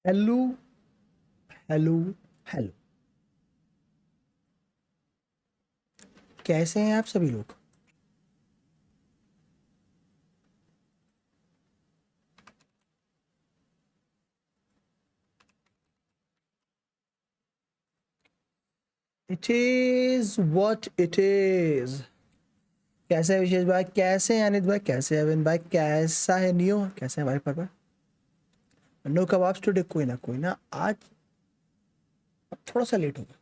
Hello hello hello, कैसे हैं आप सभी लोग। It is what it is. कैसे है विशेष भाई, कैसे हैं अनित भाई, कैसे है अविन भाई, कैसा है नियो, कैसे है भाई पर भाई। नो कबाब्स टुडे, कोई ना आज अब थोड़ा सा लेट हो गया।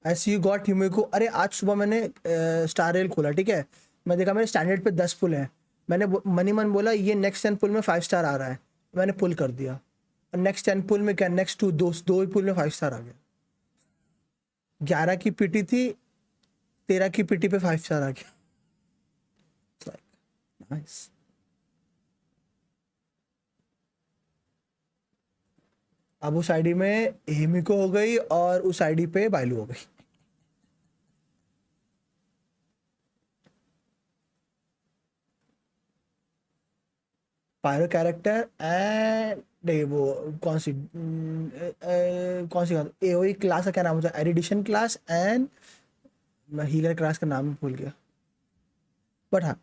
आई सी यू गॉट हिमेको। अरे आज सुबह मैंने स्टार रेल खोला, ठीक है। मैं देखा मेरे स्टैंडर्ड पे 10 पुल हैं। मैंने मनी मन बोला ये नेक्स्ट 10 पुल में 5 स्टार आ रहा है, मैंने पुल कर दिया। और नेक्स्ट 10 पुल में क्या, नेक्स्ट दो ही पुल में 5 स्टार आ गया। 11 की पीटी थी, 13 की पीटी पे 5 स्टार आ गया। नाइस। अब उस आईडी में हिमिको हो गई और उस आईडी पे बायलू हो गई। पायरो कैरेक्टर एंड नहीं, वो कौन सी एओई क्लास का क्या नाम होता है, एडिशन क्लास एंड मैं हीलर क्लास का नाम भूल गया। बट हाँ,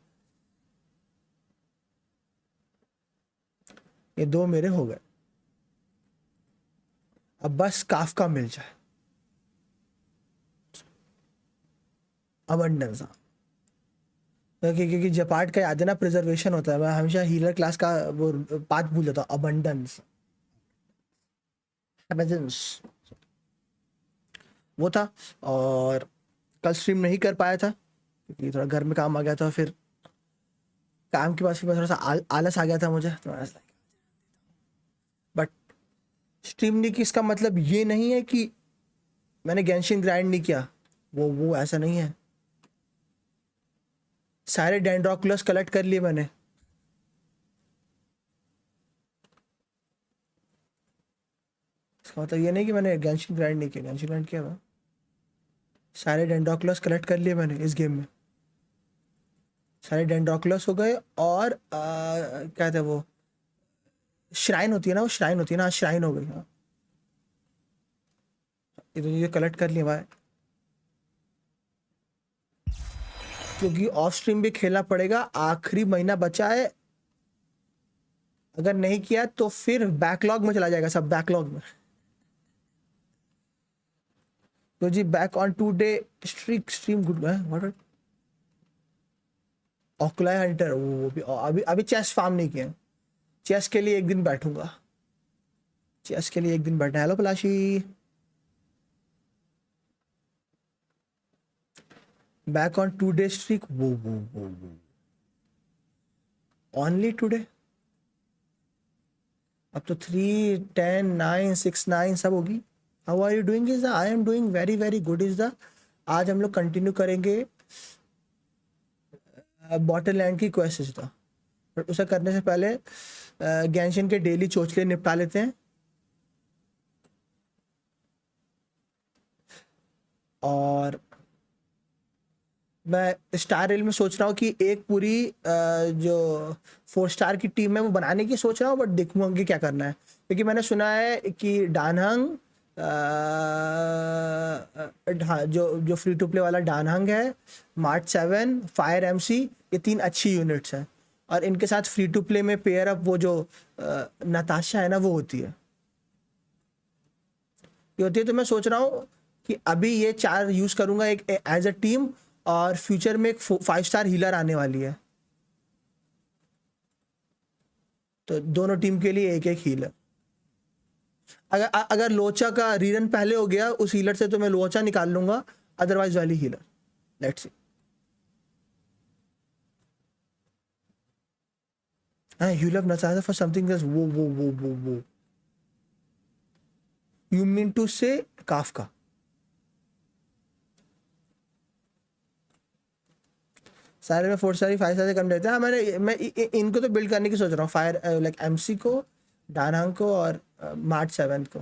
ये दो मेरे हो गए। अब बस काफका मिल जाए, अबंडेंस। क्योंकि जपार्ट का याद है ना, प्रिजर्वेशन होता है। मैं हमेशा हीलर क्लास का वो पाथ भूल जाता हूँ, अबंडेंस, अबंडेंस वो था। और कल स्ट्रीम नहीं कर पाया था क्योंकि थोड़ा घर में काम आ गया था। फिर काम के बाद फिर थोड़ा सा आलस आ गया था मुझे, तो बट स्ट्रीम नहीं की इसका मतलब ये नहीं है कि मैंने गेंशिन ग्राइंड नहीं किया। वो ऐसा नहीं है। सारे डेंड्रोकुलस कलेक्ट कर लिए मैंने। इसका मतलब ये नहीं कि मैंने गेंशिन ग्राइंड नहीं किया, गेंशिन ग्राइंड किया था। सारे डेंड्रोकुलस कलेक्ट कर लिए मैंने इस गेम में। सारे डेंड्रोकुलस हो गए और क्या था वो, श्राइन होती है ना, वो श्राइन होती है ना, श्राइन हो गई। हाँ, ये तो ये कलेक्ट कर लिया भाई, क्योंकि ऑफ स्ट्रीम भी खेलना पड़ेगा। आखिरी महीना बचा है, अगर नहीं किया तो फिर बैकलॉग में चला जाएगा सब, बैकलॉग में। तो जी back on 2 day streak stream good है। व्हाट ऑकुलाई हंटर, वो भी अभी अभी चेस फार्म नहीं किया। चेस के लिए एक दिन बैठूंगा, चेस के लिए एक दिन बैठना। Hello Palashi, back on 2 day streak. वो ओनली टुडे। अब तो 3 10 9 6 9 सब होगी। How are you doing is the, I am doing very very good is the. आज हम लोग कंटिन्यू करेंगे बॉटल लैंड की क्वेस्ट इज द। बट उसे करने से पहले गेंशिन के डेली चोचले निपटा लेते हैं। और मैं स्टार रेल में सोच रहा हूँ कि एक पूरी जो 4 स्टार की टीम है वो बनाने की सोच रहा हूँ, बट देखूंगा कि क्या करना है। क्योंकि मैंने सुना है कि डानहंग हाँ, जो फ्री टू प्ले वाला डानहंग है, मार्च 7, फायर एमसी, ये 3 अच्छी यूनिट्स हैं। और इनके साथ फ्री टू प्ले में पेयर अप वो जो नताशा है ना, वो होती है, ये होती है। तो मैं सोच रहा हूँ कि अभी ये 4 यूज़ करूँगा एक एज अ टीम, और फ्यूचर में एक 5 स्टार हीलर आने वाली है, तो दोनों टीम के लिए एक एक हीलर। अगर अगर लोचा का रीरन पहले हो गया उस हीलर से, तो मैं लोचा निकाल लूंगा, अदरवाइज वाली हीलर। Let's see. हाँ, यू लव नसाजा फॉर समथिंग दैट्स वो you mean to say Kafka. सारे में 4 स्टार 5 स्टार से कम रहते हैं। हाँ, मैं इनको तो बिल्ड करने की सोच रहा हूँ, फायर लाइक एमसी को, डानहंग को और मार्च 7 को।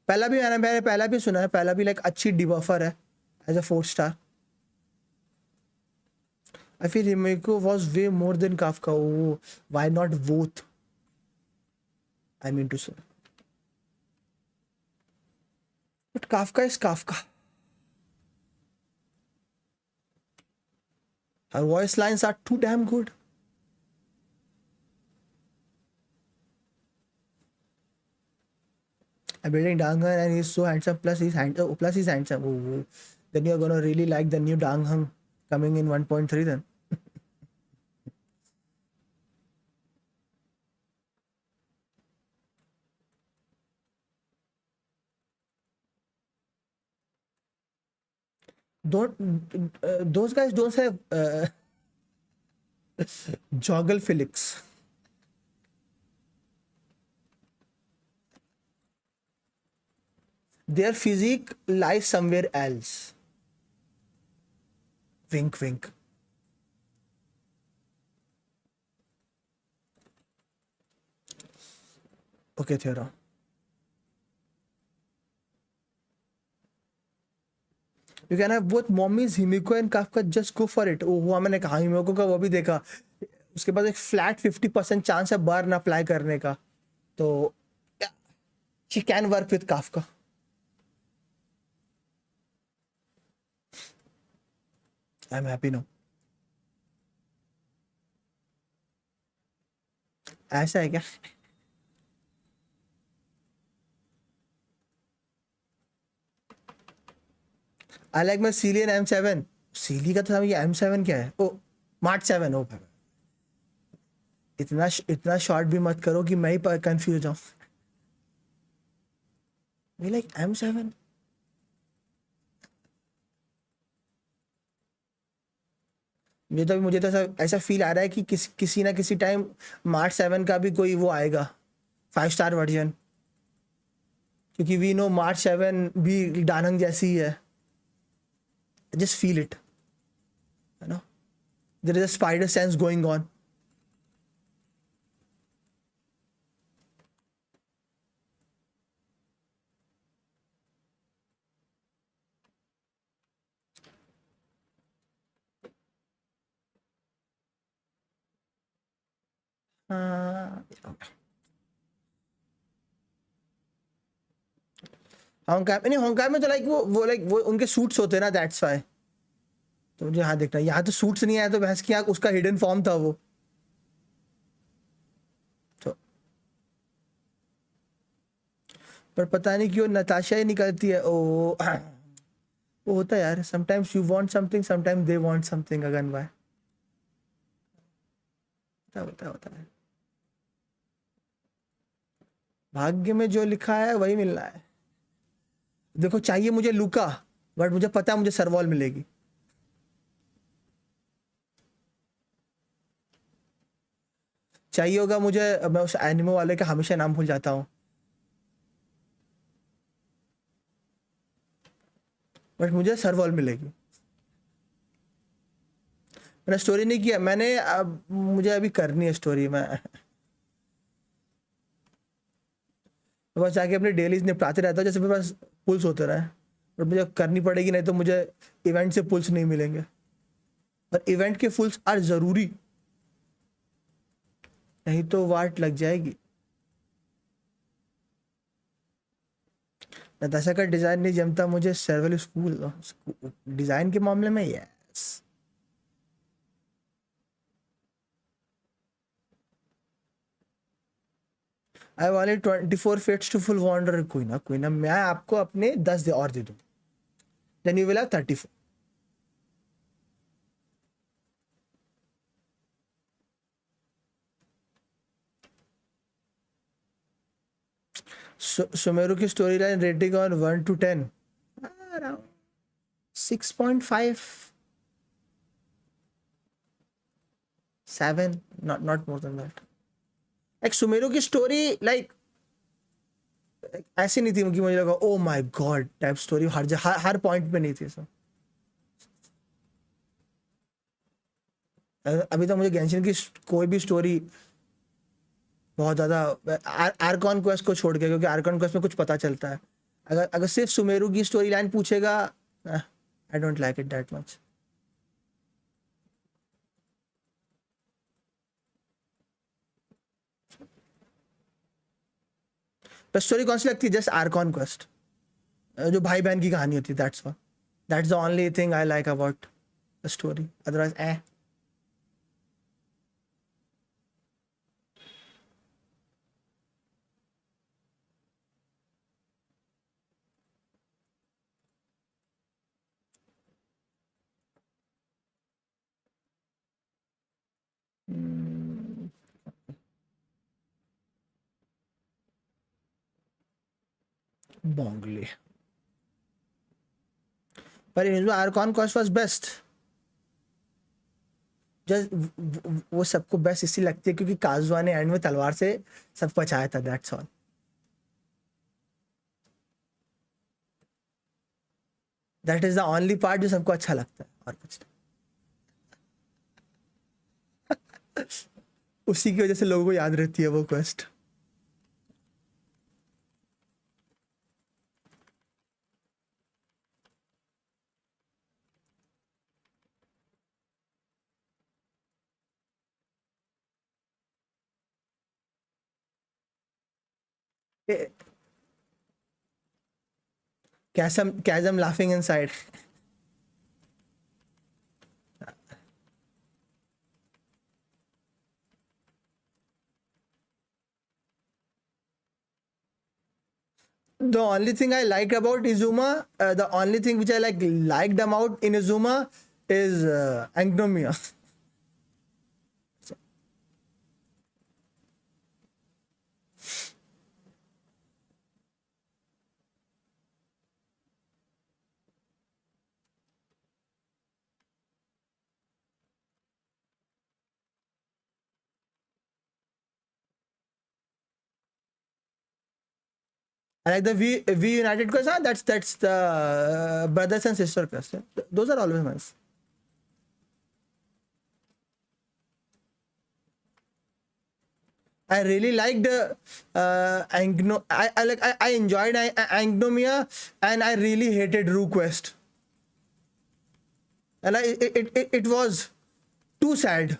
पहला भी मैंने पहला भी सुना है, पहला भी लाइक अच्छी डिबफर है as a 4 star. I feel Himeko was way more than Kafka. Oh, why not both? I mean to say. But Kafka is Kafka. Her voice lines are too damn good. I'm building Danghang and he's so handsome. Plus he's handsome. Oh. Then you're gonna really like the new Danghang coming in 1.3 then. Those guys don't have joggle Felix. Their physique lies somewhere else. Wink, wink. Okay, Theora. You can have both mommies, Himeko and Kafka. Just go for it. Oh, हुआ मैंने कहा हिमेको का वो भी देखा. उसके पास एक flat 50% chance है बर्न अप्लाई करने का. तो she can work with Kafka. I'm happy now. ऐसा है क्या? I like my Celian M7. Celi का तो ये M7 क्या है? ओ Mark 7 हो भाई. इतना शॉर्ट भी मत करो कि मैं ही कंफ्यूज हूँ. We like M7. मुझे तो ऐसा फील आ रहा है कि किसी ना किसी टाइम Mark 7 का भी कोई वो आएगा 5-स्टार वर्जन. क्योंकि वी नो Mark 7 भी डानंग जैसी ही है. Just feel it, you know. There is a spider sense going on. होंगकाई में तो वो उनके सूट्स होते हैं ना, दैट्स व्हाई. तो मुझे यहाँ देखना, यहाँ तो सूट्स नहीं आया तो भैंस की आँख उसका हिडन फॉर्म था वो. तो पर पता नहीं क्यों नताशा ही निकलती है. ओ वो होता है यार. Sometimes you want something, sometimes they want something. अगन भाई होता है. भाग्य में जो लिखा है वही मिलना है. देखो चाहिए मुझे लुका, बट मुझे पता है मुझे सरवॉल मिलेगी. चाहिए होगा मुझे, मैं उस एनिमो वाले का हमेशा नाम भूल जाता हूँ, बट मुझे सरवॉल मिलेगी. मैंने स्टोरी नहीं किया. मुझे अभी करनी है स्टोरी. मैं बस जाके अपने डेलीज निपटाते रहता हूँ जैसे मेरे पास पुल्स होते रहे. बट मुझे करनी पड़ेगी, नहीं तो मुझे इवेंट से पुल्स नहीं मिलेंगे. और इवेंट के फुल्स आर जरूरी, नहीं तो वाट लग जाएगी. नताशा का डिजाइन नहीं जमता मुझे. सर्वल स्कूल डिजाइन के मामले में यस. आई वाले 24 फिट्स टू फुल वॉन्डर. कोई ना मैं आपको अपने 10 और दे दूँ. Then you will have 34. Sumeru की storyline rating on 1 to 10 around 6.5 7, not more than that. एक सुमेरु की स्टोरी लाइक ऐसी नहीं थी कि मुझे लगा oh my God type story. Her point पे नहीं थी सब. अभी तो मुझे गेंशिन की कोई भी स्टोरी बहुत ज़्यादा आर्कॉन क्वेस्ट को छोड़ के, क्योंकि आर्कॉन क्वेस्ट में कुछ पता चलता है. अगर सिर्फ सुमेरु की स्टोरी लाइन पूछेगा, I don't like it that much. पर स्टोरी कौन सी लगती है? जस्ट आर्कॉन क्वेस्ट, जो भाई बहन की कहानी होती है, that's all. That's the only thing I like about the story. Otherwise बॉन्गली. पर in archon quest was best. Just वो सबको बेस्ट इसलिए लगती है क्योंकि काजुआ ने एंड में तलवार से सब बचाया था. That's all. That is the only part जो सबको अच्छा लगता है, और कुछ नहीं. उसी की वजह से लोगों को याद रहती है वो quest. Chasm laughing inside. The only thing I like about Izuma, the only thing which I liked about in Izuma is Angnomia. I like the V United quest. That's the brothers and sister quest. Those are always nice. I really liked I enjoyed Angnomia, and I really hated Rue quest. And it was too sad.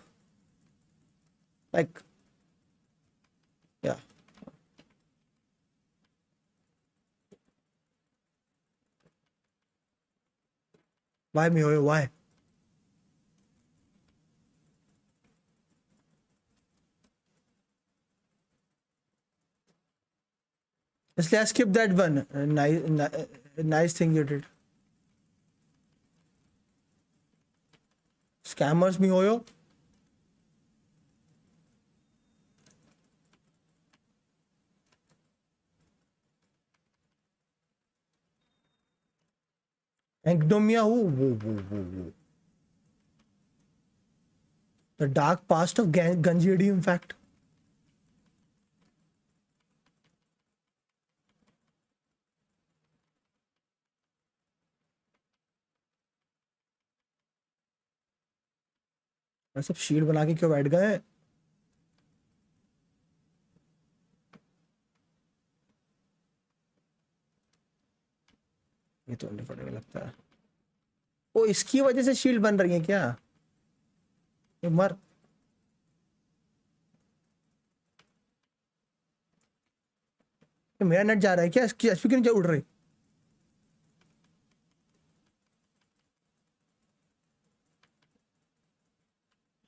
Like, yeah. Why me? Why? इसलिए I skipped that one. Nice thing you did. Scammers me hoyo. Angnomia, who? The dark past of Ganjidi, in fact. सब shield बना के क्यों बैठ गए? ये तो अंडे फटेगा लगता है. ओ, इसकी वजह से शील्ड बन रही है क्या? ये मर. मेरा नेट जा रहा है क्या? इसकी एचपी क्यों नहीं उड़ रही?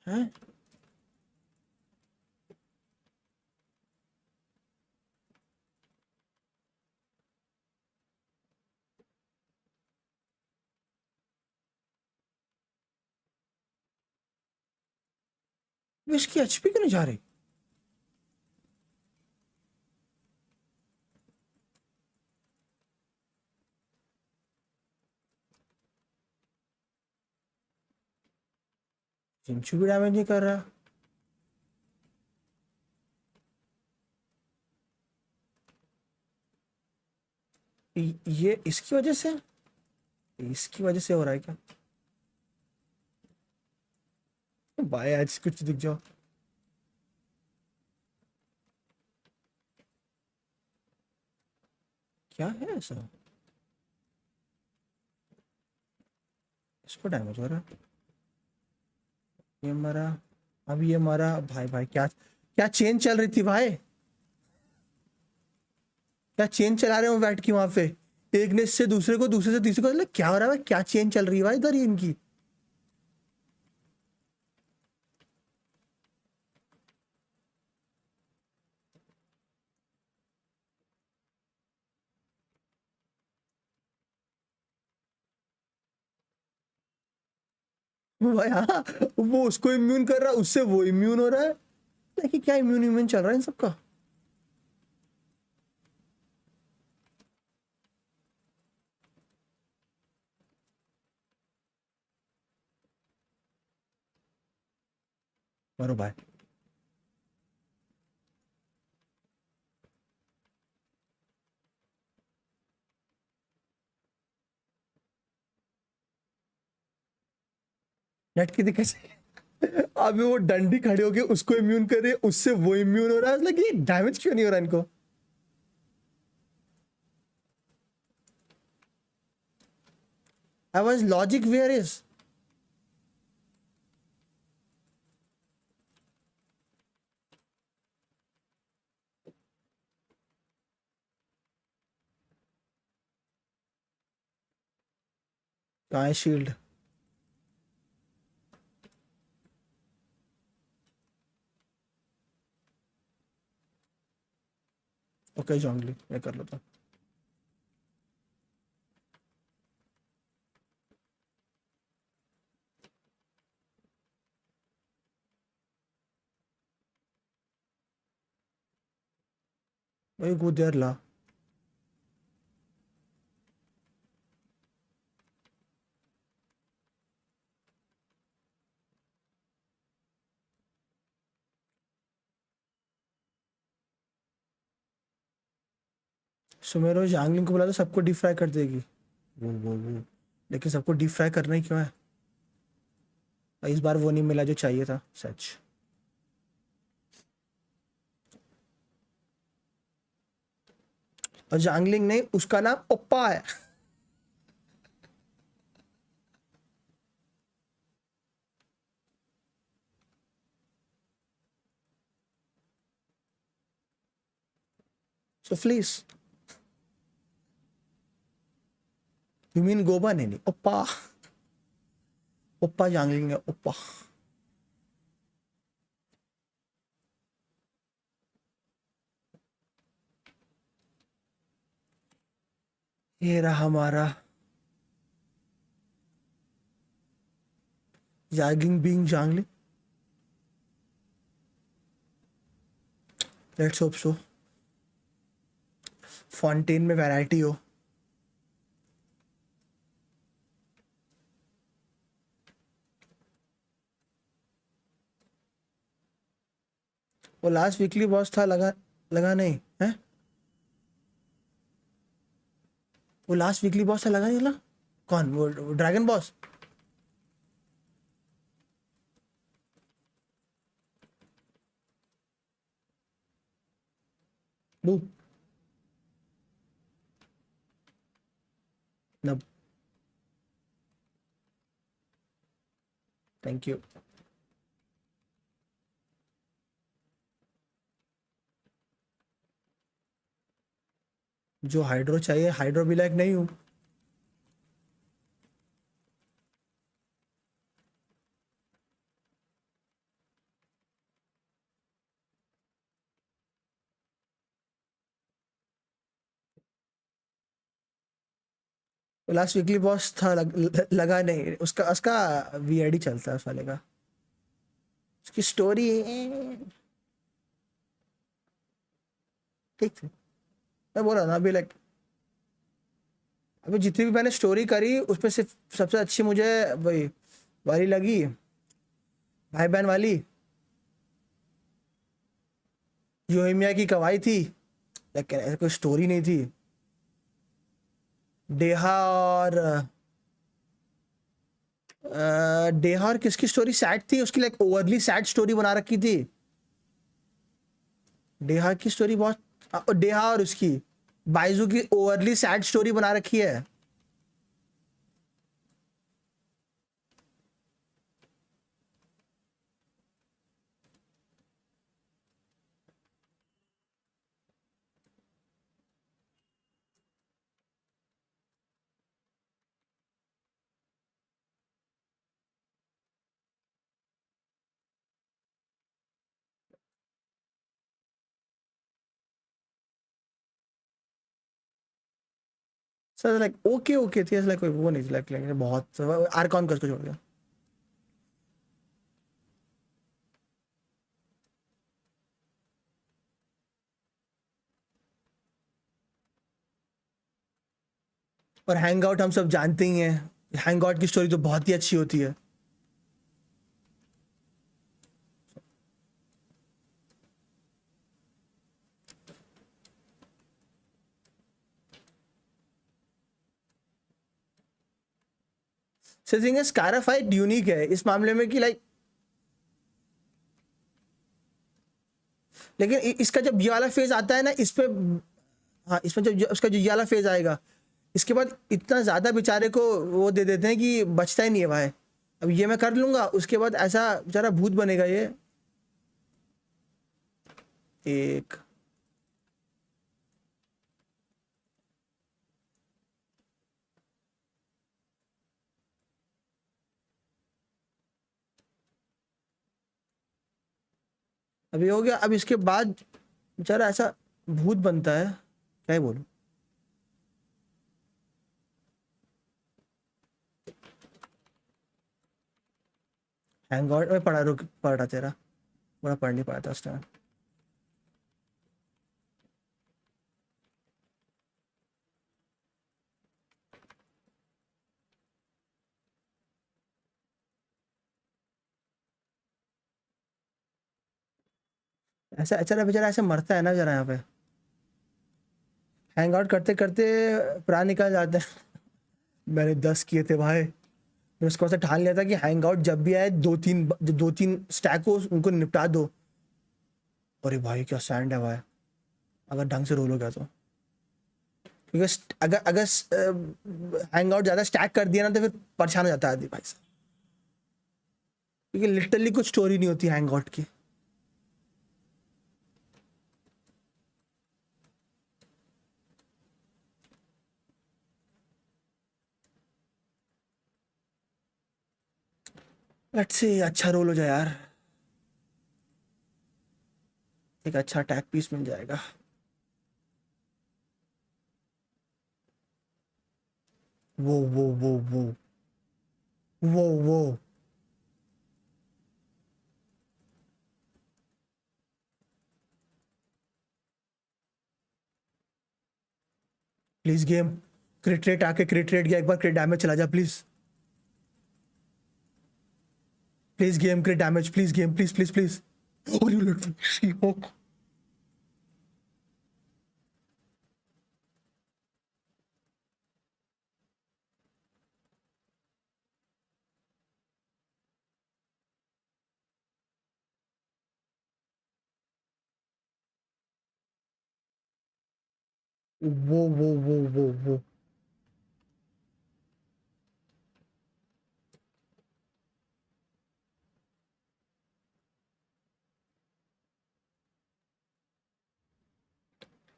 हैं? इसकी एचपी क्यों नहीं जा रही? जिंचू भी डैमेज नहीं कर रहा. ये इसकी वजह से हो रहा है क्या? भाई आज कुछ दिख जाओ. क्या है ऐसा? इसको डैमेज हो रहा है. ये मरा. अब ये मरा. भाई क्या चेन चल रही थी भाई. क्या चेन चला रहे हो बैठ के वहां पे, एक ने से दूसरे को, दूसरे से तीसरे को, मतलब क्या हो रहा है, क्या चेन चल रही है भाई इधर ही इनकी। वो भाई हाँ, वो उसको इम्यून कर रहा है, उससे वो इम्यून हो रहा है, देखिए क्या इम्यून इम्यून चल रहा है इन सबका। मरो भाई। नेट की दिक्कत है। अभी वो डंडी खड़े होके उसको इम्यून कर रही है, उससे वो इम्यून हो रहा है, मतलब ये डैमेज क्यों नहीं हो रहा इनको। I was logic where is. कहाँ है शील्ड। ओके जॉन्गली मैं कर लेता हूँ। वही गो देयर ला। सुमेरो जैंगलिंग को बोला तो सबको डीप फ्राई कर देगी। वो लेकिन सबको डीप फ्राई करना ही क्यों है। इस बार वो नहीं मिला जो चाहिए था सच। और जैंगलिंग नहीं, उसका नाम ओप्पा है। So please. यू मीन गोबा, नहीं ओप्पा। ओप्पा जैंगलिंग है ओप्पा। ये रहा हमारा जैगिंग बीइंग जैंगलिंग। लेट्स होप सो फॉन्टेन में वैरायटी हो। वो लास्ट वीकली बॉस था, लगा लगा नहीं है। वो लास्ट वीकली बॉस था, लगा नहीं लगा। कौन वो ड्रैगन बॉस। डू न। Thank you. जो हाइड्रो चाहिए, हाइड्रो भी लायक नहीं हूँ। वो लास्ट वीकली बॉस था, लगा नहीं। उसका उसका वीआईडी चलता है साले का। उसकी स्टोरी ठीक थी। मैं बोल रहा था अभी लाइक, अभी जितनी भी मैंने स्टोरी करी उसमें सिर्फ सबसे अच्छी मुझे वही वाली लगी, भाई बहन वाली। योहिमिया की कवाई थी, लेकिन ऐसा कोई स्टोरी नहीं थी। डेहा और डेहा और किसकी स्टोरी सैड थी, उसकी लाइक ओवरली सैड स्टोरी बना रखी थी। डेहा की स्टोरी बहुत, डेहा और उसकी बाइजू की ओवरली सैड स्टोरी बना रखी है। सर लाइक ओके ओके थी, लाइक कोई वो नहीं थी, लाइक बहुत आर्कॉन कर छोड़ दिया। और हैंग आउट हम सब जानते ही हैं, हैंग आउट की स्टोरी तो बहुत ही अच्छी होती है। थिंग स्काराफाइट यूनिक है इस मामले में कि लाइक, लेकिन इसका जब ये वाला फेज आता है ना इस पे, हाँ इसमें जब उसका जो ये वाला फेज आएगा इसके बाद इतना ज़्यादा बेचारे को वो दे देते हैं कि बचता ही नहीं है भाई। अब ये मैं कर लूँगा, उसके बाद ऐसा बेचारा भूत बनेगा ये। एक अभी हो गया, अब इसके बाद बेचारा ऐसा भूत बनता है, क्या ही बोलूं। हैंग आउट में पढ़ा, रुक पढ़ रहा तेरा, बड़ा पढ़ नहीं पाया था उस टाइम। ऐसा बेचारा बेचारा ऐसे मरता है ना जरा यहाँ पे, हैंग आउट करते करते प्राण निकल जाते हैं। मैंने 10 किए थे भाई, मैंने उसको ऐसा ठान लिया था कि हैंग आउट जब भी आए दो तीन स्टैक हो उनको निपटा दो। अरे भाई क्या सैंड है भाई, अगर ढंग से रोल हो गया तो। क्योंकि अगर अगर हैंग आउट ज़्यादा स्टैक कर दिया ना तो फिर परेशान हो जाता है आदमी भाई साहब, क्योंकि लिटरली कुछ स्टोरी नहीं होती हैंग आउट की। लेट्स से अच्छा रोल हो जाए यार, एक अच्छा टैग पीस मिल जाएगा। वो वो प्लीज गेम, क्रिट रेट आके क्रिट रेट गया एक बार, क्रिट डैमेज चला जा please, please game क्रिट damage, please game please please please. और यू लेट सी होक। वो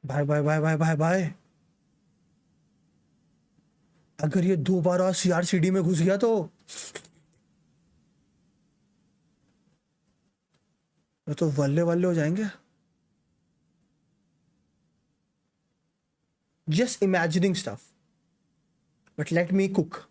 भाई भाई भाई भाई भाई भाई, अगर ये दोबारा सीआरसीडी में घुस गया तो ये तो वल्ले वल्ले हो जाएंगे। Just imagining stuff, but let me cook.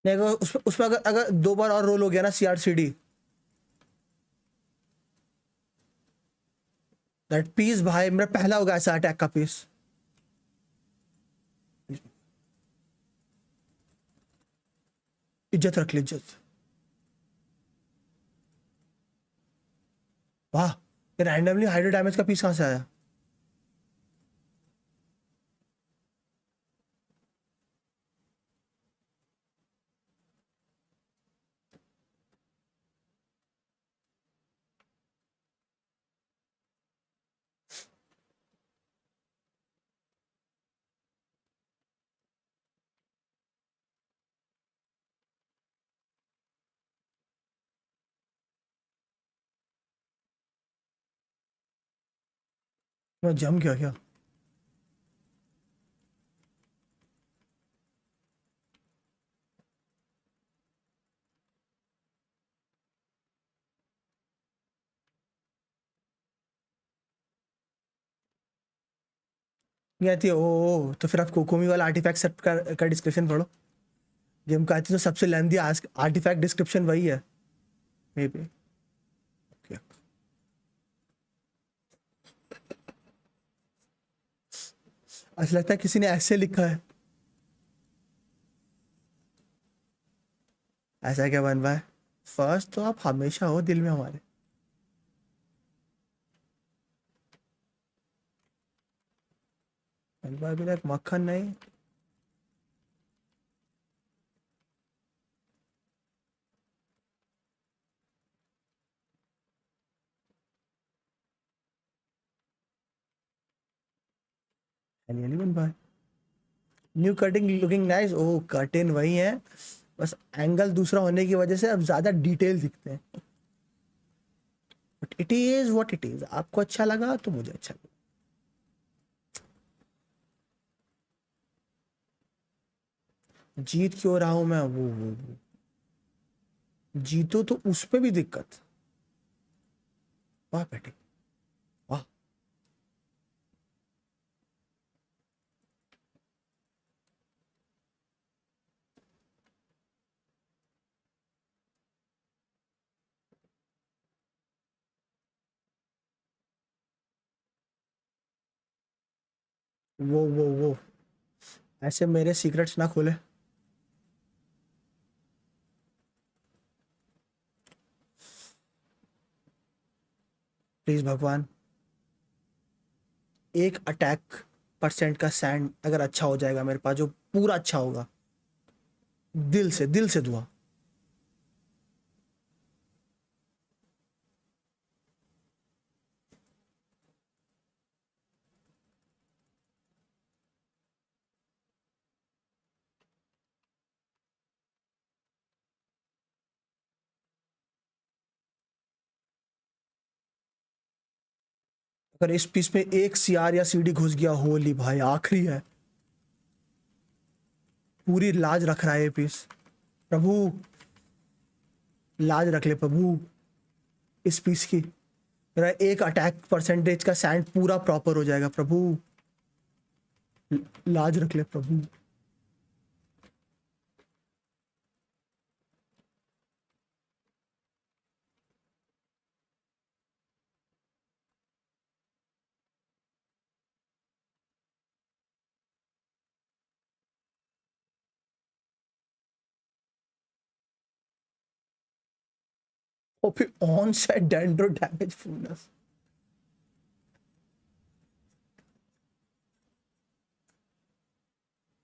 नहीं अगर उसमें अगर अगर दो बार और रोल हो गया ना सीआरसीडी, दैट पीस भाई मेरा पहला होगा ऐसा अटैक का पीस। इज्जत रख ली इज्जत। वाह, ये रैंडमली हाइड्रो डैमेज का पीस कहाँ से आया। मैं जम गया क्या? नहीं आती? ओ तो फिर आप कोकोमी वाला आर्टिफैक्ट सेट का डिस्क्रिप्शन पढ़ो। गेम का आती तो सबसे लेंदी आर्टिफैक्ट डिस्क्रिप्शन वही है मे बी। ऐसा लगता है किसी ने ऐसे लिखा है। ऐसा क्या बन रहा है? फर्स्ट तो आप हमेशा हो दिल में हमारे। बनवा भी लाइक मक्खन नहीं। नहीं बनवा। New cutting looking nice. Oh curtain वही है, बस एंगल दूसरा होने की वजह से अब ज्यादा डिटेल दिखते हैं। But it is what it is. आपको अच्छा लगा तो मुझे अच्छा लगा। जीत क्यों रहा हूं मैं? वो जीतो तो उस पे भी दिक्कत। वाह बेटे वाह। वो ऐसे मेरे सीक्रेट्स ना खोले प्लीज भगवान। एक अटैक परसेंट का सैंड अगर अच्छा हो जाएगा मेरे पास, जो पूरा अच्छा होगा, दिल से दुआ। अगर इस पीस में एक सीआर या सीडी घुस गया, होली भाई आखिरी है। पूरी लाज रख रहा है ये पीस। प्रभु लाज रख ले प्रभु इस पीस की। मेरा एक अटैक परसेंटेज का सैंड पूरा प्रॉपर हो जाएगा प्रभु। लाज रख ले प्रभु। और फिर on side dendro damage fullness.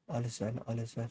All is well, all is well.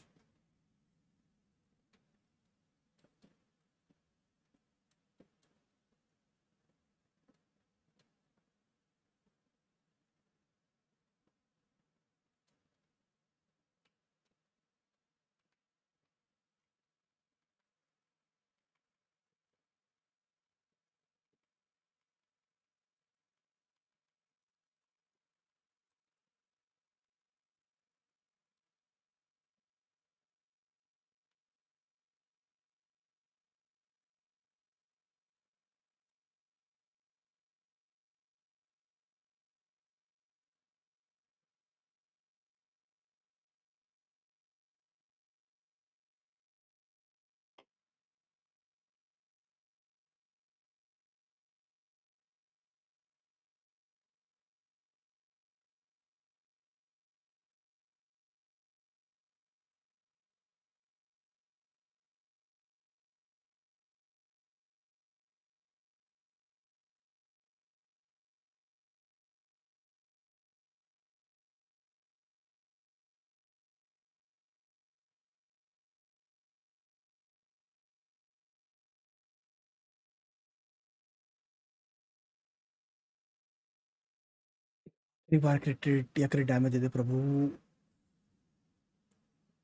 एक बार क्रिटिक या क्रिट damage they they Prabhu.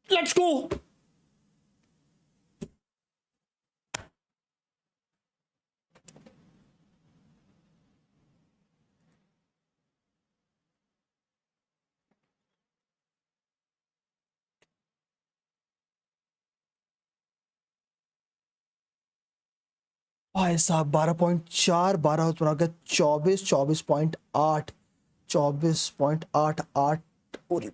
Let's go. भाई साहब 12.4 12 हो गया 24 24.8 24.88 ओरे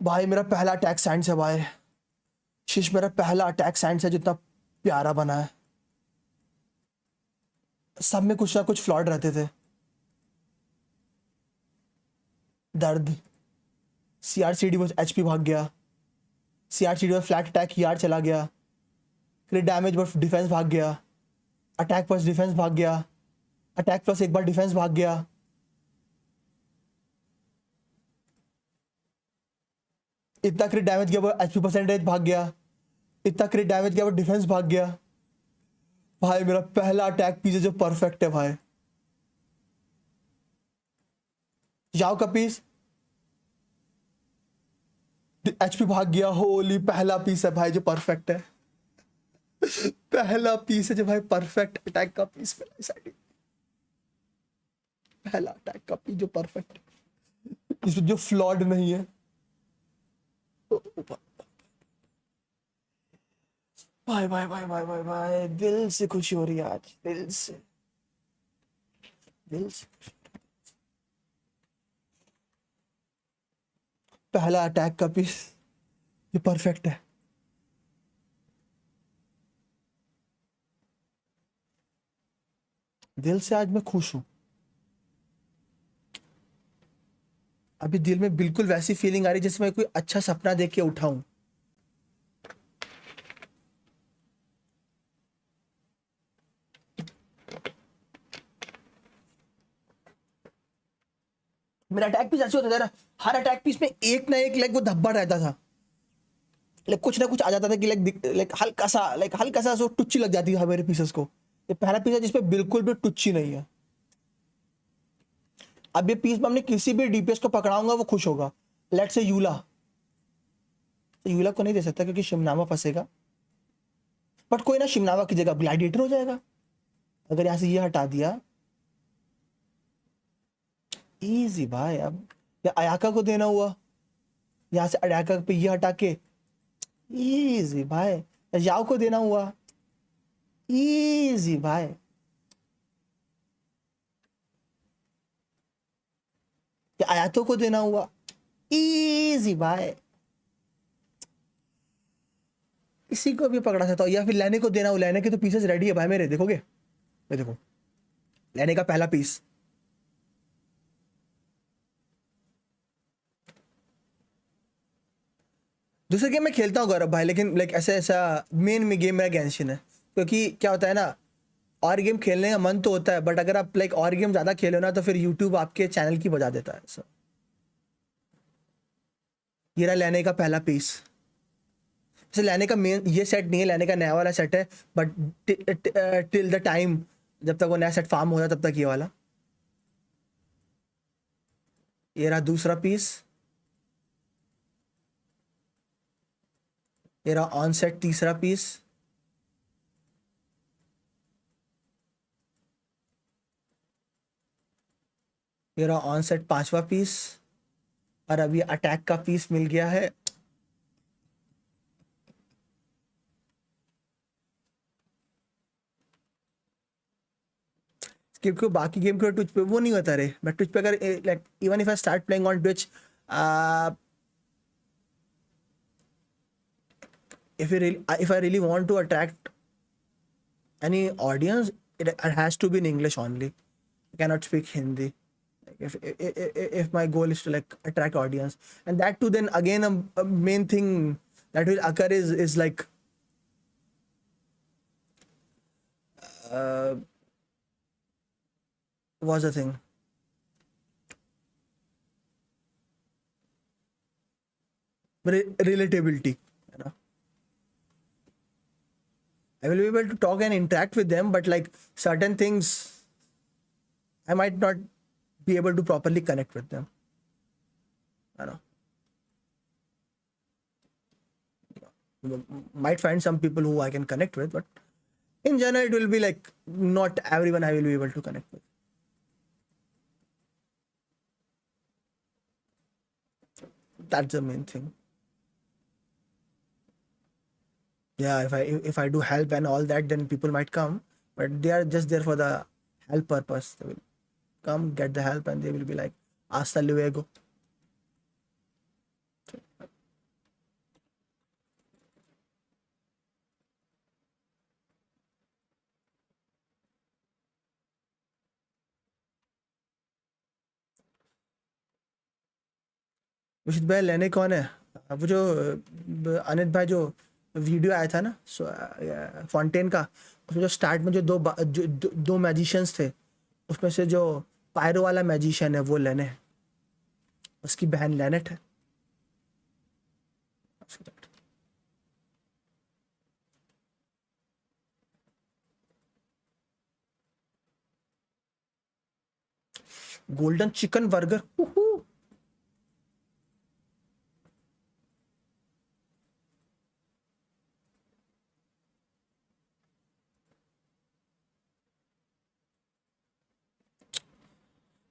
भाई मेरा पहला अटैक साइंस है भाई शीश मेरा पहला अटैक साइंस है जितना प्यारा बना है सब में कुछ ना कुछ फ्लॉड रहते थे दर्द सीआरसीडी बस एचपी भाग गया सीआरसीडी बस फ्लैट अटैक यार चला गया क्रिट डैमेज बस डिफेंस भाग गया अटैक प्लस डिफेंस भाग गया अटैक प्लस एक बार डिफेंस भाग गया इतना क्रिट डैमेज गया वो एचपी परसेंटेज भाग गया इतना क्रिट डैमेज गया वो डिफेंस भाग गया भाई मेरा पहला अटैक पीस है जो परफेक्ट है भाई जाओ का पीस एचपी भाग गया होली पहला पीस है भाई जो परफेक्ट है पहला पीस है जो भाई परफेक्ट अटैक का पीस पहला अटैक का पीस जो परफेक्ट इसमें जो फ्लॉड नहीं है भाई भाई भाई भाई भाई भाई दिल से खुशी हो रही है आज दिल से पहला अटैक का पीस ये परफेक्ट है दिल से आज मैं खुश हूं अभी दिल में बिल्कुल वैसी फीलिंग आ रही है जैसे मैं कोई अच्छा सपना देख के उठा हूं मेरा अटैक पीस ऐसे होता था ना हर अटैक पीस में एक ना एक लाइक वो धब्बा रहता था लाइक कुछ ना कुछ आ जाता था कि लाइक हल्का सा सो टुच्ची लग जाती है मेरे पीसेस को ये पहला पीस है जिसपे बिल्कुल भी टुच्ची नहीं है अब ये पीस में हमने किसी भी डीपीएस को पकड़ाऊंगा वो खुश होगा लेट से यूला तो यूला को नहीं दे सकता क्योंकि शिमनामा फंसेगा बट कोई ना शिमनामा की जगह ग्लैडिएटर हो जाएगा अगर यहां से ये हटा दिया इजी भाई अब या अयाका को देना हुआ यहां से अयाका पे ये हटा के इजी भाई याओ को देना हुआ इजी भाई या आयातों को देना हुआ इजी भाई किसी को भी पकड़ा सकता हूँ या फिर लेने को देना हो लेने के तो पीसेस रेडी है भाई मेरे देखोगे ये देखो लेने का पहला पीस दूसरे गेम में खेलता हूँ गौरव भाई लेकिन लाइक ऐसा ऐसा मेन में गेम मेरा गेंशिन है क्योंकि क्या होता है ना और गेम खेलने का मन तो होता है बट अगर आप लाइक और गेम ज़्यादा खेलो ना तो फिर यूट्यूब आपके चैनल की बजा देता है सो ये रहा लेने का पहला पीस जैसे लेने का मेन ये सेट नहीं है लेने का नया वाला सेट है बट टिल द टाइम जब तक वो नया सेट फार्म हो रहा तब तक ये वाला ये रहा दूसरा पीस ये रहा ऑन सेट तीसरा पीस ये रहा ऑन सेट पांचवा पीस और अब ये अटैक का पीस मिल गया है क्योंकि बाकी गेम के ट्विच पे वो नहीं होता रे मैं ट्विच पे अगर like even if I start playing on Twitch if I really want to attract any audience it has to be in English only I cannot speak Hindi like if my goal is to like attract audience and that too then again a main thing that will occur is like uh, was the thing relatability you know I will be able to talk and interact with them but like certain things I might not be able to properly connect with them you know might find some people who I can connect with but in general it will be like not everyone I will be able to connect with that's the main thing Yeah, if I do help and all that, then people might come, but they are just there for the help purpose. They will come, get the help, and they will be like, hasta luego. मुर्शिद भाई लेने कौन है? वो जो अनित भाई जो video आया था ना, फॉन्टेन का, उसमें जो स्टार्ट में जो दो मैजिशियंस थे, उसमें से जो पायरो वाला मैजिशियन है वो लेने है, उसकी बहन लेनेट है। Golden chicken burger.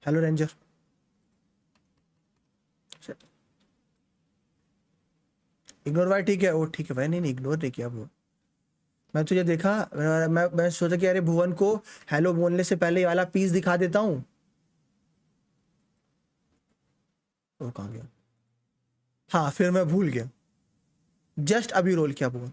Hello ranger. Ignore भाई ठीक है, वो ठीक है भाई, नहीं नहीं इग्नोर नहीं किया वो। मैं तुझे देखा, मैं सोचा कि अरे भुवन को हेलो बोलने से पहले ये वाला पीस दिखा देता हूँ। वो कहाँ गया? हाँ, फिर मैं भूल गया, जस्ट अभी रोल किया भुवन।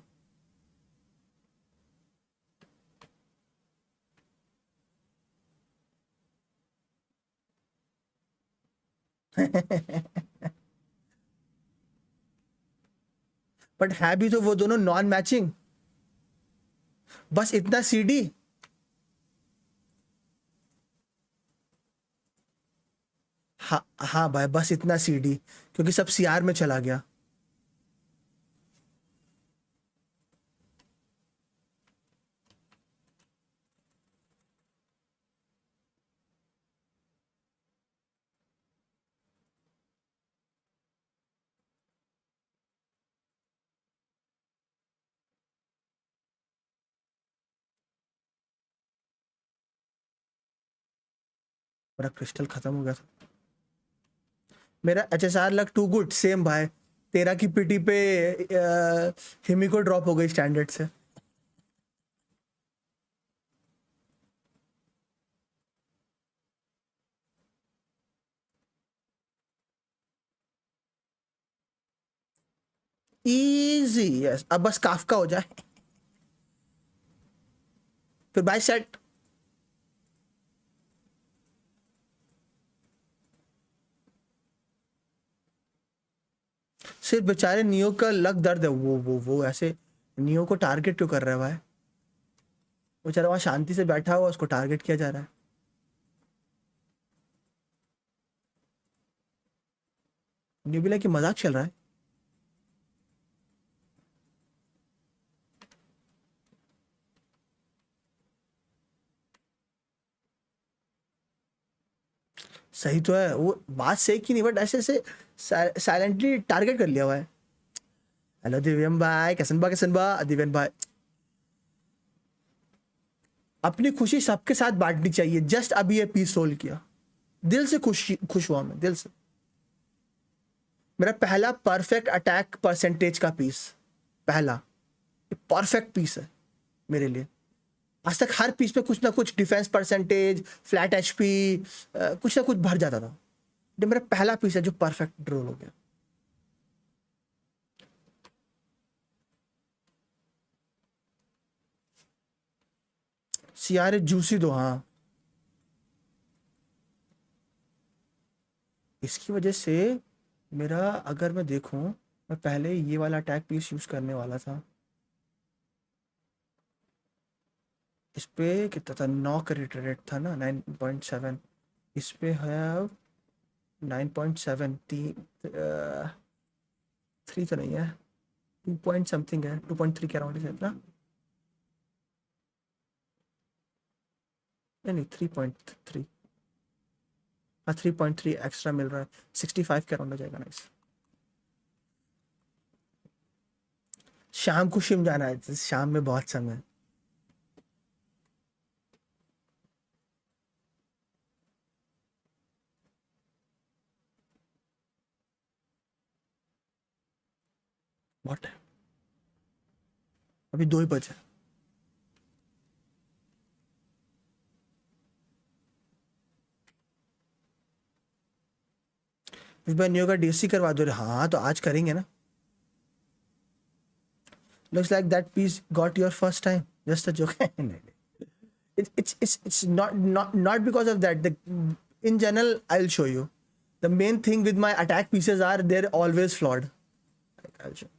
बट है भी तो वो दोनों नॉन मैचिंग, बस इतना सीडी। हाँ हाँ भाई, बस इतना सीडी, क्योंकि सब सीआर में चला गया। मेरा क्रिस्टल खत्म हो गया था। मेरा HSR luck too good, same भाई। तेरा की पीटी पे हिमिको ड्रॉप हो गई स्टैंडर्ड से। इजी, यस, अब बस काफका हो जाए फिर भाई सेट। सिर्फ बेचारे नियो का लक दर्द है, वो ऐसे नियो को टारगेट क्यों कर रहा है भाई? बेचारा वहां शांति से बैठा हुआ, उसको टारगेट किया जा रहा है। न्यूबिला की मजाक चल रहा है। सही तो है, वो बात सही की नहीं, बट ऐसे ऐसे साइलेंटली टारगेट कर लिया हुआ है। हेलो दिव्यम भाई, कैसन बा दिव्यन भाई। अपनी खुशी सबके साथ बांटनी चाहिए। जस्ट अभी ये पीस सोल्व किया, दिल से खुश हुआ मैं, दिल से। मेरा पहला परफेक्ट अटैक परसेंटेज का पीस, पहला परफेक्ट पीस है मेरे लिए। आज तक हर पीस पे कुछ ना कुछ डिफेंस परसेंटेज, फ्लैट एचपी, कुछ ना कुछ भर जाता था। ये मेरा पहला पीस है जो परफेक्ट रोल हो गया। सियारे जूसी दो, हाँ। इसकी वजह से मेरा, अगर मैं देखूं, मैं पहले ये वाला अटैक पीस यूज करने वाला था। इस पे कितना था, 9 का रेट था ना, 9.7। इस पे है 9.7, 3 तो नहीं है, 2 पॉइंट समथिंग है, 2.3 के अराउंड है ना। नहीं नहीं, 3.3। हाँ, 3.3 एक्स्ट्रा मिल रहा है, 65 के अराउंड हो जाएगा। नाइस। शाम को शिम जाना है, शाम में बहुत समय है। बहुत है। अभी 2 ही बचे। इस बार न्यू का डीसी करवा दो रे। हाँ तो आज करेंगे ना। Looks like that piece got your first time. Just a joke. It's not because of that. In general, I'll show you. The main thing with my attack pieces are they're always flawed. I'll show.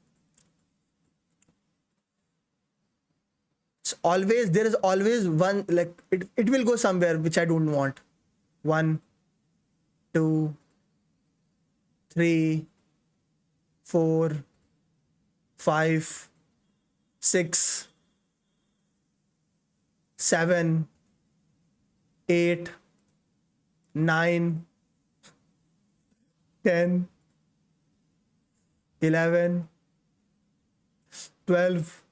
It's always, there is always one, like it will go somewhere which I don't want. 1, 2, 3, 4, 5, 6, 7, 8, 9, 10, 11, 12,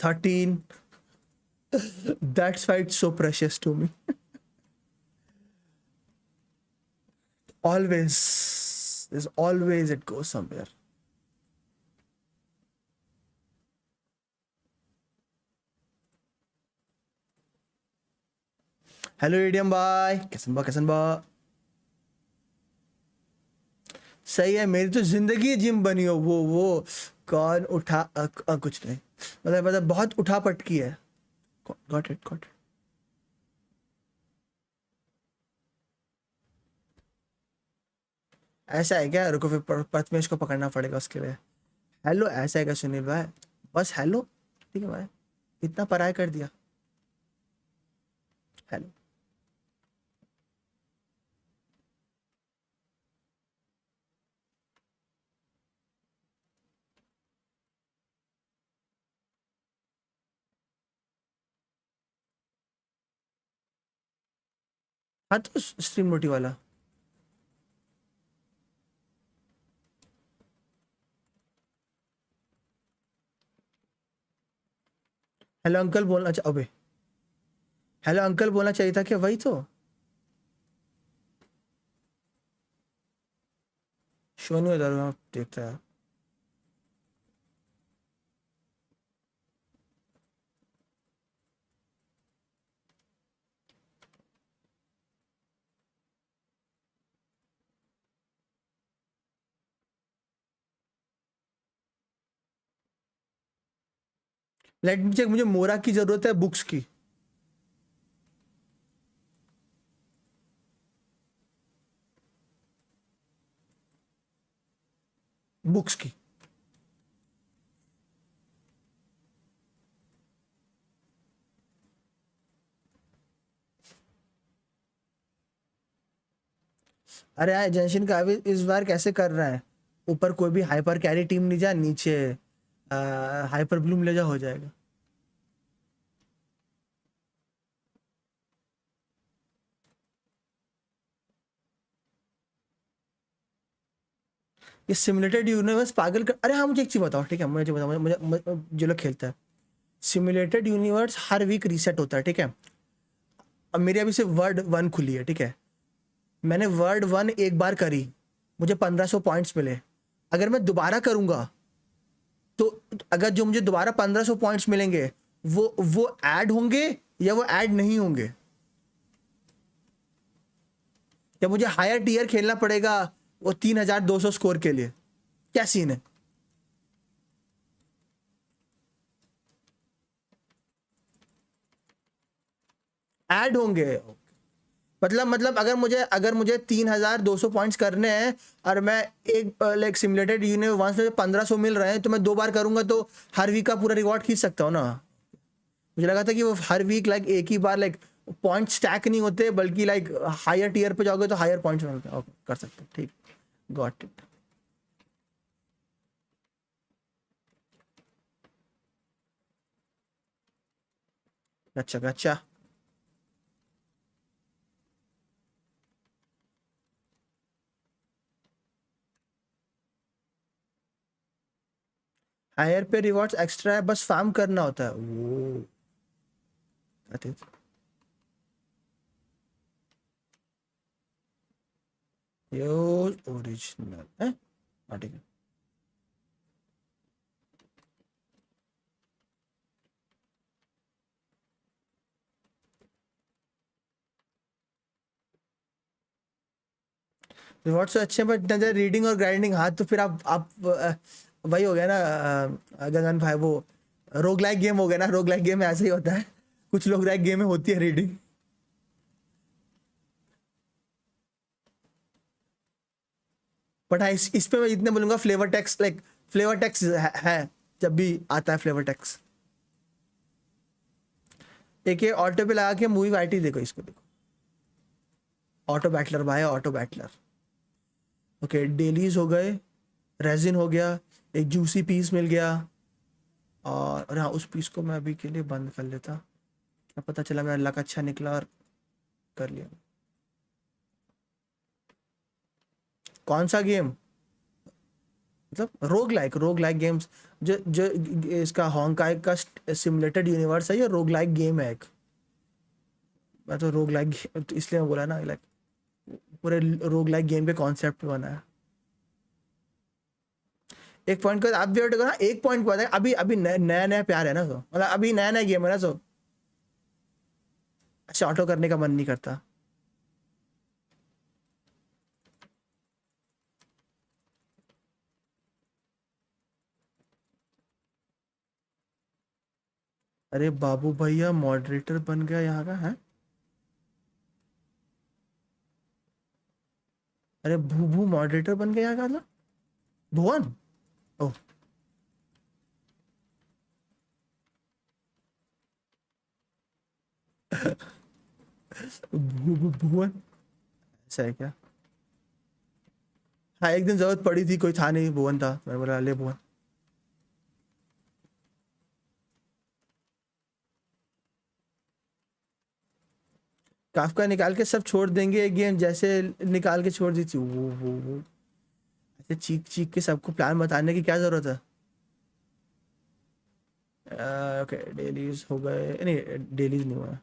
13. That's why it's so precious to me. Always, there's always, it goes somewhere. Hello idiom भाई, कैसन बा। सही है, मेरी तो जिंदगी gym बनी हो। वो कौन उठा कुछ नहीं, मतलब बहुत उठा पटकी है। Got it. ऐसा है क्या? रुको फिर प्रथमेश को पकड़ना पड़ेगा उसके लिए। हेलो, ऐसा है क्या सुनील भाई? बस हेलो, ठीक है भाई, इतना पराया कर दिया। हेलो, हाँ तो स्ट्रीम नोटी वाला। हेलो अंकल बोलना अबे हेलो अंकल बोलना चाहिए था क्या? वही तो शो नहीं होता, मैं देखता है। लेट मी चेक, मुझे मोरा की जरूरत है, बुक्स की। बुक्स की अरे यार जेंशिन का अभी इस बार कैसे कर रहा है? ऊपर कोई भी हाइपर कैरी टीम नहीं जा, नीचे हाइपर ब्लूम ले जा, हो जाएगा। ये सिमुलेटेड यूनिवर्स पागल कर। अरे हाँ, मुझे एक चीज बताओ, ठीक है, मुझे बताओ, जो लोग खेलता है सिमुलेटेड यूनिवर्स हर वीक रीसेट होता है, ठीक है। अब मेरी अभी सिर्फ वर्ड 1 खुली है, ठीक है। मैंने वर्ड 1 एक बार करी, मुझे 1500 पॉइंट्स मिले। अगर मैं दोबारा करूंगा तो अगर जो मुझे दोबारा 1500 पॉइंट्स मिलेंगे वो ऐड होंगे या वो ऐड नहीं होंगे, या मुझे हायर टीयर खेलना पड़ेगा वो 3200 स्कोर के लिए? क्या सीन है? ऐड होंगे। मतलब अगर मुझे 3200 पॉइंट्स करने हैं और मैं एक लाइक सिमुलेटेड यूनिवर्स में 1500 मिल रहे हैं, तो मैं 2 बार करूंगा तो हर वीक का पूरा रिवॉर्ड खींच सकता हूँ ना। मुझे लगा था कि वो हर वीक लाइक एक ही बार लाइक पॉइंट स्टैक नहीं होते, बल्कि लाइक हायर टीयर पे जाओगे तो हायर पॉइंट्स मिलते हैं। ओके, कर सकते हैं, ठीक। Got it. अच्छा। हायर पे रिवॉर्ड्स एक्स्ट्रा है, बस फार्म करना होता है वो। यो ओरिजिनल है। हाँ ठीक है। रिवॉर्ड्स तो अच्छे हैं बट नजर रीडिंग और ग्राइंडिंग, हाँ तो फिर आप वही हो गया ना गगन भाई, वो रोग लाइक गेम हो गया ना। रोग लाइक गेम में ऐसे ही होता है, कुछ लोग लाइक गेम में होती है रीडिंग। बट हाँ इस पे मैं इतने बोलूंगा, flavour text like flavour text है जब भी आता है फ्लेवर टेक्स्ट। एक ये ऑटो पे लगा के मूवी वाइटी देखो, इसको देखो, ऑटो बैटलर भाई, ऑटो बैटलर। ओके डेलीज हो गए, रेजिन हो गया, एक जूसी पीस मिल गया, और हाँ उस पीस को मैं अभी के लिए बंद कर लेता, क्या पता चला मेरा लक अच्छा निकला और कर लिया। कौन सा गेम? मतलब रोग लाइक गेम्स, जो जो इसका होंकाई का सिमुलेटेड यूनिवर्स है, ये रोग लाइक गेम है एक। मैं तो रोग लाइक, तो इसलिए मैं बोला ना लाइक पूरे रोग लाइक गेम के कॉन्सेप्ट पे बना है। एक पॉइंट को आप भी देखो ना, एक पॉइंट को अभी अभी नया नया प्यार है ना, तो मतलब अभी नया नया गेम है ना, तो अच्छा ऑटो करने का मन नहीं करता। अरे बाबू भैया मॉडरेटर बन गया यहाँ का है। अरे भू मॉडरेटर बन गया यहाँ का ना, भुवन। ओह भुवन, ऐसा है क्या? हाँ एक दिन जरूरत पड़ी थी, कोई था नहीं, भुवन था, मैंने बोला ले भुवन। काफका निकाल के सब छोड़ देंगे एक गेम, जैसे निकाल के छोड़ दी थी वो ऐसे चीख चीख के सबको प्लान बताने की क्या जरूरत है? ओके डेलीज हो गए, नहीं डेलीज नहीं हुआ।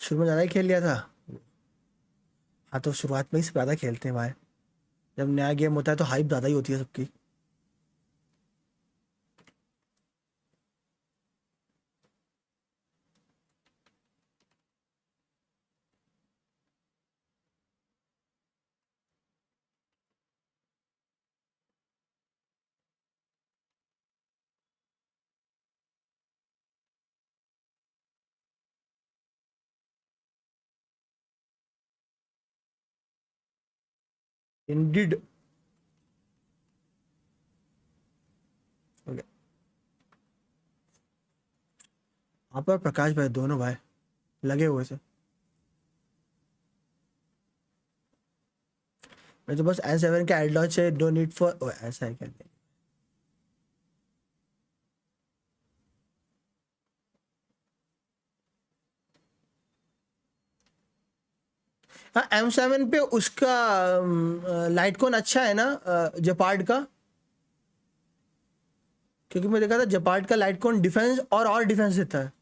शुरू में ज़्यादा ही खेल लिया था। हाँ तो शुरुआत में ही ज़्यादा खेलते हैं भाई, जब नया गेम होता है तो हाइप ज़्यादा ही होती है सबकी। इंडिड हो गया। आप और प्रकाश भाई दोनों भाई लगे हुए थे। मैं तो बस N7 का एड लॉन्च है, नो नीड फॉर, ऐसा है क्या? हाँ M7 पे उसका लाइट कौन अच्छा है ना, जपार्ड का। क्योंकि मैं देखा था जपार्ड का लाइट कौन डिफेंस और डिफेंस देता है।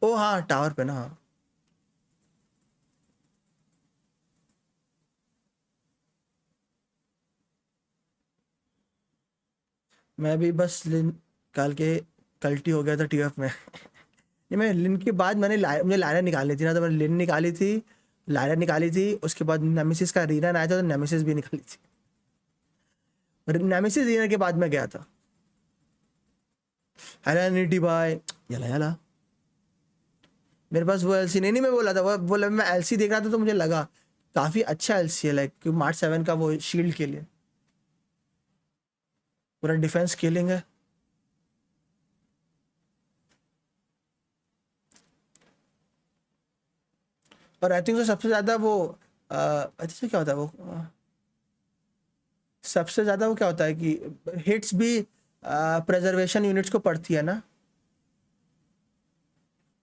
ओ हाँ टावर पे ना, हाँ। मैं भी बस लिन कल के कल्टी हो गया था TF में। नहीं मैं लिन के बाद मुझे लायरा निकालनी थी ना, तो मैंने लिन निकाली थी, लायरा निकाली थी, उसके बाद नेमेसिस का रीना आया था तो नेमेसिस भी निकाली थी, और नेमेसिस रीना के बाद मैं गया था। हेलो नीटी भाई, यला यला। मेरे पास वो एलसी नहीं, मैं बोला था वो बोला, मैं एलसी देख रहा था तो मुझे लगा काफी अच्छा एलसी है, लाइक मार्क 7 का वो शील्ड के लिए पूरा डिफेंस स्केलिंग है। और आई थिंक सबसे ज्यादा वो अच्छा क्या होता है वो सबसे ज़्यादा वो क्या होता है कि हिट्स भी प्रेजर्वेशन यूनिट्स को पड़ती है ना,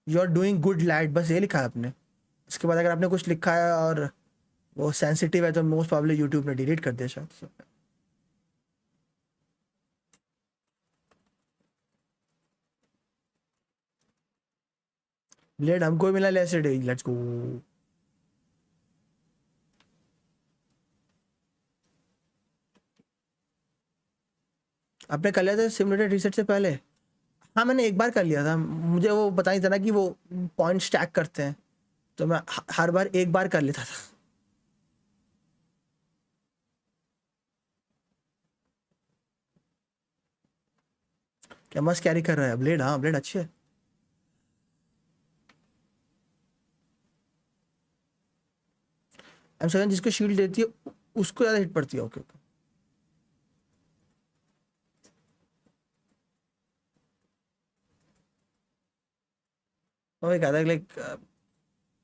you are doing good light, बस ये लिखा है आपने। उसके बाद अगर आपने कुछ लिखा है और वो सेंसिटिव है तो मोस्ट प्रॉब्ली यूट्यूब ने डिलीट कर दिया शायद। ब्लेड हमको मिला लेट्स डे, लेट्स गो। आपने कर लिया था सिमुलेटेड रीसेट से पहले? हाँ मैंने एक बार कर लिया था, मुझे वो पता नहीं था ना कि वो पॉइंट स्टैक करते हैं, तो मैं हर बार एक बार कर लेता था। क्या मस्त कैरी कर रहा है ब्लेड, हाँ ब्लेड अच्छी है। M7 जिसको शील्ड देती है उसको ज़्यादा हिट पड़ती है, ओके ओके। और कहता है लाइक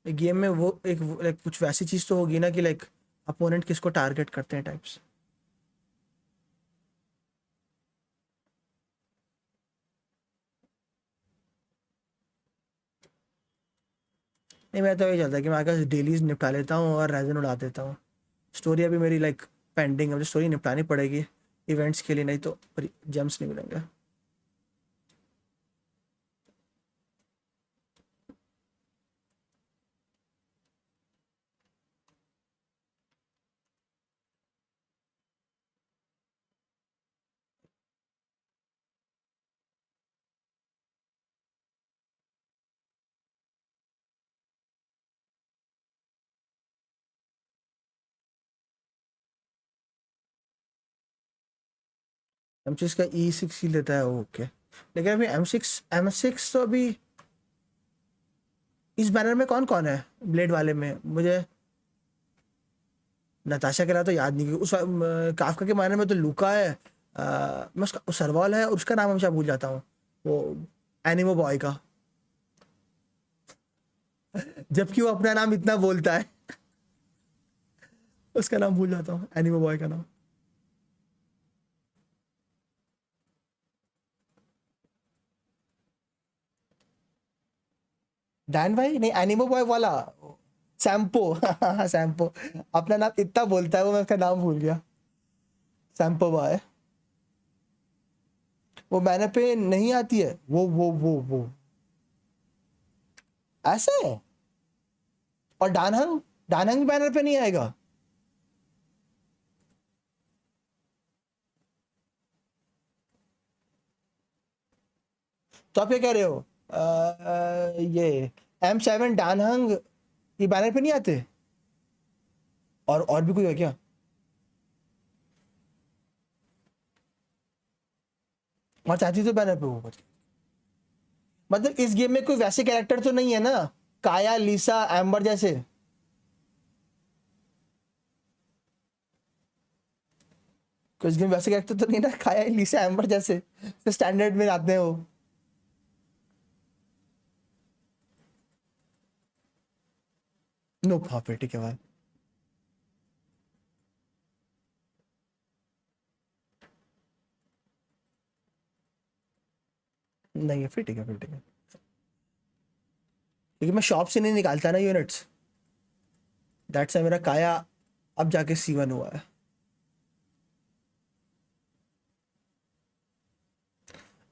गेम में वो एक लाइक कुछ वैसी चीज़ तो होगी ना कि लाइक अपोनेंट किसको टारगेट करते हैं टाइप्स। नहीं मैं तो यही चलता है कि मैं आगे डेलीज निपटा लेता हूँ और रेजन उड़ा देता हूँ। स्टोरी अभी मेरी लाइक पेंडिंग है, मुझे स्टोरी निपटानी पड़ेगी इवेंट्स के लिए, नहीं तो जेम्स नहीं मिलेंगे। M6 का E6 ही लेता है ओके। लेकिन अभी M6 तो अभी इस बैनर में कौन कौन है ब्लेड वाले में, मुझे नताशा के अलावा तो याद नहीं, क्योंकि उस काफका के मायने में तो लूका है, मैं उसका सरवाल है और उसका नाम हमेशा भूल जाता हूँ, वो एनिमो बॉय का, जबकि वो अपना नाम इतना बोलता है उसका नाम भूल जाता हूँ, एनिमो बॉय का नाम। डैन भाई नहीं, एनिमो बॉय वाला सैम्पो सैम्पो, अपना नाम इतना बोलता है वो, मैं उसका नाम भूल गया। सैम्पो बॉय, वो बैनर पे नहीं आती है, वो ऐसे है। और डानहंग, डानहंग बैनर पे नहीं आएगा? तो आप क्या कह रहे हो, ये M7 डानहंग ये बैनर पे नहीं आते? और भी कोई है क्या? और चाहती तो बैनर पे हो, मतलब इस गेम में कोई वैसे कैरेक्टर तो नहीं है ना, काया लीसा एम्बर जैसे? कोई इस गेम में वैसे कैरेक्टर तो नहीं ना, काया लीसा एम्बर जैसे स्टैंडर्ड में आते हैं वो? नो हाँ फिर ठीक है भाई। नहीं है फिर ठीक है, फिर ठीक है, क्योंकि मैं शॉप से नहीं निकालता ना यूनिट्स, दैट्स मेरा काया अब जाके C1 हुआ है।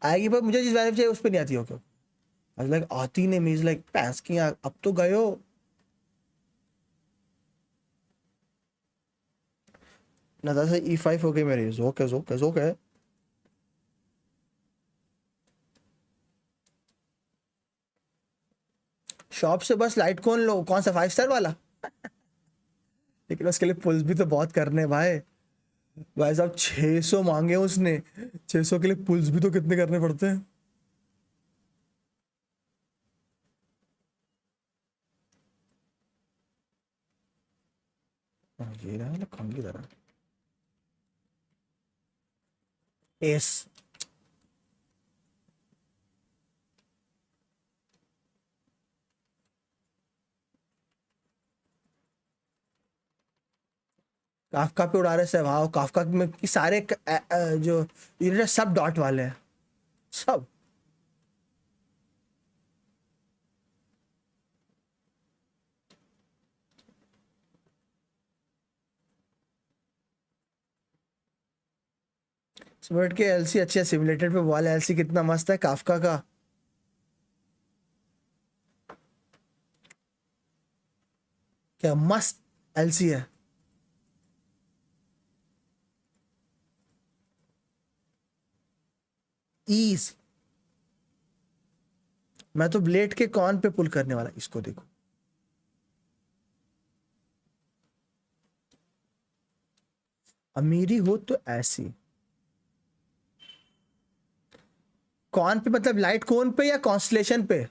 आएगी पर मुझे जिस बैनर चाहिए उस पर नहीं आती हो क्यों? लाइक आती नहीं, मीन्स लाइक पैस की अब तो गए हो। ना से E5 हो गई मेरी, जोक है जोक है जोक है। शॉप से बस लाइट कौन लो, कौन सा 5 स्टार वाला? लेकिन उसके लिए पुल्स भी तो बहुत करने हैं भाई। भाई साहब 600 मांगे उसने, 600 के लिए पुल्स भी तो कितने करने पड़ते हैं। ये रहा है खंग की तरह एस। काफका पे उड़ा रहे से, वाह काफका में कि सारे जो यूनिट सब डॉट वाले हैं सब। स्मिट के एलसी अच्छे है, सिमुलेटेड पे वाला एलसी कितना मस्त है काफका का। क्या मस्त एलसी है। ईज मैं तो ब्लेड के कॉन पे पुल करने वाला, इसको देखो। अमीरी हो तो ऐसी कॉन पे, मतलब लाइट कोन पे या कॉन्स्टलेशन पे।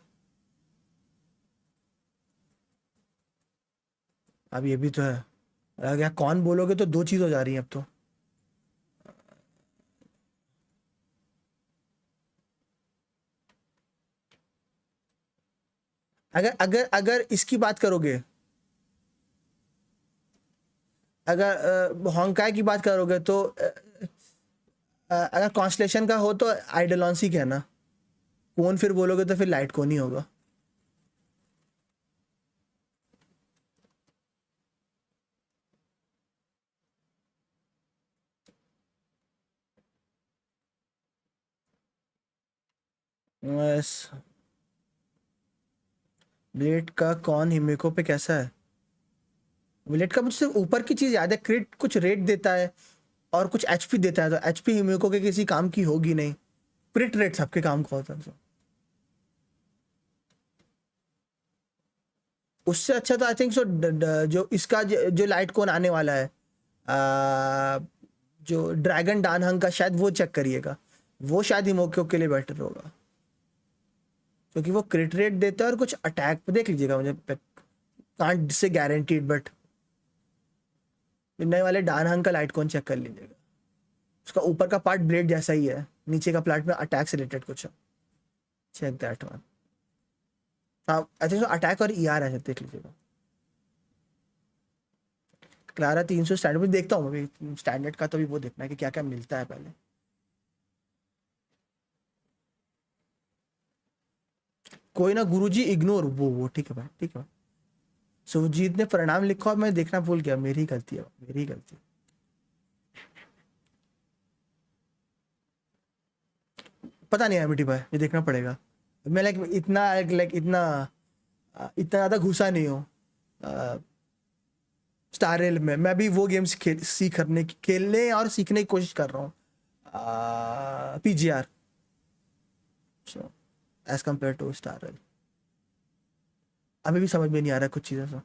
अब ये भी तो है, अगर कौन बोलोगे तो दो चीज हो जा रही है अब तो। अगर अगर अगर इसकी बात करोगे, अगर हॉन्काई की बात करोगे तो अगर कॉन्स्टलेशन का हो तो आइडलॉन्सी क्या ना, कौन फिर बोलोगे तो फिर लाइट कौन ही होगा। बस ब्लेड का कौन हिमेको पे कैसा है। ब्लेड का मुझसे ऊपर की चीज याद है, क्रिट कुछ रेट देता है और कुछ एचपी देता है, तो एचपी हिमेको के किसी काम की होगी नहीं, क्रिट रेट सबके काम का होता है। उससे अच्छा तो आई थिंक सो जो इसका जो लाइट कोन आने वाला है, जो ड्रैगन डानहंग का, शायद वो चेक करिएगा, वो शायद हिमोक्यो के लिए बेटर होगा, क्योंकि वो क्रिट रेट देता है और कुछ अटैक पे देख लीजिएगा, मुझे कांट से गारंटीड, बट नए वाले डानहंग का लाइट कोन चेक कर लीजिएगा, उसका ऊपर का पार्ट ब्लेड जैसा ही है, नीचे का पार्ट में अटैक से रिलेटेड कुछ है, चेक दैट वन। हाँ आई थिंक सो अटैक और ईआर है, देख लीजिएगा। क्लारा 300 स्टैंडर्ड में देखता हूँ अभी, स्टैंडर्ड का तो भी वो देखना है कि क्या क्या मिलता है पहले। कोई ना गुरुजी इग्नोर, वो ठीक है भाई, ठीक है भाई। सुजीत ने परिणाम लिखा और मैं देखना भूल गया, मेरी गलती है, मेरी गलती। पता नहीं एमिटी भाई, ये देखना पड़ेगा। मैं लाइक इतना इतना ज़्यादा घुसा नहीं हूँ स्टार रेल में। मैं भी वो गेम्स खेलने और सीखने की कोशिश कर रहा हूँ, PGR, so as compare to Star Rail. अभी भी समझ में नहीं आ रहा है कुछ चीज़ें से।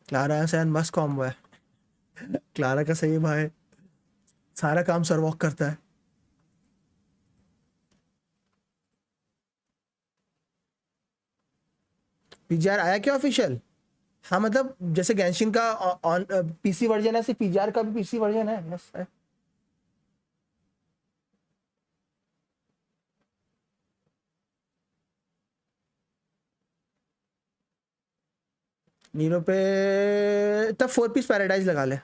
क्लारा सैन मस्त कॉम्बो है। क्लारा का सही भाई, सारा काम सरवॉक करता है। पीजीआर आया क्या ऑफिशियल। हाँ मतलब जैसे गेंशिन का ऑन पीसी वर्जन है, ऐसे पीजीआर का भी पीसी वर्जन है, यस है। नीरो पे तब 4 पीस पैराडाइज लगा ले,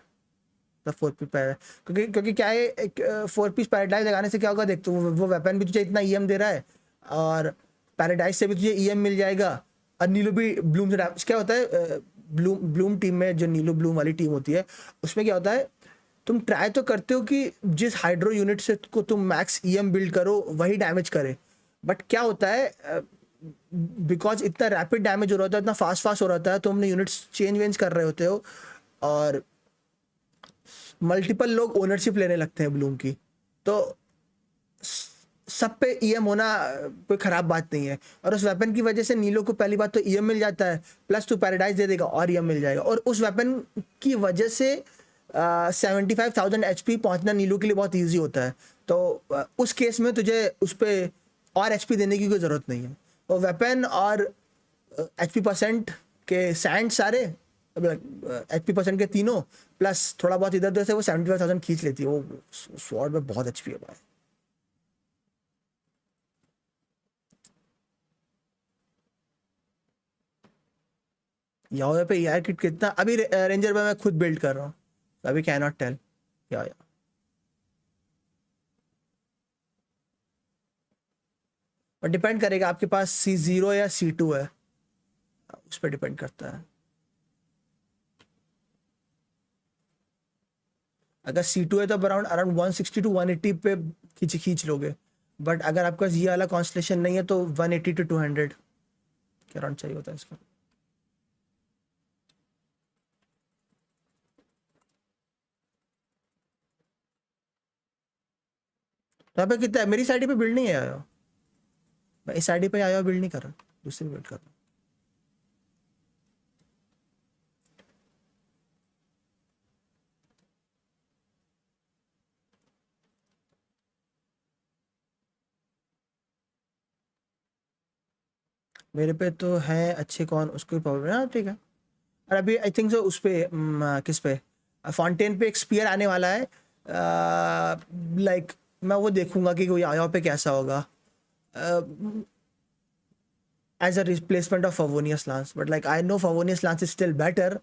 तब 4 पीस पैराडाइज, क्योंकि क्योंकि क्या है, 4 पीस पैराडाइज लगाने से क्या होगा देख, तो वो वेपन भी तुझे इतना ईएम दे रहा है, और पैराडाइज से भी तुझे ईएम मिल जाएगा, और नीलो भी ब्लूम से क्या होता है, ब्लूम टीम में जो नीलो ब्लूम वाली टीम होती है, उसमें क्या होता है, तुम ट्राई तो करते हो कि जिस हाइड्रो यूनिट से को तुम मैक्स ईएम बिल्ड करो वही डैमेज करे, बट क्या होता है, बिकॉज इतना रैपिड डैमेज हो रहा होता है, इतना फास्ट फास्ट हो रहा है, तो हमने यूनिट्स चेंज वेंज कर रहे होते हो, और मल्टीपल लोग ओनरशिप लेने लगते हैं ब्लूम की, तो सब पे ईएम होना कोई ख़राब बात नहीं है, और उस वेपन की वजह से नीलो को पहली बात तो ईएम मिल जाता है, प्लस टू पैराडाइज दे देगा और ईएम मिल जाएगा, और उस वेपन की वजह से 75,000 एचपी पहुंचना नीलो के लिए बहुत ईजी होता है, तो उस केस में तुझे उस पर और एचपी देने की कोई ज़रूरत नहीं है, वो वेपन और एचपी परसेंट के सैंड सारे, एचपी परसेंट के तीनों, प्लस थोड़ा बहुत इधर उधर से वो 75,000 खींच लेती है, वो स्वॉर्ड में बहुत एचपी है भाई। यहाँ पे एआई किट कितना अभी रेंजर में मैं खुद बिल्ड कर रहा हूँ, अभी कैन नॉट टेल या और डिपेंड करेगा आपके पास C0 या C2 है, उस पर डिपेंड करता है। अगर C2 है तो अराउंड अराउंड 160 टू 180 पे खींच लोगे, बट अगर आपके पास ये वाला कॉन्स्टलेशन नहीं है तो 180 टू 200 के अराउंड चाहिए होता है इसका। तो यहाँ पे कितना है, मेरी साइड पे बिल्ड नहीं है आया, मैं इस साइड पे आया बिल्ड नहीं कर रहा, दूसरी बिल्ड कर रहा हूँ। मेरे पे तो है अच्छे, कौन उसको प्रॉब्लम है, ठीक है। और अभी आई थिंक सो उस पे किस पे फाउंटेन पे एक स्पीयर आने वाला है, लाइक मैं वो देखूंगा कि कोई आया पे कैसा होगा as a replacement of Favonius lance, but like I know Favonius lance is still better,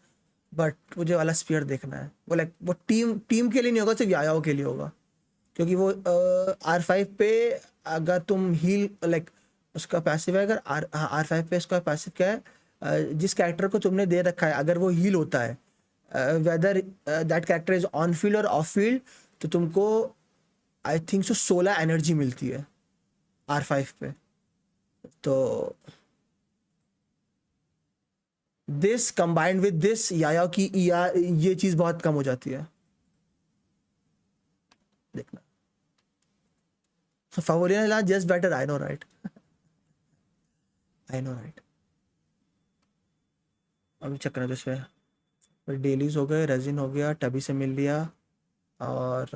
but मुझे वाला स्पीयर देखना है वो, लाइक वो टीम टीम के लिए नहीं होगा, सिर्फ यायाओ के लिए होगा, क्योंकि वो R5 पे अगर तुम हील लाइक उसका पैसिव है, अगर R5 पे उसका पैसिव क्या है, जिस कैरेक्टर को तुमने दे रखा है अगर वो हील होता है, whether that character is on field और ऑफ फील्ड, तो तुमको आई थिंक सो 16 एनर्जी मिलती है R5 पे। तो दिस कंबाइंड विद दिस यायाओ की ये चीज़ बहुत कम हो जाती है, देखना। Favorian is just better, I know, right? I know, right? अभी चेक करना तो इसमें डेलीज हो गए, रेजिन हो गया, टबी से मिल लिया, और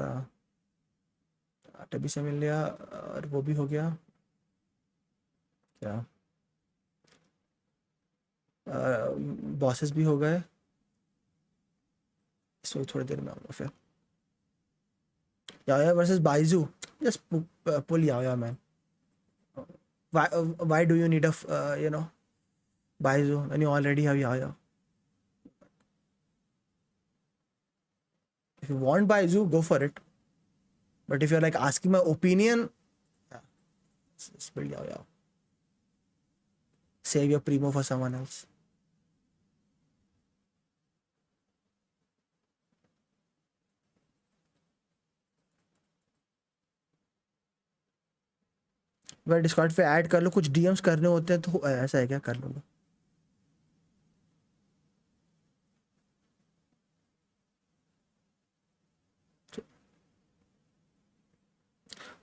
टबी से मिल लिया, और वो भी हो गया क्या, बॉसेस भी हो गए, इसमें थोड़ी देर में आऊँगा फिर। Yaoyao versus Baizhu, just pull Yaoyao man, why do you need a Baizu when you already have Yaya? If you want Baizu, go for it. But if you're like asking my opinion, let's build Yaya. Save your primo for someone else. वह Discord पे add कर लो, कुछ DMs करने होते हैं तो ऐसा है क्या, कर लूँगा।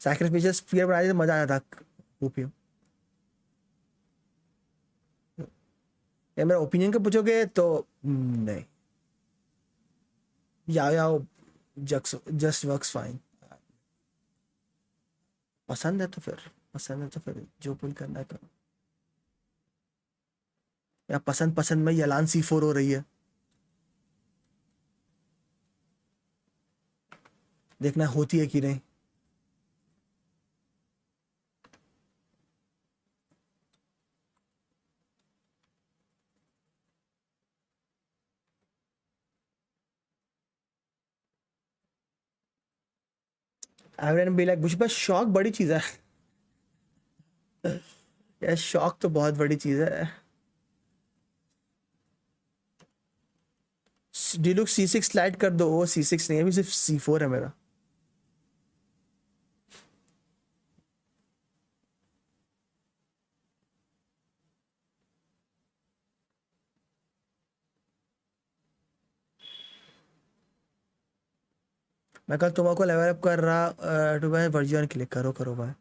सैक्रिफिशियल स्पीयर बना दिया तो मजा आया था ओपीएम। या मेरा ओपिनियन का पूछोगे तो नहीं, या जस्ट वर्क्स फाइन। पसंद है तो फिर जो पुल करना है करो। या पसंद में यलान C4 हो रही है, देखना होती है कि नहीं। एवरीवन बी लाइक बस शौक बड़ी चीज है यार, शौक तो बहुत बड़ी चीज है। डिलुक्स C6 स्लाइड कर दो, वो C6 नहीं है, अभी सिर्फ C4 है मेरा। मैं कल तुमको लेवल अप कर रहा टू भाई वर्जियन क्लिक करो भाई।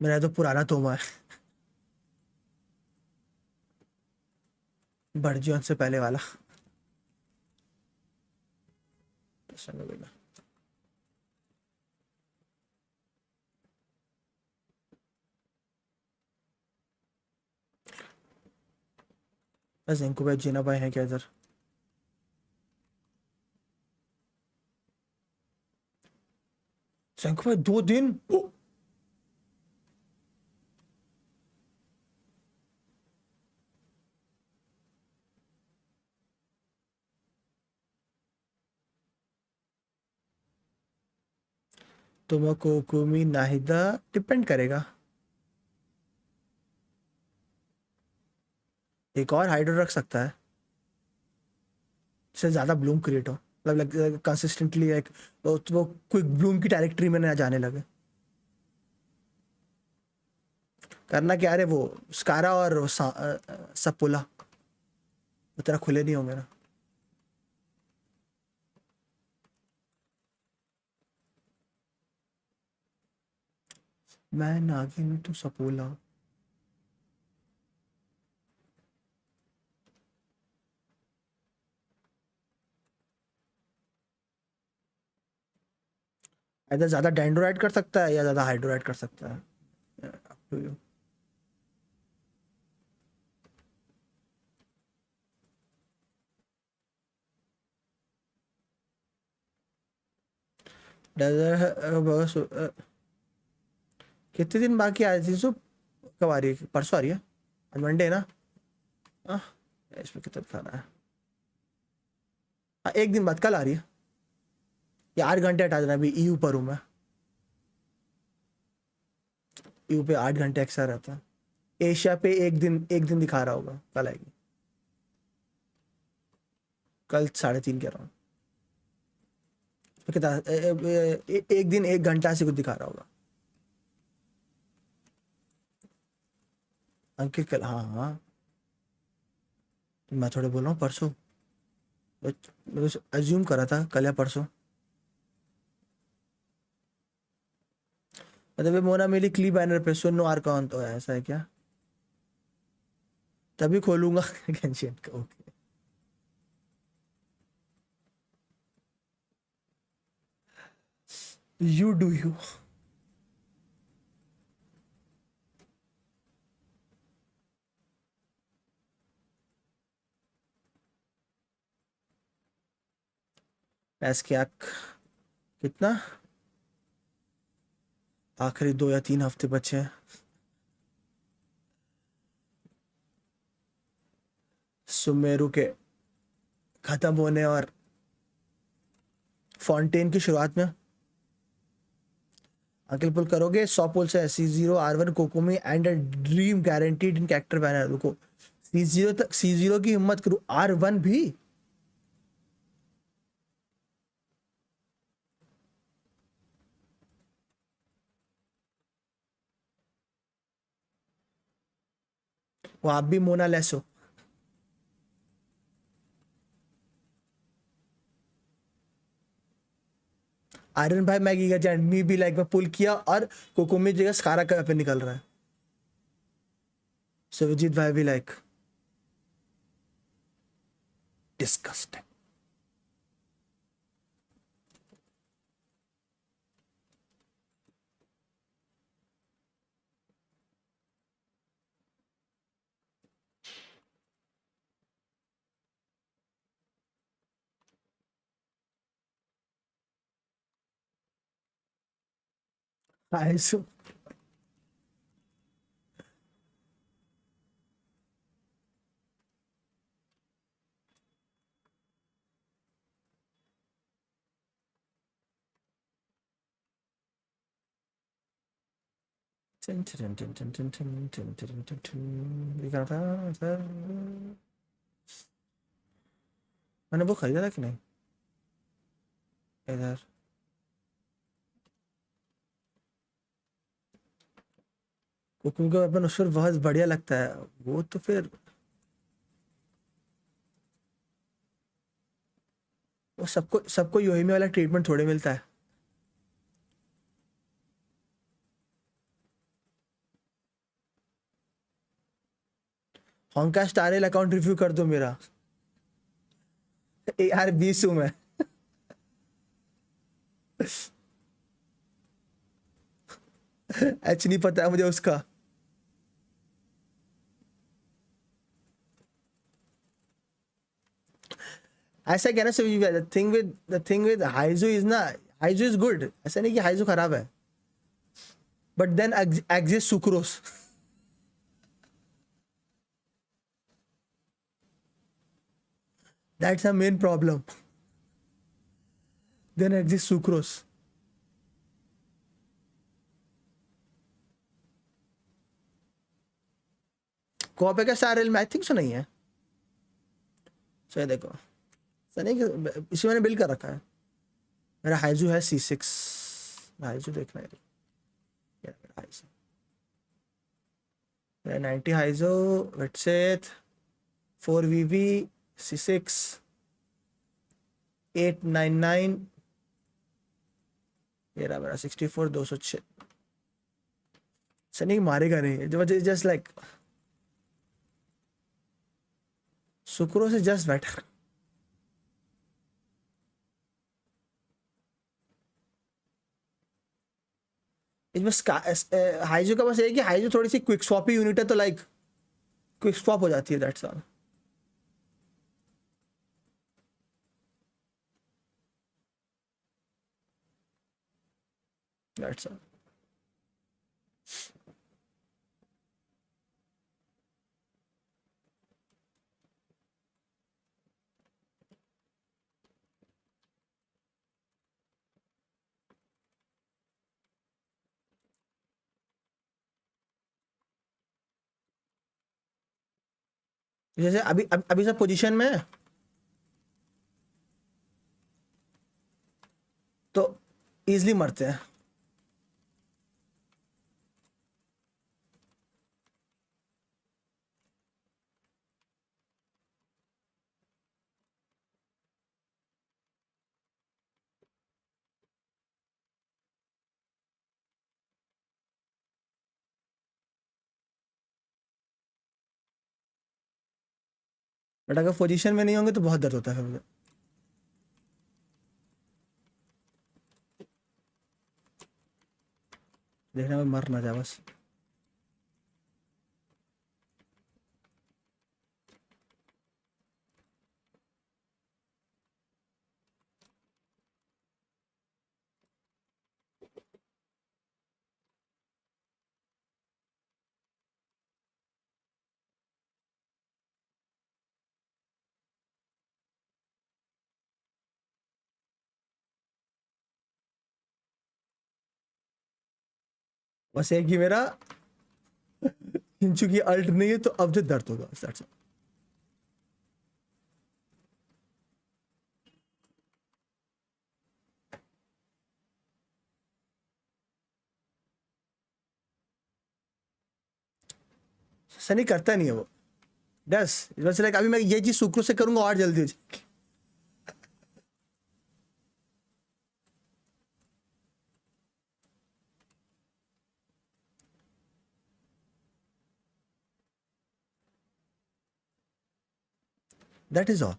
मेरा तो पुराना तोमा है वर्जियन से पहले वाला। बस इनको भाई जीना भाई है क्या इधर। शंकर भाई 2 दिन तुमको कुमी नाहिदा डिपेंड करेगा। एक और हाइड्रो रख सकता है इससे ज्यादा ब्लूम क्रिएट हो, मतलब कंसिस्टेंटली एक वो क्विक ब्लूम की डायरेक्टरी में ना जाने लगे। करना क्या है वो स्कारा और सपोला वो तेरा खुले नहीं होंगे ना। मैं नागिन तू सपोला। इधर ज्यादा डेंड्रोइड कर सकता है या ज्यादा हाइड्रोइड कर सकता है, up to you। कितने दिन बाकी आ रही थी सो, कब आ रही है, परसों आ रही है, आज मंडे ना। हाँ इसमें कितना दिखाना है, एक दिन बाद कल आ रही है। ये 8 घंटे हटा देना, अभी ईयू पर हूँ मैं, ईयू पे 8 घंटे एक्स्ट्रा रहता है। एशिया पे एक दिन दिखा रहा होगा, कल आएगी, कल 3:30 कह रहा हूँ। कितना एक दिन 1 घंटा से कुछ दिखा रहा होगा अंकित कल। हाँ हाँ तो मैं थोड़े बोल रहा हूँ परसों, अज्यूम करा था कल या परसों। मतलब ये मोना मेरी क्ली बैनर पे सुनो आर्कॉन तो है, ऐसा है क्या? तभी खोलूंगा गेंशिन का। Okay you do you. S क्या कितना आखिरी 2 या 3 हफ्ते बचे हैं सुमेरु के खत्म होने और फाउंटेन की शुरुआत में। अंकिल पुल करोगे 100 पुल से C0 R1 Kokomi and dream guaranteed in character banner. रुको C0 तक, C0 की हिम्मत करो, R1 भी। वो आप भी मोनालेस हो। आर्यन भाई मैगी का जैंड मी भी लाइक में पुल किया और कोकोमी जगह स्कारा का पे निकल रहा है। सुविजीत भाई भी लाइक डिस्कस्टिंग। आयसु ये क्या था सर? मैंने वो खरीदा था कि नहीं इधर? कुकिंग का वेपन उस पर बहुत बढ़िया लगता है वो, तो फिर वो सबको सबको योहिमी वाला ट्रीटमेंट थोड़े मिलता है। होंका स्टारेल अकाउंट रिव्यू कर दो मेरा। यार 20 हूं मैं। एच नहीं पता है मुझे उसका। ऐसा क्या ना, द थिंग विद हाइजू इज ना, हाइजो इज गुड, ऐसा नहीं कि हाइजो खराब है, but then exist Sucrose. That's the main problem. Then exists sucrose. कॉपे का स्टार रेल में आई थिंक सो नहीं है. सो ये देखो, सो नहीं कि इसी मैंने बिल कर रखा है. मेरा हाइजू है C6. हाइजू देखना है, ये मेरा हाइजू, मेरा 90 हाइजो वेटसेट 4VV C6 899. ये रहा मेरा 64 206. सनी मारेगा नहीं, जो just like sucrose is just better. इसमें हाइजो का बस ये है कि हाइजो थोड़ी सी क्विक स्वॉपी यूनिट है, तो लाइक क्विक स्वॉप हो जाती है, दैट्स ऑल. That's all. जैसे अभी सब पोजीशन में है, तो इजीली मरते हैं. बट अगर पोजीशन में नहीं होंगे तो बहुत दर्द होता है मुझे. देखना मैं मर ना जाए बस. बस एक ही मेरा चूंकि अल्ट नहीं है तो अब जो दर्द होगा, that's all. सनी करता नहीं है वो, बस बस लाइक अभी मैं ये चीज सुक्रोस से करूंगा और जल्दी हो जाएगी. That is all.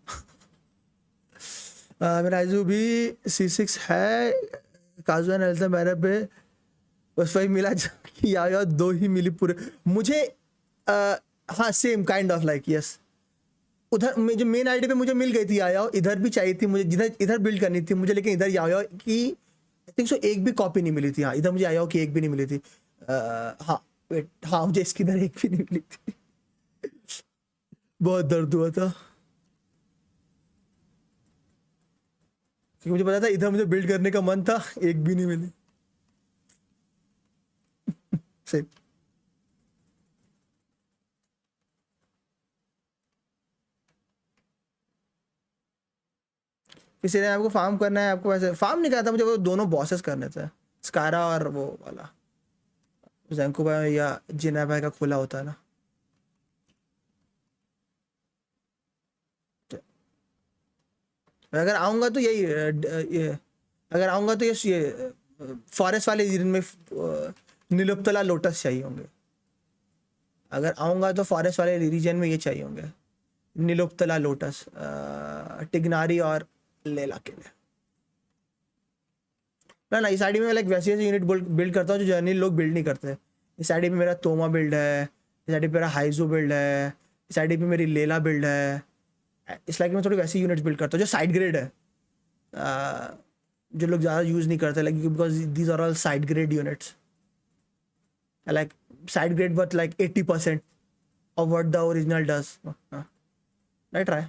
मेरा आइजू भी C6 है. काजू एंड एल्सा मेरे पे बस वही मिला कि यार 2 ही मिली पूरे मुझे. हाँ same kind of like yes. उधर जो मेन आईडी पे मुझे मिल गई थी आया, इधर भी चाहिए थी मुझे, जिधर इधर बिल्ड करनी थी मुझे, लेकिन इधर आया कि आई थिंक सो एक भी कॉपी नहीं मिली थी. हाँ इधर मुझे आया कि एक भी नहीं मिली थी. हाँ वेट, हाँ मुझे इसकी इधर एक भी नहीं मिली थी. बहुत दर्द हुआ था क्योंकि मुझे पता था इधर मुझे बिल्ड करने का मन था, एक भी नहीं मिली. सही. इसलिए आपको फार्म करना है, आपको वैसे फार्म नहीं करना था मुझे, वो दोनों बॉसेस करने थे, स्कारा और वो वाला जैंको भाई या जिना भाई का खुला होता है ना. अगर आऊँगा तो यही ये, अगर आऊँगा तो ये फॉरेस्ट वाले रीजन में नीलोत्पला लोटस चाहिए होंगे. अगर आऊँगा तो फॉरेस्ट वाले रीजन में ये चाहिए होंगे, नीलोत्पला लोटस, टिग्नारी और लेला के लिए. ना इस आईडी में लाइक वैसे यूनिट बिल्ड करता हूँ जो जर्नल लोग बिल्ड नहीं करते. इस आईडी में मेरा तोमा बिल्ड है, इस आईडी पे मेरा हाइजो बिल्ड है, इस आईडी पे मेरी लेला बिल्ड है. इस लाइक में थोड़ी वैसी यूनिट्स बिल्ड करता हूँ जो साइड ग्रेड है. जो लोग ज़्यादा यूज़ नहीं करते, like because these are all side grade units, like side grade but like 80% of what the original does. I try,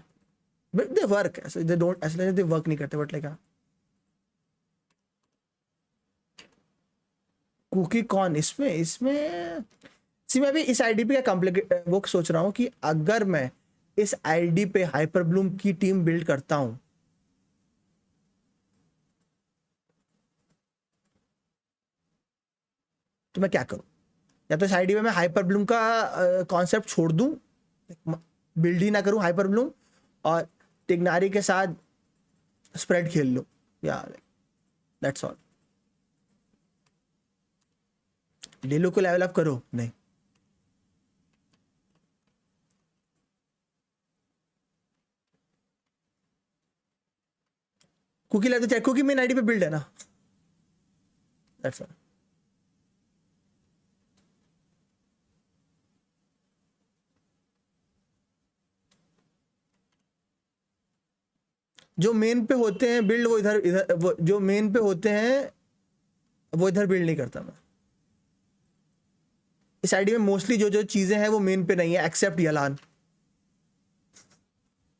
but they work. So they don't, as long as they work नहीं करते, but like cookie कौन इसमें सी, मैं भी इस ID पे क्या complicate वो सोच रहा हूँ कि अगर मैं इस आईडी पे हाइपरब्लूम की टीम बिल्ड करता हूँ तो मैं क्या करूँ, या तो इस आईडी पे मैं हाइपरब्लूम का कॉन्सेप्ट छोड़ दूँ, बिल्ड ही ना करूँ हाइपरब्लूम, और टिग्नारी के साथ स्प्रेड खेल लूँ, या दैट्स ऑल। लेलो को लेवल अप करो नहीं, कुकी लेते चाहिए, कुकी मेन आईडी पे बिल्ड है ना, दैट्स ऑल। जो मेन पे होते हैं बिल्ड वो इधर वो जो मेन पे होते हैं वो इधर बिल्ड नहीं करता मैं। इस आईडी में मोस्टली जो जो चीजें हैं वो मेन पे नहीं है, except Yelan,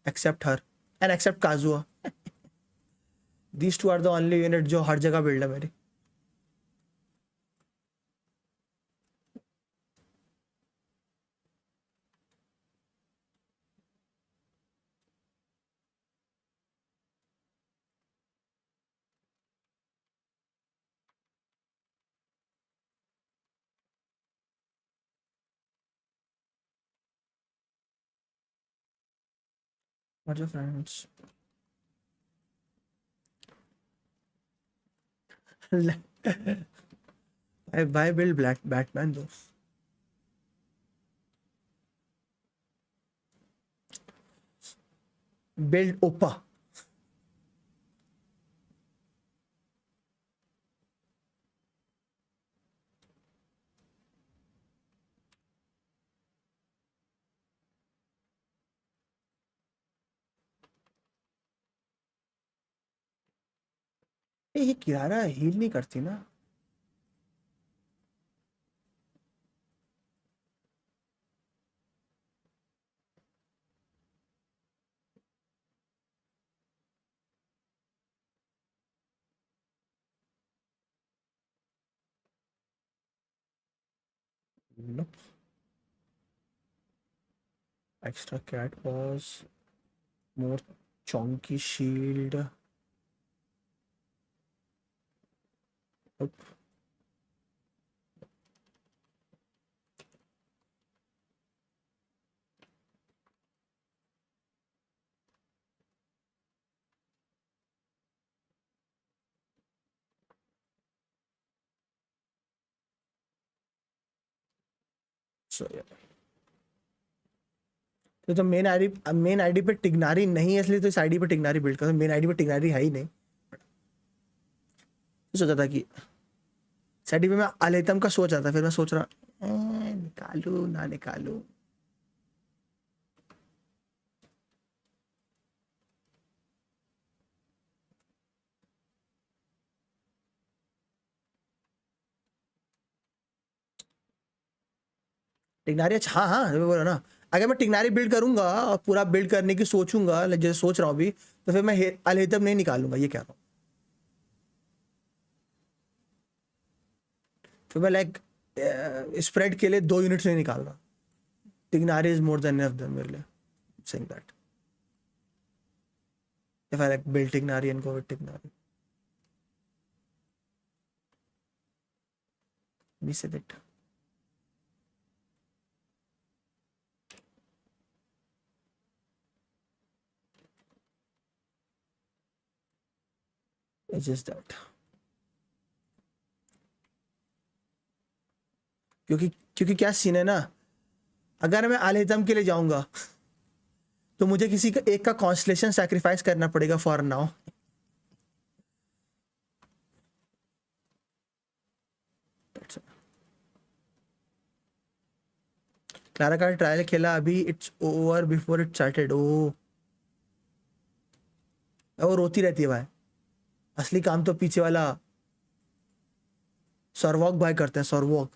except her and except Kazuha. These two are the only unit जो हर जगह बिल्ड है मेरी। What's your friends? Why build black Batman though? Build Oppa. ये किरारा हील नहीं करती ना। Nope. Extra cat was more chunky shield. Nope. So yeah. तो मेन आईडी पे टिग्नारी नहीं है, इसलिए तो इस आईडी पे टिग्नारी बिल्ड कर, मेन आईडी पे टिग्नारी है ही नहीं। सोचा था कि इस आईडी पे मैं अलेतम का सोच रहा था, फिर मैं सोच रहा निकालू ना निकालू। टिग्नारी अच्छा, हाँ हाँ बोला ना, अगर मैं टिग्नारी बिल्ड करूंगा और पूरा बिल्ड करने की सोचूंगा जैसे सोच रहा हूँ अभी, तो फिर मैं अलहेतम नहीं निकालूंगा, ये कह रहा हूँ। फिर मैं लाइक स्प्रेड के लिए 2 यूनिट्स नहीं निकाल रहा। Tighnari is more than enough then मेरे लिए, saying that if I like build Tighnari and go with Tighnari, we said it. It's just that. क्योंकि क्या सीन है ना, अगर मैं अलहितम के लिए जाऊंगा तो मुझे किसी का एक का कॉन्स्टलेशन सैक्रिफाइस करना पड़ेगा फॉर नाउ। क्लारा का ट्रायल खेला अभी, it's over before it started. Oh वो रोती रहती है भाई, असली काम तो पीछे वाला सरवॉक भाई करते हैं, सरवॉक।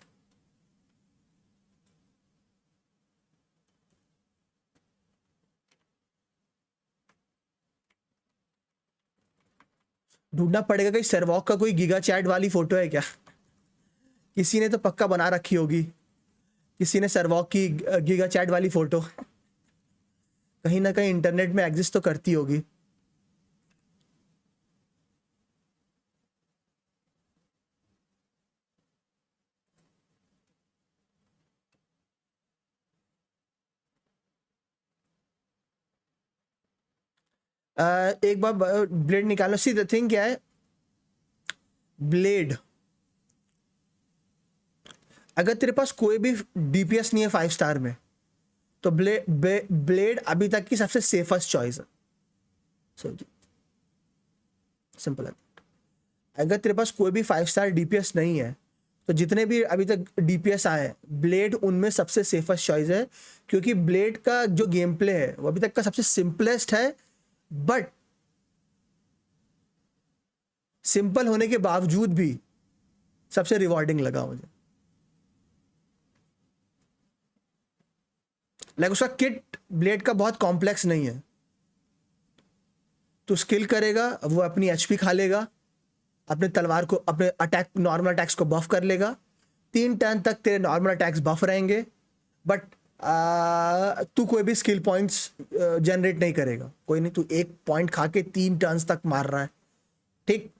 ढूंढना पड़ेगा कि सरवॉक का कोई गीगा चैट वाली फोटो है क्या। किसी ने तो पक्का बना रखी होगी, किसी ने सरवॉक की गीगा चैट वाली फोटो कहीं ना कहीं इंटरनेट में एग्जिस्ट तो करती होगी। एक बार ब्लेड निकालो। सी द थिंग क्या है, ब्लेड अगर तेरे पास कोई भी डीपीएस नहीं है 5 स्टार में, तो ब्लेड अभी तक की सबसे सेफेस्ट चॉइस है। सिंपल है। अगर तेरे पास कोई भी 5 स्टार डीपीएस नहीं है, तो जितने भी अभी तक डीपीएस आए ब्लेड उनमें सबसे सेफेस्ट चॉइस है, क्योंकि ब्लेड का जो गेम प्ले है वो अभी तक का सबसे सिंपलेस्ट है, बट सिंपल होने के बावजूद भी सबसे रिवॉर्डिंग लगा मुझे। लाइक उसका किट ब्लेड का बहुत कॉम्प्लेक्स नहीं है, तो स्किल करेगा वो अपनी एचपी खा लेगा, अपने तलवार को, अपने अटैक, नॉर्मल अटैक्स को बफ कर लेगा। 3 टर्न तक तेरे नॉर्मल अटैक्स बफ रहेंगे, बट तू कोई भी स्किल पॉइंट्स जनरेट नहीं करेगा। कोई नहीं, तू 1 पॉइंट खा के 3 टर्न्स तक मार रहा है, ठीक।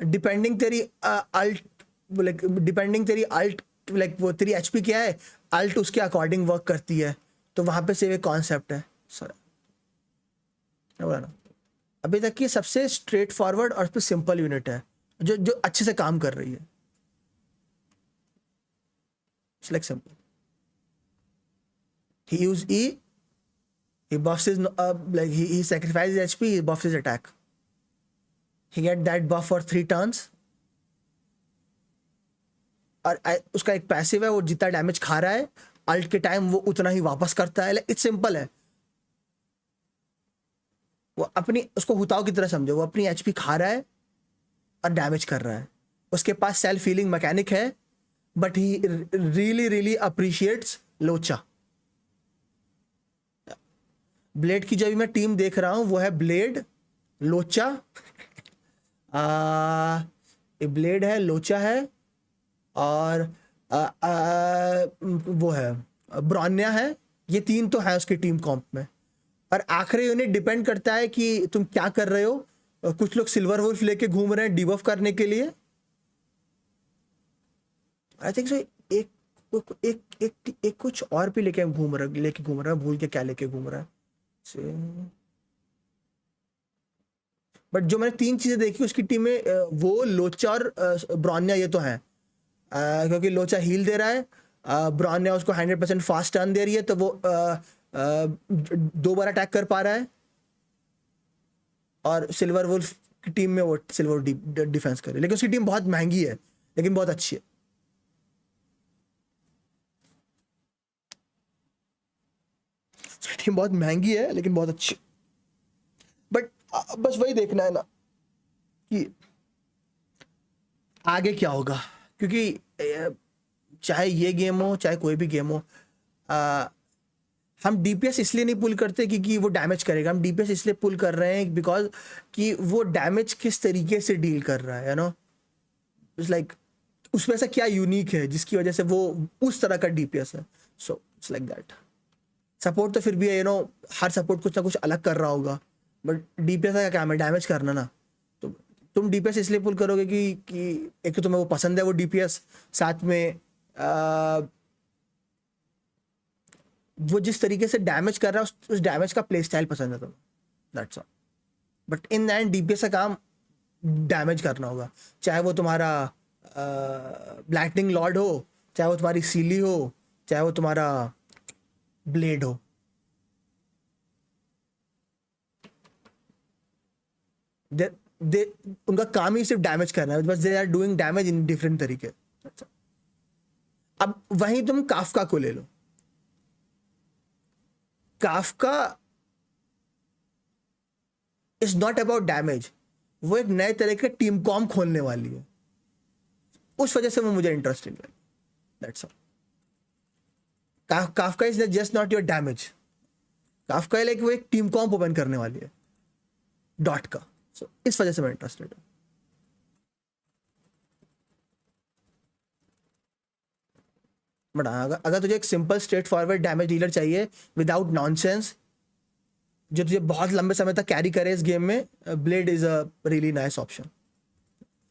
डिपेंडिंग तेरी अल्ट, लाइक डिपेंडिंग तेरी अल्ट, लाइक वो तेरी एचपी क्या है, अल्ट उसके अकॉर्डिंग वर्क करती है, तो वहां पे से एक कॉन्सेप्ट है। बोला ना, अभी तक की सबसे स्ट्रेट फॉरवर्ड और सबसे सिंपल यूनिट है जो जो अच्छे से काम कर रही है। Like simple, he use E, he buffs his like he sacrifices HP, he buffs his attack, he get that buff for 3 turns, और उसका एक पैसिव है, वो जितना डैमेज खा रहा है अल्ट के टाइम वो उतना ही वापस करता है। इट्स सिंपल है, वो अपनी, उसको हुताओ की तरह समझो, वो अपनी एचपी खा रहा है और डैमेज कर रहा है। उसके पास सेल्फ हीलिंग मैकेनिक है, but he really really appreciates लोचा। ब्लेड की जो भी मैं टीम देख रहा हूं वो है ब्लेड, लोचा, ब्लेड है, लोचा है, और वो है ब्रॉन्या है। ये 3 तो है उसकी टीम कॉम्प में, और आखिरी यूनिट डिपेंड करता है कि तुम क्या कर रहे हो। कुछ लोग सिल्वर वुल्फ लेके घूम रहे हैं डिबफ करने के लिए। आई थिंक सो एक एक एक एक कुछ और भी लेके घूम रहा है, भूल के क्या लेके घूम रहा है। बट जो मैंने 3 चीजें देखी उसकी टीम में, वो लोचा और ब्रॉन्या ये तो है, क्योंकि लोचा हील दे रहा है, ब्रॉन्या उसको 100% फास्ट टर्न दे रही है, तो वो 2 बार अटैक कर पा रहा है, और सिल्वर वुल्फ की टीम में वो सिल्वर डिफेंस करे। लेकिन उसकी टीम बहुत महंगी है, लेकिन बहुत अच्छी है। उसकी टीम बहुत महंगी है लेकिन बहुत अच्छी। बट बस वही देखना है ना कि आगे क्या होगा, क्योंकि चाहे ये गेम हो चाहे कोई भी गेम हो, हम डीपीएस इसलिए नहीं पुल करते क्योंकि वो डैमेज करेगा। हम डीपीएस इसलिए पुल कर रहे हैं बिकॉज कि वो डैमेज किस तरीके से डील कर रहा है, यू नो, इट्स लाइक उसमें ऐसा क्या यूनिक है जिसकी वजह से वो उस तरह का डीपीएस है। So it's like that. Support तो फिर भी है, यू नो, हर सपोर्ट कुछ ना कुछ अलग कर रहा होगा, बट डीपीएस का काम है डैमेज करना ना। तो तुम डीपीएस इसलिए पुल करोगे कि एक तो तुम्हें वो पसंद है वो डीपीएस, साथ में वो जिस तरीके से डैमेज कर रहा है उस डैमेज का प्ले स्टाइल पसंद है तुम्हें, that's all. But in the end DPS का काम डैमेज करना होगा, चाहे वो तुम्हारा ब्लाइटनिंग लॉर्ड हो, चाहे वो तुम्हारी सीली हो, चाहे वो तुम्हारा ब्लेड हो। दे उनका काम ही सिर्फ डैमेज करना है, बस they are doing damage in different तरीके। अब वहीं तुम काफ्का को ले लो। Kafka is not about damage, वो एक नए तरह का टीम कॉम खोलने वाली है, उस वजह से वो मुझे इंटरेस्टिंग लगी। That's all. Kafka is just not your damage. Kafka like वो एक टीम कॉम्प ओपन करने वाली है डॉट का, सो इस वजह से मैं इंटरेस्टेड हूँ। बट अगर अगर तुझे एक simple straight forward damage dealer चाहिए विदाउट नॉनसेंस, जो तुझे बहुत लंबे समय तक कैरी करे इस गेम में, blade is a really nice option.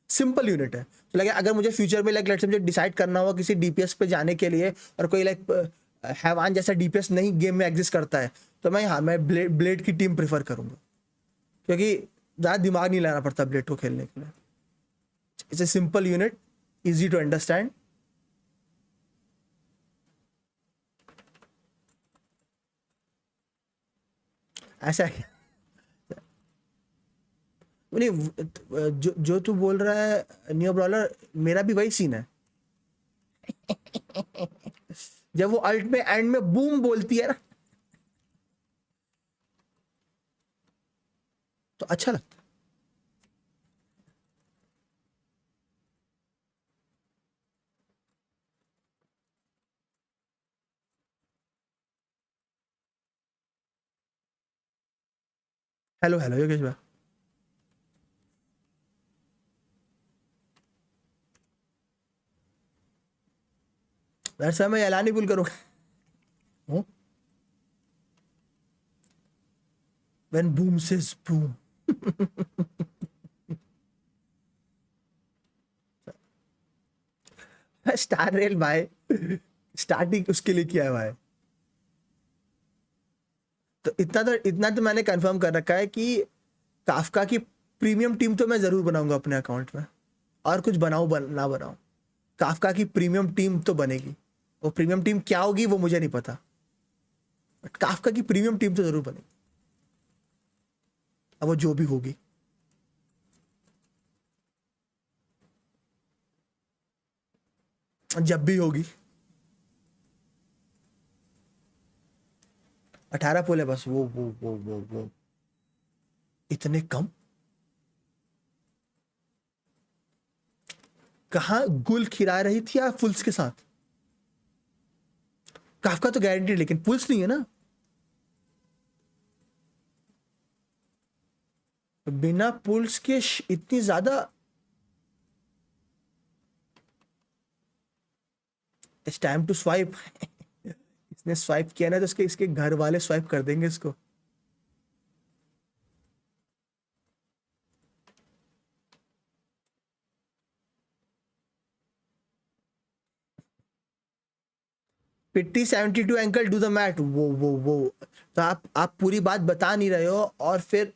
Simple unit है, तो लगे अगर मुझे फ्यूचर में लाइक लेट्स से मुझे डिसाइड करना हुआ किसी डीपीएस पे जाने के लिए, और कोई लाइक हैवान जैसा डीपीएस नहीं गेम में एग्जिस्ट करता है, तो मैं ब्लेड की टीम प्रेफर करूंगा, क्योंकि ज़्यादा दिमाग नहीं लाना पड़ता ब्लेड को खेलने के लिए। It's a simple unit, easy to understand. ऐसा है नहीं, जो तू बोल रहा है नियो ब्रॉलर, मेरा भी वही सीन है। जब वो अल्ट में एंड में बूम बोलती है ना, तो अच्छा लगता है। हेलो हेलो योगेश भाई। वैसे मैं ऐलान ही भूल करूंगा। When boom says boom. Star rail भाई, स्टार्टिंग उसके लिए किया है भाई। तो इतना तो मैंने कंफर्म कर रखा है कि काफका की प्रीमियम टीम तो मैं जरूर बनाऊंगा अपने अकाउंट में, और कुछ ना बनाऊं, काफका की प्रीमियम टीम तो बनेगी। वो प्रीमियम टीम क्या होगी वो मुझे नहीं पता, बट काफका की प्रीमियम टीम तो जरूर बनेगी, अब वो जो भी होगी। जब भी होगी। 18 पुल है बस, वो इतने कम। कहाँ गुल खिला रही थी या फुल्स के साथ? काफका तो गारंटी, लेकिन पुल्स नहीं है ना। बिना पुल्स के इतनी ज्यादा। It's time to swipe. इसने स्वाइप किया ना, तो इसके घर वाले स्वाइप कर देंगे इसको। पिट्टी 72 एंकल डू द मैट, वो तो आप पूरी बात बता नहीं रहे हो, और फिर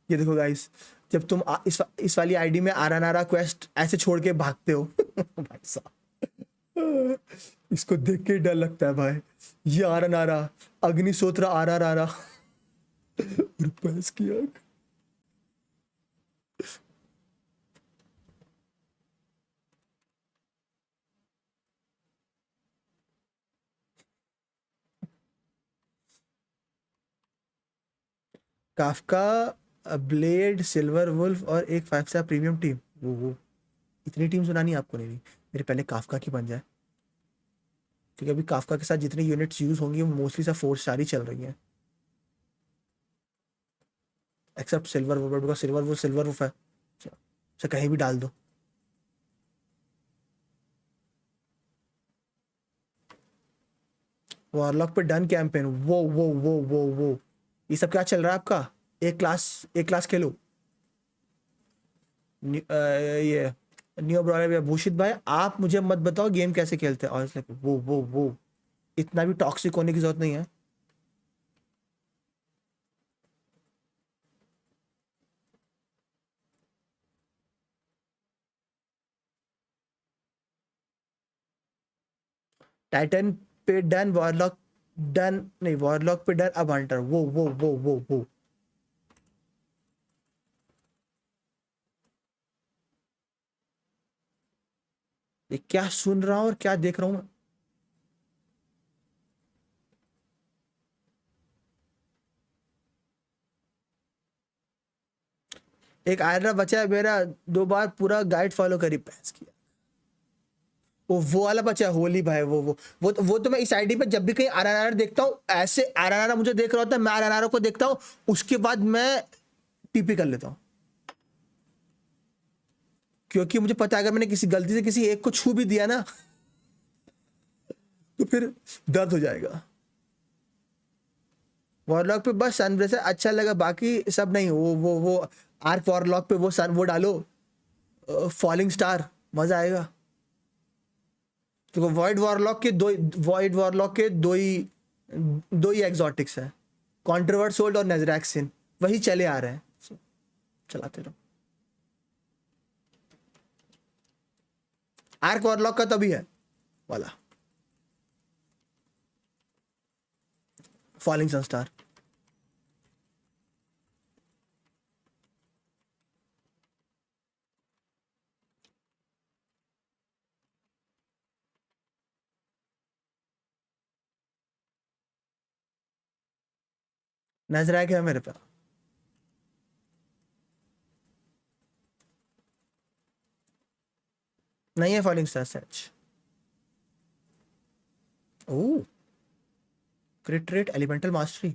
ये देखो गाइस, जब तुम इस वाली आईडी में आरा नारा क्वेस्ट ऐसे छोड़ के भागते हो भाई साहब, इसको देख के डर लगता है भाई। ये आरा नारा, अग्निशोत्र आरा नारा, रुपैस की आग। काफका, ब्लेड, सिल्वर वुल्फ और एक 5 स्टार प्रीमियम टीम, वो इतनी टीम सुनानी आपको नहीं, मेरे पहले काफका की बन जाए, क्योंकि अभी काफका के साथ जितनी यूनिट्स यूज होंगी वो मोस्टली सब 4 स्टार ही चल रही हैं, except Silver Wolf, because Silver Wolf है, उसे कहीं भी डाल दो। वॉरलॉक पे डन कैंपेन, वो ये सब क्या चल रहा है आपका? एक क्लास खेलो। ये न्यू ब्रॉलर भूषित भाई, आप मुझे मत बताओ गेम कैसे खेलते हैं, और वो इतना भी टॉक्सिक होने की जरूरत नहीं है। टाइटन पे डन, वॉरलॉक डन नहीं, वॉरलॉक पे डन, अब हंटर, वो ये क्या सुन रहा हूँ और क्या देख रहा हूँ मैं? एक आयरन बचा है मेरा, 2 बार पूरा गाइड फॉलो करी पैस किया। वो वाला बचा है होली भाई, वो तो मैं इस आईडी पे जब भी कहीं आरआरआर देखता हूँ, ऐसे आरआरआर मुझे देख रहा होता है, मैं आरआरआर को देखता हूँ, उसके बाद मैं टीपी कर लेता हूँ, क्योंकि मुझे पता है अगर मैंने किसी गलती से किसी एक को छू भी दिया ना तो फिर दर्द हो जाएगा। वॉरलॉक पे बस सनब्रेसर अच्छा लगा, बाकी सब नहीं। वो आर्क वॉरलॉक पे वो डालो फॉलिंग स्टार, मजा आएगा। तो वॉइड वॉरलॉक के दो ही एग्जॉटिक्स है, कॉन्ट्रोवर्ट सोल्ड और नेजरैक्सिन, वही चले आ रहे हैं, चलाते रहो। आर्क वॉरलॉक का तभी है वाला फॉलिंग सनस्टार। नजरैक है मेरे पे, नहीं है फॉलिंग स्टार सच। Oh crit rate, elemental mastery,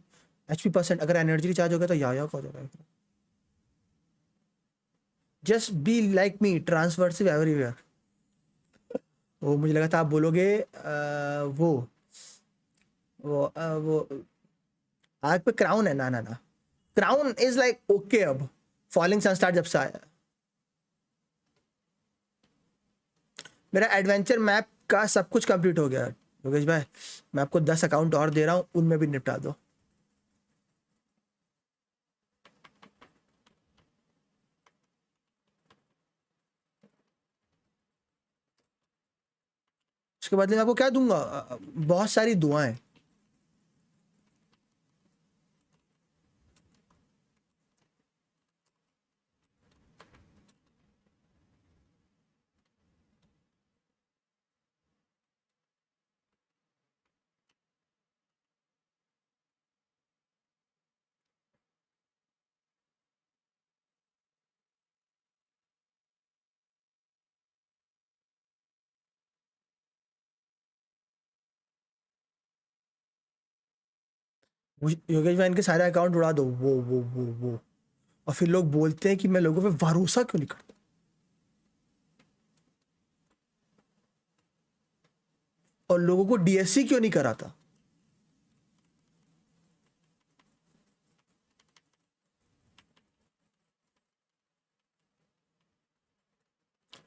HP percent, अगर एनर्जी रिचार्ज हो गया तो या हो जाएगा। जस्ट बी लाइक मी, ट्रांसवर्सिव एवरीवेयर। वो मुझे लगा था आप बोलोगे वो आग पे क्राउन है, ना क्राउन इज लाइक ओके। अब फॉलिंग सनस्टार जब से आया, मेरा एडवेंचर मैप का सब कुछ कंप्लीट हो गया योगेश भाई। मैं आपको 10 अकाउंट और दे रहा हूँ, उनमें भी निपटा दो। उसके बदले मैं आपको क्या दूंगा? बहुत सारी दुआएं। योगेश भाई इनके सारे अकाउंट उड़ा दो, वो और फिर लोग बोलते हैं कि मैं लोगों पे भरोसा क्यों नहीं करता। और लोगों को डीएससी क्यों नहीं कराता।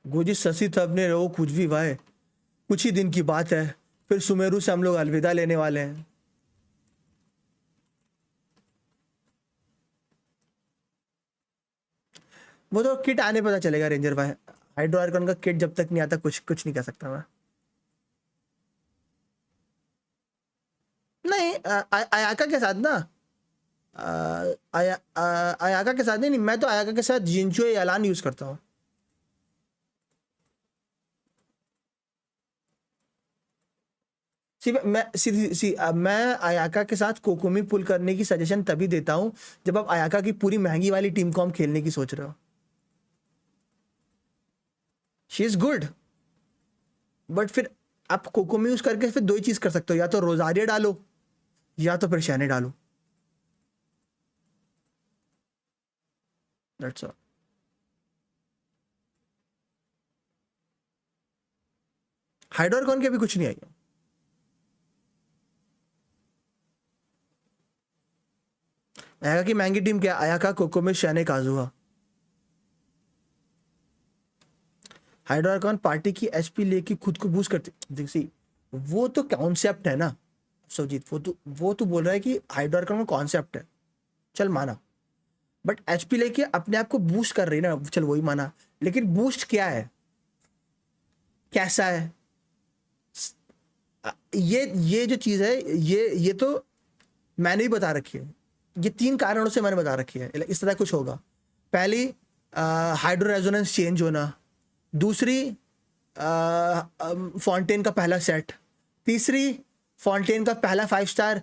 गोजी ससी तब ने रहो कुछ भी भाई, कुछ ही दिन की बात है, फिर सुमेरु से हम लोग अलविदा लेने वाले हैं। वो तो किट आने पता चलेगा रेंजर भाई, हाइड्रो आर्कन का किट जब तक नहीं आता कुछ नहीं कह सकता मैं। नहीं आयाका के साथ ना, आयाका के साथ नहीं, मैं तो आयाका के साथ जिंचो या एलान यूज करता हूँ। मैं आयाका के साथ कोकोमी पुल करने की सजेशन तभी देता हूं जब आप आयाका की पूरी महंगी वाली टीम को हम खेलने की सोच रहे हो। शी इज गुड, बट फिर आप कोकोमी यूज करके फिर दो ही चीज कर सकते हो, या तो रोजारिया डालो या तो फिर शैने डालो। That's all. हाइड्रोकॉन के भी कुछ नहीं आई। आयाका की महंगी टीम क्या? आयाका, कोकोमी, शैने, काजुहा। हाइड्रोकॉन पार्टी की एचपी लेके खुद को बूस्ट करती, देखिए वो तो कॉन्सेप्ट है ना सुजीत, वो तो बोल रहा है कि हाइड्रोकॉन का कॉन्सेप्ट है, चल माना, बट एचपी लेके अपने आप को बूस्ट कर रही है ना, चल वही माना, लेकिन बूस्ट क्या है, कैसा है? ये जो चीज है, ये तो मैंने ही बता रखी है, ये 3 कारणों से मैंने बता रखी है इस तरह कुछ होगा। पहली, हाइड्रो रेजोनेंस चेंज होना, दूसरी फाउंटेन का पहला सेट, तीसरी फाउंटेन का पहला 5 स्टार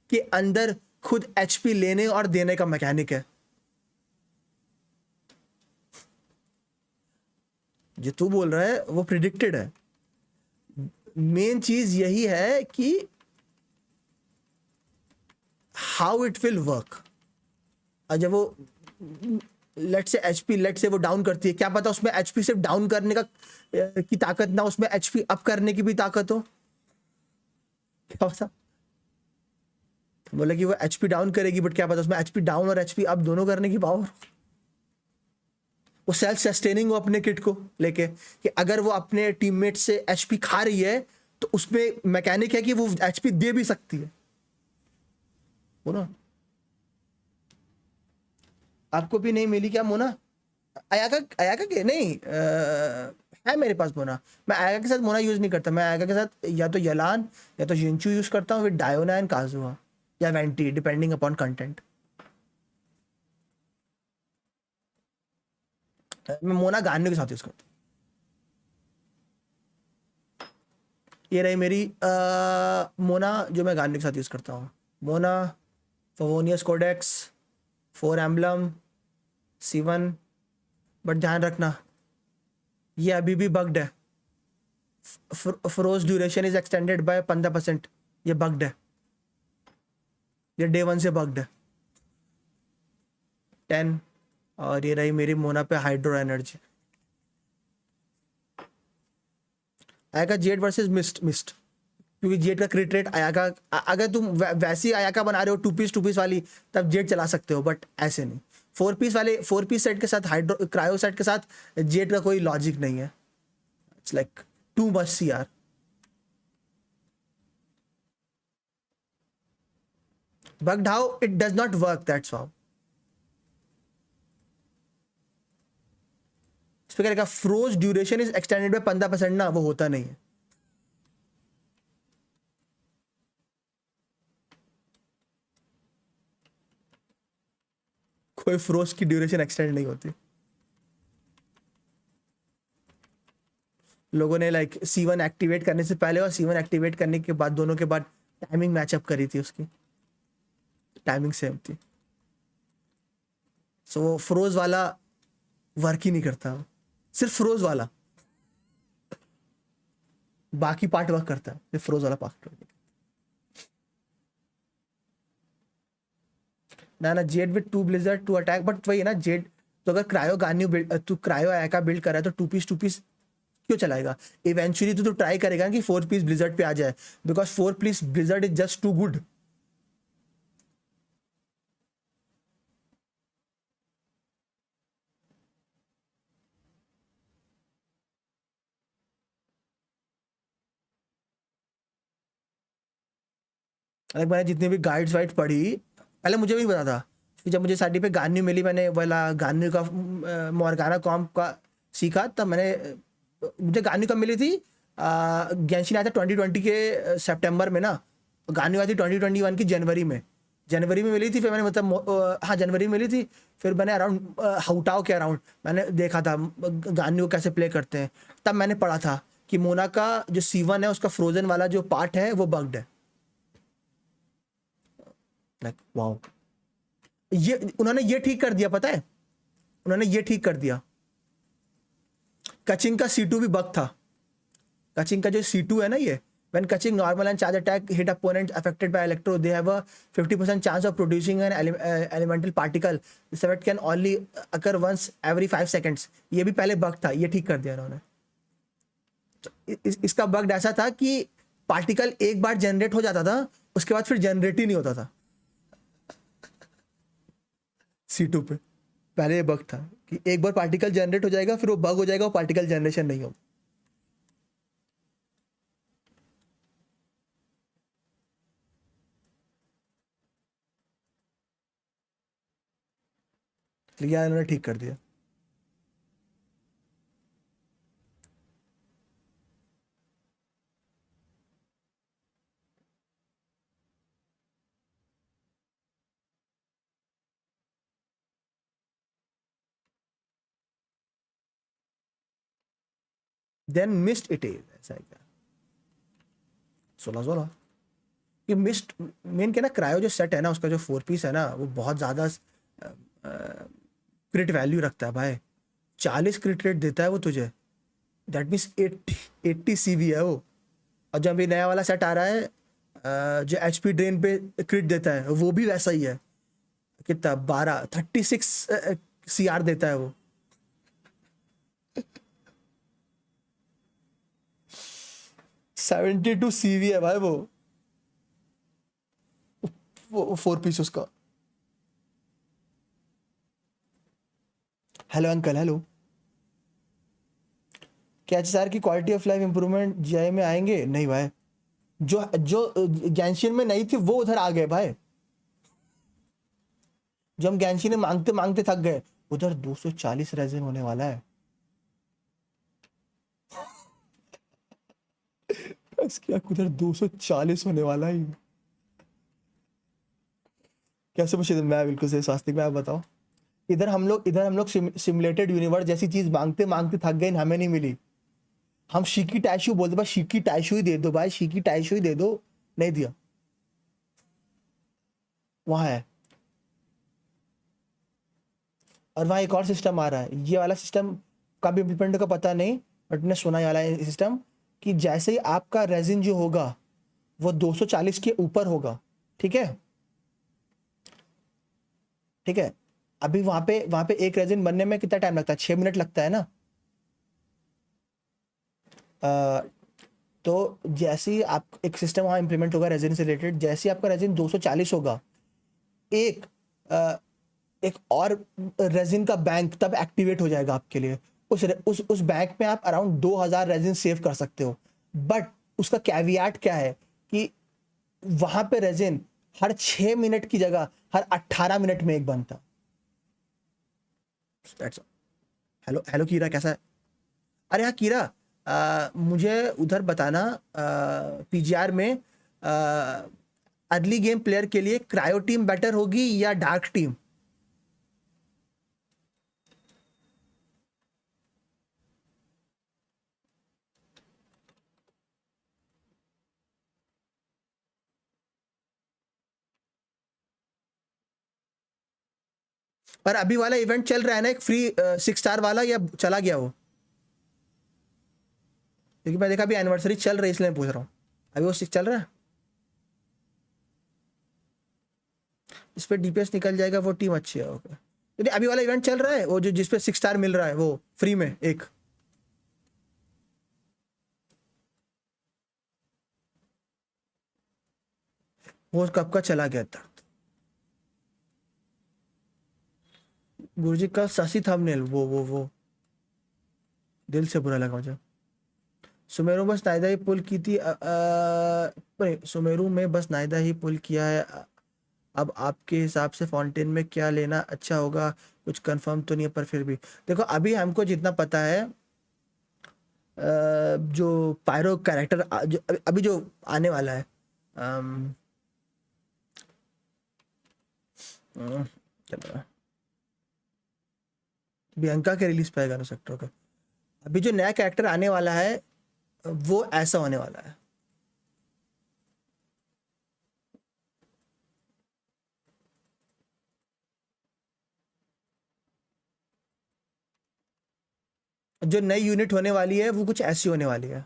के अंदर खुद एचपी लेने और देने का मैकेनिक है। जो तू बोल रहा है वो प्रिडिक्टेड है। मेन चीज यही है कि हाउ इट विल वर्क। और जब वो लेट से एचपी लेट से वो डाउन करती है, क्या पता उसमें एचपी सिर्फ डाउन करने का की ताकत ना, उसमें एचपी अप करने की भी ताकत हो, क्या पता। बोला कि वो एचपी डाउन करेगी, बट क्या पता उसमें एचपी डाउन और एचपी अप दोनों करने की पावर। वो सेल्फ सस्टेनिंग हो अपने किट को लेके, कि अगर वो अपने टीममेट से एचपी खा रही है तो उसमें मैकेनिक है कि वो एचपी दे भी सकती है, वो ना। आपको भी नहीं मिली क्या मोना? अयाका के नहीं है मेरे पास मोना। मैं अयाका के साथ मोना यूज नहीं करता। मैं अयाका के साथ या तो यलान या तो जिंचू यूज करता हूँ, विद डायोना एंड काजुआ या वेंटी, डिपेंडिंग अपॉन कंटेंट। मैं मोना गान्यू के साथ यूज करता हूँ। ये रही मेरी मोना जो मैं गान्यू के साथ यूज करता हूँ। Mona, Favonius codex, 4 emblem, C1। But ध्यान रखना ये अभी भी बग्ड है। Froze duration is extended by 15%। ये बग्ड है, ये डे 1 से बग्ड है। 10। और ये रही मेरी मोना पे hydro energy. Ayaka jade versus mist, क्योंकि जेड का क्रिट रेट आयाका, अगर तुम वैसी आयाका बना रहे हो टू पीस वाली, तब जेड चला सकते हो, बट ऐसे नहीं। 4 पीस सेट के साथ हाइड्रो क्रायो सेट के साथ जेड का कोई लॉजिक नहीं है। It's like too much CR। Bugged how? It does not work, that's how. Speaker का froze duration is extended by 15% ना, वो होता नहीं है। कोई फ्रोज की ड्यूरेशन एक्सटेंड नहीं होती। लोगों ने लाइक C1 एक्टिवेट करने से पहले और C1 एक्टिवेट करने के बाद, दोनों के बाद टाइमिंग मैचअप करी थी, उसकी टाइमिंग सेम थी। सो वो फ्रोज वाला वर्क ही नहीं करता, सिर्फ फ्रोज वाला, बाकी पार्ट वर्क करता है, सिर्फ फ्रोज वाला पार्ट वर्क। ना जेड with 2 blizzard to attack, but वही है ना जेड। तो अगर क्रायो गान्यू तू क्रायो आयाका बिल्ड कर रहा है तो टू पीस क्यों चलाएगा? इवेंचुअली तो ट्राई करेगा कि 4 पीस ब्लिजर्ड पे आ जाए, because 4 piece blizzard is just too good. मैंने जितनी भी गाइड्स वाइड पढ़ी, पहले मुझे भी पता था, फिर जब मुझे साइड पे गान्यू मिली, मैंने वाला गान्यू का मॉर्गाना कॉम्प का सीखा, तब मैंने, मुझे गान्यू कब मिली थी? गेंशिन आया था 2020 के सितंबर में ना, गान्यू आई थी 2021 की जनवरी में मिली थी। फिर मैंने मतलब हाँ जनवरी में मिली थी। फिर मैंने अराउंड हाउटाओ के अराउंड मैंने देखा था गान्यू कैसे प्ले करते हैं, तब मैंने पढ़ा था कि मोना का जो C1 है उसका फ्रोजन वाला जो पार्ट है वो बग्ड है। लाइक वाओ, ये उन्होंने ये ठीक कर दिया, पता है उन्होंने ये ठीक कर दिया। कचिंग का C2 भी बग था। कचिंग का जो C2 है ना, ये when catching normal and charge attack hit opponents affected by electro, they have a 50% chance of producing an elemental particle. This effect can only occur once every 5 seconds. ये भी पहले बग था, ये ठीक कर दिया उन्होंने। तो इसका बग ऐसा था कि पार्टिकल एक बार जनरेट हो जाता था, उसके बाद फिर जनरेट ही नहीं होता था। C2 पे पहले ये बग था कि एक बार पार्टिकल जनरेट हो जाएगा, फिर वो बग हो जाएगा, वो पार्टिकल जनरेशन नहीं होगा। लिया इन्होंने ठीक कर दिया। देन मिस्ट इट इज, ऐसा है क्या? 16 ये मिस्ट मेन क्या ना, क्रायो जो सेट है ना उसका जो 4 पीस है ना, वो बहुत ज्यादा क्रिट वैल्यू रखता है भाई। 40 क्रिट रेट देता है वो तुझे, दैट मीन्स 80 CV है वो। और जब ये नया वाला सेट आ रहा है जो HP ड्रेन पे क्रिट देता है वो भी वैसा ही है। कितना 36 CR देता है वो। सेवेंटी टू CV है भाई वो 4 पीस उसका। Hello uncle, hello. क्या सर की quality of life improvement GI में आएंगे? नहीं भाई, जो जो गैंशियन में नहीं थी वो उधर आ गए भाई। जो हम गैंशियन में मांगते मांगते थक गए, उधर 240 रेजिन होने वाला है। क्या उधर 240 होने वाला है? कैसे पूछे? मैं बिल्कुल सही स्वास्थ्य में। आप बताओ। इधर हम लोग सिमुलेटेड यूनिवर्स जैसी चीज मांगते मांगते थक गए, हमें नहीं मिली। हम शीकी टैशू बोलते भाई, शीकी टैशू ही दे दो भाई, शीकी टैशू ही दे दो। नहीं दिया। वहां है। और वहां एक और सिस्टम आ रहा है। ये वाला सिस्टम का भी इम्प्लीमेंट का पता नहीं, बट मैंने सुना ये वाला सिस्टम कि जैसे ही आपका रेजिन जो होगा वो 240 के ऊपर होगा, ठीक है, ठीक है। अभी वहां पे एक रेजिन बनने में कितना टाइम लगता है? 6 मिनट लगता है ना। तो जैसे ही आप एक सिस्टम वहां इंप्लीमेंट होगा रेजिन से रिलेटेड, जैसे ही आपका रेजिन 240 होगा, एक एक और रेजिन का बैंक तब एक्टिवेट हो जाएगा आपके लिए। उस बैंक में आप अराउंड 2000 रेजिन सेव कर सकते हो। बट उसका कैवियाट क्या है कि वहां पे रेजिन हर 6 मिनट की जगह हर 18 मिनट में एक बनता। हेलो हेलो कीरा, कैसा है? अरे हाँ कीरा, मुझे उधर बताना PGR में अर्ली गेम प्लेयर के लिए क्रायो टीम बेटर होगी या डार्क टीम? और अभी वाला इवेंट चल रहा है ना एक फ्री 6 स्टार वाला, या चला गया वो? क्योंकि मैं देखा अभी एनिवर्सरी चल रही है, इसलिए मैं पूछ रहा हूँ। अभी वो 6 चल रहा है? इस पर DPS निकल जाएगा, वो टीम अच्छी है। ओके, तो अभी वाला इवेंट चल रहा है वो जो जिसपे 6 स्टार मिल रहा है वो फ्री में एक। वो कब का चला गया था? गुरुजी का ससी थंबनेल, वो दिल से बुरा लगा मुझे। सुमेरू बस नायदा ही पुल की थी, नहीं, सुमेरू में बस नायदा ही पुल किया है। अब आपके हिसाब से फाउंटेन में क्या लेना अच्छा होगा? कुछ कंफर्म तो नहीं है, पर फिर भी देखो अभी हमको जितना पता है जो पायरो कैरेक्टर जो अभी जो आने वाला है, चलो बियंका के रिलीज पे आएगा ना सेक्टर का। अभी जो नया कैरेक्टर आने वाला है वो ऐसा होने वाला है। जो नई यूनिट होने वाली है वो कुछ ऐसी होने वाली है।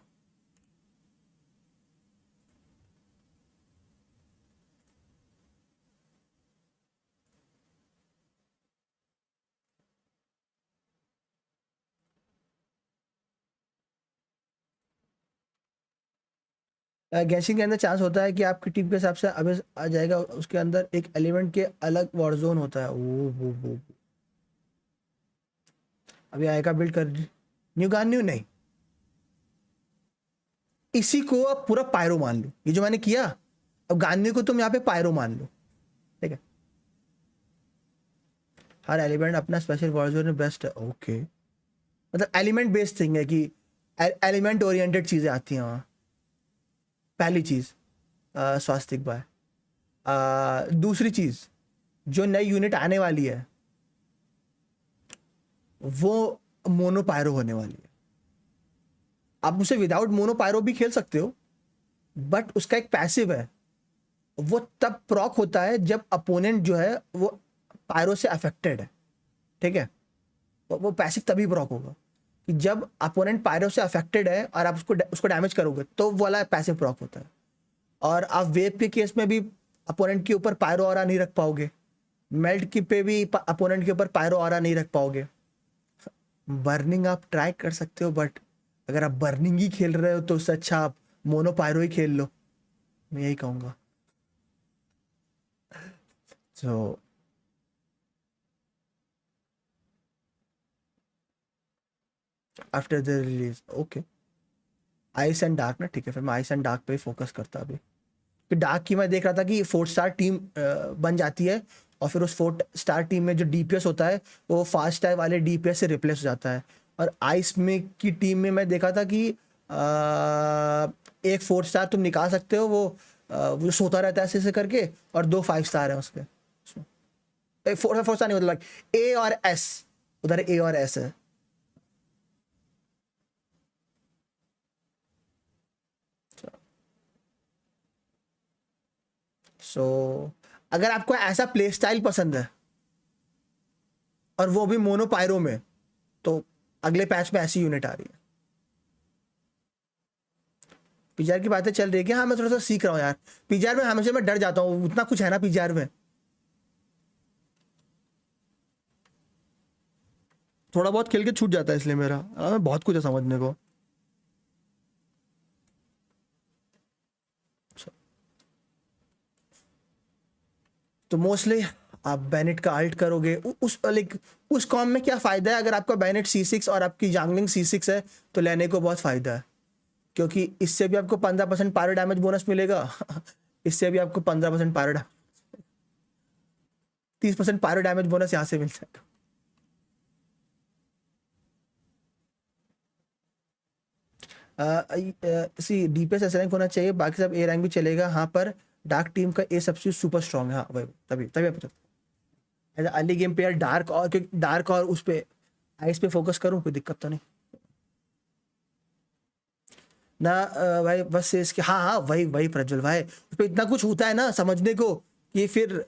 गैशिंग के अंदर चांस होता है कि आपकी टीम के हिसाब से अभी आ जाएगा, उसके अंदर एक एलिमेंट के अलग वॉर जोन होता है। वो अभी आएगा बिल्ड कर न्यू गान न्यू नहीं, इसी को अब पूरा पायरो मान लो। ये जो मैंने किया, अब गान्यू को तुम यहाँ पे पायरो मान लो, ठीक है। हर एलिमेंट अपना स्पेशल वॉर जोन में बेस्ट है। ओके, मतलब एलिमेंट बेस्ड थिंग है कि एलिमेंट ओरिएंटेड चीजें आती हैं वहाँ। पहली चीज स्वास्तिक बाय। दूसरी चीज, जो नई यूनिट आने वाली है वो मोनो पायरो होने वाली है। आप उसे विदाउट मोनो पायरो भी खेल सकते हो, बट उसका एक पैसिव है, वो तब प्रॉक होता है जब अपोनेंट जो है वो पायरो से अफेक्टेड है, ठीक है। वो पैसिव तभी प्रॉक होगा। कि जब अपोनेंट पायरो से अफेक्टेड है और आप उसको डैमेज करोगे तो वो वाला पैसिव प्रॉक होता है। और आप वेव के केस में भी अपोनेंट के ऊपर पायरो ऑरा नहीं रख पाओगे, मेल्ट की पे भी अपोनेंट के ऊपर पायरो ऑरा नहीं रख पाओगे। बर्निंग आप ट्राई कर सकते हो, बट अगर आप बर्निंग ही खेल रहे हो तो उससे अच्छा आप मोनो पायरो ही खेल लो, मैं यही कहूँगा। तो after the release okay, ice and dark ना, ठीक है फिर मैं आइस एंड डार्क पे ही फोकस करता अभी। फिर डार्क की मैं देख रहा था कि 4 स्टार टीम बन जाती है और फिर उस 4 स्टार टीम में जो डीपीएस होता है वो फास्ट टाइप वाले डीपीएस से रिप्लेस हो जाता है। और आइस में की टीम में मैं देखा था कि एक 4 स्टार तुम निकाल सकते हो, वो जो सोता रहता है ऐसे ऐसे करके, और 2 5 स्टार है उसके उसमें। 4 स्टार नहीं, मतलब ए और एस, उधर ए और एस है। सो अगर आपको ऐसा प्ले स्टाइल पसंद है और वो भी मोनो पायरो में, तो अगले पैच में ऐसी यूनिट आ रही है। पीजीआर की बातें चल रही है कि हाँ मैं थोड़ा सा सीख रहा हूँ यार। पीजीआर में हमेशा मैं डर जाता हूँ, उतना कुछ है ना पीजीआर में, थोड़ा बहुत खेल के छूट जाता है, इसलिए मेरा बहुत कुछ है समझने को। तो मोस्टली आप बैनेट का अल्ट करोगे उस लाइक उस कॉम में क्या फ़ायदा है, अगर आपका बैनेट C6 और आपकी जांगलिंग C6 है तो लेने को बहुत फ़ायदा है, क्योंकि इससे भी आपको 15% पायरो डैमेज बोनस मिलेगा इससे भी आपको 15% पायरो 30% पायरो डैमेज बोनस यहाँ से मिल जाएगा। सी डीपीएस एस रैंक होना चाहिए, बाकी सब ए रैंक भी चलेगा। हाँ पर डार्क टीम का ए सबसे सुपर स्ट्रॉन्ग है, हाँ वही तभी तभी आप एज अर्ली गेम पे यार डार्क और डार्क और उस पे आइस पे फोकस करूँ कोई दिक्कत तो नहीं ना। भाई बस इसके हाँ हाँ वही वही प्रज्वल भाई, उस पे इतना कुछ होता है ना समझने को कि फिर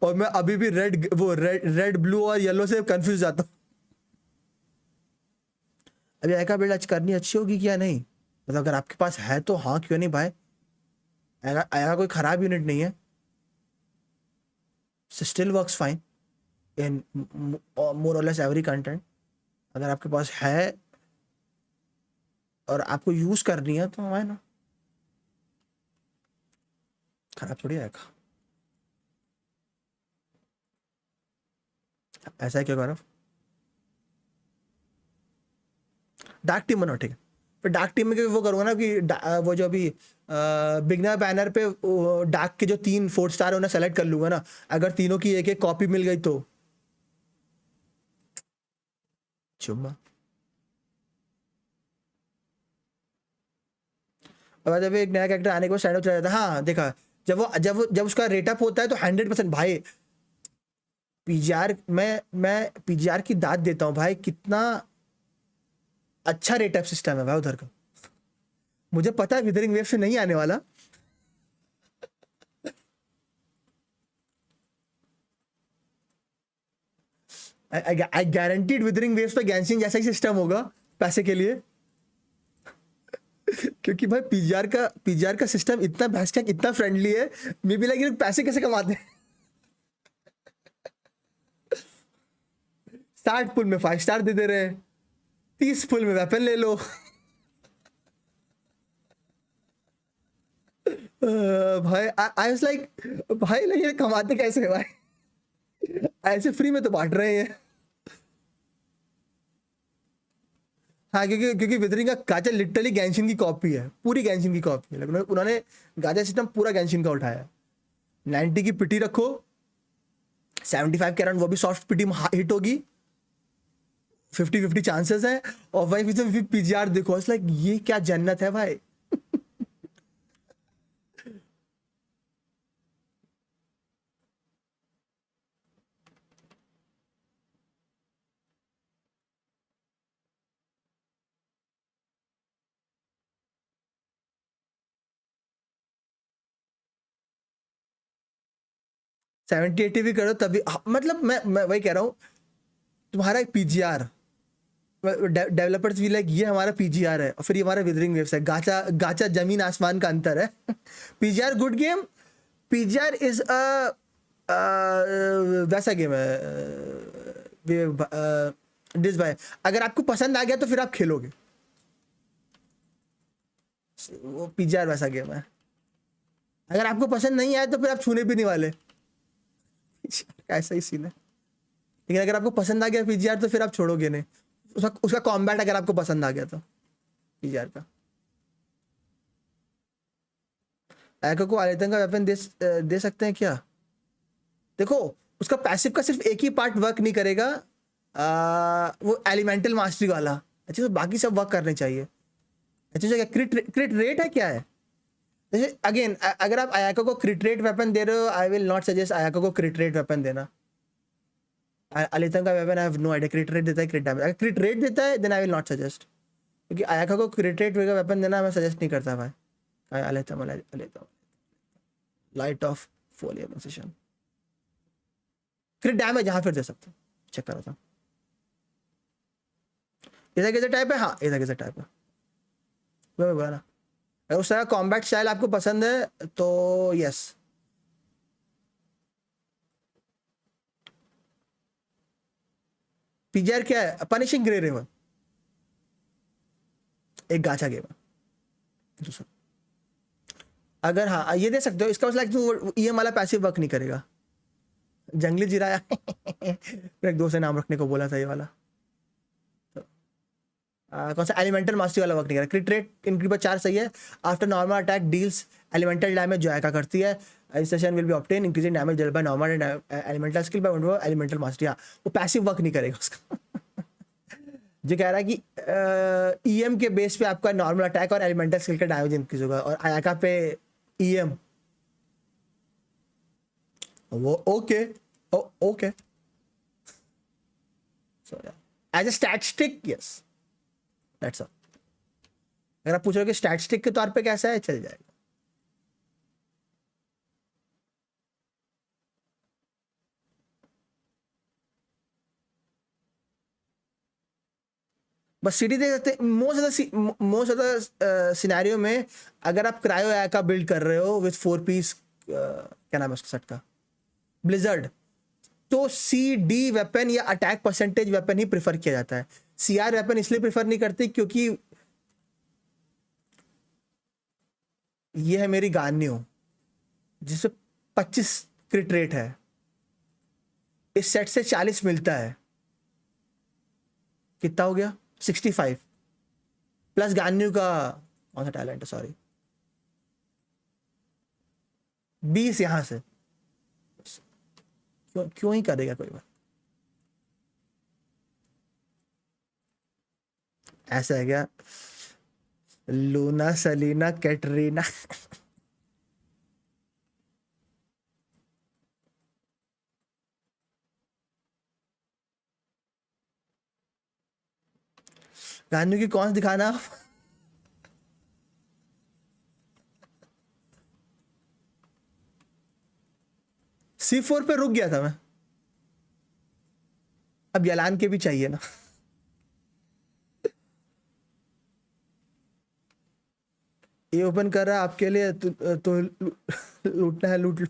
और मैं अभी भी रेड ब्लू और येलो से कंफ्यूज जाता हूँ। अभी एका बिल्ड आज करनी अच्छी होगी क्या नहीं, मतलब अगर आपके पास है तो हाँ क्यों नहीं भाई, एका कोई खराब यूनिट नहीं है, स्टिल वर्क्स फाइन इन मोर और लेस एवरी कंटेंट। अगर आपके पास है और आपको यूज करनी है तो है ना, खराब थोड़ी आएगा। ऐसा है क्या गौरव, डार्क टीम बनाओ ठीक है। फिर डार्क टीम में वो करूँगा ना कि वो जो अभी बिगनर बैनर पे डार्क के जो 3 4 स्टार है उन्हें सेलेक्ट कर लूंगा ना, अगर तीनों की एक एक कॉपी मिल गई तो चुम्मा। और जब एक नया कैरेक्टर आने के बाद स्टैंड अप चला जाता है, हाँ देखा, जब उसका रेटअप होता है तो 100% भाई पीजीआर मैं पीजीआर की दाद देता हूँ भाई, कितना अच्छा रेटअप सिस्टम है भाई उधर का। मुझे पता है विदरिंग वेव से नहीं आने वाला, आई गारंटीड विदरिंग वेव्स पे गैंशिन जैसा ही सिस्टम होगा पैसे के लिए क्योंकि भाई पीजीआर का सिस्टम इतना भैंस का इतना फ्रेंडली है, मे बी लाइक पैसे कैसे कमाते हैं। 60 पुल में 5 स्टार दे दे रहे हैं, 30 पुल में वेपन ले लो। भाई आई वाज लाइक भाई लाइक ये कमाते कैसे हैं भाई, ऐसे फ्री में तो बांट रहे हैं। हाँ क्योंकि क्योंकि विदरिंग का गाचा लिटरली गैंशिन की कॉपी है, पूरी गैंशिन की कॉपी है, लेकिन उन्होंने गाचा सिस्टम पूरा गैंशिन का उठाया। 90 की पिटी रखो, 75 के अराउंड वो भी सॉफ्ट पिटी हिट होगी, 50-50 चांसेस है। और भाई पीजीआर देखो, लाइक ये क्या जन्नत है भाई। 70-80 भी करो तभी मतलब मैं वही कह रहा हूँ, तुम्हारा एक पीजीआर, डेवलपर्स भी लाइक ये हमारा पीजीआर है, और फिर ये हमारा विदरिंग वेव्स है। गाचा गाचा जमीन आसमान का अंतर है। PGR good game, PGR is a वैसा गेम है डिस भाई, अगर आपको पसंद आ गया तो फिर आप खेलोगे। वो पीजीआर वैसा गेम है, अगर आपको पसंद नहीं आया तो फिर आप छूने भी नहीं वाले। ऐसा ही सीन है। लेकिन अगर आपको पसंद आ गया पीजीआर तो फिर आप छोड़ोगे नहीं उसका कॉम्बैट, अगर आपको पसंद आ गया तो पीजीआर का। एको को आलेतन का वेपन दे सकते हैं क्या? देखो उसका पैसिव का सिर्फ एक ही पार्ट वर्क नहीं करेगा, वो एलिमेंटल मास्टरी वाला। अच्छा तो बाकी सब वर्क करने चाहिए। अच्छा क्रिट रेट है क्या है? जैसे अगेन अगर आप आयाको को क्रिट रेट वेपन दे रहे हो, I will not suggest Ayaka को क्रिट रेट वेपन देना। अलितन का weapon I have no idea crit rate देता है क्रिट डैमेज, अगर क्रिट रेट देता है then I will not suggest, क्योंकि आयाको को क्रिट रेट वेपन देना मैं सजेस्ट नहीं करता भाई। अलितन light of foliar position crit damage यहाँ फिर दे सकते, चेक करा था। ऐसा कैसा टाइप है? हाँ ऐसा कैसा टाइप है, मैं बोला ना। अगर उस तरह कॉम्बैट स्टाइल आपको पसंद है तो यस। पीजीआर क्या है? पनिशिंग ग्रे रेवन, एक गाचा गेम है दूसरा। अगर हाँ ये दे सकते हो, इसका मतलब ईएम वाला पैसिव वर्क नहीं करेगा। जंगली जिराया एक दोस्त ने नाम रखने को बोला था ये वाला। कौन सा? एलिमेंटल मास्टरी वाला वर्क नहीं करेगा। क्रिट रेट इनक्रीज पर 4 सही है। After normal attack deals elemental damage जो आयका करती है, session will be obtain increasing damage dealt by normal and elemental skill by elemental mastery. हाँ वो पैसिव वर्क नहीं करेगा उसका। जो कह रहा है कि ईएम के बेस पे आपका नॉर्मल अटैक और एलिमेंटल स्किल का डैमेज इंक्रीज होगा, और आयका पे ईएम वो okay okay. So as a statistic yes that's all. अगर आप पूछ रहे हो कि स्टैटिस्टिक के तौर पे कैसा है, चल जाएगा। बस सीडी दे सकते। मोस्ट ऑफ द सिनेरियो में अगर आप क्रायो का बिल्ड कर रहे हो विथ 4 पीस क्या नाम है उसका सेट का, ब्लिजर्ड, तो सी डी वेपन या अटैक परसेंटेज वेपन ही प्रेफर किया जाता है। सीआर वेपन इसलिए प्रेफर नहीं करते क्योंकि ये है मेरी गान्यो जिसमें 25 क्रिट रेट है, इस सेट से 40 मिलता है, कितना हो गया 65 प्लस गान्यू का कौन सा टैलेंट है, सॉरी 20 यहां से। क्यों ही करेगा कोई बात। ऐसा है क्या? लूना सलीना कैटरीना गान्यू की कौन सी दिखाना? C4 पे रुक गया था मैं, अब यलान के भी चाहिए ना। ये ओपन कर रहा है आपके लिए तो लूटना है लूट लो।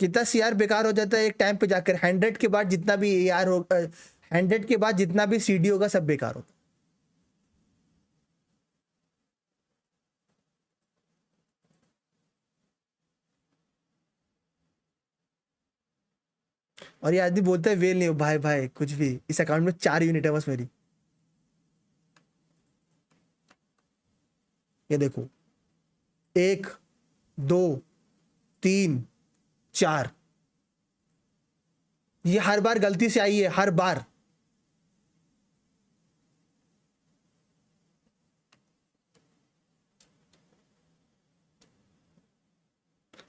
कितना सीआर बेकार हो जाता है एक टाइम पे जाकर। 100 के बाद जितना भी एआर हो, 100 के बाद जितना भी सीडी होगा सब बेकार होता। और ये आदमी बोलता है वेल नहीं हो भाई, भाई कुछ भी, इस अकाउंट में 4 यूनिट है बस मेरी। ये देखो 1 2 3 4, ये हर बार गलती से आई है, हर बार।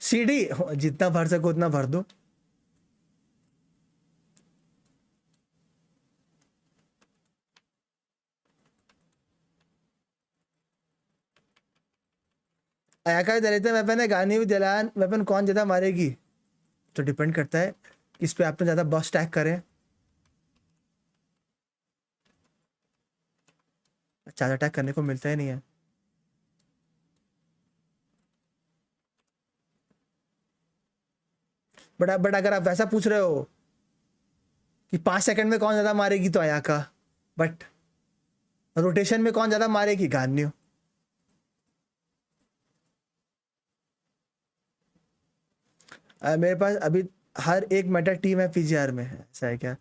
सीडी जितना भर सको उतना भर दो। आया का दलित वेपन है, गानी भी दलान वेपन कौन ज्यादा मारेगी? तो डिपेंड करता है किस पे आपने ज़्यादा बस टैग करें। ज़्यादा टैग करने को मिलता ही नहीं है। बट अगर आप वैसा पूछ रहे हो कि 5 सेकंड में कौन ज़्यादा मारेगी, तो आया का। बट रोटेशन में कौन ज़्यादा मारेगी, गान्यू। मेरे पास अभी हर एक मेटा टीम है पीजीआर में, ऐसा है क्या?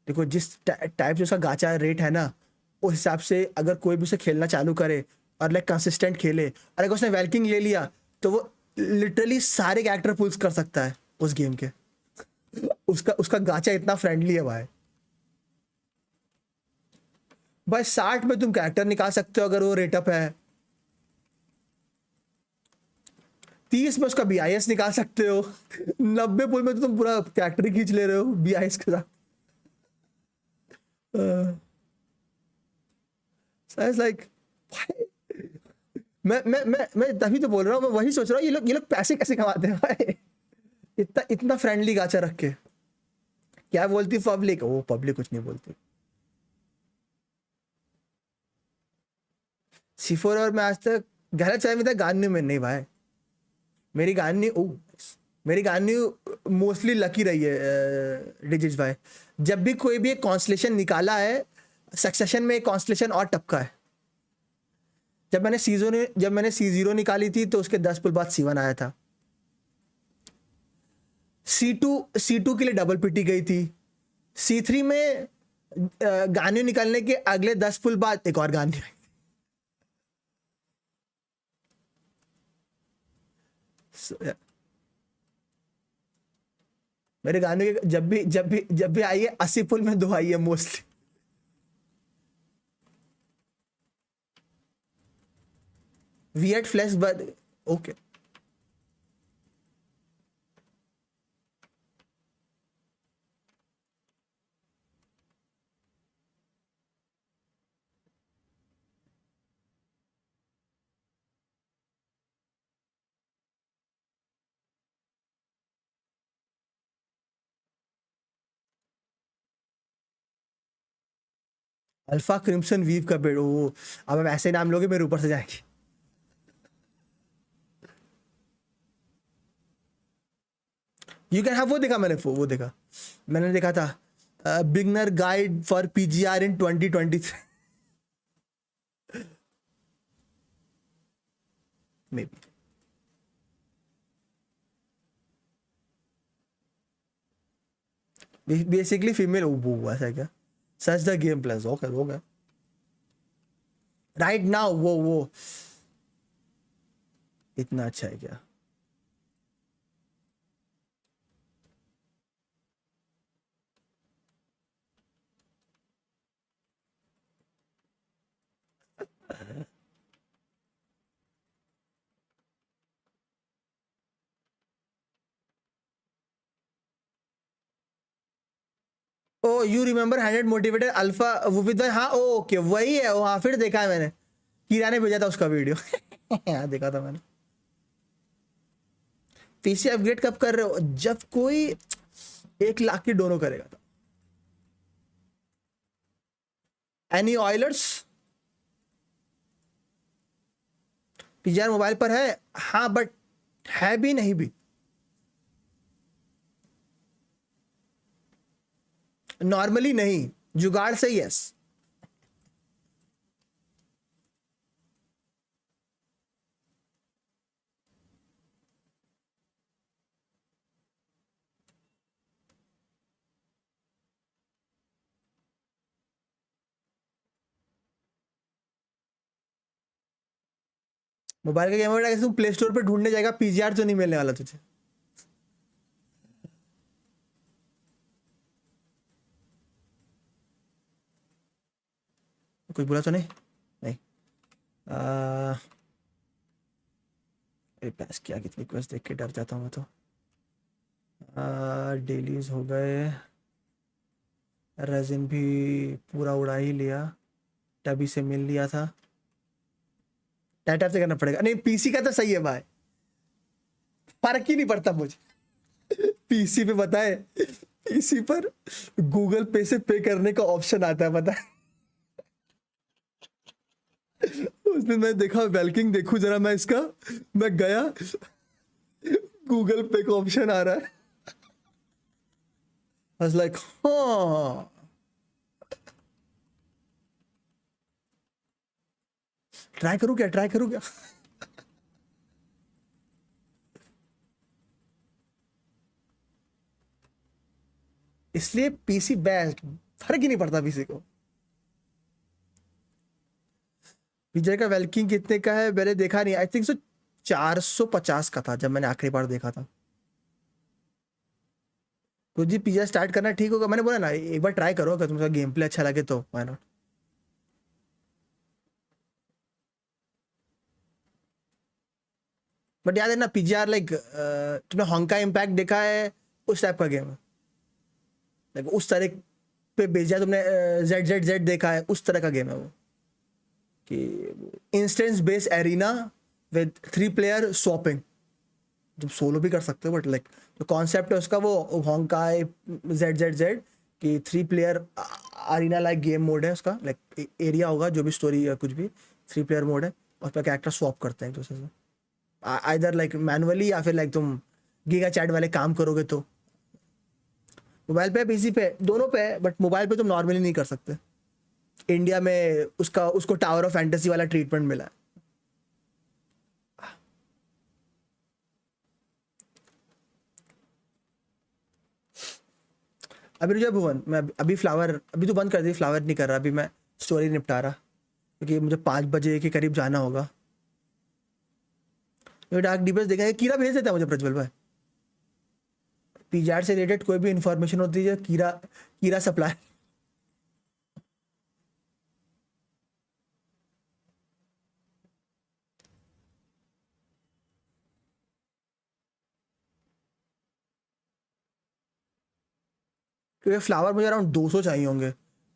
देखो जिस टाइप से उसका गाचा रेट है ना, उस हिसाब से अगर कोई भी उसे खेलना चालू करे और लाइक कंसिस्टेंट खेले, और अगर उसने वेल्किंग ले लिया तो वो लिटरली सारे कैरेक्टर पुल्स कर सकता है उस गेम के। उसका उसका गाचा इतना फ्रेंडली है भाई। भाई 60 में तुम कैरेक्टर निकाल सकते हो अगर वो रेटअप है। 30 में उसका बीआईएस निकाल सकते हो। 90 पुल में तो तुम पूरा कैरेक्टर ही खींच ले रहे हो बीआईएस के साथ। लाइक मैं तभी तो बोल रहा हूँ, मैं वही सोच रहा हूँ ये लोग पैसे कैसे कमाते हैं भाई, इतना इतना फ्रेंडली गाचा रख के। क्या बोलती पब्लिक? वो पब्लिक कुछ नहीं बोलती। C4 और मैं आज तक गहरा चाय में था, गान्यू में नहीं भाई। मेरी गान्यू मोस्टली लकी रही है डिजिट भाई। जब भी कोई भी एक कॉन्स्टलेशन निकाला है, सक्सेशन में एक कॉन्स्टलेशन और टपका है। जब मैंने C0 निकाली थी तो उसके 10 पुल बाद C1 आया था। C2 के लिए डबल पिटी गई थी। C3 में गान्यू निकालने के अगले 10 पुल बाद एक और गान्यू आई। मेरे गान्यू के जब भी आई है 80 पुल में 2 आई है mostly. V8 flash but okay. Alpha crimson weave का पेड़, ओ अब हम ऐसे नाम लोगे मेरे ऊपर से जाएंगे। यू कैन हैव, वो देखा मैंने, वो देखा मैंने, देखा था beginner guide for PGR in 2023 may be basically female. वो ऐसा है क्या? Such the game plus okay हो गया राइट नाउ। वो इतना अच्छा है क्या? Oh you remember handed motivated alpha वो विद, हाँ ओके वही है वो। हाँ फिर देखा है मैंने, कीरा ने भेजा था उसका वीडियो। हाँ देखा था मैंने। पीसी अपग्रेड कब कर रहे हो? जब कोई 1 लाख की डोनो करेगा तो। Any Euler's? पीजीआर मोबाइल पर है हाँ, बट है भी नहीं भी। नॉर्मली नहीं, जुगाड़ से यस। मोबाइल का गेम अगर तुम प्ले स्टोर पे ढूंढने जाएगा, पीजीआर तो नहीं मिलने वाला तुझे। कुछ बुरा तो नहीं? नहीं। पास किया कितनी रिक्वेस्ट देख के डर जाता हूँ मैं तो। डेलीज हो गए, रेजिन भी पूरा उड़ा ही लिया, टबी से मिल लिया था। टाइप से करना पड़ेगा। नहीं पीसी का तो सही है भाई, फर्क ही नहीं पड़ता मुझे। पीसी पे बताए, पीसी पर गूगल पे से पे करने का ऑप्शन आता है, पता है। उसमें मैं देखा वेलकिंग देखूं जरा मैं इसका, मैं गया गूगल पे का ऑप्शन आ रहा है। I was like, हाँ ट्राई करूं क्या, ट्राई करूं क्या। इसलिए पीसी बेस्ट, फर्क ही नहीं पड़ता पीसी को। विजय का वेल्किंग कितने का है मैंने देखा नहीं, आई थिंक सो 450 का था जब मैंने आखिरी बार देखा था। तो जी पिज्जा स्टार्ट करना ठीक होगा, मैंने बोला ना एक बार ट्राई करो, अगर तुमको गेम प्ले अच्छा लगे तो व्हाई नॉट। बट याद है ना पीजीआर लाइक, तुमने होंका इम्पैक्ट देखा है, उस टाइप का गेम है। लाइक उस तरह पे भेजा तुमने, जेड जेड जेड देखा है, उस तरह का गेम है वो, कि instance base arena with 3 player swapping. तुम सोलो भी कर सकते हो, बट लाइक जो कॉन्सेप्ट है उसका वो होंकाई जेड जेड जेड कि 3 player arena like game mode है उसका, लाइक एरिया होगा जो भी स्टोरी या कुछ भी, 3 प्लेयर मोड है, और उसमें कैरेक्टर स्वॉप करते हैं एक दूसरे से, आइदर लाइक मैनुअली या फिर लाइक तुम गीगा चैट वाले काम करोगे तो। मोबाइल पे पीसी पे दोनों पे है, बट मोबाइल पे तुम नॉर्मली नहीं कर सकते। इंडिया में उसका उसको टावर ऑफ फैंटेसी वाला ट्रीटमेंट मिला है। अभी रुझे भुवन, मैं अभी फ्लावर अभी तो बंद कर दी, फ्लावर नहीं कर रहा अभी, मैं स्टोरी निपटा रहा, क्योंकि मुझे 5 बजे के करीब जाना होगा। ये डार्क डीपेस देखा है, कीरा भेज देता है मुझे प्रज्वल भाई। पीजार से रिलेटेड कोई भी इंफॉर्मेशन होती है, कीरा कीरा सप्लाई। क्योंकि फ्लावर मुझे अराउंड 200 चाहिए होंगे,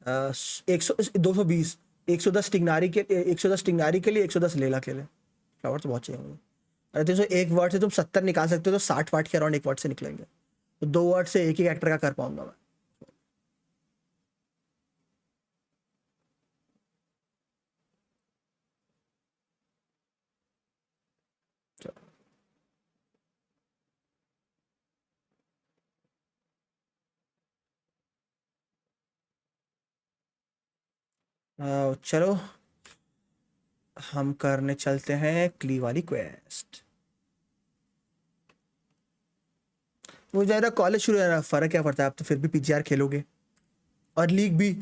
100 220, 110 टिंगनारी के, 110 टिंगनारी के लिए, 110 लेला के लिए फ्लावर तो बहुत चाहिए होंगे। अरे 1 वर्ड से तुम 70 निकाल सकते हो, तो 60 वाट के अराउंड 1 वर्ड से निकलेंगे, तो 2 वर्ड से एक ही एक्टर का कर पाऊंगा मैं। चलो हम करने चलते हैं क्ली वाली क्वेस्ट। मुझे ज़्यादा कॉलेज शुरू है ना, फर्क क्या पड़ता है, आप तो फिर भी पीजीआर खेलोगे और लीग भी।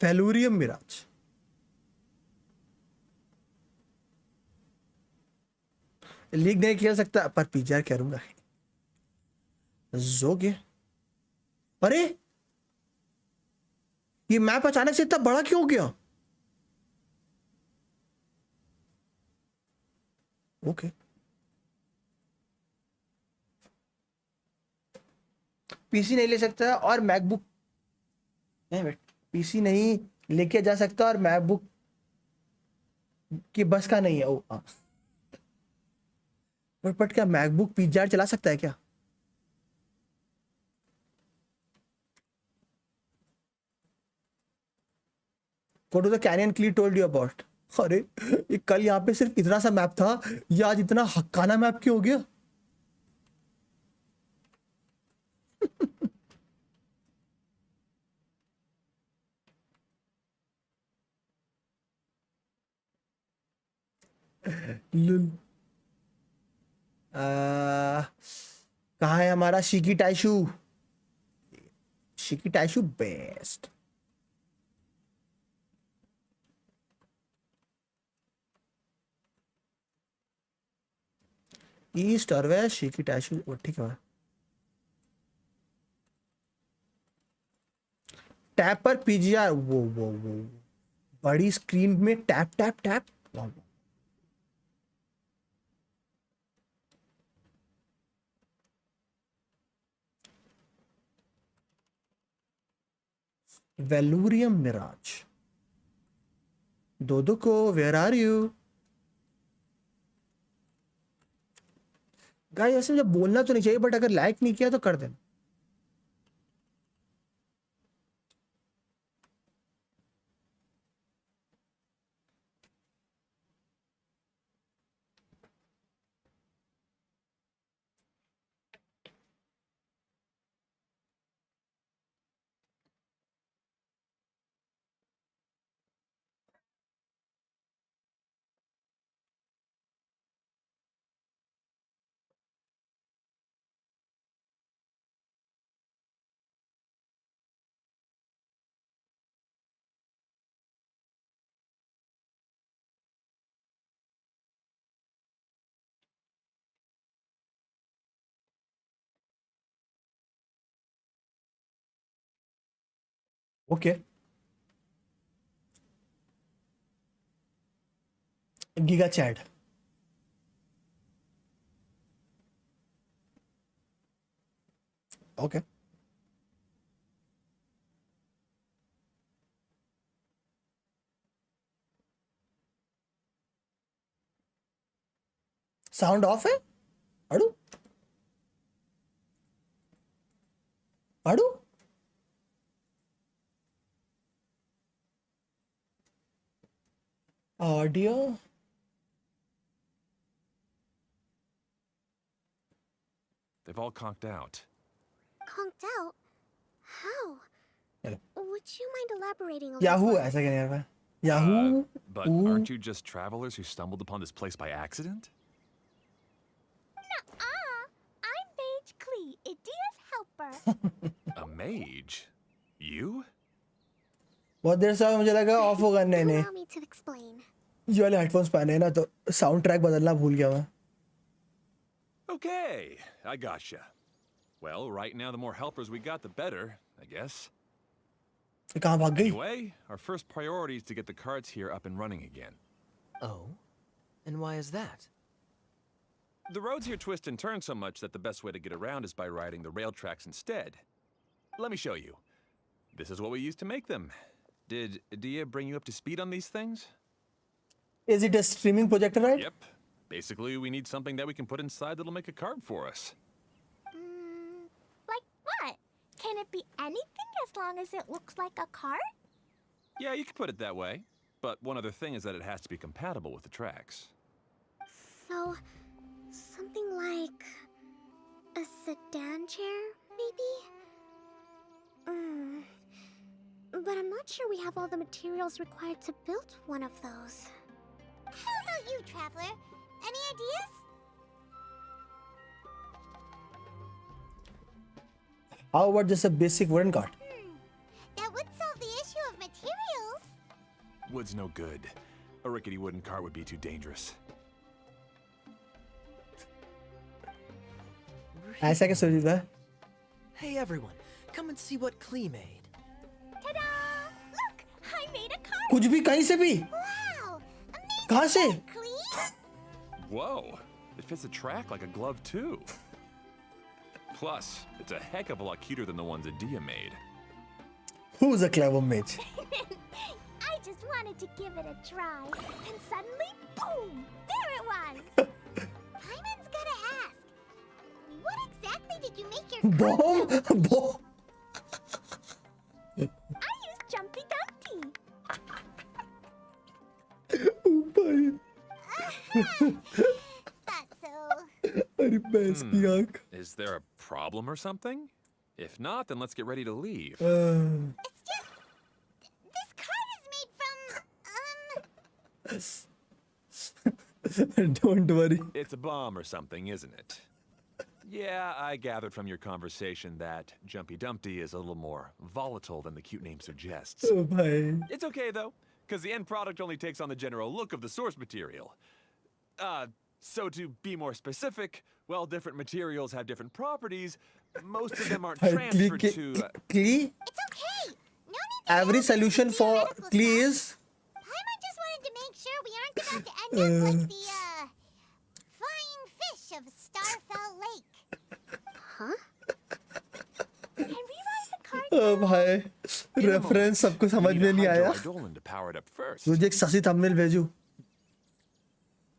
वेलूरियम मिराज लीग नहीं खेल सकता, पर पीजीआर करूंगा। जोगे, अरे ये मैप अचानक से इतना बड़ा क्यों हो गया। ओके, पीसी नहीं ले सकता और मैकबुक नहीं, बेट पीसी नहीं लेके जा सकता और मैकबुक की बस का नहीं है वो, हाँ। बट क्या मैकबुक पीजीआर चला सकता है क्या। व्हाट वाज द कैनियन क्ली टोल्ड यू अबाउट। अरे ये कल यहाँ पे सिर्फ इतना सा मैप था, ये आज इतना हक्काना मैप क्यों हो गया। लुल। कहाँ है हमारा शिकी टाइशू, शिकी टाइशू बेस्ट। ईस्ट और वेस्ट शिकी टाइशू, वो ठीक है। टैप पर पीजीआर, वो बड़ी स्क्रीन में टैप टैप टैप। वेलूरियम मिराज, दोदो वेयर आर यू गाइस? ऐसे जब बोलना तो नहीं चाहिए, बट अगर लाइक नहीं किया तो कर देना। Okay, giga chad. Okay, sound of है? अड़ू अड़ू audio They've all conked out. Conked out? How? Hello. Would you mind elaborating a little? Yahoo for ऐसा us? क्या नहीं रहा? Yahoo But aren't you just travelers who stumbled upon this place by accident? Nuh-uh. I'm Mage Klee, Idia's helper. A mage? You? बहुत देर से मुझे लगा of होगा। नहीं नहीं, Allow me to explain. ये वाले हेडफोन्स पहने हैं ना, तो साउंड ट्रैक बदलना भूल गया मैं। Okay, I gotcha. Well, right now the more helpers we got, the better, I guess. ये कहाँ भाग गई? Anyway, our first priority is to get the carts here up and running again. Oh? And why is that? The roads here twist and turn so much that the best way to get around is by riding the rail tracks instead. Let me show you. This is what we used to make them. Did Dia bring you up to speed on these things? Is it a streaming projector, right? Yep. Basically, we need something that we can put inside that'll make a card for us. Like what? Can it be anything as long as it looks like a cart? Yeah, you could put it that way. But one other thing is that it has to be compatible with the tracks. So, something like a sedan chair, maybe? But I'm not sure we have all the materials required to build one of those. How about you, Traveler? Any ideas? How about just a basic wooden cart? That would solve the issue of materials. Wood's no good. A rickety wooden cart would be too dangerous. ऐसा क्या सोच रहा है? Hey everyone, come and see what Klee made. Ta-da! Look, I made a cart. कुछ भी कहीं से भी? Wow! Amazing! कहाँ से? Klee? Whoa! It fits the track like a glove, too. Plus, it's a heck of a lot cuter than the ones that Dia made. Who's a clever mage? I just wanted to give it a try, and suddenly, boom! There it was! Hyman's gonna ask, what exactly did you make your cart Bomb? Bomb? I used Jumpy Dumpty. भाई, Thought so. अरे भैंस की आँख। Is there a problem or something? If not, then let's get ready to leave. It's just, this cart is made from, Don't worry. It's a bomb or something, isn't it? Yeah, I gathered from your conversation that Jumpy Dumpty is a little more volatile than the cute name suggests. ओ भाई, It's okay, though, because the end product only takes on the general look of the source material. So to be more specific, while different materials have different properties, most of them aren't भाई transferred क्ली to... क्ली it's okay. No need Every solution for Klee is Paimon just wanted to make sure we aren't about to end up like the, flying fish of Starfell Lake. Huh? Can we ride the cart? भाई reference सबको समझ में नहीं आया. Hydroidolin to power it up first. मुझे एक ससी thumbnail भेजू.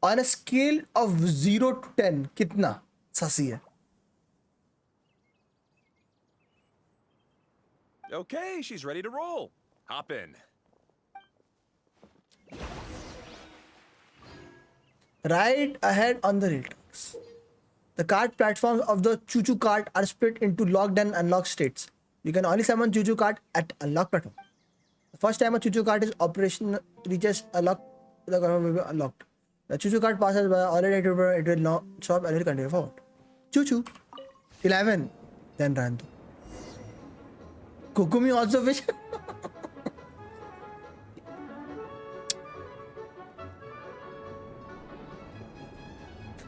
On a scale of 0 to 10 कितना ससी है? Okay, she's ready to roll. Hop in. Right ahead on the rail tracks. The cart platforms of the choo-choo cart are split into locked and unlocked states. You can only summon choo-choo cart at unlocked platform. The first time a choo-choo cart is operational, reaches unlocked, the platform will be unlocked. The choo-choo cart passes by already it will not stop and will continue forward. Choo-choo. 11. Then run. Kukumi also fish.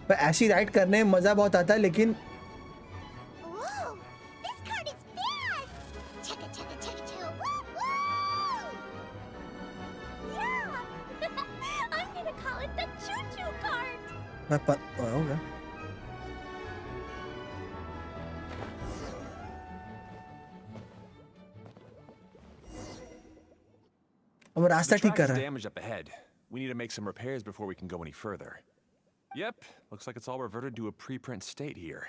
पर ऐसी ride करने में मजा बहुत आता है लेकिन Whoa! This cart is fast! Chugga chugga chugga chugga! Woo woo! Yeah! I'm gonna call it the choo-choo cart! हो गया. अब रास्ता The ठीक track कर is रहा है. damaged up ahead. We need to make some repairs before we can go any further. Yep, looks like it's all reverted to a preprint state here.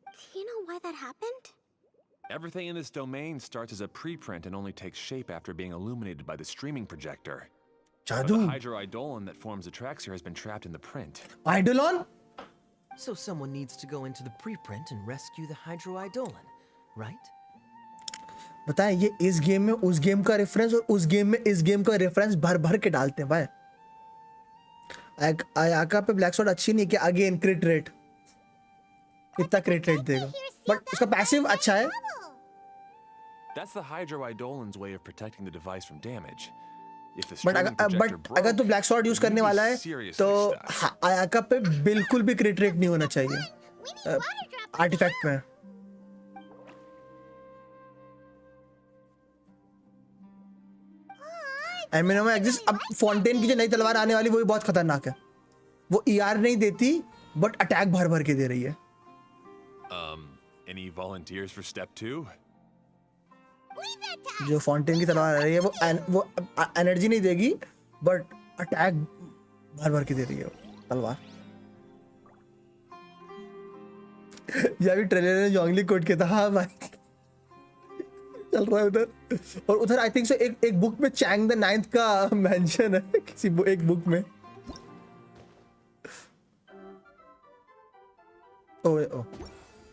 Do you know why that happened? Everything in this domain starts as a preprint and only takes shape after being illuminated by the streaming projector. But जादू. the hydroidolin that forms the tracks here has been trapped in the print. Eidolon? So someone needs to go into the preprint and rescue the hydroidolin, right? बताएं ये इस game में उस game का reference और उस game में इस गेम का रेफरेंस भर भर के डालते हैं भाई. आका पे ब्लैक स्वॉर्ड अच्छी नहीं कि अगेन क्रिट रेट कितना क्रिट रेट देगा बट उसका पैसिव अच्छा है. That's the hydroidolin's way of protecting the device from damage. If the but streaming projector broke, अगर तू ब्लैक स्वॉर्ड यूज करने वाला है seriously तो stuck. आका पे बिल्कुल भी क्रिट रेट नहीं होना चाहिए आर्टिफैक्ट में. एमिनो में एग्जिस्ट. अब फाउंटेन की जो नई तलवार आने वाली वो भी बहुत खतरनाक है. वो ईआर नहीं देती बट अटैक भर भर के दे रही है. Any volunteers for step 2? जो फाउंटेन की तलवार आ रही है वो एनर्जी नहीं देगी बट अटैक भर भर के दे रही है तलवार. या भी ट्रेलर में जोंगली कोट के था. हाँ भाई चल रहा है उधर. और उधर आई थिंक सो एक बुक में चैंग द नाइन्थ का मेंशन है किसी एक बुक में. ओ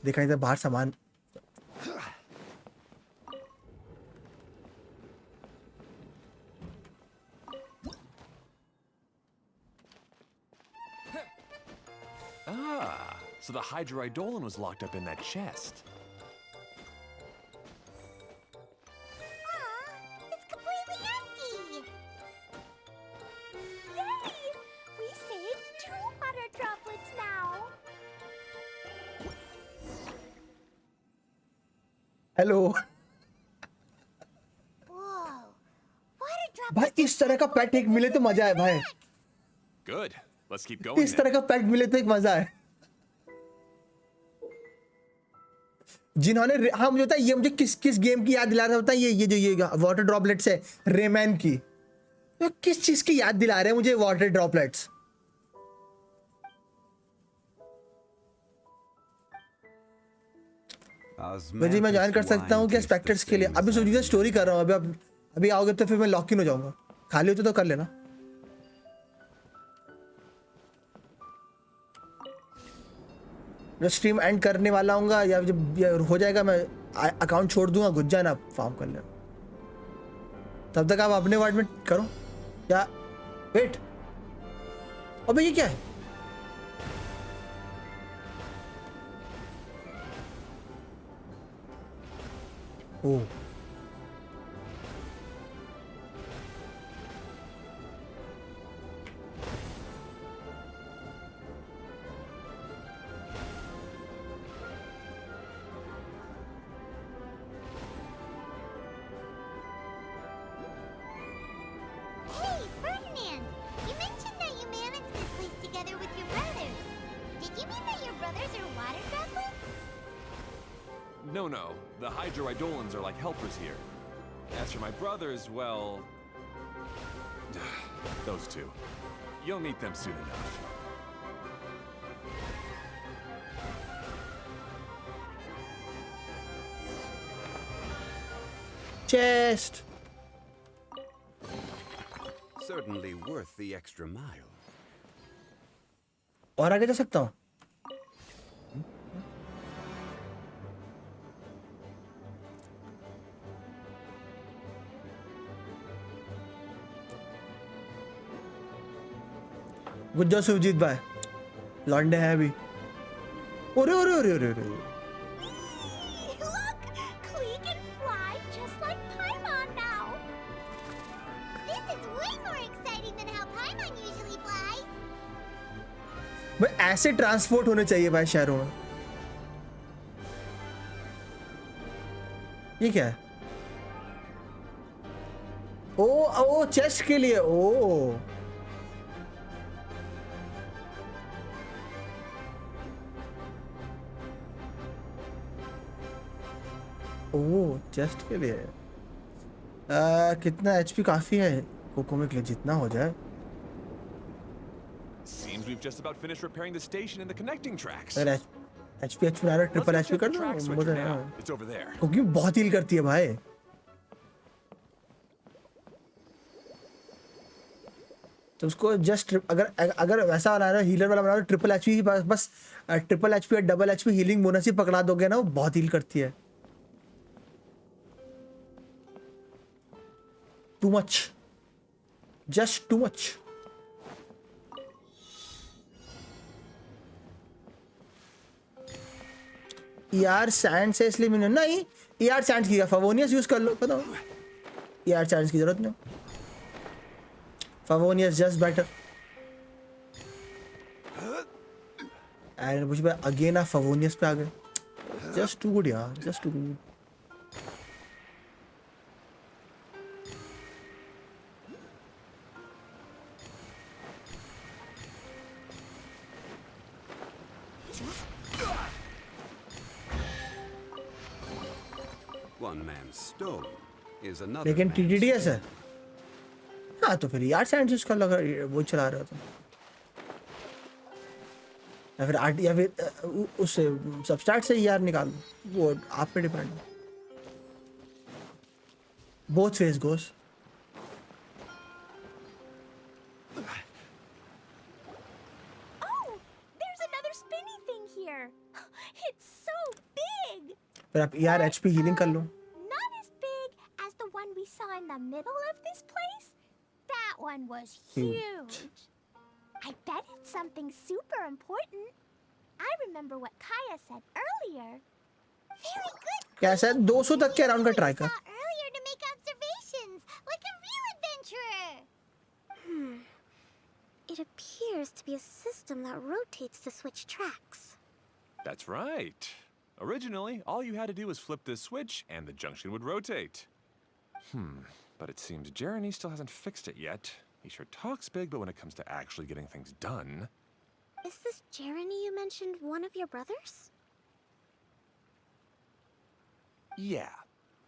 देखा इधर बाहर सामान. Ah, so the hydroidolin was locked up in that chest. It's completely empty! Yay! We saved 2 water droplets now! Hello Whoa! Water droplets! भाई इस तरह का पेट एक मिले तो मजा है भाई. Good. Let's keep going. इस तरह का पेट मिले तो एक मजा है. जिन्होंने हाँ मुझे पता है ये मुझे किस गेम की याद दिला रहा होता है. ये वाटर ड्रॉपलेट्स है रेमैन की. तो किस चीज की याद दिला रहे हैं मुझे वाटर ड्रॉपलेट्स. जी मैं ज्वाइन कर सकता हूँ क्या स्पेक्टर्स के लिए. अभी सोचिए स्टोरी कर रहा हूँ. अभी आओगे तो फिर मैं लॉक इन हो जाऊंगा. खाली होते तो कर लेना. जो स्ट्रीम एंड करने वाला हूँगा या जब हो जाएगा मैं अकाउंट छोड़ दूंगा. घुस जाना फार्म कर लेना. तब तक आप अपने वार्ड में करो या वेट. अबे ये क्या है. ओ together with your brothers. Did you mean that your brothers are water droplets? No, no. The hydroidolins are like helpers here. As for my brothers, well... those two. You'll meet them soon enough. Chest. Certainly worth the extra mile. और आगे जा सकता हूँ? Good job Sujit भाई, लौंडे हैं अभी। ओरे ओरे ओरे ओरे ओरे। Look! Klee can fly just like Paimon now. This is way more exciting than how Paimon usually flies. भाई ऐसे ट्रांसपोर्ट होने चाहिए भाई शहरों में। ये क्या है? ओ चेस्ट के लिए। ओ चेस्ट के लिए। कितना एचपी काफी है कोकोमे के लिए, जितना हो जाए। Seems we've just about finished repairing the station and the connecting tracks. अगर एचपी आ रहा, ट्रिपल एचपी कर दो मुझे। It's over there. क्योंकि बहुत हील करती है भाई। तो उसको जस्ट अगर वैसा वाला है हीलर वाला बना दो, ट्रिपल एचपी बस ट्रिपल एचपी और डबल एचपी हीलिंग बोनस ही पकड़ा दोगे ना, वो बहुत हील करती है। Too much, just too much. यार सैंड से इसलिए मैंने नहीं यार सैंड की फवोनियस यूज कर लो, पता यार सैंड की जरूरत नहीं, फवोनियस जस्ट बेटर। एंड मुझे अगेन आप फवोनियस पे आ गए, जस्ट टू गुड यार, just too good. One man's stone is another. लेकिन man's टीटीडीएस है। stone. हाँ तो फिर यार सैंड उसका लगा वो चला रहा था, या फिर आर्ट या फिर उससे सबस्ट्रैट से यार निकाल, वो आप पे depend. Both face goes. Oh, there's another spinny thing here. It's so big. फिर आप यार एचपी हीलिंग कर लो। Not as big as the one we saw in the middle of this place. That one was huge. I bet it's something super important. I remember what Kaya said earlier. Very good. कैसा है 200 तक के around का try कर। Saw earlier to make observations, like a real adventurer. It appears to be a system that rotates to switch tracks. That's right. Originally, all you had to do was flip this switch and the junction would rotate. But it seems Jeremy still hasn't fixed it yet. He sure talks big, but when it comes to actually getting things done... Is this Jeremy you mentioned one of your brothers? Yeah.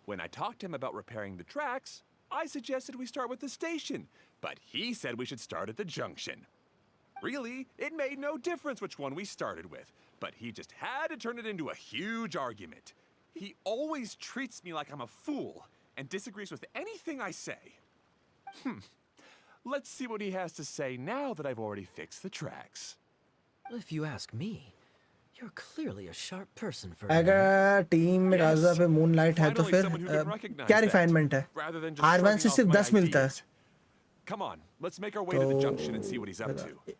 When I talked to him about repairing the tracks, I suggested we start with the station, but he said we should start at the junction. Really, it made no difference which one we started with, but he just had to turn it into a huge argument. He always treats me like I'm a fool and disagrees with anything I say. Let's see what he has to say now that I've already fixed the tracks. If you ask me, you're clearly a sharp person for अगर team में Gaza पे moonlight है तो Finally, फिर someone who can recognize क्या that, refinement है? rather than just R1 से shrugging सिर्फ off my 10 मिलता है। ideas. Come on, let's make our way to the junction and see what he's up to.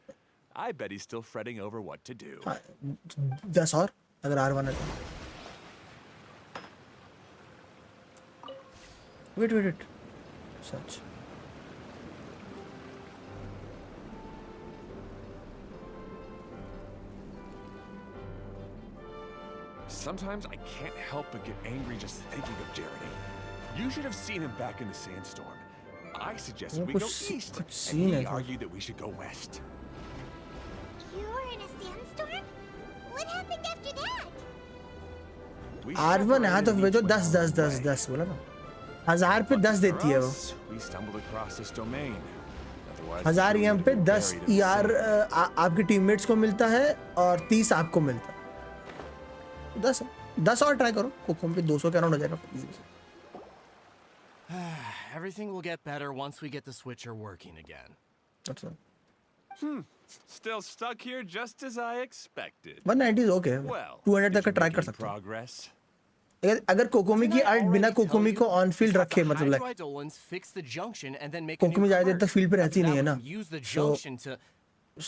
I bet he's still fretting over what to do. 10 और अगर R1 है तो। Wait. Such. Sometimes I can't help but get angry just thinking of Jeremy. You should have seen him back in the sandstorm. I suggested we go east, and he argued that we should go west. What happened after that? We R1 यहाँ तो separated भेजो each went 10 our 10 10 way. 10 बोला ना 1000 पे 10 For देती है वो us, we stumbled across this domain. Otherwise, 1000 we EM would पे have been 10 buried in the ER sand. आपके टीममेट्स को मिलता है और 30 आपको मिलता है 10 और ट्राई करो कोकोम पे 200 के अराउंड हो जाएगा easy से। Everything will get better once we get the switcher working again. अच्छा Still stuck here just as I expected. 190 is okay Well, 200 did तक का you ट्राई make कर any सकते हो progress? अगर कोकोमी की Didn't I अल्ट बिना already tell कोकोमी you? को ऑन Just फील्ड have रखे the मतलब like hydroidolins fix the junction and then make a new कोकोमी ज्यादा देर card. तक फील्ड पे रहती After नहीं है that, ना we can use the So, junction to.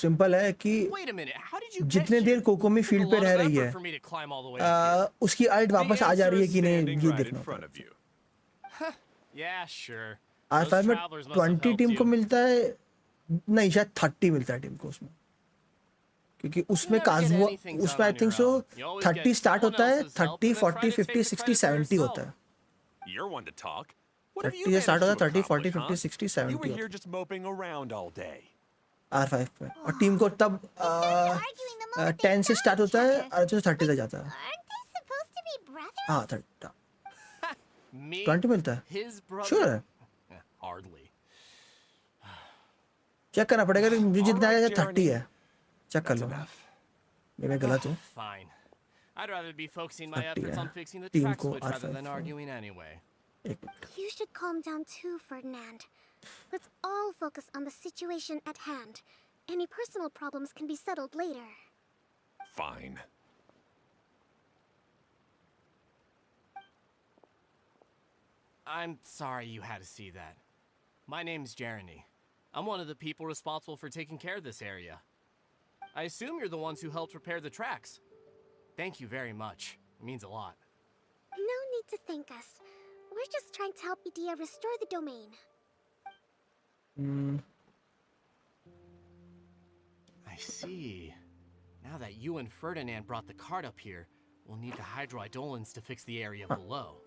Simple है कि Wait a minute. How did you get जितने here? देर कोकोमी Took a फील्ड पे lot रह of रही effort है for me to climb all the way up here. उसकी alt The वापस आ जा answer रही है is कि नहीं standing ये right in देखना front होता of you. Yeah, sure. है Those R5 में travelers must have 20 helped team को you. मिलता है नहीं शायद 30 मिलता है टीम को उसमें क्योंकि उसमें never get काजुआ anything done उसमें आई on think your so own. You always 30 get start someone होता है else's help 30 and then try 40 to take 50 the 60 credit for 70 yourself. होता है You're one to talk. What have you 30 से start managed होता to है 30 40 accomplish, 50 60 huh? You 70 were here होता just moping around all day. है R5 पे और team को तब Arguing the moment they 10 से saw स्टार्ट each होता है other. और 30 तक जाता है Aren't they supposed to be brothers? हाँ 30 Me? 20 मिलता है His brother? श्योर है Hardly. चेक करना पड़ेगा कि मुझे जितना Alright, है 30 Jeremy. है चेक कर That's लो enough. ये मैं गलत हूँ Fine. I'd rather be focusing my 30 efforts है on fixing the team track को switch rather R5 than arguing anyway. एक minute You should calm down too, Ferdinand. Let's all focus on the situation at hand. Any personal problems can be settled later. Fine. I'm sorry you had to see that. My name's Jeremy. I'm one of the people responsible for taking care of this area. I assume you're the ones who helped repair the tracks. Thank you very much. It means a lot. No need to thank us. We're just trying to help Idea restore the domain. I see. Now that you and Ferdinand brought the cart up here, we'll need the hydroidolins to fix the area below.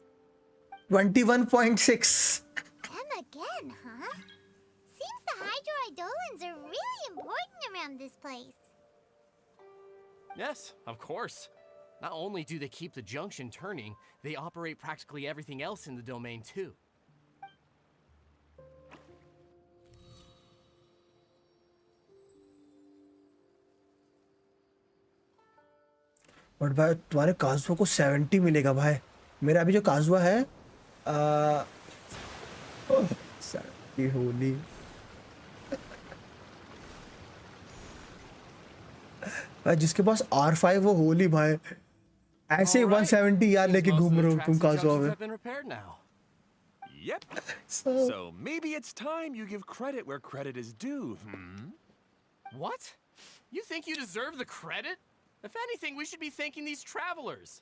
21.6 Them again, huh? Seems the hydroidolins are really important around this place. Yes, of course. Not only do they keep the junction turning, they operate practically everything else in the domain too. But भाई तुम्हारे काजुआ को 70 मिलेगा भाई मेरा अभी जो काजुआ है 70 होली भाई जिसके पास R5 वो होली भाई ऐसे ही All right. 170 यार Seems लेके most of घूम the रहे हो tracks तुम and काजुआ junctions में have been repaired now. Yep. So- So maybe it's time you give credit where credit is due, hmm? What? You think you deserve the credit? If anything, we should be thanking these travelers.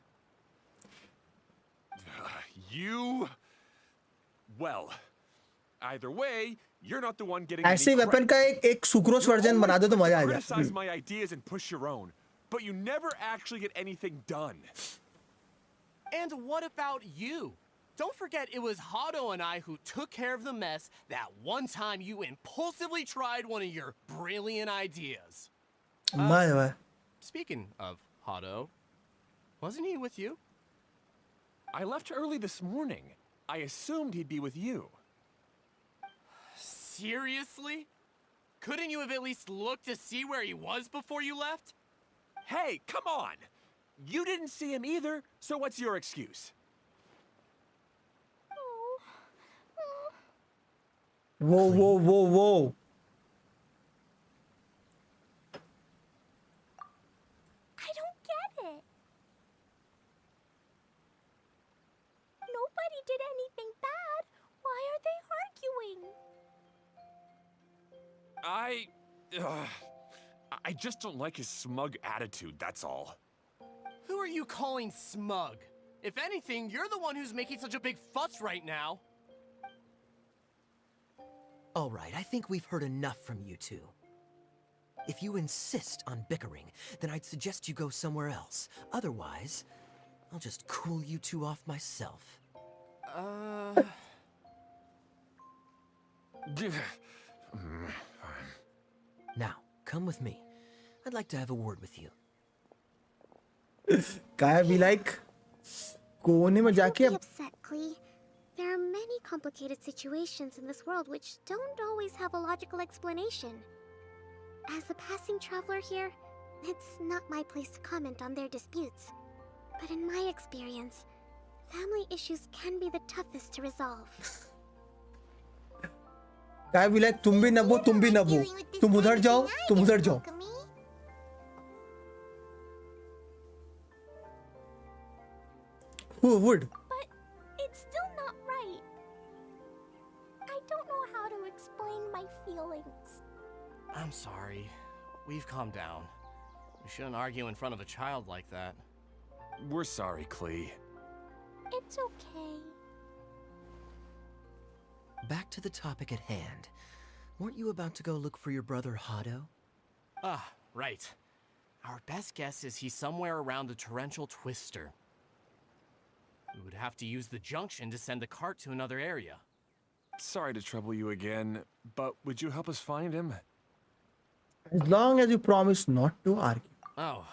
You... Well, either way, you're not the one getting any ऐसे weapon credit. का एक sucrose You're version always बना दो तो quick to मजा आ criticize जाए my ideas and push your own, but you never actually get anything done. And what about you? Don't forget it was Hado and I who took care of the mess that one time you impulsively tried one of your brilliant ideas. मजा भाई Speaking of Hado, wasn't he with you? I left early this morning. I assumed he'd be with you. Seriously? Couldn't you have at least looked to see where he was before you left? Hey, come on! You didn't see him either, so what's your excuse? वो I don't get it. Nobody did anything bad. Why are they arguing? I just don't like his smug attitude, that's all. Who are you calling smug? If anything, you're the one who's making such a big fuss right now. All right, I think we've heard enough from you two. If you insist on bickering, then I'd suggest you go somewhere else. Otherwise, I'll just cool you two off myself. Fine. Now, come with me. I'd like to have a word with you. Kaya be like कोने में Don't जाके be upset, Klee. There are many complicated situations in this world which don't always have a logical explanation. As a passing traveler here, it's not my place to comment on their disputes. But in my experience, family issues can be the toughest to resolve. Kaya be like तुम भी नबो तुम भी नबो तुम उधर जाओ तुम उधर जाओ. Who would? But it's still not right. I don't know how to explain my feelings. I'm sorry. We've calmed down. We shouldn't argue in front of a child like that. We're sorry, Klee. It's okay. Back to the topic at hand. Weren't you about to go look for your brother Hado? Ah, right. Our best guess is he's somewhere around the torrential twister. We would have to use the junction to send the cart to another area. Sorry to trouble you again, but would you help us find him? As long as you promise not to argue. Oh.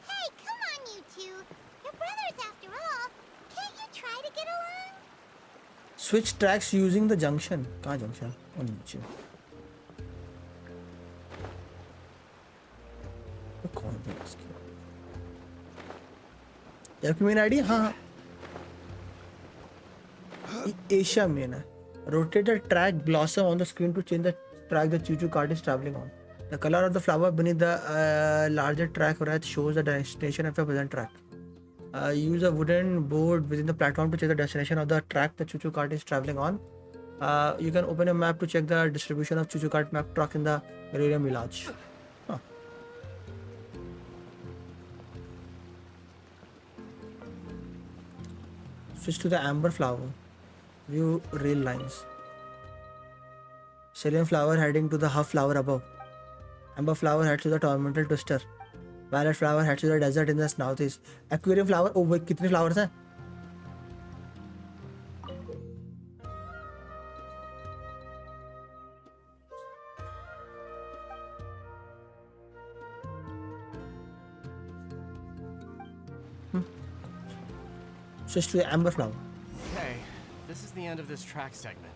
Hey, come on, you two. You're brothers after all. Can't you try to get along? Switch tracks using the junction. कहाँ junction? Oh, नीचे. वो कौन है इसकी? यार की main ID हाँ. Asia main है. Rotate the track blossom on the screen to change the track the choo-choo cart is traveling on. The color of the flower beneath the larger track wreath shows the destination of the present track. Use a wooden board within the platform to check the destination of the track the choo-choo cart is traveling on. You can open a map to check the distribution of choo-choo cart map truck in the area village. Huh. Switch to the amber flower. View rail lines. Cerulean flower heading to the huff flower above. Amber flower heads to the tormental twister. Violet flower heads to the desert in the southeast. Aquarium flower. Oh wait, कितने flowers हैं? Switch to the amber flower. Okay, this is the end of this track segment.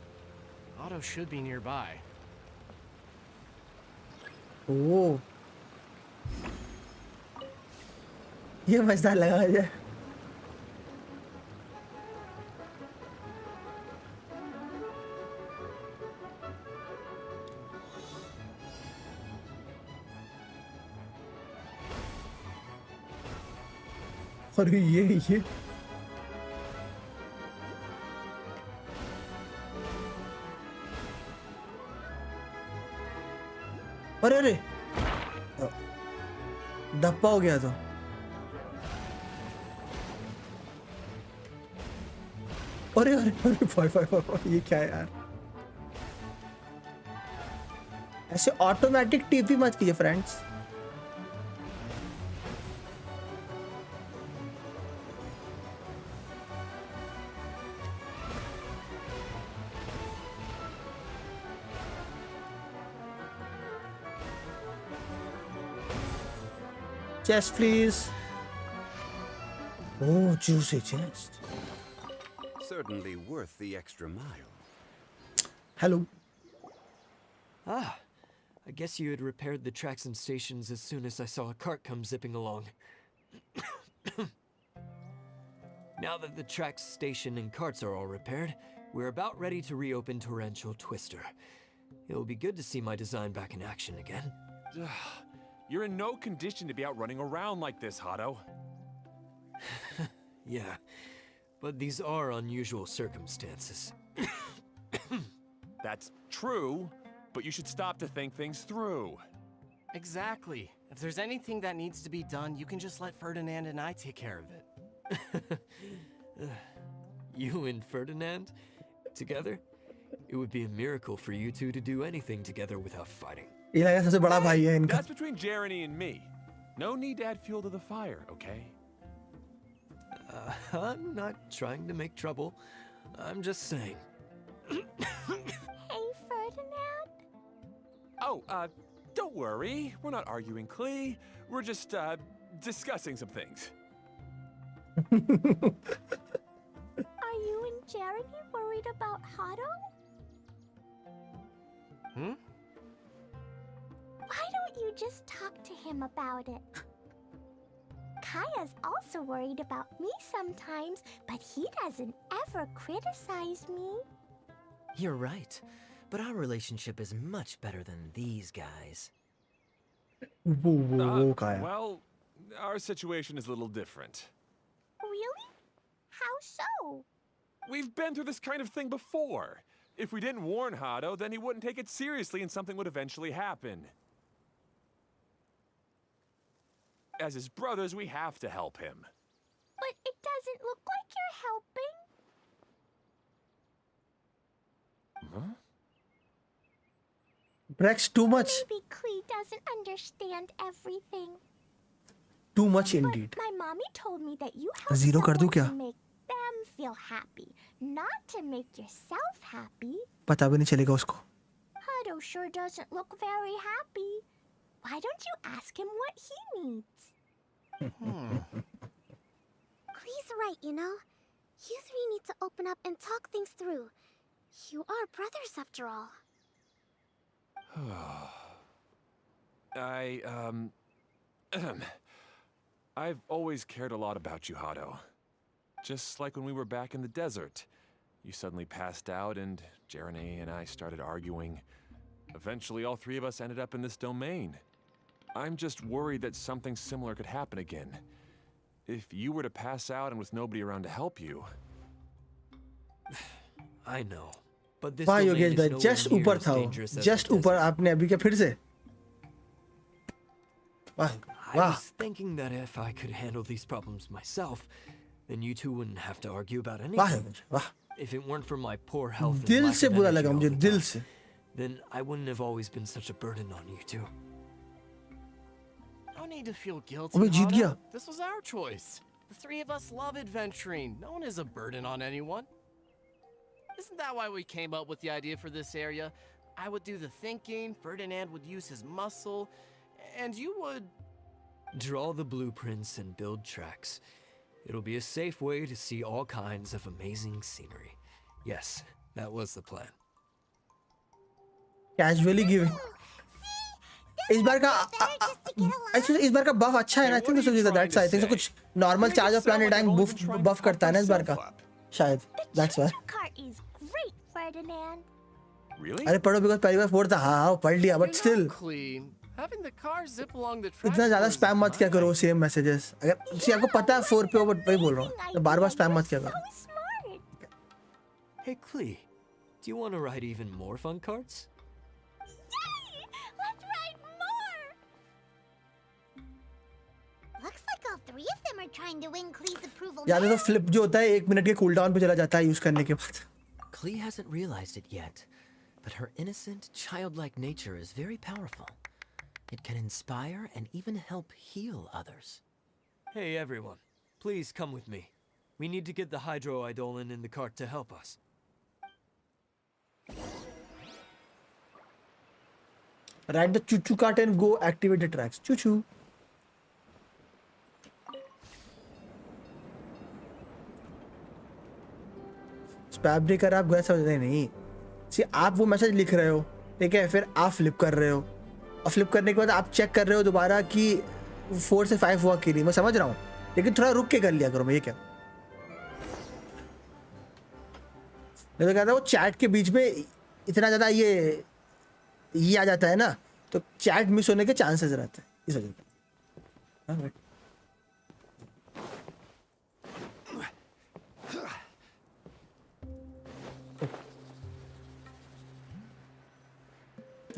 Otto should be nearby. Oh. ये मजेदार लगा मुझे. अरे ये अरे अरे धप्पा हो गया तो अरे अरे अरे फाय फाय फाय ये क्या है यार. ऐसे ऑटोमेटिक टीपी मत कीजिए friends. Chest, please. Oh, juicy chest. Certainly worth the extra mile. Hello. Ah, I guess you had repaired the tracks and stations as soon as I saw a cart come zipping along. Now that the tracks, station, and carts are all repaired, we're about ready to reopen Torrential Twister. It'll be good to see my design back in action again. You're in no condition to be out running around like this, Hado. Yeah, but these are unusual circumstances. That's true, but you should stop to think things through. Exactly. If there's anything that needs to be done, you can just let Ferdinand and I take care of it. You and Ferdinand? Together? It would be a miracle for you two to do anything together without fighting. ये लगा सबसे बड़ा भाई है इनका. That's between Jeremy and me. No need to add fuel to the fire, okay? I'm not trying to make trouble. I'm just saying. Hey, Ferdinand. Oh, don't worry. We're not arguing, Klee. We're just, discussing some things. Are you and Jeremy worried about Hado? Why don't you just talk to him about it? Kaya's also worried about me sometimes, but he doesn't ever criticize me. You're right, but our relationship is much better than these guys. वो कहा है? Well, our situation is a little different. Really? How so? We've been through this kind of thing before. If we didn't warn Hado, then he wouldn't take it seriously and something would eventually happen. As his brothers, we have to help him. But it doesn't look like you're helping. Huh? Brex, too much. Maybe Klee doesn't understand everything. Too much indeed. But my mommy told me that you help Zero कर दूं someone क्या? to make them feel happy, not to make yourself happy. पता भी नहीं चलेगा उसको. Hado sure doesn't look very happy. Why don't you ask him what he needs? Klee's right, you know. You three need to open up and talk things through. You are brothers after all. I've always cared a lot about you, Hado. Just like when we were back in the desert. You suddenly passed out and Jeremy and I started arguing. Eventually, all three of us ended up in this domain. I'm just worried that something similar could happen again. If you were to pass out and with nobody around to help you... I know, but this वाह domain Yogesh is भाई, nowhere just near ऊपर as था वो. dangerous as Just the ऊपर desert. आपने अभी क्या फिर से? वाह I वाह. was thinking that if I could handle these problems myself, then you two wouldn't have to argue about वाह anything. योगेश वाह. If it weren't for my poor health and दिल lack से of बुरा energy लगा all मुझे, the दिल time, से. then I wouldn't have always been such a burden on you two. No need to feel guilty. अबे जीत Hado. गया. This was our choice. The three of us love adventuring. No one is a burden on anyone. Isn't that why we came up with the idea for this area? I would do the thinking, Ferdinand would use his muscle, and you would... Draw the blueprints and build tracks. It'll be a safe way to see all kinds of amazing scenery. Yes, that was the plan. Casually giving. इस बार का actually इस बार का buff अच्छा है ना. I think this is that's I think so कुछ normal charge of planet tank buff करता है ना इस बार का. शायद. That's why. The cart is great, Ferdinand. Really? अरे पढ़ो because पहली बार 4 था. हाँ पढ़ लिया but still. Clean. Having the car zip along the track इतना ज़्यादा was spam मत क्या करो nice. same messages. अगर सी आपको पता है 4 पे हो but वही बोल रहा हूँ. तो बार-बार spam मत क्या So करो. smart. Hey, Klee, do you want to ride even more fun carts? Yay! Let's ride more. Looks like all three of them are trying to win Klee's approval. याद है तो now. flip जो होता है 1 minute के cooldown पे चला जाता है use करने के बाद. Klee hasn't realized it yet, but her innocent, childlike nature is very powerful. It can inspire and even help heal others. Hey, everyone, please come with me. We need to get the hydroidolin in the cart to help us. Ride the choo-choo cart and go activate the tracks. Choo-choo. Spam breaker आप गलत समझते नहीं. सी आप वो message लिख रहे हो, ठीक है, फिर आप फ्लिप कर रहे हो और फ्लिप करने के बाद आप चेक कर रहे हो दोबारा कि 4 से 5 हुआ कि नहीं. मैं समझ रहा हूँ लेकिन थोड़ा रुक के कर लिया करो. मैं ये क्या मैं तो कहता हूँ चैट के बीच में इतना ज़्यादा ये आ जाता है ना तो चैट मिस होने के चांसेस रहते हैं इस वजह से. हाँ भाई.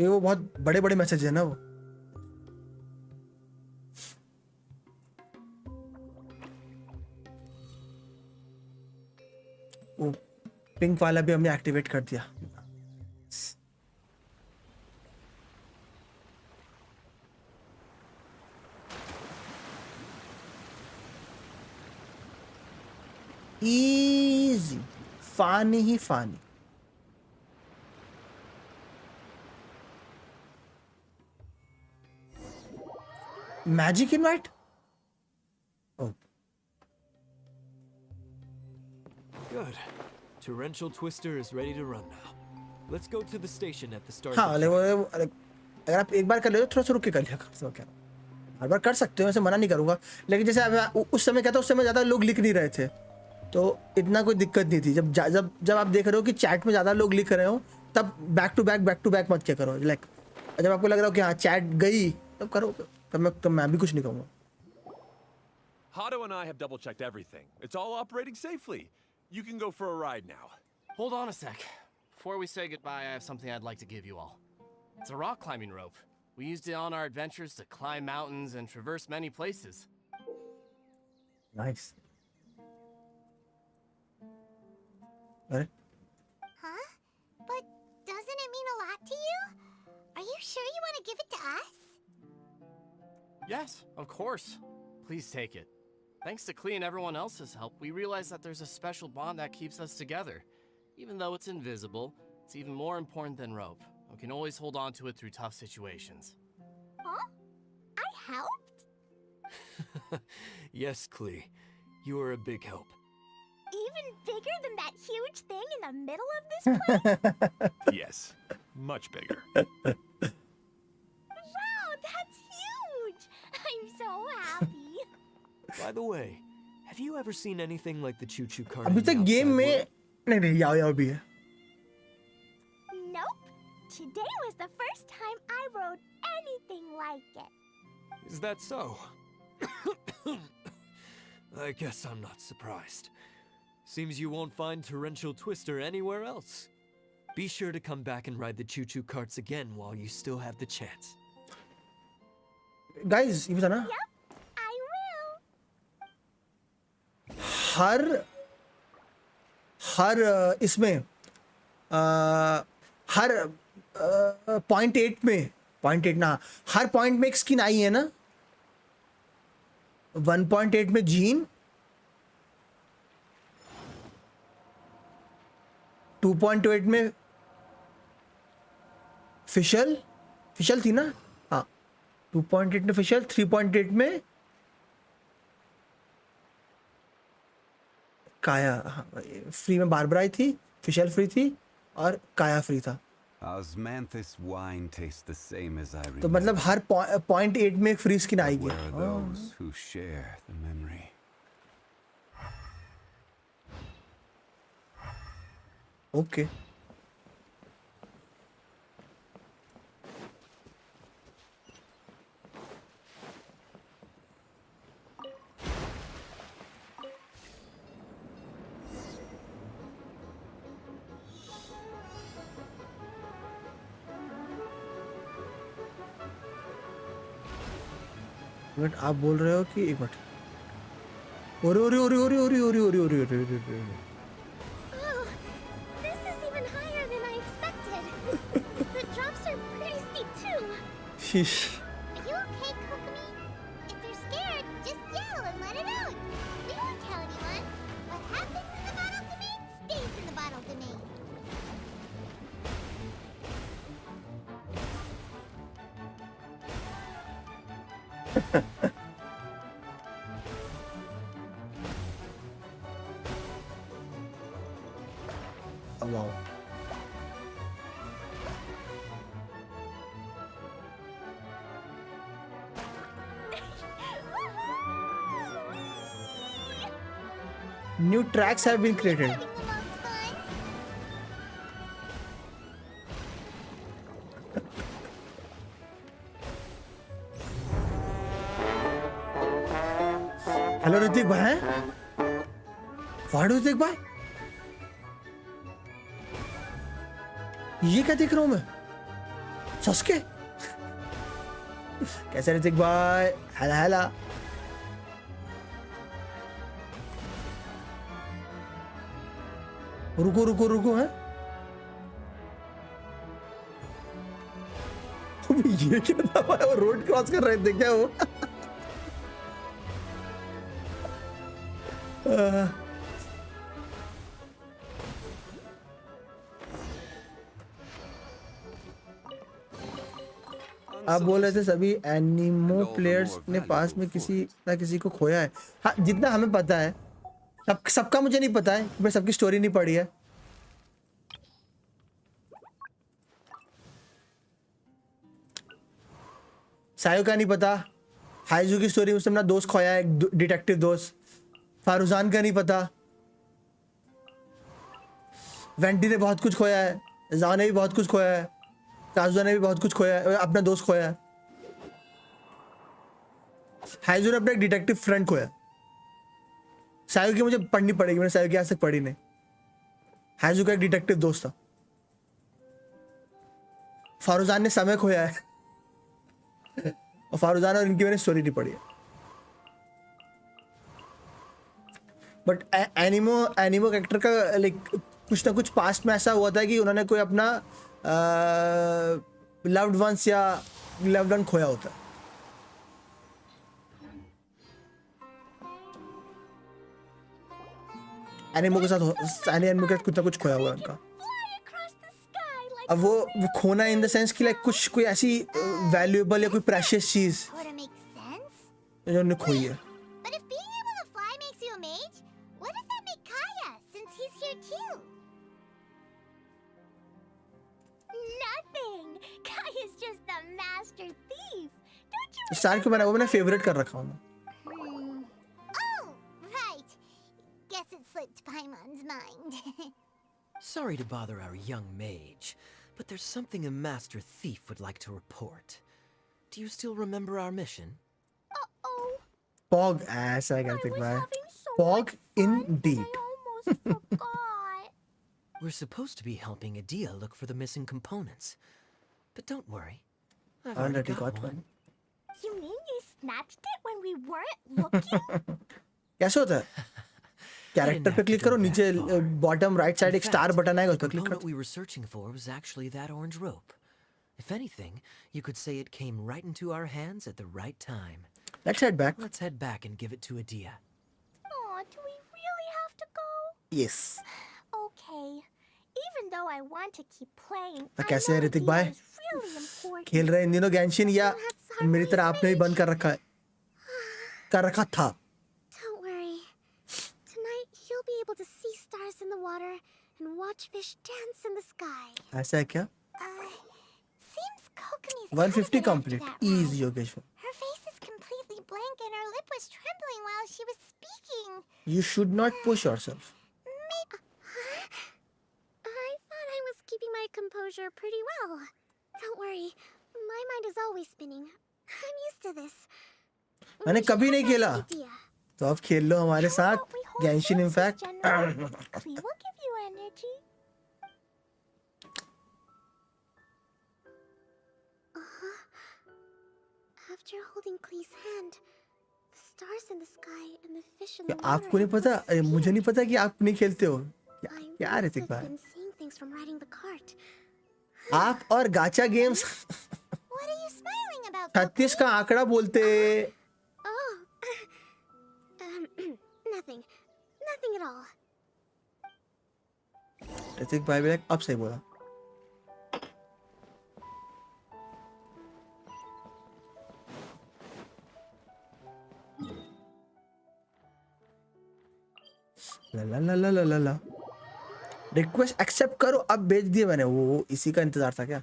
ये वो बहुत बड़े बड़े मैसेज है ना वो. वो पिंक वाला भी हमने एक्टिवेट कर दिया. Easy. Funny he funny. Magic invite? Oh. Good. Torrential Twister is ready to run now. Let's go to the station at the start. हाँ अगर आप एक बार कर ले तो थोड़ा सा रुक के कर लिया कर क्या हर बार कर सकते हो वैसे मना नहीं करूँगा लेकिन जैसे उस समय क्या था उस समय ज़्यादा लोग लिख नहीं रहे थे तो इतना कोई दिक्कत नहीं थी जब आप देख रहे हो कि चैट में ज़्यादा लोग लिख रहे हो तब बैक टू बैक मत क्या करो लाइक जब आपको लग रहा हो कि हाँ चैट गई तब करो तब मैं भी कुछ नहीं कहूँगा Hado and I have double-checked everything. It's all operating safely. You can go for a ride now. Hold on a sec. Before we say goodbye, I have something I'd like to give you all. It's a rock climbing rope. We used it on our adventures to climb mountains and traverse many places. Nice. अरे Huh? But doesn't it mean a lot to you? Are you sure you want to give it to us? Yes, of course. Please take it. Thanks to Klee and everyone else's help, we realized that there's a special bond that keeps us together. Even though it's invisible, it's even more important than rope. We can always hold on to it through tough situations. Huh? I helped? Yes, Klee. You are a big help. Even bigger than that huge thing in the middle of this place? Yes, much bigger. Wow, that's huge! I'm so happy. By the way, have you ever seen anything like the choo-choo cart? अभी in the तक game outside में world? नहीं याओ भी है Nope. Today was the first time I rode anything like it. Is that so? I guess I'm not surprised. Seems you won't find Torrential Twister anywhere else. Be sure to come back and ride the choo-choo carts again while you still have the chance. Guys ये बताना Yep, I will. हर इसमें हर .8 में .8 ना हर point में एक skin आई है ना 1.8 में जीन 2.8 में फिशल थी ना हाँ 2.8 में फिशल 3.8 में काया फ्री में बारबरा आई थी फिशल फ्री थी और काया फ्री था Osmanthus wine tastes the same as I remember. तो मतलब हर .8 में एक फ्री स्किन आएगी Where are those who share the memory? Okay but आप बोल रहे हो कि एक मिनट ओरे ओरे ओरे ओरे ओरे ओरे ओरे ओरे ओरे ओरे ओरे Oh, this is even higher than I expected. The drops are pretty steep too. शीश Are you okay, Kokomi? If you're scared, just yell and let it out. We won't tell anyone. What happens in the bottle domain stays in the bottle domain. Wow New tracks have been created. Having the most fun. Hello Hrithik भाई वाह ऋतिक भाई ये क्या देख रहा हूं मैं सस्के कैसे ऋतिक भाई हेला हेला रुको रुको रुको है ये क्या था भाई वो रोड क्रॉस कर रहे थे क्या वो आप बोल रहे थे सभी एनिमो And all the players more ने पास में valuable किसी ना किसी को खोया है. हाँ, जितना हमें पता है. सबका मुझे नहीं पता है, मैं सबकी स्टोरी नहीं पढ़ी है. सायो का नहीं पता. हाइजू की स्टोरी में उसने अपना दोस्त खोया है, एक डिटेक्टिव दोस्त. फारूजान का नहीं पता. वेंटी ने बहुत कुछ खोया है. जा ने भी बहुत कुछ खोया है. काजुआ ने भी बहुत कुछ खोया है, अपना दोस्त खोया है. हाइजू ने अपना एक डिटेक्टिव फ्रेंड खोया. सायो की मुझे पढ़नी पड़ेगी, मैंने सायो की आज तक पढ़ी नहीं. हाइजू का एक डिटेक्टिव दोस्त था. फारूजान ने समय खोया है. और फारूजान और इनकी मैंने स्टोरी नहीं पढ़ी है. बट एनिमो कैरेक्टर का लाइक कुछ ना कुछ पास्ट में ऐसा हुआ था कि उन्होंने कोई अपना लव्ड वंस या लव्ड वन खोया होता है. एनिमो के साथ एनिमो के साथ कुछ ना कुछ खोया हुआ है उनका. अब वो खोना इन द सेंस कि लाइक कुछ कोई ऐसी वैल्यूएबल या कोई प्रेशियस चीज Sorta makes sense. जो उन्होंने खोई है. But if being able to fly makes you a mage, what does that make Kaya, since he's here too? Nothing. Kaya's just a master thief. Don't you star क्यों बना? वो मैंने favourite कर रखा हूँ. Hmm. Oh, right. Guess it slipped Paimon's mind. Sorry to bother our young mage, but there's something a master thief would like to report. Do you still remember our mission? Uh-oh. Pog ऐसा I कहते was हैं. having so Pog much fun, indeed. I almost forgot. We're supposed to be helping Adia look for the missing components. But don't worry. I've already Already got got one. one. You mean you snatched it when we weren't looking? कैसे होता है? Character पे click करो, नीचे bottom right side एक star button आएगा, उस पर क्लिक The करो. component we were searching for was actually that orange rope. If anything, you could say it came right into our hands at the right time. Let's head back. Let's head back and give it to Adia. Aw, do we really have to go? Yes. Okay. Even though I want to keep playing, तो I कैसे है know Hrithik Dia भाई? is really important. खेल रहे हैं इन दिनों गैंशिन या मेरी तरह आपने भी बंद कर रखा है? कर रखा था. Don't worry. Tonight you'll be able to see stars in the water and watch fish dance in the sky. ऐसा है क्या? Seems Kokomi's 150 complete. Easy Yogeshwar. Her face is completely blank and her lip was trembling while she was speaking. You should not push yourself. I thought I was keeping my composure pretty well. Don't worry. My mind is always spinning. I'm used to this. मैंने कभी नहीं खेला. Idea. तो अब खेल लो हमारे साथ. How about we hold गैंशिन hands, in fact. General? Klee will give you energy. After holding Klee's hand, the stars in the sky and the fish in the क्या water आपको नहीं have पता? अरे मुझे नहीं पता कि आप नहीं खेलते हो. I क्या must ऋतिक have भाई? been seeing things from riding the cart. आप और गाचा games What are you smiling about? 36 का आंकड़ा बोलते. Oh. Nothing. Nothing at all. Hrithik भाई भी अब सही बोला. ला ला ला ला ला ला. रिक्वेस्ट एक्सेप्ट करो. अब भेज दिए मैंने. वो इसी का इंतजार था क्या?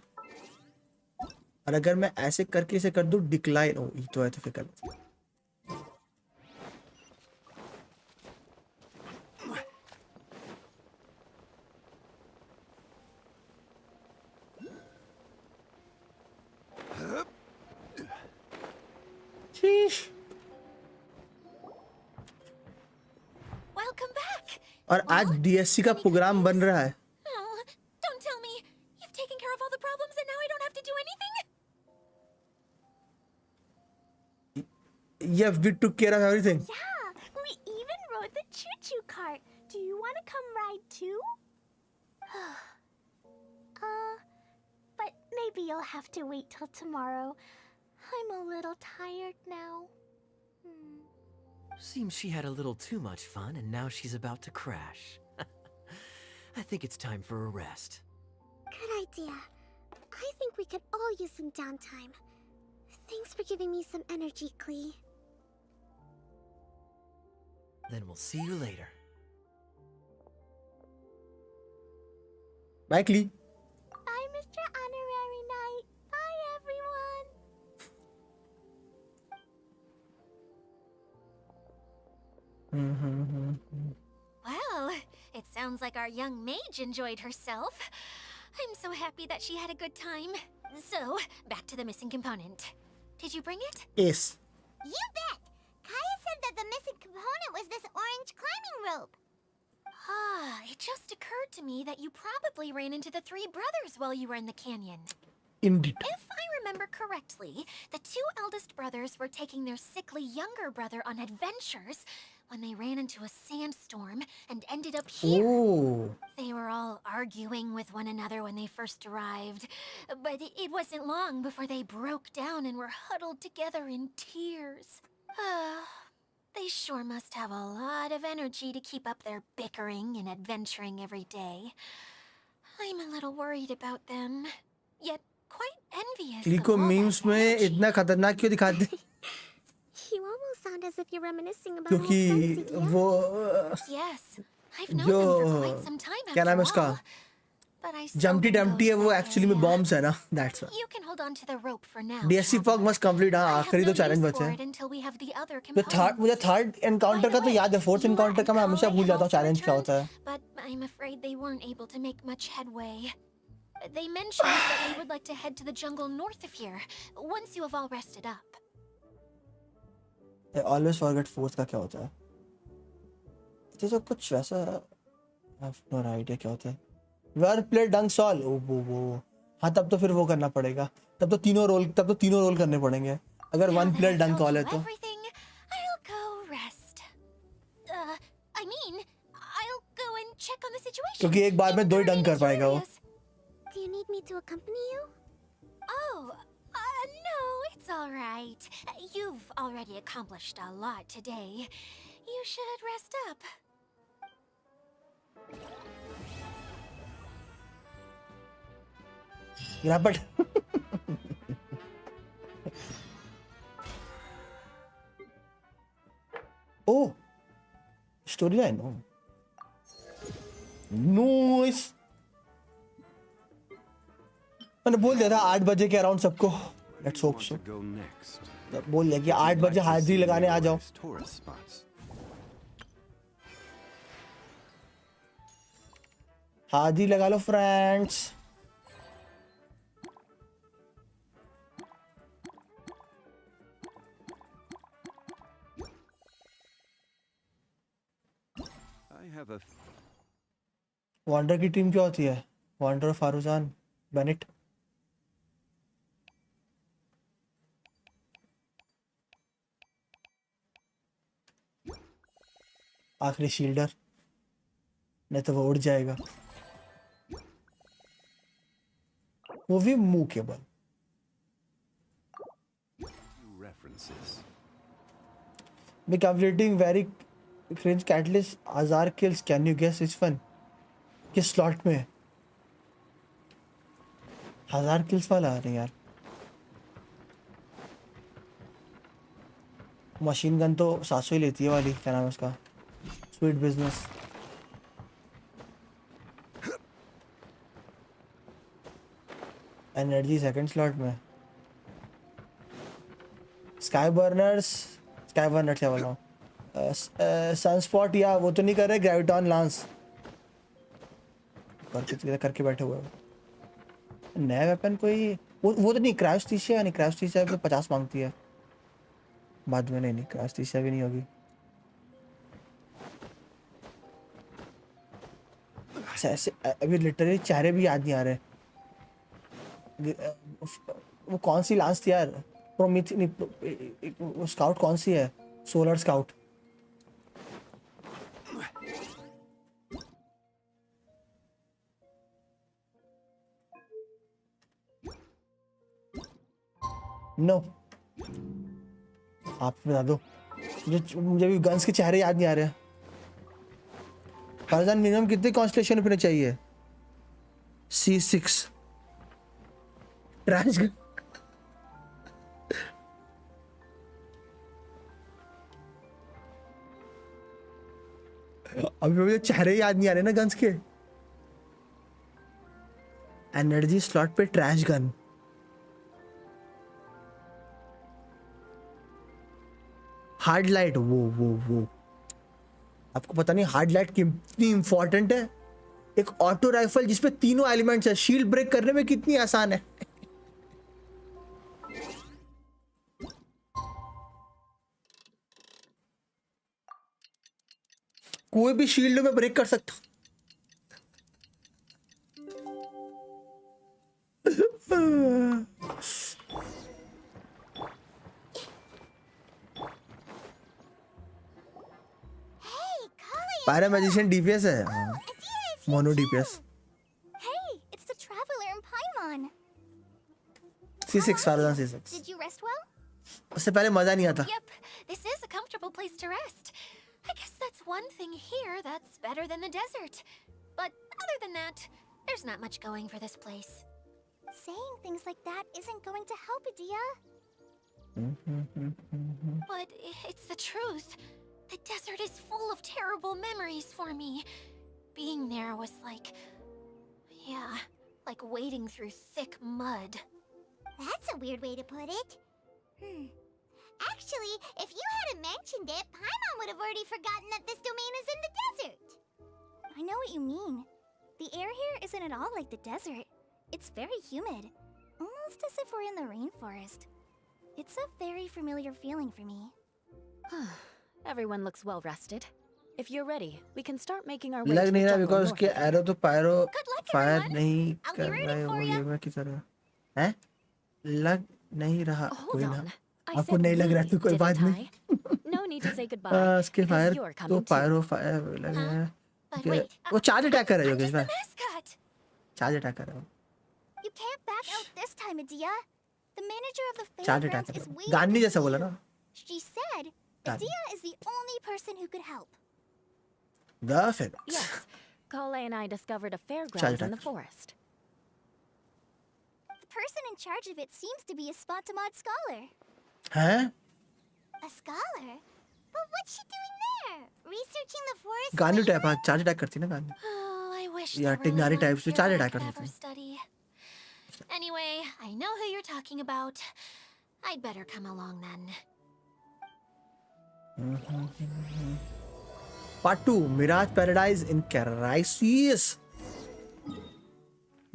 और अगर मैं ऐसे करके इसे कर दूं डिक्लाइन. ओ ये तो है, तो फिर कर. शीश. Welcome back. और आज डीएससी का प्रोग्राम बन रहा है. Oh, don't tell me. You've taken care of all the problems and now I don't have to do anything? Yeah, we took care of everything. Yeah, we even rode the choo-choo cart. Do you want to come ride too? But maybe you'll have to wait till tomorrow. I'm a little tired now. Seems she had a little too much fun and now she's about to crash. I think it's time for a rest. Good idea. I think we could all use some downtime. Thanks for giving me some energy, Klee. Then we'll see you later. Bye, Klee. Bye, Mr. Honorary Knight. Bye, everyone. Well, it sounds like our young mage enjoyed herself. I'm so happy that she had a good time. So, back to the missing component. Did you bring it? Ace. You bet. Kaya said that the missing component was this orange climbing rope. Ah, it just occurred to me that you probably ran into the three brothers while you were in the canyon. Indeed. If I remember correctly, the two eldest brothers were taking their sickly younger brother on adventures when they ran into a sandstorm and ended up here. Oh. They were all arguing with one another when they first arrived, but it wasn't long before they broke down and were huddled together in tears. They sure must have a lot of energy to keep up their bickering and adventuring every day. I'm a little worried about them, yet quite envious Klee of को all that memes में energy. इतना खतरनाक क्यों दिखाते? You almost sound as if you're reminiscing about old क्योंकि friends again. वो Yes, I've known them for जो quite some time क्या नाम है after उसका? all. But I जम्पटी seldom डम्पटी go है to वो that एक्चुअली में area. बॉम्ब्स है ना. That's why. You can hold on to the rope for now. DSC fog traveler. Must complete. हाँ I have आखिरी no तो चैलेंज use बचे for हैं. it until we have the other तो third मुझे components. Third encounter का तो याद है. फोर्थ Yua एनकाउंटर का and मैं हमेशा Kale भूल have जाता हूँ also चैलेंज क्या returned, होता है. but I'm afraid they weren't able to make much headway. They mentioned that they would like to head to the jungle north of here, once you have all rested up. I always forget fourth का क्या होता है. तो जो कुछ वैसा I have no idea क्या होता है. Word play dunk sol. वो हाँ तब तो फिर वो करना पड़ेगा. तब तो तीनों रोल करने पड़ेंगे. अगर Now one that player I've डंक told कॉल है you तो. everything, I'll go rest. I mean, I'll go and check on the situation. क्योंकि एक बार में in दो the ही डंक कर remaining पाएगा वो. areas. Do you need me to accompany you? Oh, no, it's all right. You've already accomplished a lot today. You should rest up. Grab it. Oh, storyline. Oh, nice. मैंने बोल दिया था 8 बजे के अराउंड सबको. Let's hope Want so. to go next? बोल दिया कि 8 बजे Like to हाजिरी see लगाने आ जाओ. numerous tourist spots. हाजिरी लगा लो friends. I have a Wanderer की टीम क्या होती है? Wanderer, Faruzan, Bennett. आखिरी शील्डर, नहीं तो वो उड़ जाएगा. वो भी मुंह केबल. few references. Be calculating very cringe catalyst 1000 kills. Can you guess which one? किस स्लॉट में 1000 किल्स वाला आ रही यार. मशीन गन तो 700 ही लेती है वाली. क्या नाम है उसका? Sweet business. Energy second slot में. स्काई बर्नर क्या बोला? सनस्पॉट या वो तो नहीं कर रहे. ग्रेविटॉन लांस करके बैठे हुए हैं. नया वेपन कोई वो तो नहीं. क्रैशथीसिया नहीं. क्रैशथीसिया भी 50 मांगती है बाद में. नहीं क्रैशथीसिया भी नहीं होगी. ऐसे अभी लिटरली चेहरे भी याद नहीं आ रहे. वो कौन सी लांस थी यार? प्रोमिथ नहीं, स्काउट कौन सी है? Solar scout. नो आप बता दो. मुझे भी गन्स के चेहरे याद नहीं आ रहे. फर्जन मिनिमम कितने कॉन्स्टेलेशन पे चाहिए? C6 trash. अभी मुझे चेहरे याद नहीं आ रहे ना गन्स के। एनर्जी स्लॉट पे ट्रैश गन, हार्ड लाइट, वो आपको पता नहीं हार्ड लाइट कितनी इंपॉर्टेंट है। एक ऑटो राइफल जिसपे तीनों एलिमेंट्स है, शील्ड ब्रेक करने में कितनी आसान है। कोई भी शील्ड में ब्रेक कर सकता। पैरा मैजिशियन डीपीएस है, mono DPS. Hey, it's the traveler in Paimon. C6 वाला C6। Did you rest well? उससे पहले मजा नहीं आता। Yep, this is a comfortable place to rest. I guess that's one thing here that's better than the desert. But other than that, there's not much going for this place. Saying things like that isn't going to help, Adia. But it's the truth. The desert is full of terrible memories for me. Being there was like... yeah, like wading through thick mud. That's a weird way to put it. Actually, if you hadn't mentioned it, Paimon would have already forgotten that this domain is in the desert. I know what you mean. The air here isn't at all like the desert. It's very humid. Almost as if we're in the rainforest. It's a very familiar feeling for me. Everyone looks well rested. If you're ready, we can start making our way लग to नहीं the रहा jungle because north के of here. एरो तो pyro Good luck, fire everyone. नहीं I'll be कर rooting रहा है, for वो ya. ये मैं की तरह है। लग नहीं रहा Hold कोई ना। on. I आपको said नहीं लग रहा we, तो कोई बात didn't नहीं। I? No need to say goodbye. उसके because फायर you're तो coming too. पायरो फायर लग रहा है। But कि- wait, वो चार्ज अटैकर है I'm योगेश just the भाई, mascot. चार्ज अटैकर है वो। You can't back out this time, Adia. The manager of the charge fairgrounds attacker is है। waiting गांधी to जैसा see बोला you. ना। She said Gandhi. Adia is the only person who could help. The FedEx। Yes, Kale and I discovered a fairgrounds in the attack. forest. The person in charge of it seems to be a Spontamod scholar. हैं? A scholar? But what's she doing there? Researching the forest? Gandhi flavor? Type हाँ, charge attack करती है ना Gandhi. Oh, I wish Yeah, there really Tignari was types a to charge fair I attack could or ever something. study. Anyway, I know who you're talking about. I'd better come along then. Part 2 Mirage Paradise in crisis.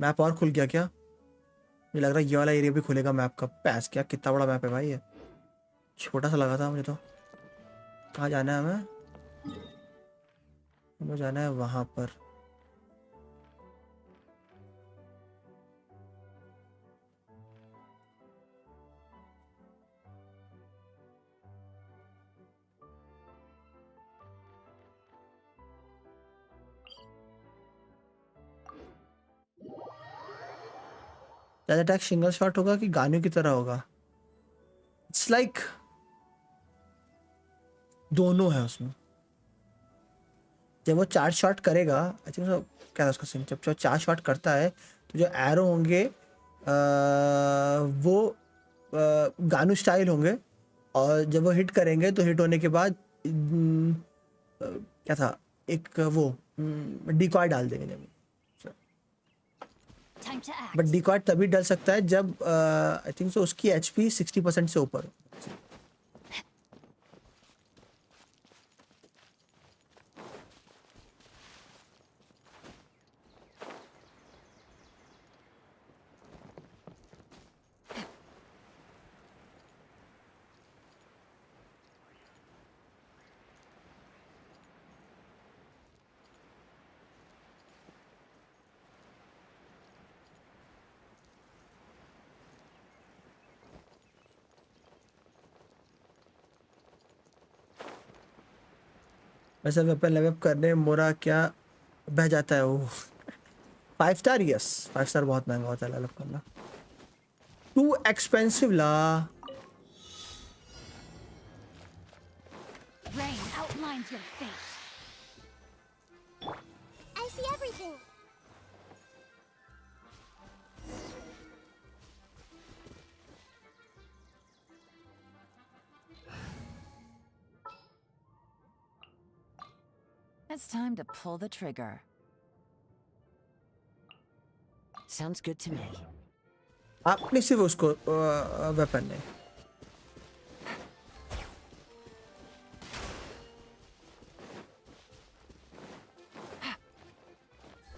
Map और खुल गया क्या? मुझे लग रहा है ये वाला एरिया भी खुलेगा मैप का। पैस क्या कितना बड़ा मैप है भाई ये, छोटा सा लगा था मुझे तो। कहाँ जाना है हमें? हमें जाना है वहां पर। ज़्यादा अटैक सिंगल शॉट होगा कि गानों की तरह होगा? इट्स लाइक दोनों है उसमें। जब वो 4 शॉट करेगा, आई थिंक क्या था उसका सीन, जब वो 4 शॉट करता है तो जो एरो होंगे वो गानू स्टाइल होंगे, और जब वो हिट करेंगे तो हिट होने के बाद क्या था, एक वो डिकॉय डाल देंगे जब। Time to act. But decoy तभी डल सकता है जब आई थिंक सो उसकी एचपी 60% से ऊपर हो। वैसे वेपन लेवल करने में मोरा क्या बह जाता है वो। 5 स्टार, यस 5 स्टार बहुत महंगा होता है लेवल करना, टू एक्सपेंसिव ला। Rain outlines your fate. I see everything. It's time to pull the trigger. Sounds good to me. आपने सिर्फ उसको वेपन नहीं.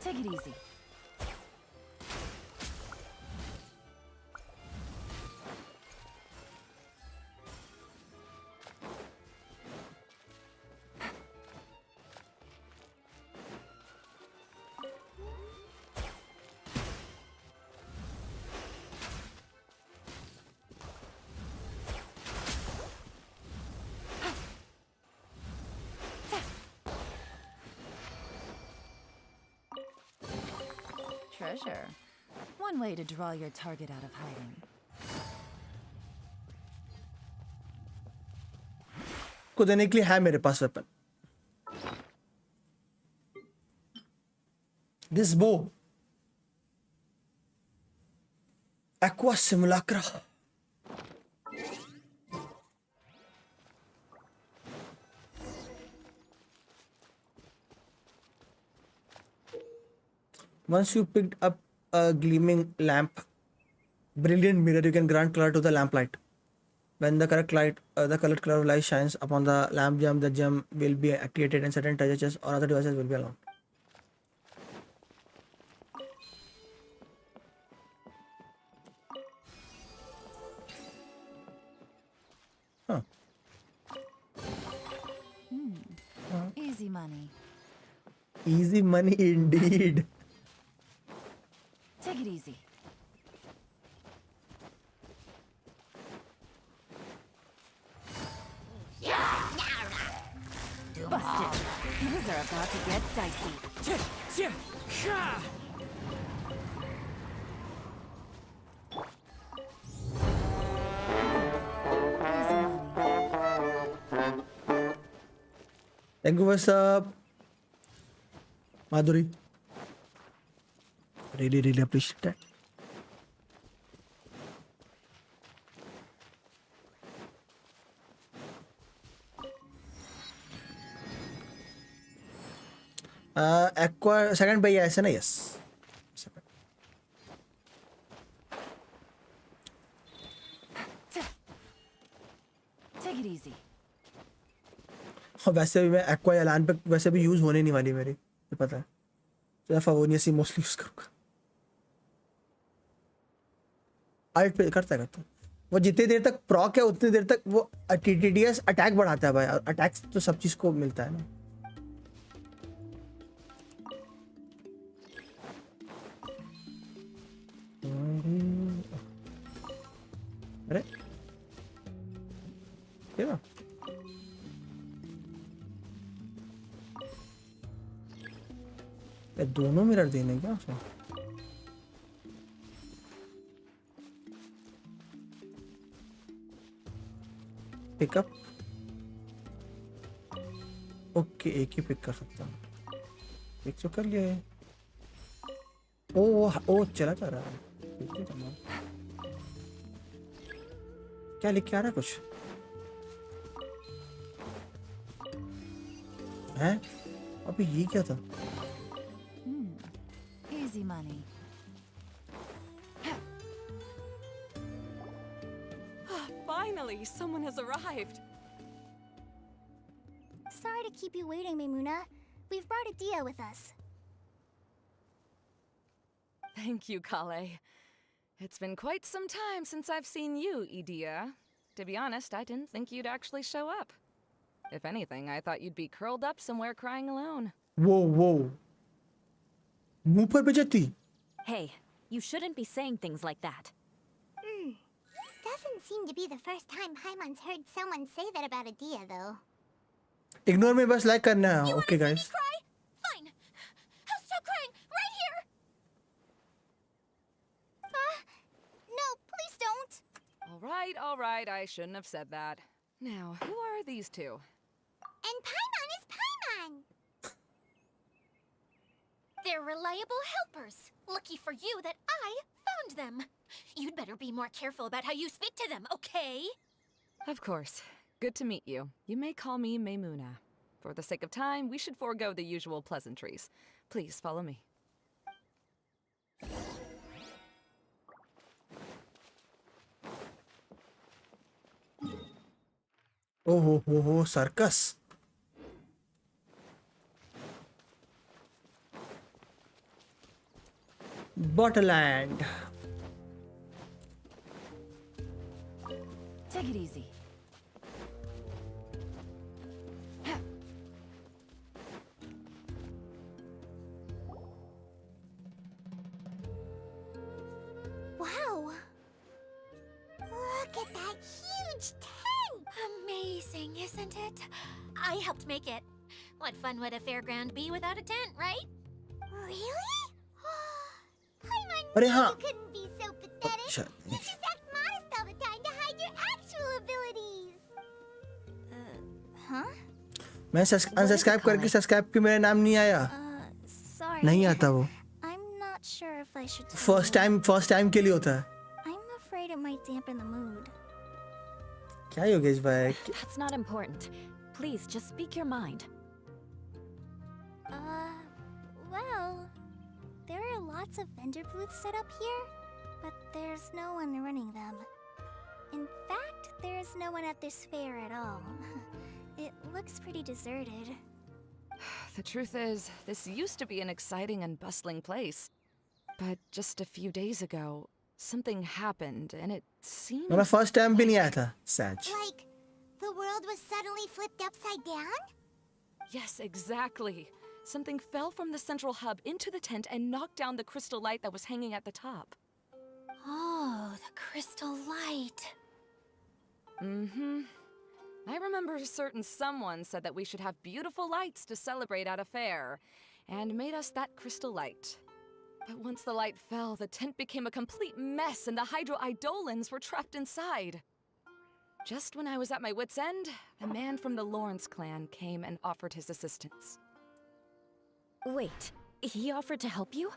Take it easy. Treasure. One way to draw your target out of hiding. को देने के लिए है मेरे पास weapon. This bow. Aqua Simulacra. Once you picked up a gleaming lamp, brilliant mirror, you can grant color to the lamp light. When the correct light, the colored color of light shines upon the lamp gem, the gem will be activated and certain touches or other devices will be allowed. Huh. Easy money. Easy money indeed. Take it easy. Busted. Things are about to get dicey. Easy money. Thank you, what's up? Madhuri. Really appreciate that. Aqua second भैया ऐसे ना yes. Take it easy. वैसे भी मैं aqua या land पे वैसे भी यूज होने नहीं वाली मेरी, ये पता है. तो फावोनियस ही मोस्टली यूज करूँगा. आल्ट पे करता है वो जितनी देर तक प्रॉक है उतनी देर तक वो टीटीडीएस अटैक बढ़ाता है भाई, और अटैक तो सब चीज को मिलता है ना. अरे क्या ये दोनों मिरर देने क्या उसमें? पिकअप ओके, एक ही पिक कर सकता हूँ. पिक तो कर लिया है. ओ चला जा रहा है. क्या लिख के आ रहा है कुछ है? अभी ये क्या था? Easy money. Finally, someone has arrived. Sorry to keep you waiting, Maimuna. We've brought Adia with us. Thank you, Kale. It's been quite some time since I've seen you, Idia. To be honest, I didn't think you'd actually show up. If anything, I thought you'd be curled up somewhere crying alone. Whoa. मुंह पर बेइज्जती. Hey, you shouldn't be saying things like that. Doesn't seem to be the first time Paimon's heard someone say that about Adia, though. Ignore me, बस like करना है. Okay guys. Cry? Fine. I'll stop crying right here. No, please don't. All right, I shouldn't have said that. Now, who are these two? And Paimon is Paimon. They're reliable helpers. Lucky for you that I found them. You'd better be more careful about how you speak to them, okay? Of course. Good to meet you. You may call me Maimuna. For the sake of time, we should forego the usual pleasantries. Please follow me. Oh ho, circus. Bottomland. Take it easy. Wow. Look at that huge tent. Amazing, isn't it? I helped make it. What fun would a fairground be without a tent, right? Really? Paimon अरे knew हाँ. you couldn't be so pathetic. अच्छा, You just act modest all the time to hide your actual abilities. Huh? मैं unsubscribe करके subscribe के मेरा नाम नहीं आया. Sorry. नहीं आता वो. I'm not sure if I should tell first time के लिए होता है. you. I'm afraid it might dampen the mood. क्या योगेश भाई? That's not important. Please, just speak your mind. Well, there are lots of vendor booths set up here, but there's no one running them. In fact, there's no one at this fair at all. It looks pretty deserted. The truth is, this used to be an exciting and bustling place. But just a few days ago, something happened, and it seemed... मेरा first time भी नहीं आया था. Sag. Like, the world was suddenly flipped upside down? Yes, exactly. Something fell from the central hub into the tent and knocked down the crystal light that was hanging at the top. Oh, the crystal light. Mm-hmm. I remember a certain someone said that we should have beautiful lights to celebrate at a fair, and made us that crystal light. But once the light fell, the tent became a complete mess and the hydro-eidolons were trapped inside. Just when I was at my wit's end, a man from the Lawrence clan came and offered his assistance. Wait, he offered to help you?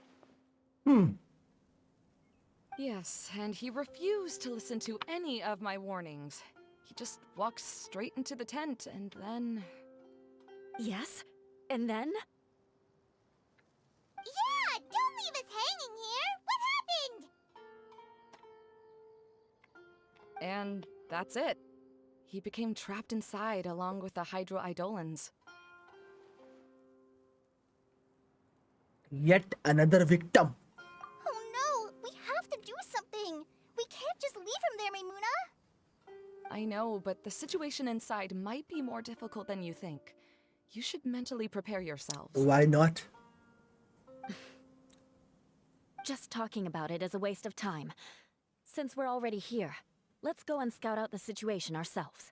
Yes, and he refused to listen to any of my warnings. He just walked straight into the tent, and then... Yes? And then? Yeah, don't leave us hanging here! What happened? And that's it. He became trapped inside along with the hydro-eidolons. Yet another victim. Oh no, we have to do something! We can't just leave him there, Maimuna! I know, but the situation inside might be more difficult than you think. You should mentally prepare yourselves. Why not? Just talking about it is a waste of time. Since we're already here, let's go and scout out the situation ourselves.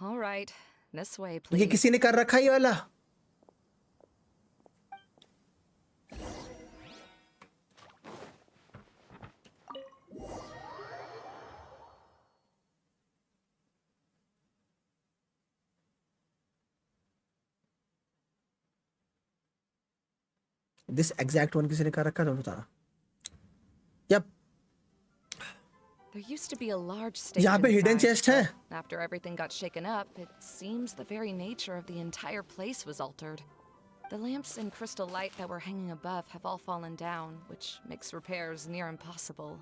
All right, this way, ये please. किसी ने कर रखा है ये वाला. This exact one किसी ने कर रखा है तो बताना. Yep. There used to be a large stage यहाँ पे hidden inside, chest है. but after everything got shaken up, it seems the very nature of the entire place was altered. The lamps and crystal light that were hanging above have all fallen down, which makes repairs near impossible.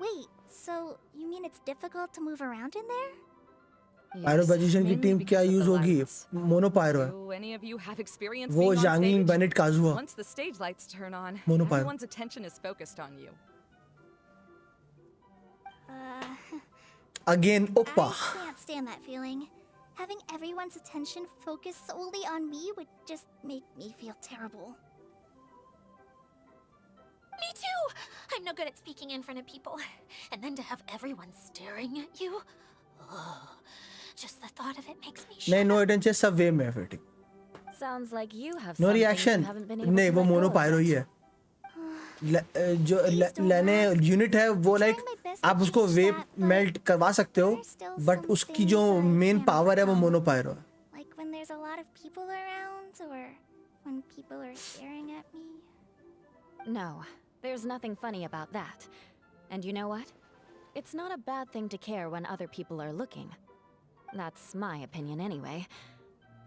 Wait, so you mean it's difficult to move around in there? Pyro Yes, magician की mainly team क्या because of use the होगी? lights. Mono pyro है. Do any of you have experience वो being on जांगी stage? Bennett Kazuha. Once the stage lights turn on, Mono pyro. everyone's attention is focused on you. Again, oppa. I can't stand that feeling. Having everyone's attention focused solely on me would just make me feel terrible. Me too! I'm no good at speaking in front of people. And then to have everyone staring at you. Oh, just the thought of it makes me नहीं, shudder. no hidden chest सब वे में है फिर. Sounds like you have No some things reaction. you haven't been able नहीं, to वो let mono go of pyro ही yet. है. जो लेने यूनिट है वो लाइक आप उसको वेव मेल्ट करवा सकते हो, बट उसकी जो मेन पावर है वो मोनो पायरो है. Like when there's a lot of people around, or when people are staring at me. No, there's nothing funny about that. And you know what? It's not a bad thing to care when other people are looking. That's my opinion anyway.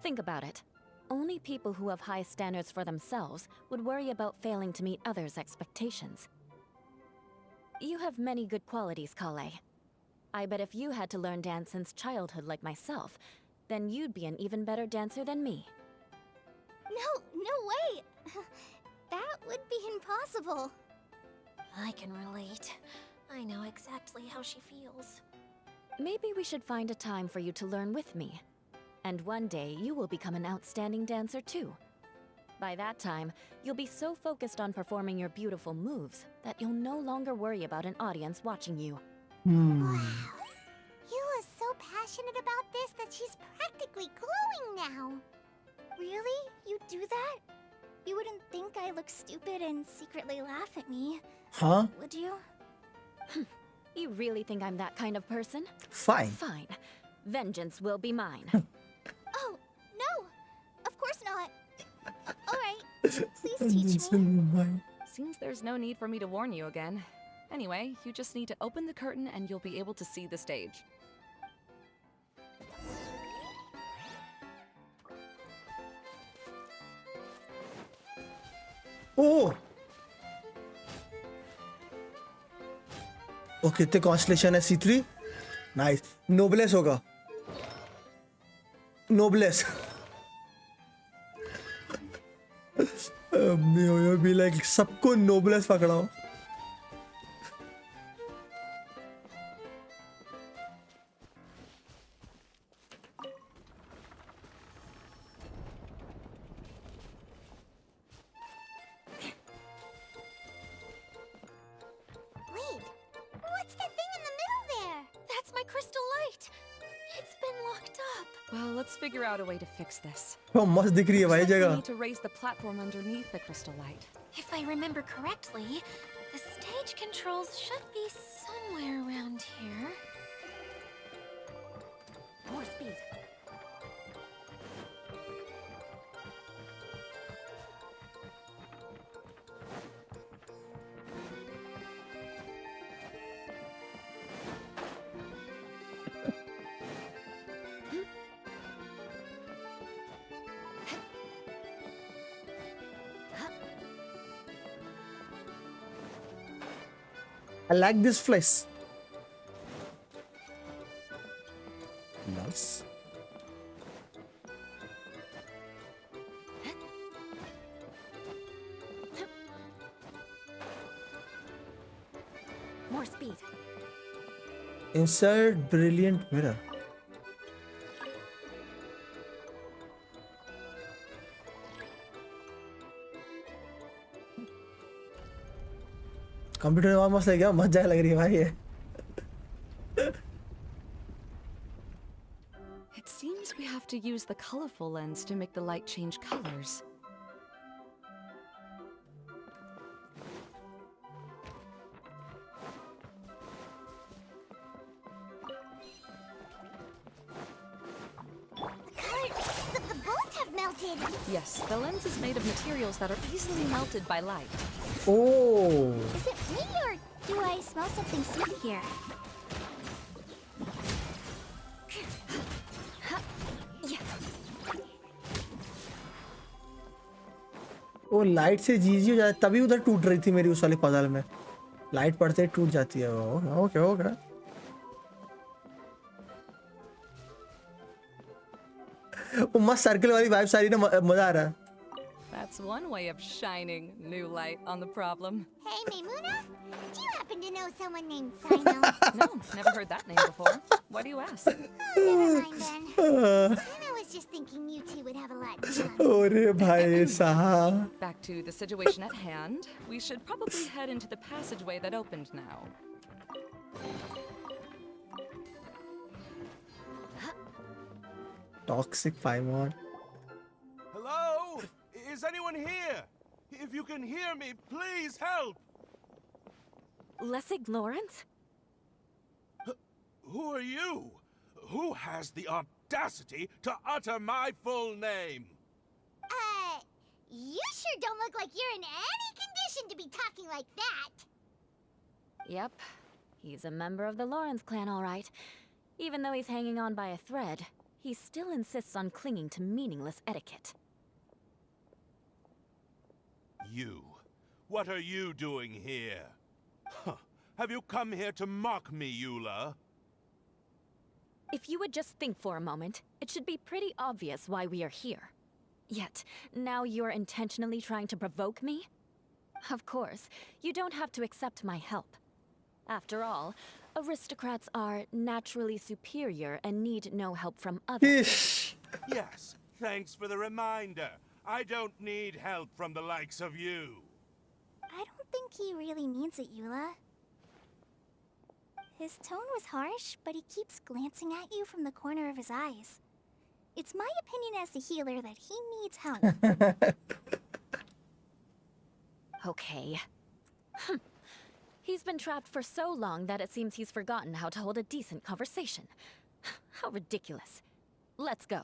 Think about it. Only people who have high standards for themselves would worry about failing to meet others' expectations. You have many good qualities, Kale. I bet if you had to learn dance since childhood like myself, then you'd be an even better dancer than me. No way! That would be impossible. I can relate. I know exactly how she feels. Maybe we should find a time for you to learn with me. And one day, you will become an outstanding dancer too. By that time, you'll be so focused on performing your beautiful moves that you'll no longer worry about an audience watching you. Wow. Yula's so passionate about this that she's practically glowing now. Really? You do that? You wouldn't think I look stupid and secretly laugh at me, Huh? would you? You really think I'm that kind of person? Fine. Fine. Vengeance will be mine. Oh, no! Of course not. Alright, please teach me. Seems there's no need for me to warn you again. Anyway, you just need to open the curtain and you'll be able to see the stage. Oh! ओ कितने constellation है C3? Nice. नोबलेस होगा. नोबलेस. मैं भी like सबको नोबलेस पकड़ाओ. Wait, what's that thing in the middle there? That's my crystal light! It's been locked up. Well, let's figure out a way to fix this. वो मस्त दिख रही है भाई Looks like we जगह. need to raise the platform underneath the crystal light. If I remember correctly, the stage controls should be somewhere around here. More speed. I like this place. Nice. More speed. Insert brilliant mirror. Computer में मस्त लग गया. मजा लग रही है भाई ये. It seems we have to use the colorful lens to make the light change colors. The colored pieces of the bolt have melted. Yes, the lens is made of materials that are easily melted by light. Oh. Is it me or do I smell something sweet here? वो light से जीजी हो जाए तभी उधर टूट रही थी मेरी उस वाले पजल में. लाइट पड़ते ही टूट जाती है वो. Okay okay. वो मस्त सर्कल वाली वाइब सारी ना मजा आ रहा है. That's one way of shining new light on the problem. Hey, Maimuna, do you happen to know someone named Sino? No, never heard that name before. Why do you ask? Oh, never mind then. I was just thinking you two would have a lot in common. अरे भाई साहब. Back to the situation at hand. We should probably head into the passageway that opened now. Toxic Paimon. Hello? Is anyone here? If you can hear me, please help! Lessig Lawrence? Who are you? Who has the audacity to utter my full name? You sure don't look like you're in any condition to be talking like that. Yep. He's a member of the Lawrence clan, all right. Even though he's hanging on by a thread, he still insists on clinging to meaningless etiquette. You. What are you doing here? Huh. Have you come here to mock me, Eula? If you would just think for a moment, it should be pretty obvious why we are here. Yet, now you're intentionally trying to provoke me? Of course, you don't have to accept my help. After all, aristocrats are naturally superior and need no help from others. Yes, thanks for the reminder. I don't need help from the likes of you. I don't think he really means it, Eula. His tone was harsh, but he keeps glancing at you from the corner of his eyes. It's my opinion as the healer that he needs help. Okay. He's been trapped for so long that it seems he's forgotten how to hold a decent conversation. How ridiculous. Let's go.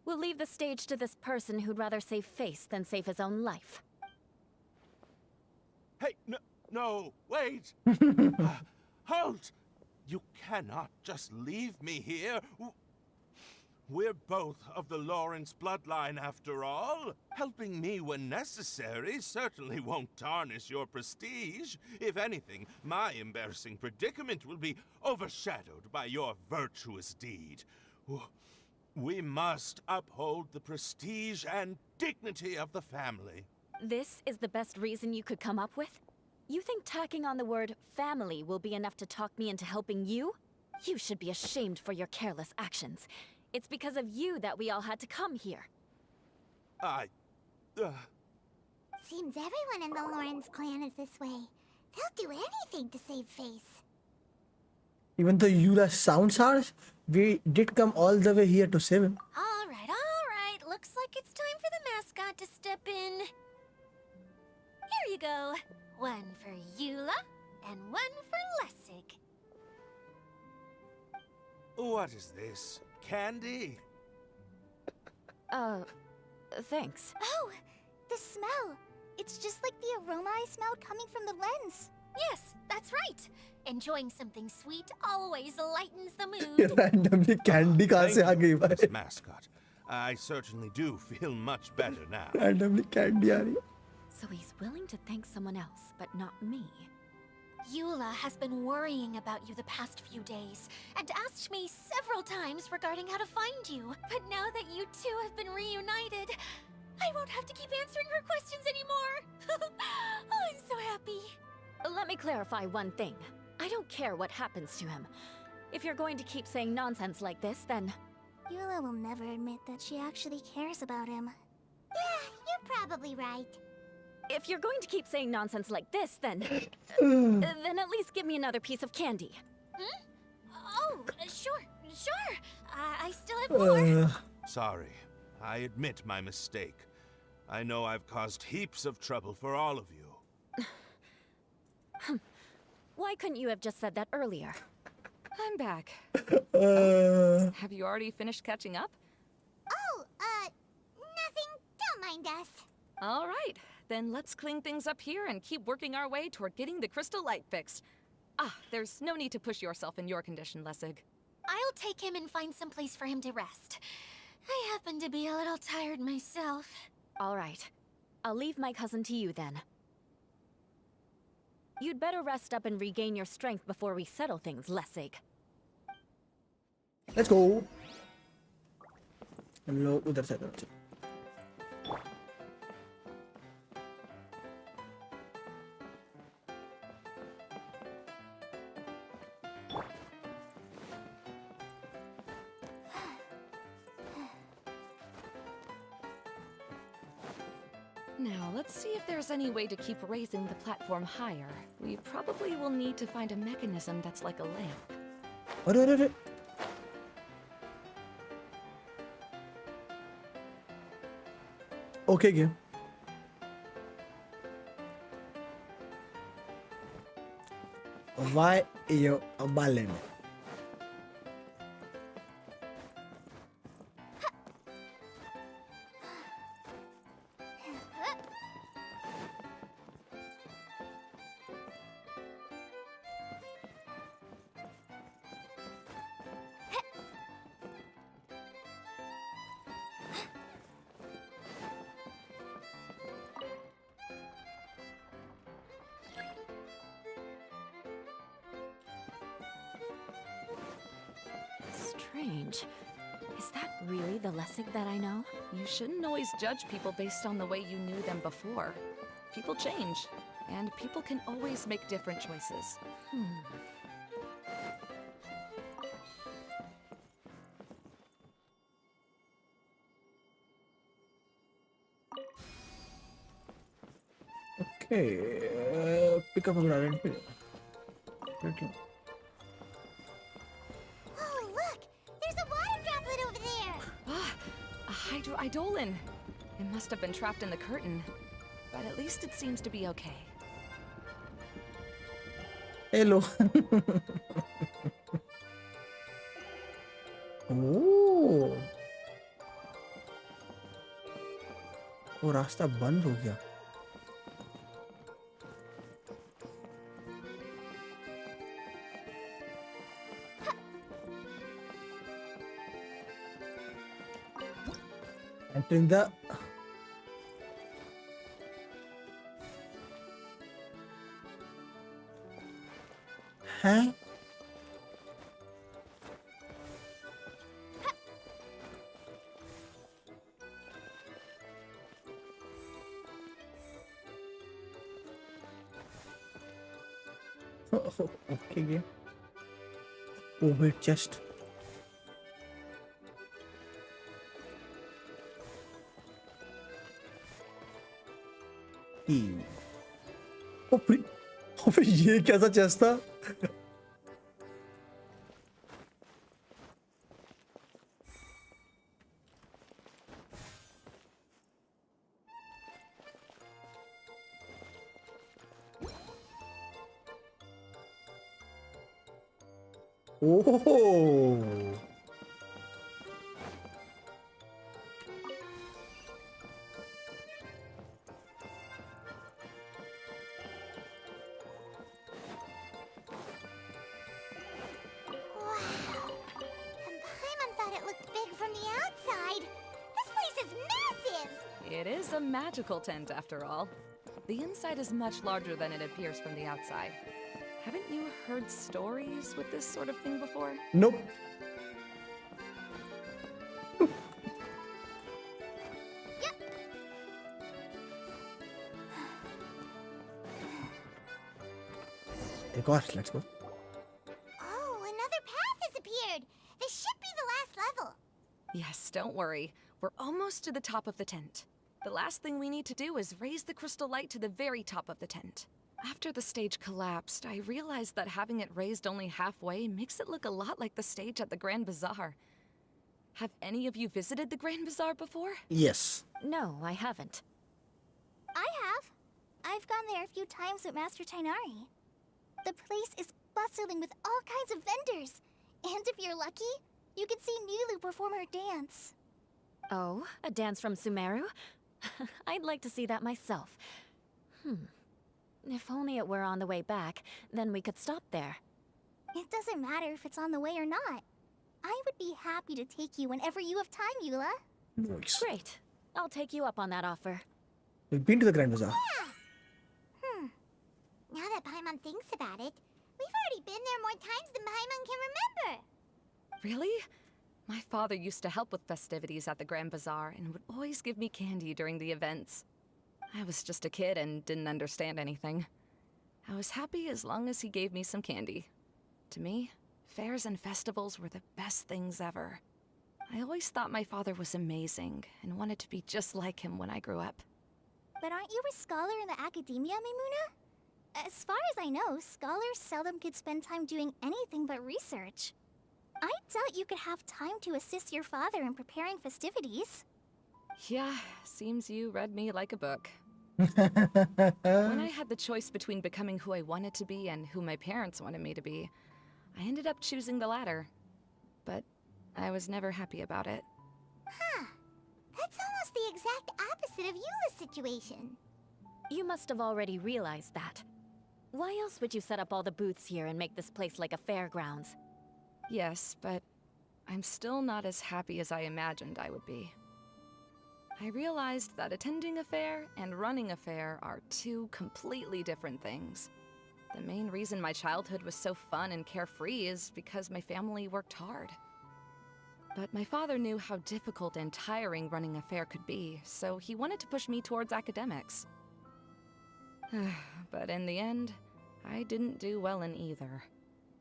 We'll leave the stage to this person who'd rather save face than save his own life. Hey, no, wait! Halt! You cannot just leave me here. We're both of the Lawrence bloodline after all. Helping me when necessary certainly won't tarnish your prestige. If anything, my embarrassing predicament will be overshadowed by your virtuous deed. We must uphold the prestige and dignity of the family. This is the best reason you could come up with? You think tacking on the word family will be enough to talk me into helping you? You should be ashamed for your careless actions. It's because of you that we all had to come here. Seems everyone in the Lawrence clan is this way. They'll do anything to save face. Even though Eula sounds harsh, we did come all the way here to save him. All right. Looks like it's time for the mascot to step in. Here you go. One for Eula, and one for Lessig. What is this? Candy? Thanks. Oh, the smell. It's just like the aroma I smelled coming from the lens. Yes, that's right. Enjoying something sweet always lightens the mood. Randomly candy कहाँ से आ गई भाई? Mascot. I certainly do feel much better now. Randomly candy आ रही है. So he's willing to thank someone else, but not me. Eula has been worrying about you the past few days and asked me several times regarding how to find you. But now that you two have been reunited, I won't have to keep answering her questions anymore. Oh, I'm so happy. Let me clarify one thing. I don't care what happens to him. If you're going to keep saying nonsense like this, then... Eula will never admit that she actually cares about him. Yeah, you're probably right. If you're going to keep saying nonsense like this, then... then at least give me another piece of candy. Hmm? Oh, sure. I still have more. Sorry. I admit my mistake. I know I've caused heaps of trouble for all of you. Why couldn't you have just said that earlier? I'm back. Have you already finished catching up? Oh, nothing. Don't mind us. All right, then let's clean things up here and keep working our way toward getting the crystal light fixed. There's no need to push yourself in your condition, Lessig. I'll take him and find some place for him to rest. I happen to be a little tired myself. All right. I'll leave my cousin to you then. You'd better rest up and regain your strength before we settle things, Lessig. Let's go. हम लोग उधर से करते हैं. Now, let's see if there's any way to keep raising the platform higher. We probably will need to find a mechanism that's like a lamp. अरे. Okay, game. Why you a ballen? strange. Is that really the Lessig that I know? You shouldn't always judge people based on the way you knew them before. People change, and people can always make different choices. Okay, pick up a granite here. Okay. Oh, look! There's a water droplet over there! Ah, a hydroidolin. It must have been trapped in the curtain, but at least it seems to be okay. Hello. Oh. वो रास्ता बंद हो गया. Entering the huh? Okay, game. Oh wait, chest. अबे ये कैसा chest था? ओह It is a magical tent, after all. The inside is much larger than it appears from the outside. Haven't you heard stories with this sort of thing before? Nope. Of course, let's go. Oh, another path has appeared. This should be the last level. Yes, don't worry. We're almost to the top of the tent. The last thing we need to do is raise the crystal light to the very top of the tent. After the stage collapsed, I realized that having it raised only halfway makes it look a lot like the stage at the Grand Bazaar. Have any of you visited the Grand Bazaar before? Yes. No, I haven't. I have. I've gone there a few times with Master Tainari. The place is bustling with all kinds of vendors. And if you're lucky, you can see Nulu perform her dance. Oh, a dance from Sumeru? I'd like to see that myself. If only it were on the way back, then we could stop there. It doesn't matter if it's on the way or not. I would be happy to take you whenever you have time, Eula. Nice. Great. I'll take you up on that offer. We've been to the Grand Bazaar. Yeah. Now that Paimon thinks about it, we've already been there more times than Paimon can remember. Really? My father used to help with festivities at the Grand Bazaar and would always give me candy during the events. I was just a kid and didn't understand anything. I was happy as long as he gave me some candy. To me, fairs and festivals were the best things ever. I always thought my father was amazing and wanted to be just like him when I grew up. But aren't you a scholar in the academia, Mimuna? As far as I know, scholars seldom could spend time doing anything but research. I doubt you could have time to assist your father in preparing festivities. Yeah, seems you read me like a book. When I had the choice between becoming who I wanted to be and who my parents wanted me to be, I ended up choosing the latter. But I was never happy about it. Huh. That's almost the exact opposite of Eula's situation. You must have already realized that. Why else would you set up all the booths here and make this place like a fairgrounds? Yes, but I'm still not as happy as I imagined I would be. I realized that attending a fair and running a fair are two completely different things. The main reason my childhood was so fun and carefree is because my family worked hard. But my father knew how difficult and tiring running a fair could be, so he wanted to push me towards academics. But in the end, I didn't do well in either.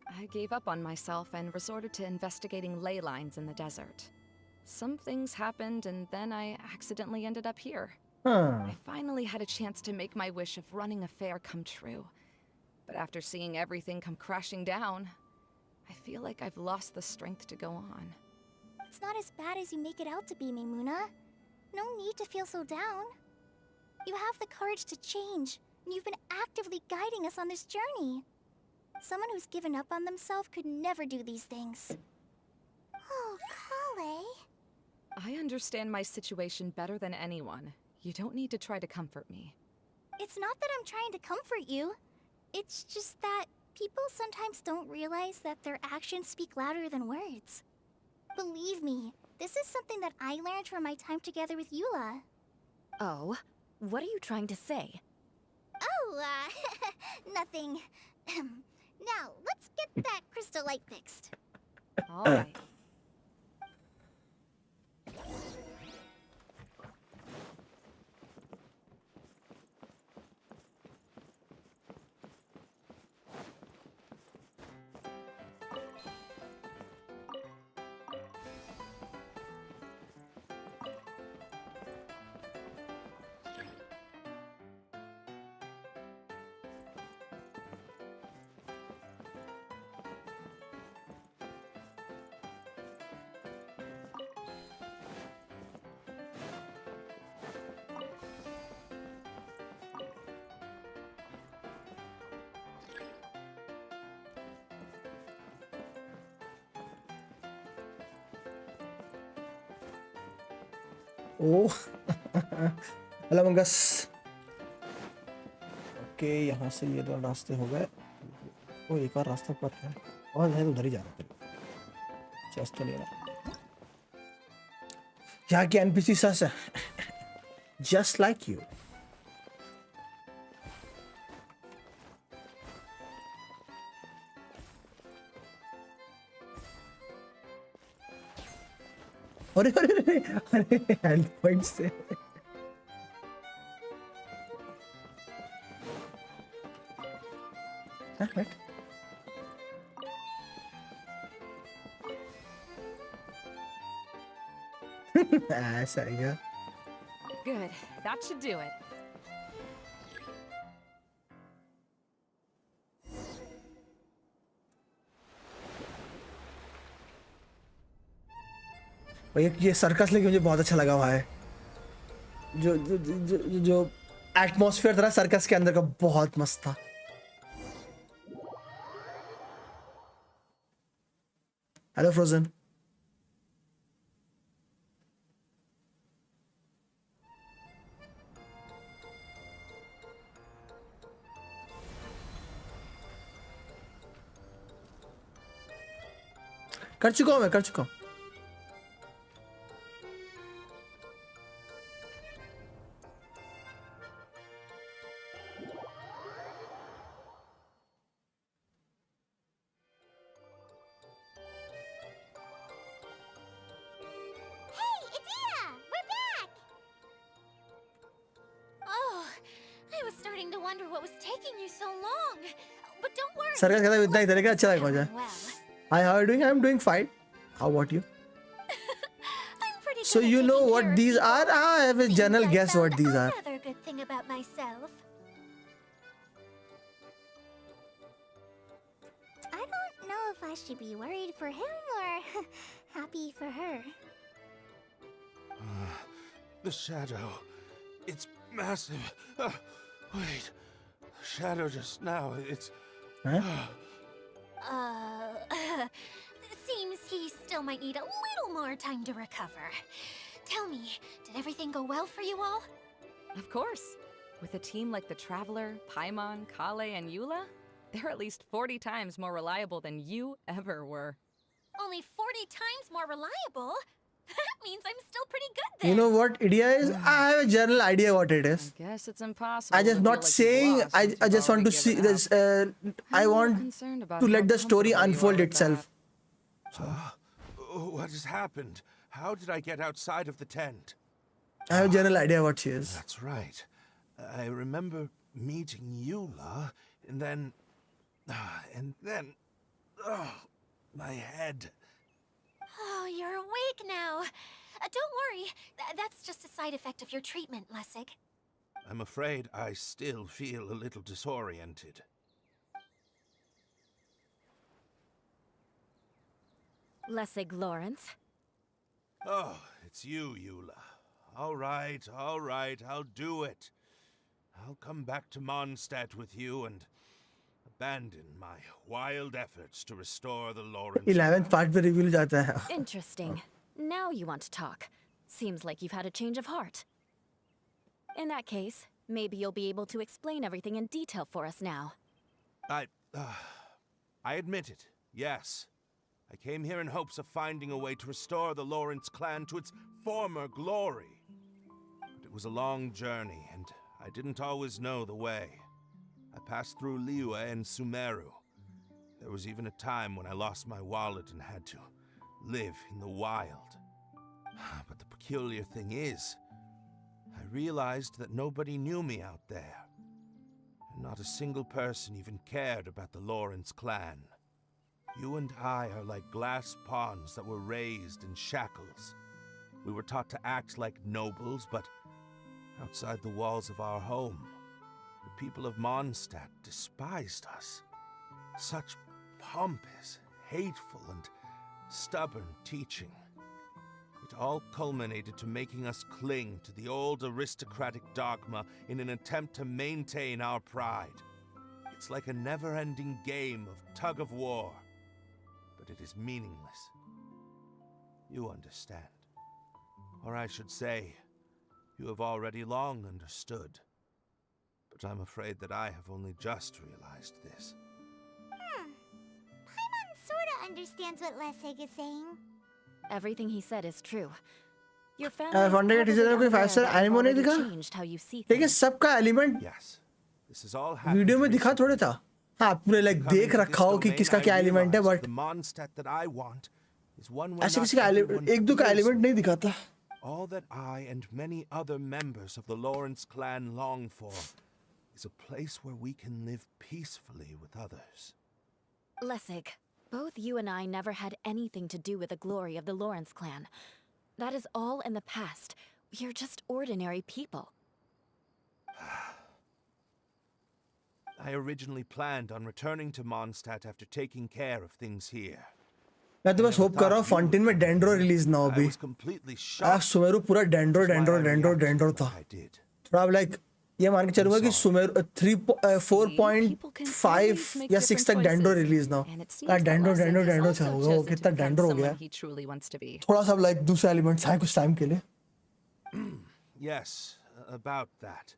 I gave up on myself and resorted to investigating ley lines in the desert. Some things happened, and then I accidentally ended up here. I finally had a chance to make my wish of running a fair come true. But after seeing everything come crashing down, I feel like I've lost the strength to go on. It's not as bad as you make it out to be, Maimuna. No need to feel so down. You have the courage to change, and you've been actively guiding us on this journey. Someone who's given up on themselves could never do these things. Oh, Kale. I understand my situation better than anyone. You don't need to try to comfort me. It's not that I'm trying to comfort you. It's just that people sometimes don't realize that their actions speak louder than words. Believe me, this is something that I learned from my time together with Eula. Oh, what are you trying to say? Oh, nothing. Now, let's get that crystal light fixed. All right. Oh hello मंगस। Okay यहाँ से ये दो रास्ते हो गए। ओ एक और रास्ता पर है और है उधर ही जा रहा है। चेस्ट तो नहीं रहा। यहाँ के एनपीसी सस है जस्ट लाइक यू। अरे अरे अरे अरे हैंड पॉइंट से ऐसा है क्या? Good. That should do it. ये सर्कस लेके मुझे बहुत अच्छा लगा हुआ है। जो जो जो जो एटमॉस्फेयर था सर्कस के अंदर का बहुत मस्त था। Hello frozen. कर चुका हूँ मैं, कर चुका हूँ। सर्कस कहता है इतना ही तरीका अच्छा लगा मुझे। Hi, how are you doing? I'm doing fine. How about you? So you know what these are? I have a general guess what these are. Another good thing about myself. I don't know if I should be worried for him or happy for her. The shadow. It's massive. Wait. The shadow just now. It's... Huh? Seems he still might need a little more time to recover. Tell me, did everything go well for you all? Of course. With a team like the Traveler, Paimon, Kale, and Eula, they're at least 40 times more reliable than you ever were. Only 40 times more reliable? That means I'm still pretty good then. You know what idea is? I have a general idea what it is. I guess it's impossible. I just not saying. I just want to see this. I want to let the story unfold itself. What has happened? How did I get outside of the tent? I have a general idea what she is. That's right. I remember meeting Eula, and then... my head. Oh, you're awake now. Don't worry. That's just a side effect of your treatment, Lessig. I'm afraid I still feel a little disoriented. Lessig Lawrence. Oh, it's you, Eula. All right, I'll do it. I'll come back to Mondstadt with you and abandon my wild efforts to restore the Lawrence. 11th part पे reveal जाता है. Interesting. Now you want to talk. Seems like you've had a change of heart. In that case, maybe you'll be able to explain everything in detail for us now. I admit it, yes. I came here in hopes of finding a way to restore the Lawrence clan to its former glory. But it was a long journey, and I didn't always know the way. I passed through Liyue and Sumeru. There was even a time when I lost my wallet and had to live in the wild. But the peculiar thing is, I realized that nobody knew me out there. And not a single person even cared about the Lawrence clan. You and I are like glass pawns that were raised in shackles. We were taught to act like nobles, but outside the walls of our home, the people of Mondstadt despised us. Such pompous, hateful, and stubborn teaching. It all culminated to making us cling to the old aristocratic dogma in an attempt to maintain our pride. It's like a never-ending game of tug-of-war, but it is meaningless. You understand. Or I should say, you have already long understood. But I'm afraid that I have only just realized this. Paimon sorta understands what Lessig is saying. Everything he said is true. Your family Fonda के teacher कोई 5-star एनिमो नहीं दिखा. changed how you see लेकिन things. सबका element Yes, this is all happened video में दिखा थोड़े recently. था. हाँ पूरे लाइक Coming देख to this रखा हो कि domain, किसका I क्या एलिमेंट है, realized but the Mondstadt that I want is one where ऐसे not किसी का everyone एक दो का fears एलिमेंट me. नहीं दिखाता. All that I and many other members of the Lawrence clan long for is a place where we can live peacefully with others. Lessig, both you and I never had anything to do with the glory of the Lawrence clan. That is all in the past. We are just ordinary people. I originally planned on returning to Mondstadt after taking care of things here. मैं तो बस hope कर रहा हूँ Fontaine में dendro release ना हो I अभी. was completely आज shocked. सुमेरु पूरा dendro That's why dendro I dendro reacted dendro था. like I did. थोड़ा अब लाइक ये मान के चलूंगा कि सुमेरु 4.5 या 6 तक डेंड्रो रिलीज ना हो. डेंड्रो डेंड्रो डेंड्रो था होगा वो कितना डेंड्रो हो गया. he truly wants to be. थोड़ा सा लाइक दूसरे एलिमेंट्स आए कुछ टाइम के लिए. Yes, about that.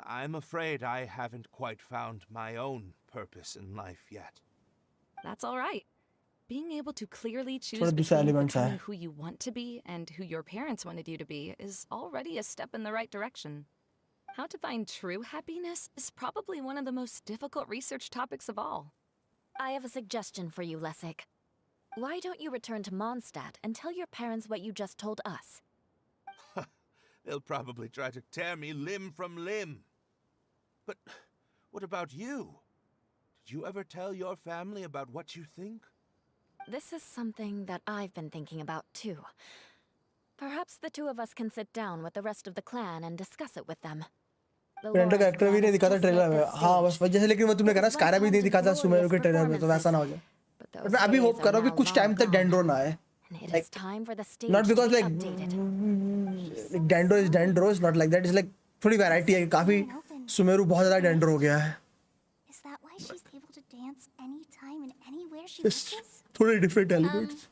I'm afraid I haven't quite found my own purpose in life yet. That's all right. Being able to clearly choose थोड़ा दूसरे between elements becoming आए. who you want to be and who your parents wanted you to be is already a step in the right direction. How to find true happiness is probably one of the most difficult research topics of all. I have a suggestion for you, Lessig. Why don't you return to Mondstadt and tell your parents what you just told us? They'll probably try to tear me limb from limb. But what about you? Did you ever tell your family about what you think? This is something that I've been thinking about too. Perhaps the two of us can sit down with the rest of the clan and discuss it with them. The पेंटो Lawrence character भी clan नहीं has दिखा था just trailer hit में. this हाँ बस stage. वजह से लेकिन वो तुमने कहा स्कारा भी नहीं दिखा था सुमेरु के ट्रेलर में, तो वैसा ना हो जाए. But बट those मैं अभी days होप कर रहा are हूँ कि now कुछ टाइम long तक gone. डेंड्रो ना आए. And it like, is time for the stage Not because to be like updated. Dendro is dendro is not like that. Is like थोड़ी variety है. काफी सुमेरु बहुत ज्यादा डेंड्रो हो गया है. Is that why she's able to dance anytime and anywhere she Just wishes? थोड़े different elements.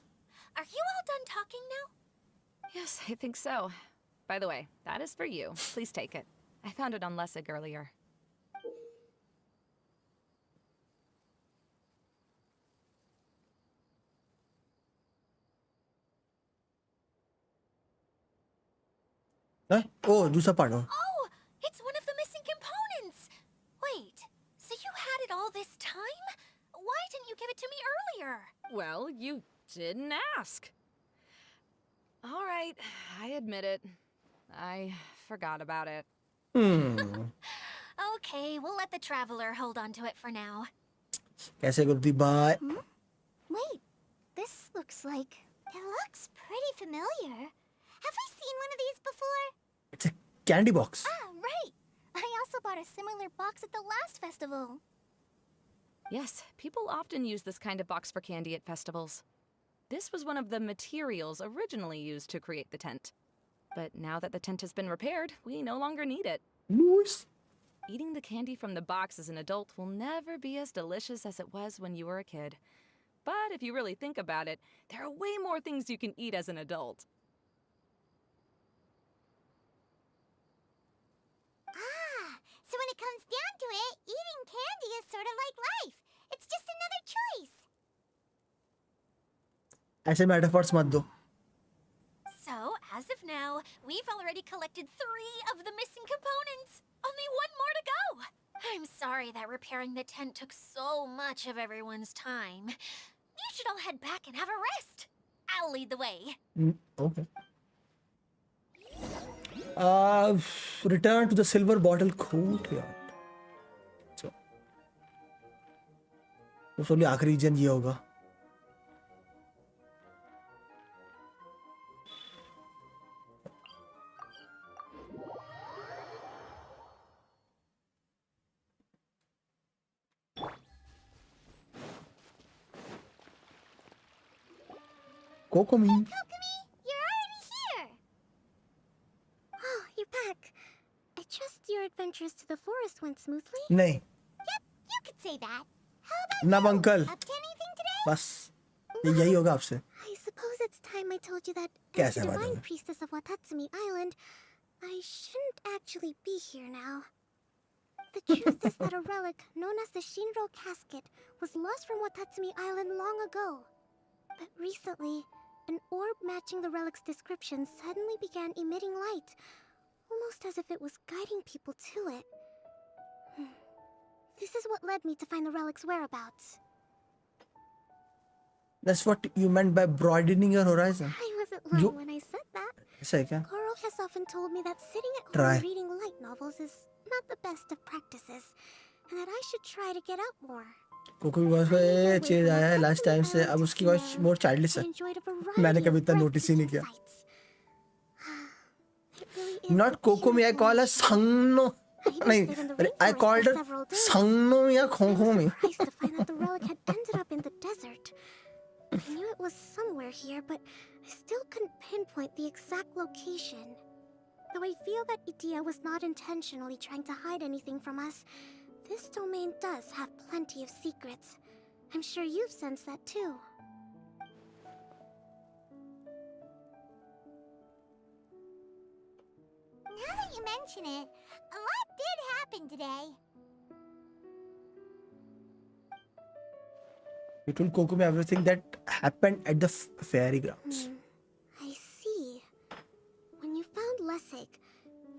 Are you all done talking now? Yes, I think so. By the way, that is for you. Please take it. I found it on Lessig earlier. ओह दूसरा part हो. Oh, it's one of the missing components. Wait, so you had it all this time? Why didn't you give it to me earlier? Well, you didn't ask. All right, I admit it. I forgot about it. Okay, we'll let the traveler hold on to it for now. कैसे गुरुदी bye? Wait, this looks like... It looks pretty familiar. Have we seen one of these before? It's a candy box. Ah, right. I also bought a similar box at the last festival. Yes, people often use this kind of box for candy at festivals. This was one of the materials originally used to create the tent. But now that the tent has been repaired, we no longer need it. Nice. Eating the candy from the box as an adult will never be as delicious as it was when you were a kid. But if you really think about it, there are way more things you can eat as an adult. Ah, so when it comes down to it, eating candy is sort of like life. It's just another choice. ऐसे metaphors मत दो. So, as of now, we've already collected 3 of the missing components. Only 1 more to go. I'm sorry that repairing the tent took so much of everyone's time. You should all head back and have a rest. I'll lead the way. Okay. Return to the silver bottle courtyard. So, probably आखिरी reason ये होगा. Kokomi. Kokomi, you're already here. Oh, you're back. I trust your adventures to the forest went smoothly. नहीं. Yep, you could say that. How about Nab you? uncle. Up to anything today? बस यही होगा आपसे. I suppose it's time I told you that as कैसे the बात divine है? priestess of Watatsumi Island, I shouldn't actually be here now. The truth is that a relic known as the Shinro casket was lost from Watatsumi Island long ago. But recently, an orb matching the relic's description suddenly began emitting light, almost as if it was guiding people to it. This is what led me to find the relic's whereabouts. That's what you meant by broadening your horizon. I wasn't wrong when I said that. ऐसा है क्या? Goro has often told me that sitting at home Try. reading light novels is not the best of practices, and that I should try to get out more. Kokomi voice में ये change आया है last time से. अब उसकी voice मोर childish है. मैंने कभी इतना नोटिस ही नहीं किया. Not Kokomi, I call her Sangno. नहीं, I called her Sangno या Kokomi. Surprised to find that the relic had ended up in the desert. I knew it was somewhere here, but I still couldn't pinpoint the exact location. Though I feel that Idia was not intentionally trying to hide anything from us, this domain does have plenty of secrets. I'm sure you've sensed that too. Now that you mention it, a lot did happen today. You told Kokomi everything that happened at the fairy grounds. I see. When you found Lessig,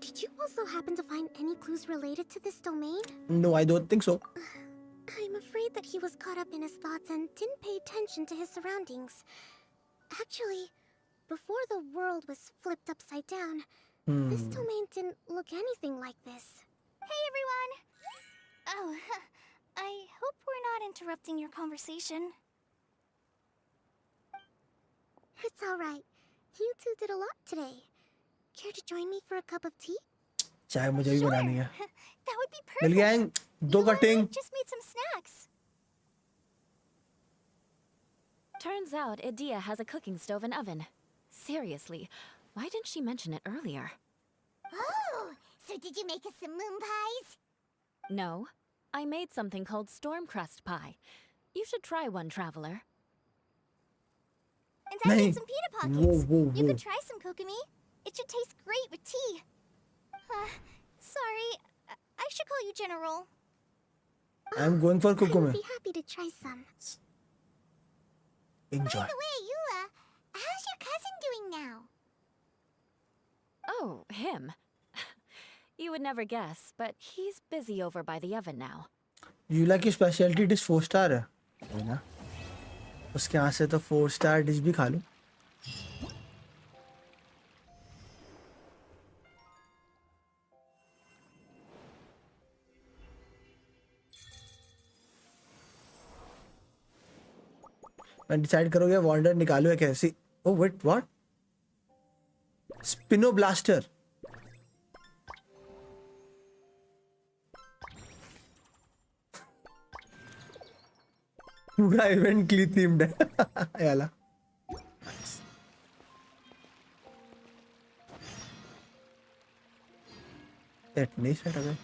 did you also happen to find any clues related to this domain? No, I don't think so. I'm afraid that he was caught up in his thoughts and didn't pay attention to his surroundings. Actually, before the world was flipped upside down, this domain didn't look anything like this. Hey everyone! Oh, I hope we're not interrupting your conversation. It's alright. You two did a lot today. Care to join me for a cup of tea? चाय मुझे भी बनानी है. That would be मिल गया perfect. है 2 cutting. Just made some snacks. Turns out Idia has a cooking stove and oven. Seriously, why didn't she mention it earlier? Oh, so did you make us some moon pies? No, I made something called storm crust pie. You should try one, traveler. And I नहीं. made some pita pockets. Whoa. You could try some, Kokomi. It should taste great with tea. Sorry, I should call you General. I'm going for I would Kokomi. be happy to try some. Enjoy. By the way, Eula, how's your cousin doing now? Oh, him. You would never guess, but he's busy over by the oven now. You like your specialty dish 4-star है? है ना? उसके यहाँ से तो 4 star dish भी खा लूं। मैं डिसाइड करोगे वॉन्डर निकालू या कैसी। Oh wait what, spino blaster. पूरा इवेंट के लिए थीम्ड है याला। सेट नहीं सेट अगर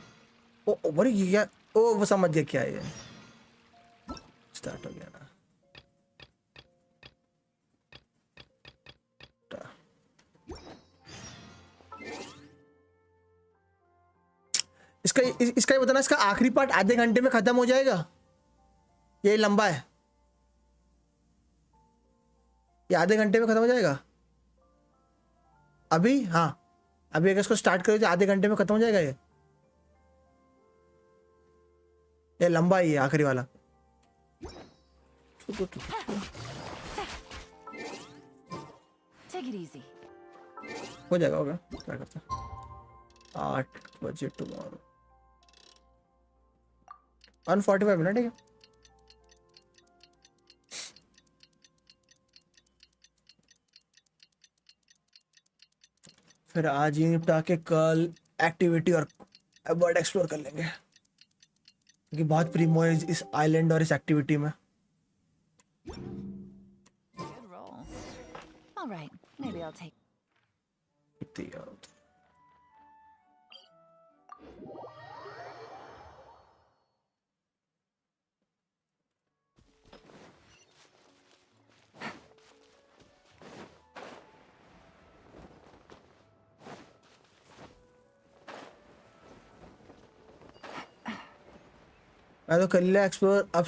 ओ वो ये क्या, ओ वो समझ गया क्या है ये। स्टार्ट हो गया ना। इसका ये बताना, इसका आखिरी पार्ट आधे घंटे में खत्म हो जाएगा, ये लंबा है, ये आधे घंटे में खत्म हो जाएगा अभी। हाँ अभी अगर इसको स्टार्ट करो तो आधे घंटे में खत्म हो जाएगा ये लंबा ही है आखिरी वाला। हो जाएगा, होगा क्या करता। 8 बजे टुमारो 145 मिनट है। फिर आज ही निपटा के कल एक्टिविटी और वर्ल्ड एक्सप्लोर कर लेंगे, क्योंकि बहुत प्रीमो है इस आइलैंड और इस एक्टिविटी में। मैं तो कर लिया एक्सप्लोर, अब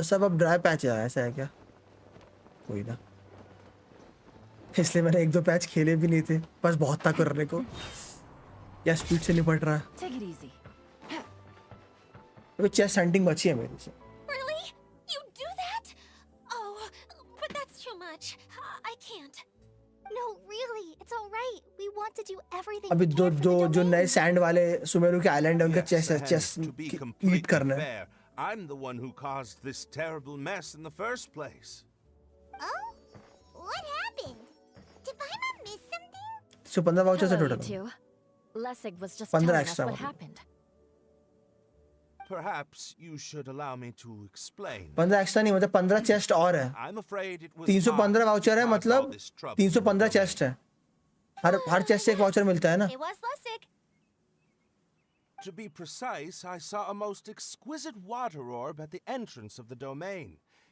सब अब ड्राई पैच है, ऐसा है क्या? कोई ना, इसलिए मैंने 1-2 पैच खेले भी नहीं थे, बस बहुत था करने को, या स्पीड से निपट रहा है। अभी चेस्ट हंटिंग बची है मेरी से। Really? You do that? Oh, but that's too much. I can't. No, really, it's all right. We want to do everything. अभी we can for the जो नए domain. सैंड वाले सुमेरु के आइलैंड है, उनका Yes, and chest to be eat completely करना है। fair, I'm the one who caused this terrible mess in the first place. Oh, what happened? Did Paimon miss something? So 15 voucher से Hello, you total two. Lessig was just 15 telling us extra what मतलब। happened. Perhaps you should allow me to explain. 15 extra नहीं, मतलब 15 chest और है। I'm afraid it was 315 voucher है, caused all मतलब this trouble 315 in the chest है। हर chest से एक वाउचर मिलता है ना। It was Lessig. To be precise, I saw a most exquisite water orb at the entrance of the domain.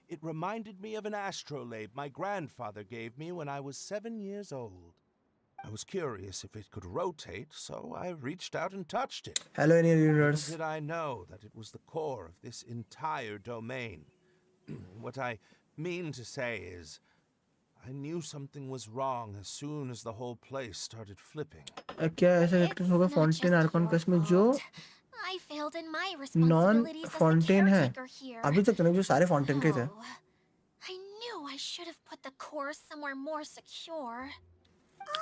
It reminded me of an astrolabe my grandfather gave me when I was 7 years old. I was curious if it could rotate, so I reached out and touched it. Hello in Little universe. did I know that it was the core of this entire domain. What I mean to say is, I knew something was wrong as soon as the whole place started flipping. क्या ऐसा It's character होगा not fountain just Arkan your कस में जो fault. I failed in my non responsibilities as the fountain है? caretaker here. अभी तक तो जो सारे फाउंटेन के थे। Oh, I knew I should have put the core somewhere more secure.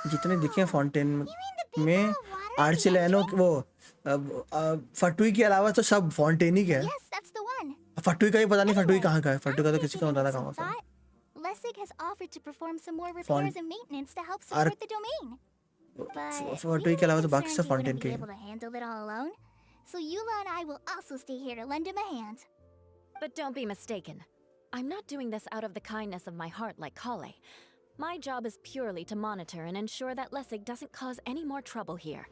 जितने दिखे fountain You mean the big में ball of water in the आर्चेलेनो entrance? वो फटुई के अलावा तो सब फाउंटेन ही के हैं। Yes, that's the one. फटुई का ही पता नहीं फटुई Anyway, कहाँ का है, फटुई का तो after किसी को giving बताना it कहाँ some होता है। thought, Lessig has offered to perform some more repairs Font- and maintenance to help Ar- support the domain. But we फटुई के were अलावा तो बाकी concerned सब he wouldn't फाउंटेन के be ही able हैं। to handle it all alone. So Eula and I will also stay here to lend him a hand. But don't be mistaken. I'm not doing this out of the kindness of my heart like Kale. My job is purely to monitor and ensure that Lessig doesn't cause any more trouble here.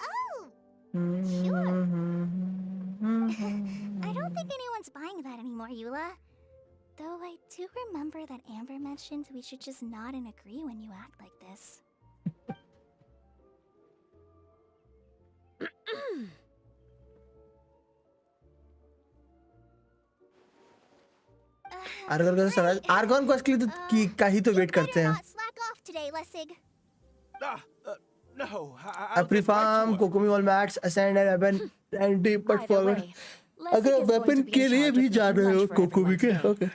Oh, sure. I don't think anyone's buying that anymore, Eula. Though I do remember that Amber mentioned we should just nod and agree when you act like this. आर्गन को समझ, argon को इसके लिए तो का ही तो wait करते हैं। Not slack off today, Lessig. No, अपनी फार्म कोकोमी वॉल मैट्स असेंड एंड वेपन एंटी पट By the फॉरवर्ड। way, अगर Lessig is going weapon to be के in लिए charge भी of जा making रहे हो lunch for कोकोमी everyone के, today. ओके।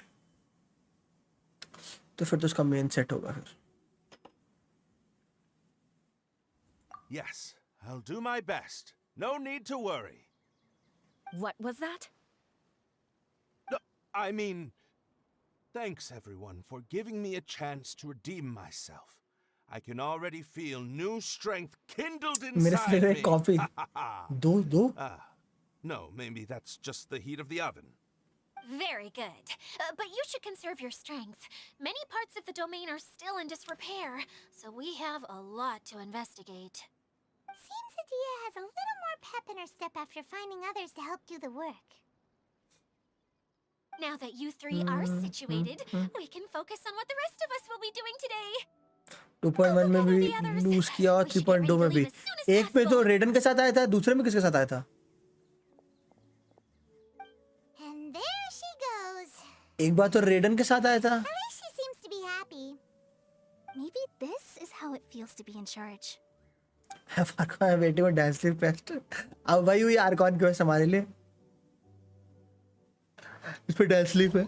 तो फिर तो उसका मेन सेट होगा फिर. Yes, I'll do my best. No need to worry. What was that? No, I mean, thanks everyone for giving me a chance to redeem myself. I can already feel new strength kindled मेरे से ले inside रहे me. Coffee. दो. No, maybe that's just the heat of the oven. Very good. But you should conserve your strength. Many parts of the domain are still in disrepair, so we have a lot to investigate. Seems Adia has a little more pep in her step after finding others to help do the work. Now that you three are situated, we can focus on what the rest of us will be doing today. 2.1 में भी loose किया और 3.2 में भी. एक में तो रेडन के साथ आया था, दूसरे में किसके साथ आया था? And there she goes. एक बार तो रेडन के साथ आया था. At least she seems to be happy. Maybe this is how it feels to be in charge. Arcon है बेटे वो डांस स्लीप पेस्ट. अब भाई हुई आर्कॉन क्यों है हमारे लिए? इस पे डांस स्लीप है.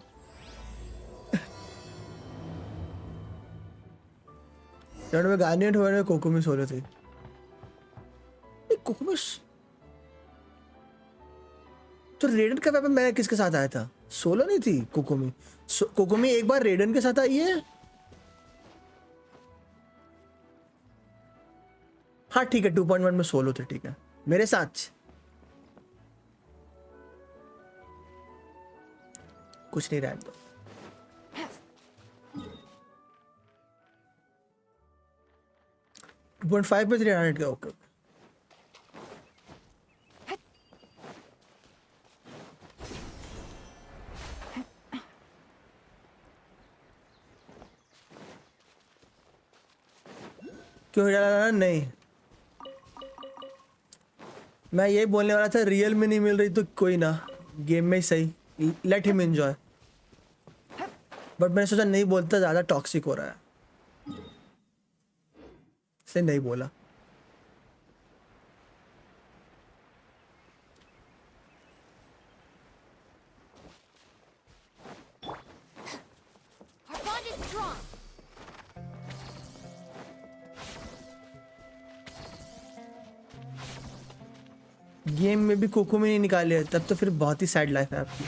यार मैं गाने उठवा रहे कोकोमी सोलो थे. कोकोमी तो रेडन का वेपन मैं किसके साथ आया था? सोलो नहीं थी कोकोमी. कोकोमी एक बार रेडन के साथ आई है. हाँ ठीक है 2.1 में सोलो थे. ठीक है मेरे साथ कुछ नहीं रहने दो. 2.5 पे 300 का. ओके क्यों डाला? नहीं मैं ये बोलने वाला था रियल में नहीं मिल रही तो कोई ना, गेम में ही सही. Let him enjoy. बट मैंने सोचा नहीं बोलता, ज्यादा टॉक्सिक हो रहा है से नहीं बोला. Our bond is strong. Game में भी कोकोमी नहीं निकाले तब तो फिर बहुत ही सैड लाइफ है आपकी.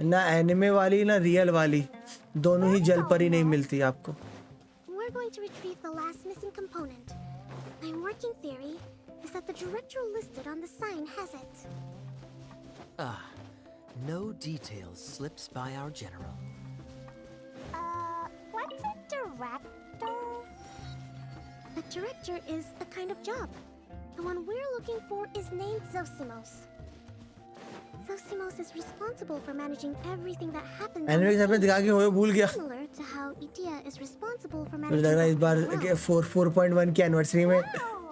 ना एनिमे वाली ना रियल वाली, दोनों ही जल पर ही नहीं मिलती आपको. We're going to retrieve the last missing component. My working theory is that the director listed on the sign has it. No details slips by our general. What's a director? A director is a kind of job. The one we're looking for is named Zosimos. Zosimos is responsible for managing everything that happens. Anime के सामने दिखा के हो भूल गया. Similar to how Itia is responsible for मुझे managing. लग रहा है इस बार 4.1 की एनिवर्सरी में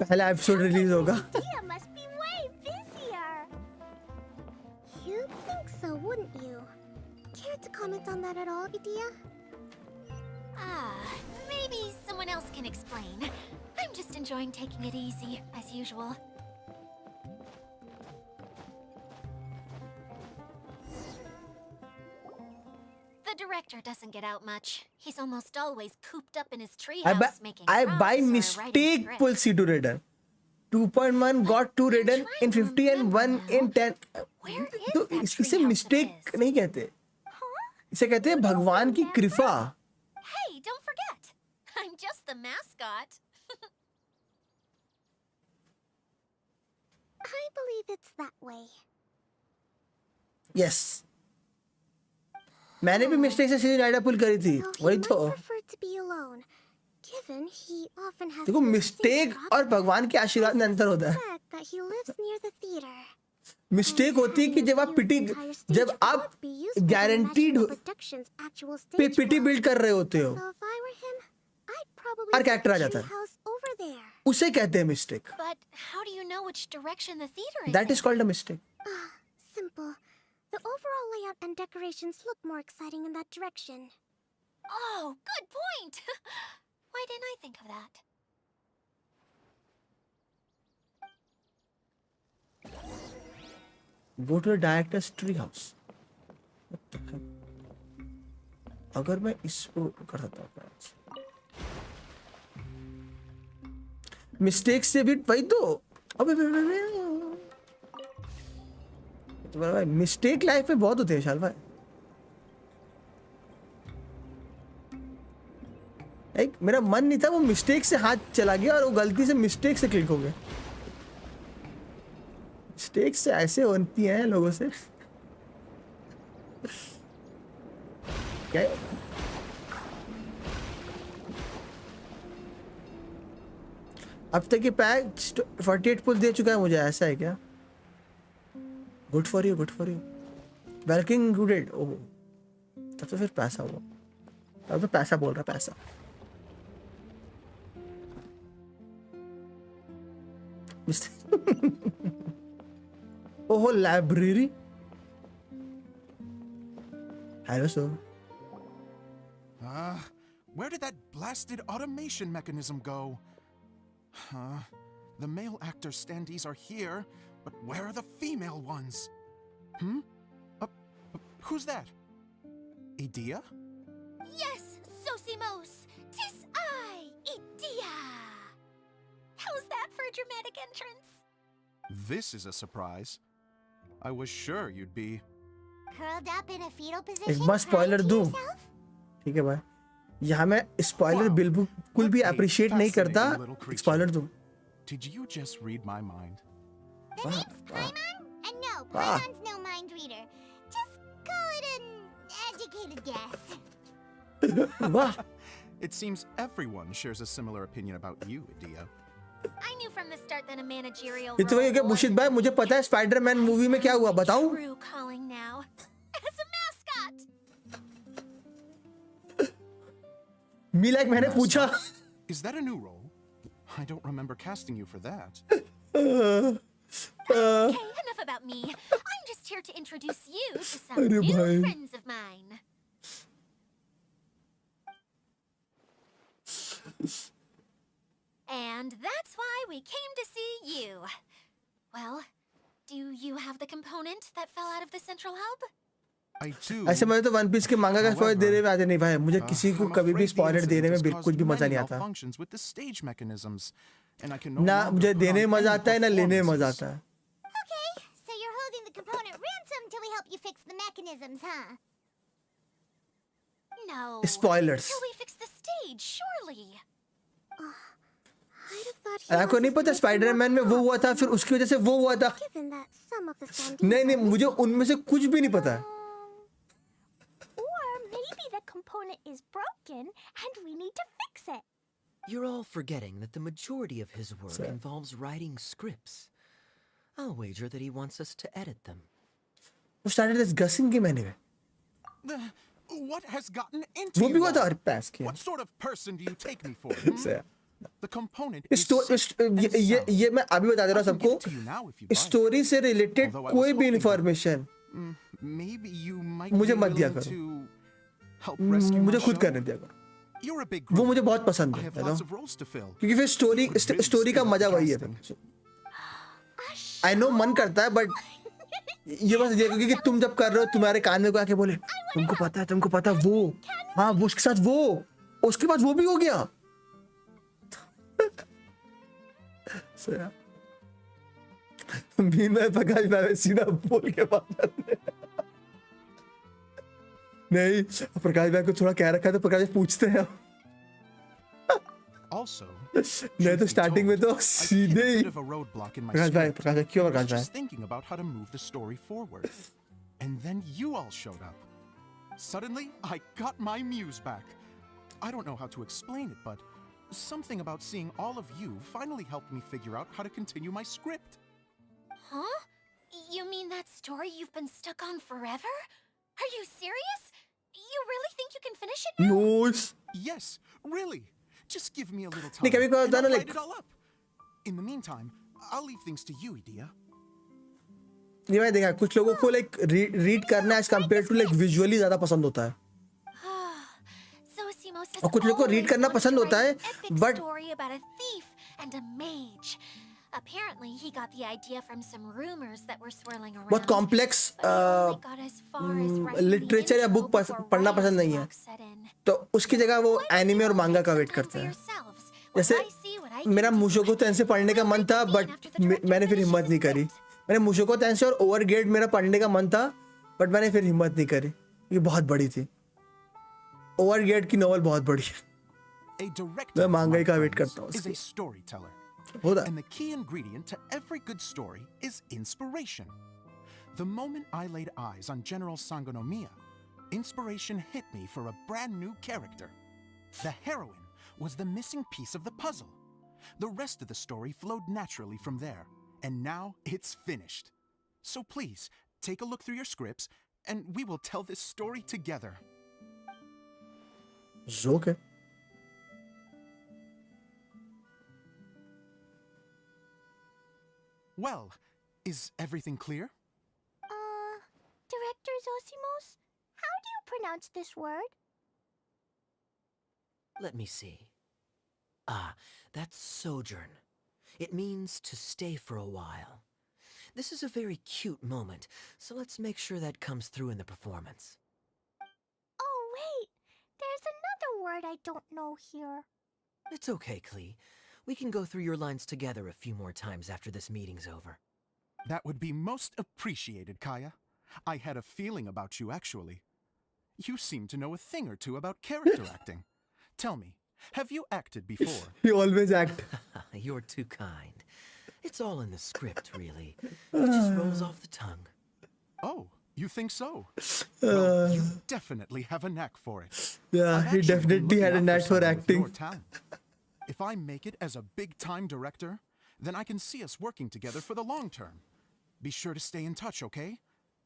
पहला एपिसोड रिलीज होगा. Itia must be way busier. You'd think so, wouldn't you? Care to comment on that at all, Itia? Maybe someone else can explain. I'm just enjoying taking it easy, as usual. The director doesn't get out much. He's almost always cooped up in his treehouse making I crumbs by or writing mistake scripts. pull C2 Raiden. 2.1 got 2 Raiden in 50 and 1 in 10. Where is तो that इसे treehouse of mistake his? नहीं कहते, इसे कहते हैं भगवान की कृपा. Hey, don't forget. I'm just the mascot. I believe it's that way. Yes. मैंने भी मिस्टेक से सीधी राइडर पुल करी थी. Though he वही might तो prefer to be alone, given he often has देखो to मिस्टेक think और भगवान के आशीर्वाद में अंतर होता है. fact that he lives near the theater. Mistake होती है कि जब आप पिटी, जब आप गारंटीड पे पिटी बिल्ड कर रहे होते हो So if I were him, I'd probably और put character आ the जाता है. treehouse over there. उसे कहते हैं mistake. But how do you know which direction the theater is that is in? Called a mistake. Simple. The overall layout and decorations look more exciting in that direction. Oh, good point. Why didn't I think of that? Go to the director's tree house. What the heck? अगर मैं इसको कर सकता हूँ mistake से भी वही तो अबे भाई मिस्टेक लाइफ में बहुत होते हैं शाल भाई एक मेरा मन नहीं था वो मिस्टेक से हाथ चला गया और वो गलती से मिस्टेक से क्लिक हो गया मिस्टेक से ऐसे होती हैं लोगों से क्या अब तक ये पैक 48 पुल दे चुका है मुझे ऐसा है क्या good for you welcome included oh तब तो फिर पैसा हुआ तब तो पैसा बोल रहा पैसा ओहो library hello sir Where did that blasted automation mechanism go? The male actor standees are here, but where are the female ones? Who's that? Idea? Yes, Sosimos! 'Tis I, Idea! How's that for a dramatic entrance? This is a surprise. I was sure you'd be... Curled up in a fetal position? एक बार spoiler दूं ठीक है भाई यहाँ मैं spoiler बिल्कुल भी appreciate नहीं करता स्पॉइलर दूं Did you just read my mind? The name's Paimon? And no, Paimon's no mind reader. Just call it an educated guess. वाह It seems everyone shares a similar opinion about you, Idea. I knew from the start that a managerial ये तो वही हो गया बुशित भाई मुझे पता है स्पाइडरमैन मूवी में क्या हुआ बताऊं True calling now. As a mascot! Me like मैंने पूछा Is that a new role? I don't remember casting you for that. Okay, enough about me. I'm just here to introduce you to some अरे new भाई friends of mine. And that's why we came to see you. Well, do you have the component that fell out of the central hub? I do. ऐसे मुझे तो one piece के मांगा का spoiler देने में आते नहीं भाई मुझे किसी को कभी भी स्पॉइलर देने में बिल्कुल भी मजा नहीं आता ना मुझे देने में मजा आता है ना लेने में मजा आता है Okay, so you're holding the component ransom till we help you fix the mechanisms, huh? No. Spoilers. Till we fix the stage, surely. I'd have thought आपको नहीं पता स्पाइडरमैन में वो हुआ था फिर उसकी वजह से वो हुआ था given that some of the नहीं मुझे उनमें से कुछ भी नहीं पता Or maybe the component is broken and we need to fix it. You're all forgetting that the majority of his work involves writing scripts. I'll wager that he wants us to edit them. We started this guessing game anyway. What has gotten into वो भी you हुआ था all? और pass किया What sort of person do you take me for? The component is ये मैं अभी बता दे रहा हूँ सबको स्टोरी से रिलेटेड कोई भी इंफॉर्मेशन Maybe you might मुझे be मत दिया willing करो to help rescue मुझे my खुद show? करने दिया करो You're a big वो group. मुझे बहुत पसंद I है have lots of roles to fill. क्योंकि फिर स्टोरी का मजा वही है आई नो मन करता है बट ये बस देखो कि तुम जब कर रहे हो तुम्हारे कान में को आके बोले तुमको पता है वो हाँ वो उसके साथ वो उसके बाद वो भी हो गया मैं प्रकाश भाई सीधा बोल के बात करते नहीं प्रकाश भाई को थोड़ा कह रखा है तो प्रकाश पूछते हैं Also, नहीं तो स्टार्टिंग में तो सीधे ही प्रकाश भाई क्यों प्रकाश भाई thinking about how to move the story forward. And then you all showed up. Suddenly, I got my muse back. I don't know how to explain it, but something about seeing all of you finally helped me figure out how to continue my script. Huh? You mean that story you've been stuck on forever? Are you serious? You really think you can finish it now? Nice. Yes, really. Just give me a little time. नहीं कभी को and होता I'll ना write like it all up. In the meantime, I'll leave things to you, Idea. ये मैं देखा कुछ लोगों को लाइक रीड करना as compare to like visually ज्यादा पसंद होता है और कुछ लोगों को रीड करना पसंद होता है but story about a thief and a mage. Apparently, he got the idea from some rumors that were swirling around. बहुत कॉम्प्लेक्स लिटरेचर या बुक पढ़ना पसंद नहीं है, तो उसकी जगह वो एनिमे और मांगा का वेट करते हैं. जैसे मेरा मुशोको टेंसे पढ़ने का मन था, बट मैंने फिर हिम्मत नहीं करी. मैंने मुशोको टेंसे और ओवरगेट मेरा पढ़ने का मन था, बट मैंने फिर हिम्मत नहीं करी. ये बहुत बड़ी थी. ओवरगेट की नॉवल बहुत बड़ी है. मैं मांगा का वेट करता हूँ. Is a storyteller. होता. And the key ingredient to every good story is inspiration. The moment I laid eyes on General Sangonomiya, inspiration hit me for a brand new character. The heroine was the missing piece of the puzzle. The rest of the story flowed naturally from there, and now it's finished. So please, take a look through your scripts, and we will tell this story together. Okay. Well, is everything clear? Director Zosimos, how do you pronounce this word? Let me see. Ah, that's sojourn. It means to stay for a while. This is a very cute moment, so let's make sure that comes through in the performance. Oh, wait. There's another word I don't know here. It's okay, Klee. We can go through your lines together a few more times after this meeting's over. That would be most appreciated, Kaya. I had a feeling about you, actually. You seem to know a thing or two about character acting. Tell me, have you acted before? You always act. You're too kind. It's all in the script, really. It just rolls off the tongue. Oh, you think so? Well, you definitely have a knack for it. Yeah, he definitely had a knack for acting. If I make it as a big-time director, then I can see us working together for the long term. Be sure to stay in touch, okay?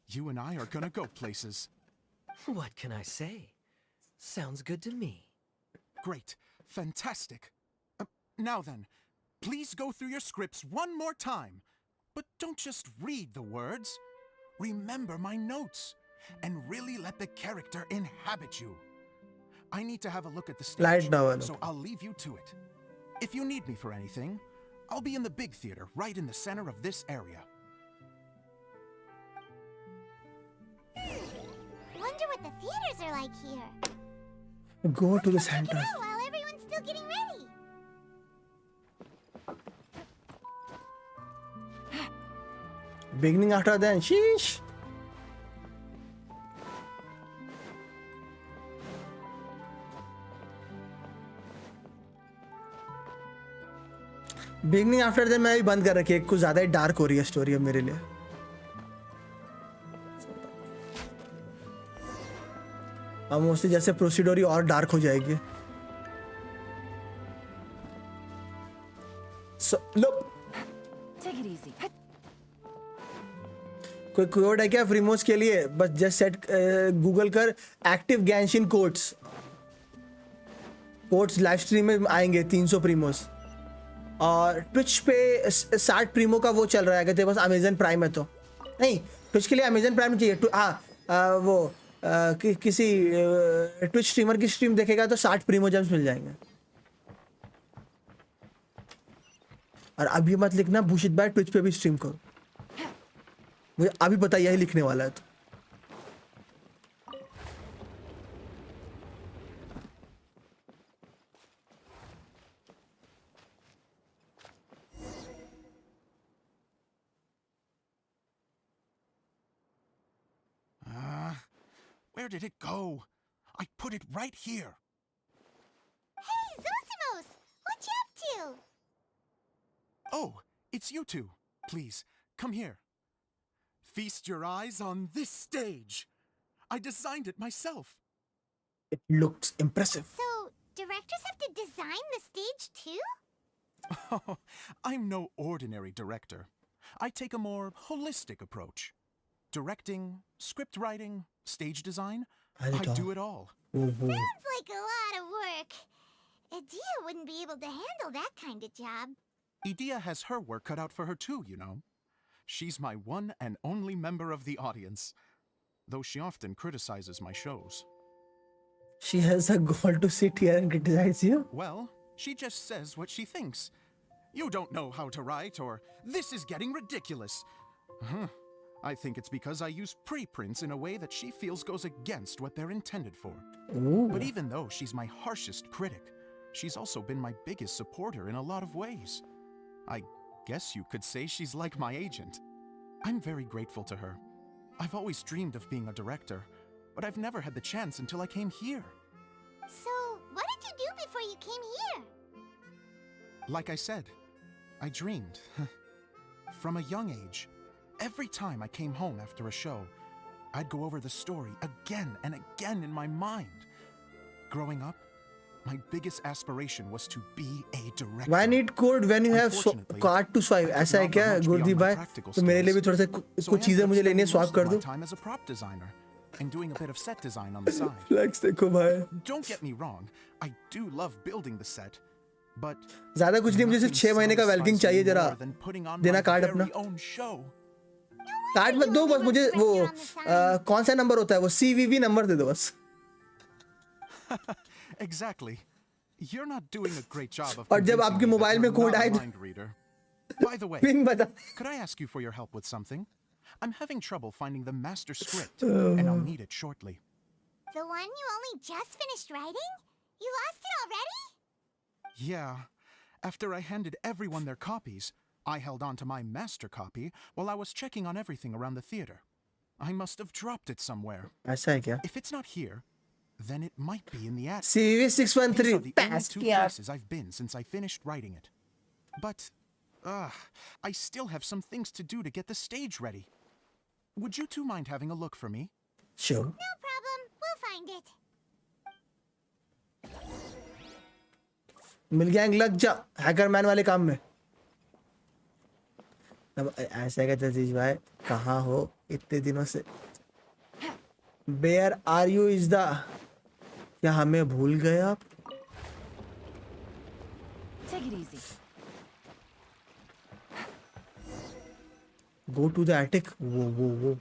You and I are gonna go places. What can I say? Sounds good to me. Great. Fantastic. Now then, please go through your scripts one more time. But don't just read the words. Remember my notes. And really let the character inhabit you. I need to have a look at the stage, Light novel. so I'll leave you to it. If you need me for anything, I'll be in the big theater right in the center of this area. Wonder what the theaters are like here. Go to the Check it center. out while everyone's still getting ready. Beginning after then, sheesh. Beginning after that मैं भी बंद कर रखी है, कुछ ज्यादा ही dark हो रही है स्टोरी अब मेरे लिए. अब मोस्टली जैसे प्रोसीड हो रही और डार्क हो जाएगी. कोई कोड है क्या फ्रीमोस के लिए? बस जस्ट सेट गूगल कर एक्टिव गैंशिन कोड्स लाइव स्ट्रीम में आएंगे 300 प्रीमोस. और ट्विच पे 60 प्रीमो का वो चल रहा है. अगर तेरे पास अमेजन प्राइम है तो नहीं, ट्विच के लिए अमेजन प्राइम चाहिए. वो किसी ट्विच स्ट्रीमर की स्ट्रीम देखेगा तो 60 प्रीमो जेम्स मिल जाएंगे. और अभी मत लिखना भूषित भाई ट्विच पे भी स्ट्रीम करो, मुझे अभी पता यही लिखने वाला है. तो Where did it go? I put it right here. Hey, Zosimos! What you up to? Oh, it's you two. Please, come here. Feast your eyes on this stage. I designed it myself. it looks impressive. So, directors have to design the stage too? Oh, I'm no ordinary director. I take a more holistic approach. Directing, script writing, stage design, I do it all. Sounds like a lot of work. Adia wouldn't be able to handle that kind of job. Idia has her work cut out for her too, you know. She's my one and only member of the audience, though she often criticizes my shows. She has a goal to sit here and criticize you? Well, she just says what she thinks. You don't know how to write, or this is getting ridiculous. I think it's because I use preprints in a way that she feels goes against what they're intended for. But even though she's my harshest critic, she's also been my biggest supporter in a lot of ways. I guess you could say she's like my agent. I'm very grateful to her. I've always dreamed of being a director, but I've never had the chance until I came here. So, what did you do before you came here? Like I said, I dreamed. From a young age, every time I came home after a show, I'd go over the story again and again in my mind. Growing up, my biggest aspiration was to be a director. Why need code when you have card to swipe? ऐसा है क्या गुरदीप भाई? तो मेरे लिए भी थोड़ा सा कुछ चीजें मुझे लेनी है, swap कर दो. Time as a prop designer and doing a bit of set design on the side. Flex देखो भाई. Don't get me wrong, I do love building the set, but ज़्यादा कुछ नहीं, मुझे सिर्फ 6 महीने का वेल्किंग चाहिए जरा. देना कार्ड अपना. कार्ड मत दो बस मुझे वो कौन सा नंबर होता है वो CVV नंबर दे दो बस. Exactly. You're not doing a great job of. और जब आपके मोबाइल में कोड आए By the way, पिन बता. could I ask you for your help with something? I'm having trouble finding the master script, and I'll need it shortly. The one you only just finished writing? You lost it already? Yeah. After I handed everyone their copies, I held on to my master copy while I was checking on everything around the theater. I must have dropped it somewhere. ऐसा है क्या? If it's not here, then it might be in the attic. CVV 613. These are the only two places I've been since I finished writing it. But, I still have some things to do to get the stage ready. Would you two mind having a look for me? Sure. No problem. We'll find it. मिल गया, लग जा हैकरमैन वाले काम में. अब ऐसा है जतीश भाई, कहाँ हो इतने दिनों से? Where are you is the, क्या हमें भूल गए आप? Take it easy. Go to the attic. वो.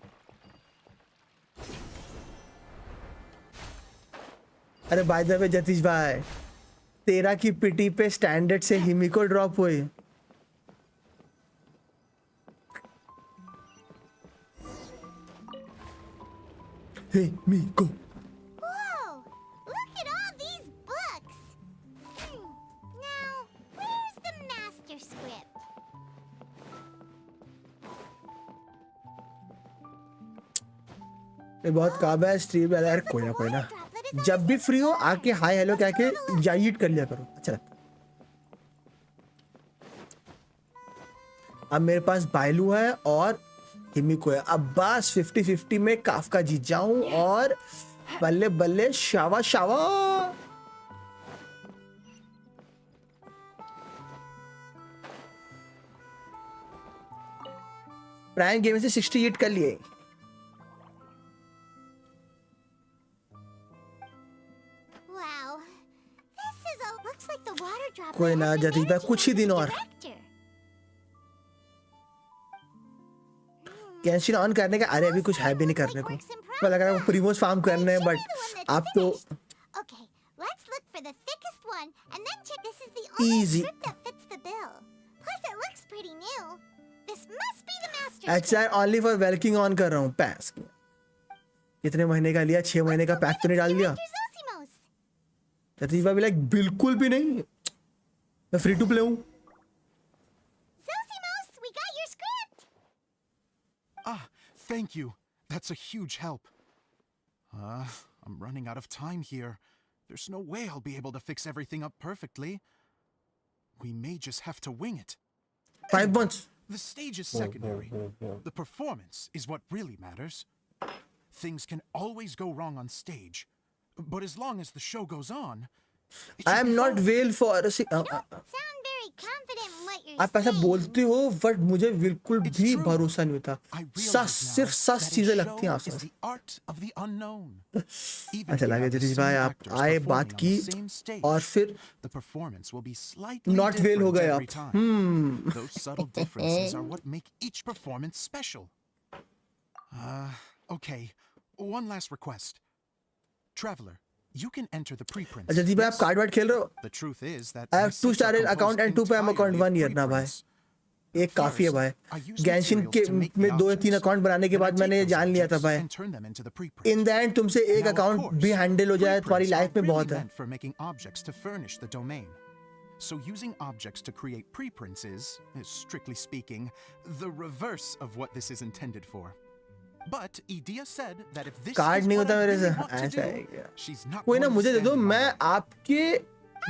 अरे बाय द वे जतीश भाई, तेरा की पिटी पे स्टैंडर्ड से हिमिको ड्रॉप हुए. हिमिको. Whoa! Look at all these books! Now, where's the master script? ये बहुत काबा है स्ट्रीम वाला यार. कोई ना जब भी फ्री हो आके हाय हेलो कह के जाइट कर लिया करो. अच्छा लगता. अब मेरे पास बायलू है और हिमिको है. अब बस 50-50 में काफका जीत जाऊं और बल्ले बल्ले शावा. प्राइम गेम से 68 कर लिए. Wow. Looks like the water droplet कोई ना has been जतीश भाई, managing कुछ ही as दिन the और. director. गेंशिन ऑन करने का. अरे अभी कुछ है भी नहीं करने को. मैं लग रहा है प्रीमोस फार्म करने हैं, बट आप तो Okay, let's look for the thickest one and then check. This is the only Easy. script that fits the bill. Plus, it looks pretty new. This must be the master अच्छा only for वेल्किंग on कर रहा हूँ. पैस कितने महीने का लिया? 6 महीने का पैक तो नहीं डाल दिया? Zosimos. जतीश भाई लाइक बिल्कुल भी नहीं. मैं फ्री टू प्ले हूँ. Zosimos, we got your script. Ah, thank you. That's a huge help. I'm running out of time here. There's no way I'll be able to fix everything up perfectly. We may just have to wing it. 5 months. The stage is secondary. The performance is what really matters. Things can always go wrong on stage, but as long as the show goes on, it I should am be not fine. well for. You don't sound very confident in what you're आप ऐसा saying. बोलते हो but मुझे बिल्कुल It's भी true. भरोसा नहीं होता. I realize सस now सिर्फ सस that a चीजें show लगती हैं is आपसे. the art of the unknown. Even अच्छा if you लगा have the जतीश same भाई, आप actors आए performing बात on की the same stage, और फिर the performance will be slightly Not well हो different गए every आप. time. Those subtle differences are what make each performance special. Okay, one last request. Traveler, You can enter the preprints. अच्छा जी भाई आप Yes. Card ward खेल रहे हो? The truth is that I have my 2 sets are star composed account and 2 पे account entirely of 1 year ना भाई. preprints. एक काफी है भाई. First, I use Genshin materials के to make the में 2 या 3 objects. अकाउंट बनाने के Then I बाद मैंने ये take those जान लिया था objects भाई. and turn them into the preprint. In the end तुमसे एक Now, of अकाउंट course, भी हैंडल हो जाए तुम्हारी preprints लाइफ are में really बहुत है. meant for making objects to furnish the domain. So using objects to create preprints is, strictly speaking, the reverse of what this is intended for. But Edea said that if this card is नहीं what होता I मेरे really से. want to ऐसा है do, क्या? she's not कोई ना going to मुझे दे stand दो in my मैं way. आपके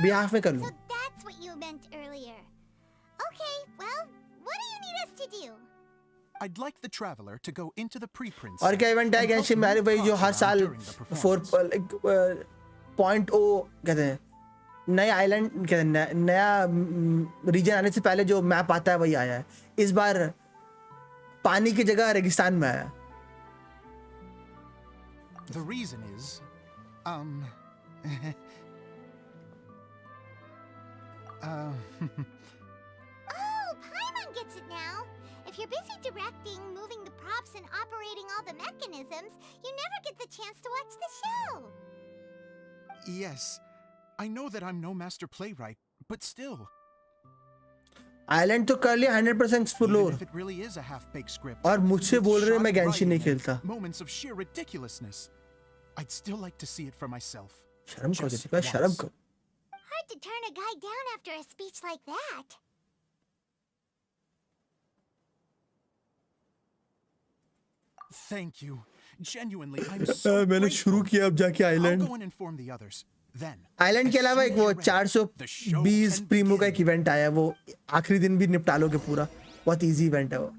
बिहाफ में कर लूँ. So that's what you meant earlier. Okay, well, what do you need us to do? I'd like the traveler to go into the preprints. और क्या event है Genshin में अरे भाई जो हर साल 4.0 कहते हैं नया आइलैंड कहते हैं नया रीजन आने से पहले जो मैप आता है वही आया है. इस बार पानी की जगह रेगिस्तान में आया. The reason is, Oh, Paimon gets it now. If you're busy directing, moving the props, and operating all the mechanisms, you never get the chance to watch the show. yes, I know that I'm no master playwright, but still. Island तो कर लिया 100% Even explore. if it really is a half-baked script, और मुझसे with बोल रहे हैं मैं shoddy Genshin नहीं writing and खेलता. moments of sheer ridiculousness, I'd still like to see it for myself. शर्म करो Just दीपा शर्म once. करो. Hard to turn a guy down after a speech like that. Thank you. Genuinely, I'm so मैंने शुरू grateful. किया अब जाके I'll island. go and inform the others. Then, island के as अलावा soon एक as वो you're ready, the show 420 can Primo का begin. एक इवेंट आया है वो आखिरी दिन भी निपटा लोगे पूरा. बहुत इजी इवेंट है वो.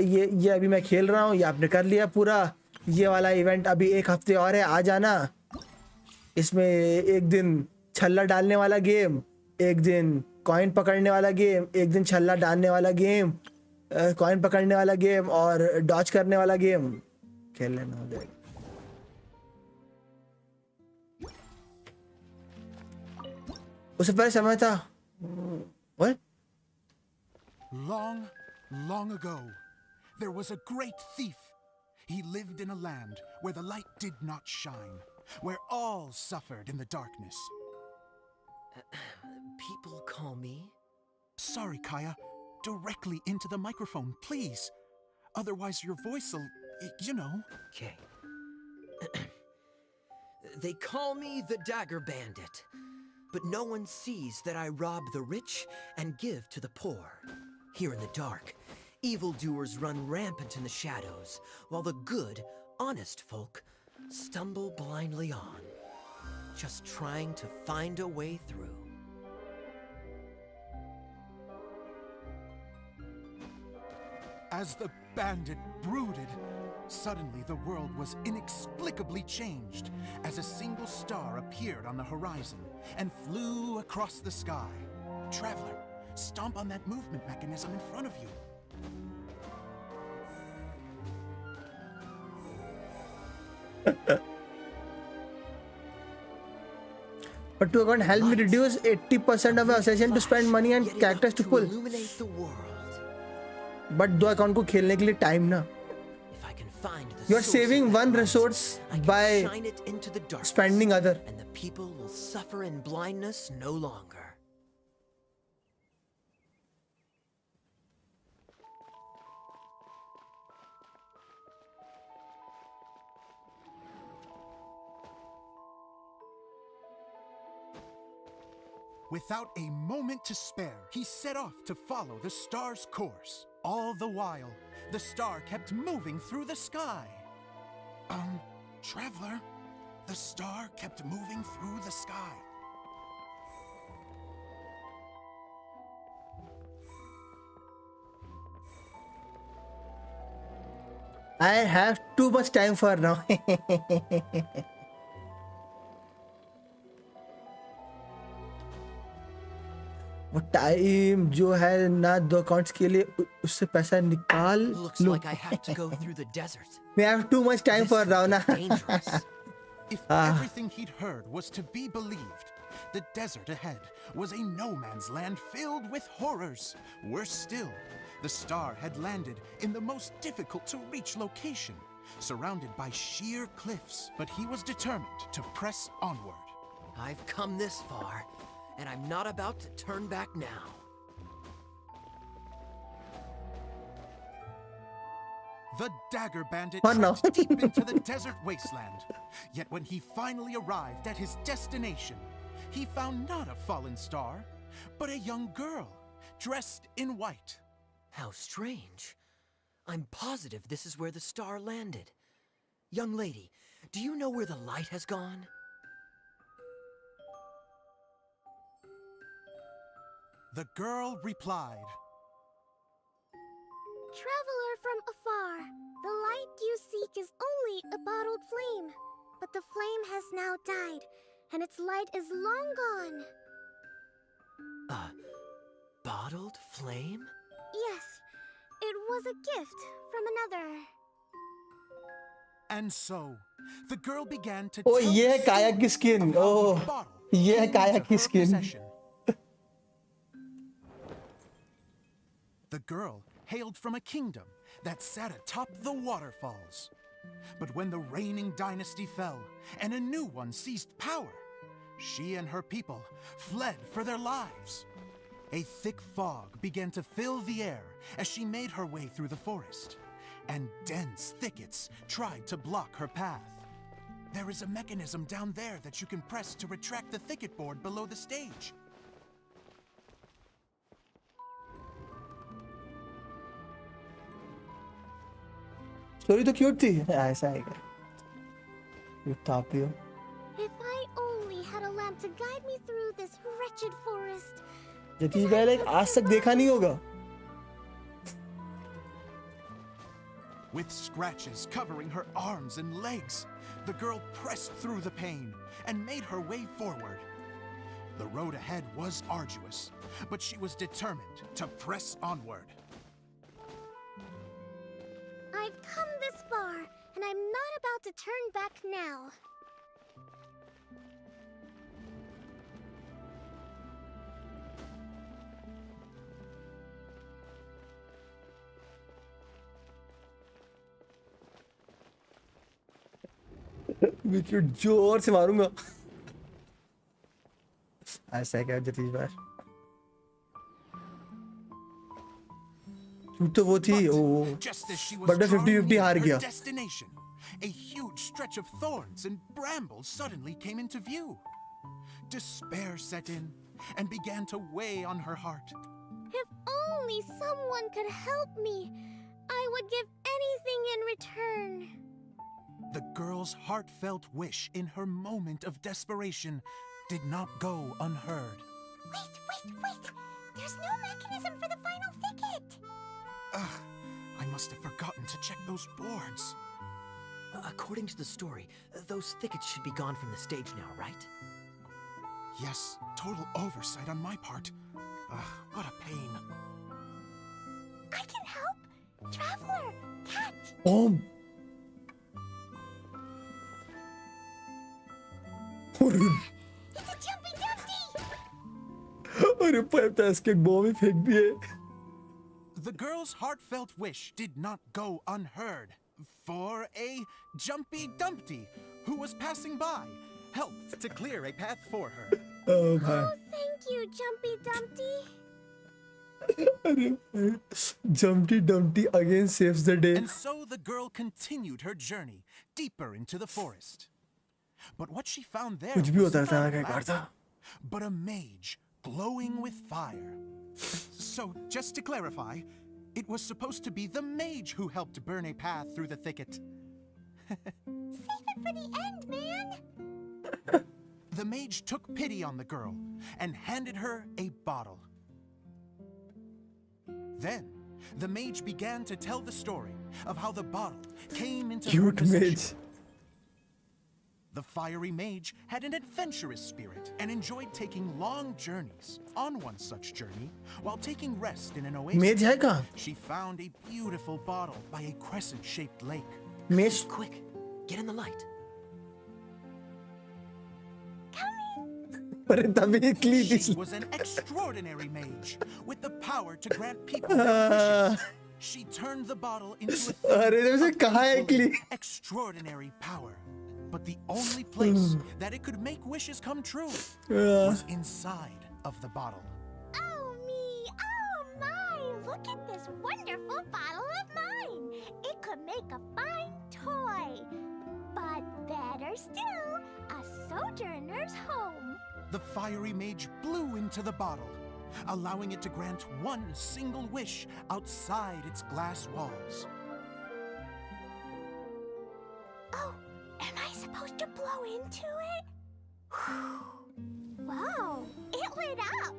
ये अभी मैं खेल रहा हूँ. ये आपने कर लिया पूरा. ये वाला इवेंट अभी 1 हफ्ते और है. आ जाना. इसमें एक दिन छल्ला डालने वाला गेम, एक दिन कॉइन पकड़ने वाला गेम, एक दिन छल्ला डालने वाला गेम, कॉइन पकड़ने वाला गेम और डॉच करने वाला गेम खेल लेना हो जाएगा. उससे पहले समय था. What? Long, long ago, there was a great thief. He lived in a land where the light did not shine, where all suffered in the darkness. People call me? Sorry, Kaya. Directly into the microphone, please. Otherwise, your voice'll, you know. Okay. They call me the Dagger Bandit, but no one sees that I rob the rich and give to the poor. Here in the dark, evildoers run rampant in the shadows, while the good, honest folk stumble blindly on, just trying to find a way through. As the bandit brooded, suddenly the world was inexplicably changed as a single star appeared on the horizon and flew across the sky. Traveler, stomp on that movement mechanism in front of you. But to account help me reduce 80% of my obsession to spend money on Getting characters up to pull. illuminate the world. But 2 account को खेलने के लिए time ना. If I can find the You are source saving of that one light, resource I can by shine it into the darkness, spending other. and the people will suffer in blindness no longer. Without a moment to spare, he set off to follow the star's course. All the while, the star kept moving through the sky. Traveler, the star kept moving through the sky. I have too much time for now. वो time जो है ना 2 accounts के लिए उससे पैसा निकाल Looks low. like I have to go through the desert. We have too much time This for could now be ना. dangerous. If everything he'd heard was to be believed, the desert ahead was a no man's land filled with horrors. Worse still, The star had landed in the most difficult to reach location, surrounded by sheer cliffs, but he was determined to press onward. I've come this far, and I'm not about to turn back now. The dagger bandit Oh, no. trekked deep into the desert wasteland. Yet when he finally arrived at his destination, he found not a fallen star, but a young girl, dressed in white. How strange. I'm positive this is where the star landed. Young lady, do you know where the light has gone? The girl replied, Traveler from afar, the light you seek is only a bottled flame. But the flame has now died, and its light is long gone. A bottled flame? Yes, it was a gift from another. and so the girl began to Oh, tell ये है the काया story की skin. of how Oh, the bottle ये है came काया into की her skin. possession. The girl hailed from a kingdom that sat atop the waterfalls. But when the reigning dynasty fell and a new one seized power, she and her people fled for their lives. A thick fog began to fill the air as she made her way through the forest, and dense thickets tried to block her path. There is a mechanism down there that you can press to retract the thicket board below the stage. Story तो cute थी ऐसा है क्या cute था पियो If I only had a lamp to guide me through this wretched forest. Jatish भाई like आज तक देखा नहीं होगा With scratches covering her arms and legs, the girl pressed through the pain and made her way forward. The road ahead was arduous, but she was determined to press onward. I've come this far, and I'm not about to turn back now. मैं क्यों जोर से मारूंगा ऐसा है क्या जतीश भाई क्यों तो वो थी ओ Just as she was but drawing 50-50 near हार her गया destination, a huge stretch of thorns and brambles suddenly came into view. Despair set in and began to weigh on her heart. If only someone could help me, I would give anything in return. The girl's heartfelt wish in her moment of desperation did not go unheard. Wait! There's no mechanism for the final thicket! Ugh, I must have forgotten to check those boards. According to the story, those thickets should be gone from the stage now, right? Yes, total oversight on my part. Ugh, what a pain. I can help! Traveler! Catch! ओम It's a jumpy dumpty! अरे पैप तो इसके bomb ही फेंक दिए The girl's heartfelt wish did not go unheard, for a Jumpy Dumpty who was passing by helped to clear a path for her. ओ भाई Oh, thank you, Jumpy Dumpty. अरे Jumpty Dumpty again saves the day And so the girl continued her journey deeper into the forest. But what she found there कुछ भी was होता not रहता a है क्या ladder, करता but a mage glowing with fire. So, just to clarify, it was supposed to be the mage who helped burn a path through the thicket. Save it for the end, man! The mage took pity on the girl and handed her a bottle. Then, the mage began to tell the story of how the bottle came into her cute possession. मेज The fiery mage had an adventurous spirit and enjoyed taking long journeys. On one such journey, while taking rest in an oasis, मेज है कहाँ she found a beautiful bottle by a crescent-shaped lake. मेज Quick, get in the light. अरे तभी क्ली थी. She was an extraordinary mage with the power to grant people their wishes. She turned the bottle into a thing अरे वैसे of कहाँ है क्ली? equally extraordinary power. But the only place that it could make wishes come true was inside of the bottle. Oh me, oh my! Look at this wonderful bottle of mine. It could make a fine toy. But better still, a sojourner's home. The fiery mage blew into the bottle, allowing it to grant one single wish outside its glass walls. Oh, am I supposed to blow into it? Wow, it lit up.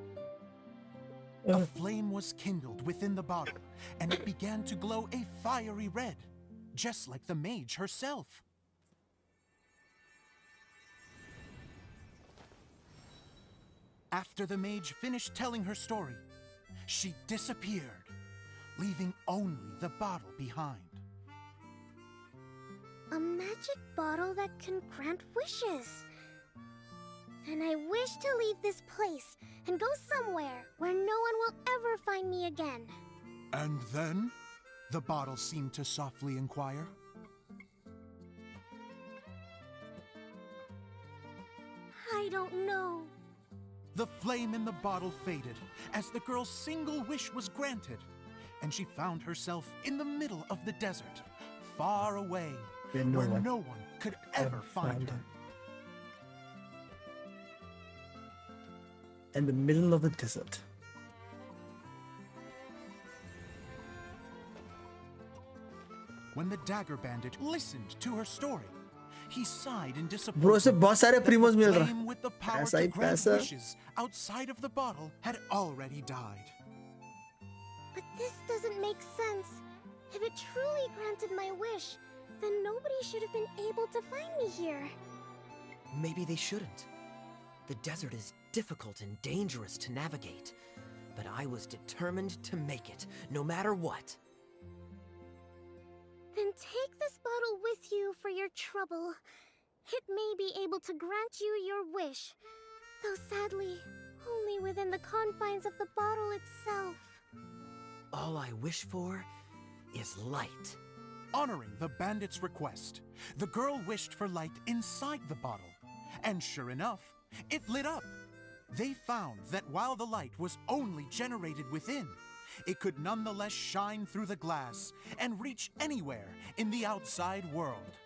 A flame was kindled within the bottle, and it began to glow a fiery red, just like the mage herself. After the mage finished telling her story, she disappeared, leaving only the bottle behind. A magic bottle that can grant wishes. And I wish to leave this place and go somewhere where no one will ever find me again. And then, the bottle seemed to softly inquire. I don't know. The flame in the bottle faded as the girl's single wish was granted, and she found herself in the middle of the desert, far away, where no one could ever find her. In the middle of the desert. When the dagger bandit listened to her story, he sighed in disappointment. Bro, से बहुत सारे primos mill The रहा. flame with the power पैसा ही to grant पैसा. wishes outside of the bottle had already died. But this doesn't make sense. If it truly granted my wish, then nobody should have been able to find me here. Maybe they shouldn't. The desert is difficult and dangerous to navigate, but I was determined to make it, no matter what. Then take this bottle with you for your trouble. It may be able to grant you your wish, though sadly, only within the confines of the bottle itself. All I wish for is light. Honoring the bandit's request, the girl wished for light inside the bottle, and sure enough, it lit up. They found that while the light was only generated within, it could nonetheless shine through the glass and reach anywhere in the outside world.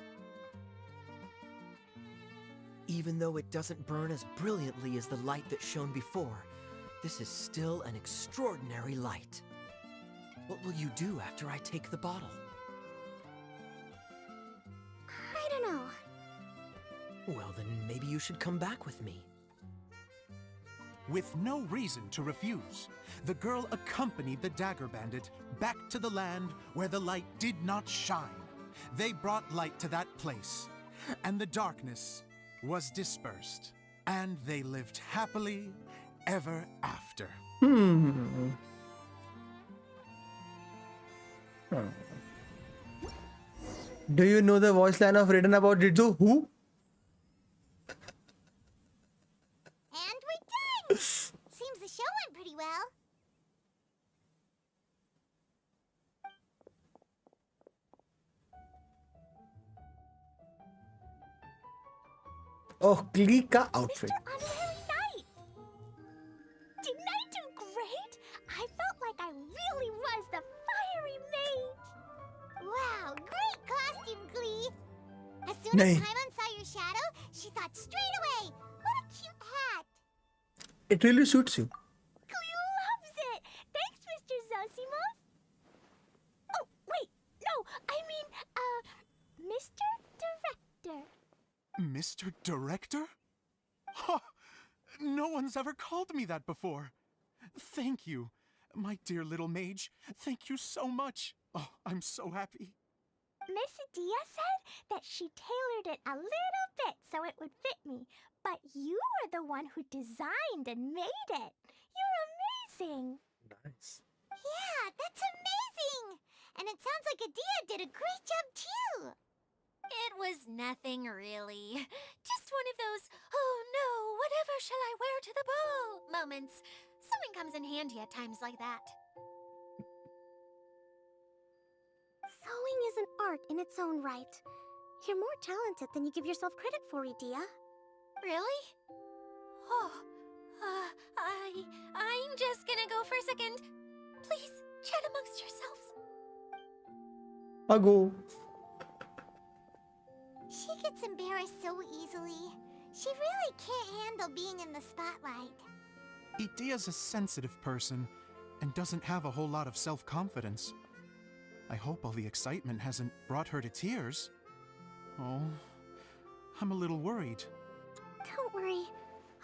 Even though it doesn't burn as brilliantly as the light that shone before, this is still an extraordinary light. What will you do after I take the bottle? I don't know. Well, then maybe you should come back with me. With no reason to refuse, the girl accompanied the dagger bandit back to the land where the light did not shine. They brought light to that place, and the darkness was dispersed, and they lived happily ever after. Do you know the voice line of written about Ritsu? Who? And we're done! Seems the show went pretty well. Oh, Klee ka outfit. Knight! Didn't I do great? I felt like I really was the fiery mage. Wow, great costume, Glee. As soon as Paimon saw your shadow, she thought straight away, what a cute hat. It really suits you. Glee loves it. Thanks, Mr. Zosimos. Oh, wait, no, I mean, Mr. Director. Mr. Director? Ha! No one's ever called me that before. Thank you, my dear little mage. Thank you so much. Oh, I'm so happy. Miss Adia said that she tailored it a little bit so it would fit me, but you were the one who designed and made it. You're amazing. Nice. Yeah, that's amazing. And it sounds like Adia did a great job too. It was nothing really. Just one of those, oh no, whatever shall I wear to the ball moments. Sewing comes in handy at times like that. Sewing is an art in its own right. You're more talented than you give yourself credit for, Idia. Really? Oh, I'm just gonna go for a second. Please, chat amongst yourselves. I'll go. She gets embarrassed so easily. She really can't handle being in the spotlight. Idia's a sensitive person and doesn't have a whole lot of self-confidence. I hope all the excitement hasn't brought her to tears. Oh, I'm a little worried. Don't worry.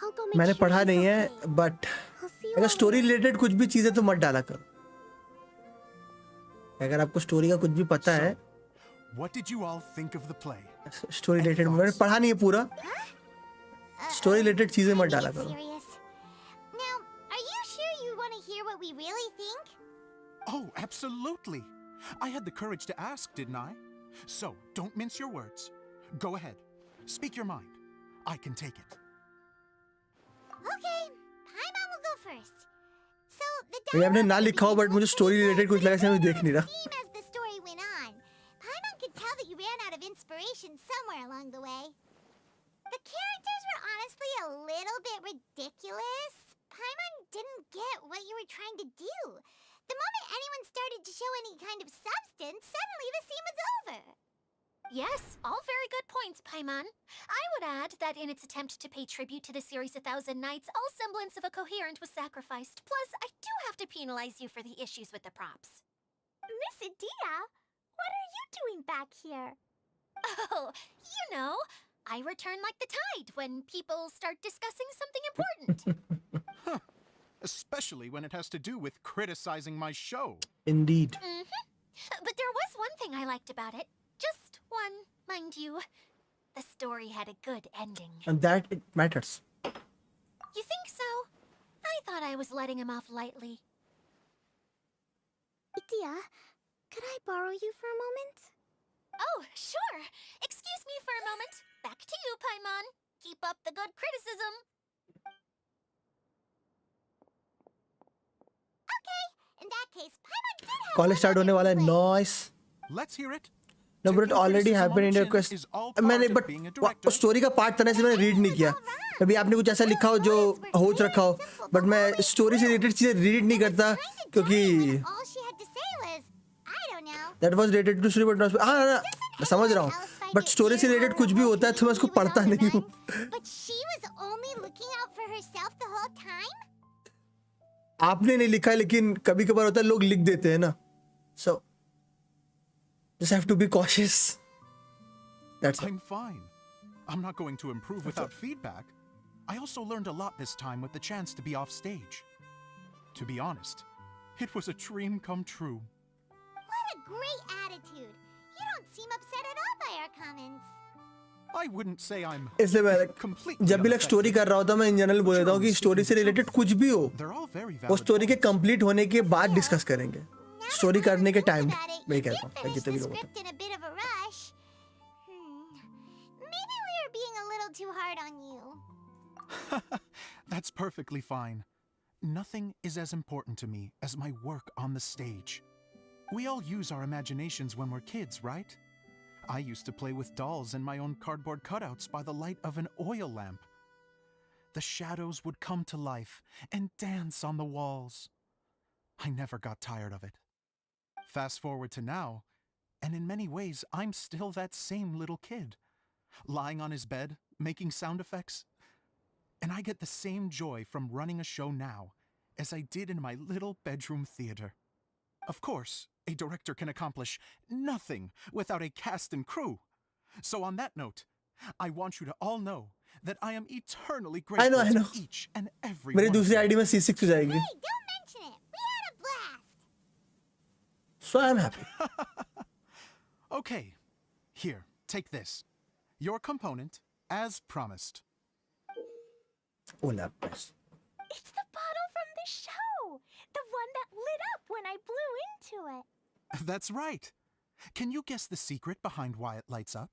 I'll go make मैंने sure पढ़ा he's नहीं है, okay. but I'll see you अगर all story later. Related कुछ भी चीजें तो मत डाला करो. अगर आपको स्टोरी का कुछ भी पता है, What did you all think of the play? Story related मैंने पढ़ा नहीं है पूरा. स्टोरी रिलेटेड चीजें मत डाला Get करो. serious. Now, are you sure you want to hear what we really think? Oh, absolutely. I had the courage to ask, didn't I? So, don't mince your words. Go ahead. Speak your mind. I can take it. Okay, Paimon will go first. So, the ये आपने dialogue ना at the लिखा हो, but beginning मुझे was story pretty related कुछ good, लगा but इसलिए मैं there देख नहीं was a रहा. theme as the story went on. Paimon could tell that you ran out of inspiration somewhere along the way. The characters were honestly a little bit ridiculous. Paimon didn't get what you were trying to do. The moment anyone started to show any kind of substance, suddenly the scene was over. Yes, all very good points, Paimon. I would add that in its attempt to pay tribute to the series 1,000 Nights, all semblance of a coherent was sacrificed. Plus, I do have to penalize you for the issues with the props. Miss Idia, what are you doing back here? Oh, you know, I return like the tide when people start discussing something important. Huh. Especially when it has to do with criticizing my show. Indeed. But there was one thing I liked about it. Just one, mind you. The story had a good ending. And that it matters. You think so? I thought I was letting him off lightly. Idia, could I borrow you for a moment? Oh, sure. Excuse me for a moment. Back to you, Paimon. Keep up the good criticism. Okay, in that case, Paimon did have college start होने वाला है. Nice. Let's hear it. No, but it Taking already criticism happened on in the your chin quest. is all मैंने part of being a but director. Story का part था ना, इसलिए मैंने read नहीं किया. कभी आपने कुछ ऐसा लिखा हो जो होच रखा हो, बट मैं स्टोरी से रिलेटेड चीजें रीड नहीं करता क्योंकि all she had to say was, I don't know. that was related to story, but not. हाँ मैं समझ रहा हूँ. बट स्टोरी से रिलेटेड कुछ भी होता है तो मैं उसको पढ़ता नहीं हूँ. But she was only looking out for herself the whole time? आपने नहीं लिखा है, लेकिन कभी कभार होता है लोग लिख देते हैं ना. So just have to be cautious. That's it. I'm fine. I'm not going to improve without feedback. I also learned a lot this time with the chance to be off stage. To be honest, it was a dream come true. What a great attitude. You don't seem upset at all by our comments. I wouldn't say I'm इसलिए मैं completely जब भी like story कर रहा होता हूँ मैं in general बोल देता हूँ कि स्टोरी से रिलेटेड कुछ भी हो They're all very वो valid स्टोरी के points. कंप्लीट होने के बाद डिस्कस करेंगे. स्टोरी करने के टाइम About it, मैं you कहता did हूँ finish जितने भी the लोग होते हैं. script in a bit of a rush. Maybe we were being a little too hard on you. That's perfectly fine. Nothing is as important to me as my work on the stage. We all use our imaginations when we're kids, right? I used to play with dolls and my own cardboard cutouts by the light of an oil lamp. The shadows would come to life and dance on the walls. I never got tired of it. Fast forward to now, and in many ways, I'm still that same little kid, lying on his bed, making sound effects. And I get the same joy from running a show now as I did in my little bedroom theater. Of course, a director can accomplish nothing without a cast and crew. So on that note, I want you to all know that I am eternally grateful I know. to each and every मेरी one of दूसरी you. ID में C6 हो जाएगी. Hey, don't mention it. We had a blast. So I'm happy. Okay, here, take this. Your component, as promised. Oh, laptop. It's the bottle from the show. The one that lit up when I blew into it. That's right. Can you guess the secret behind why it lights up?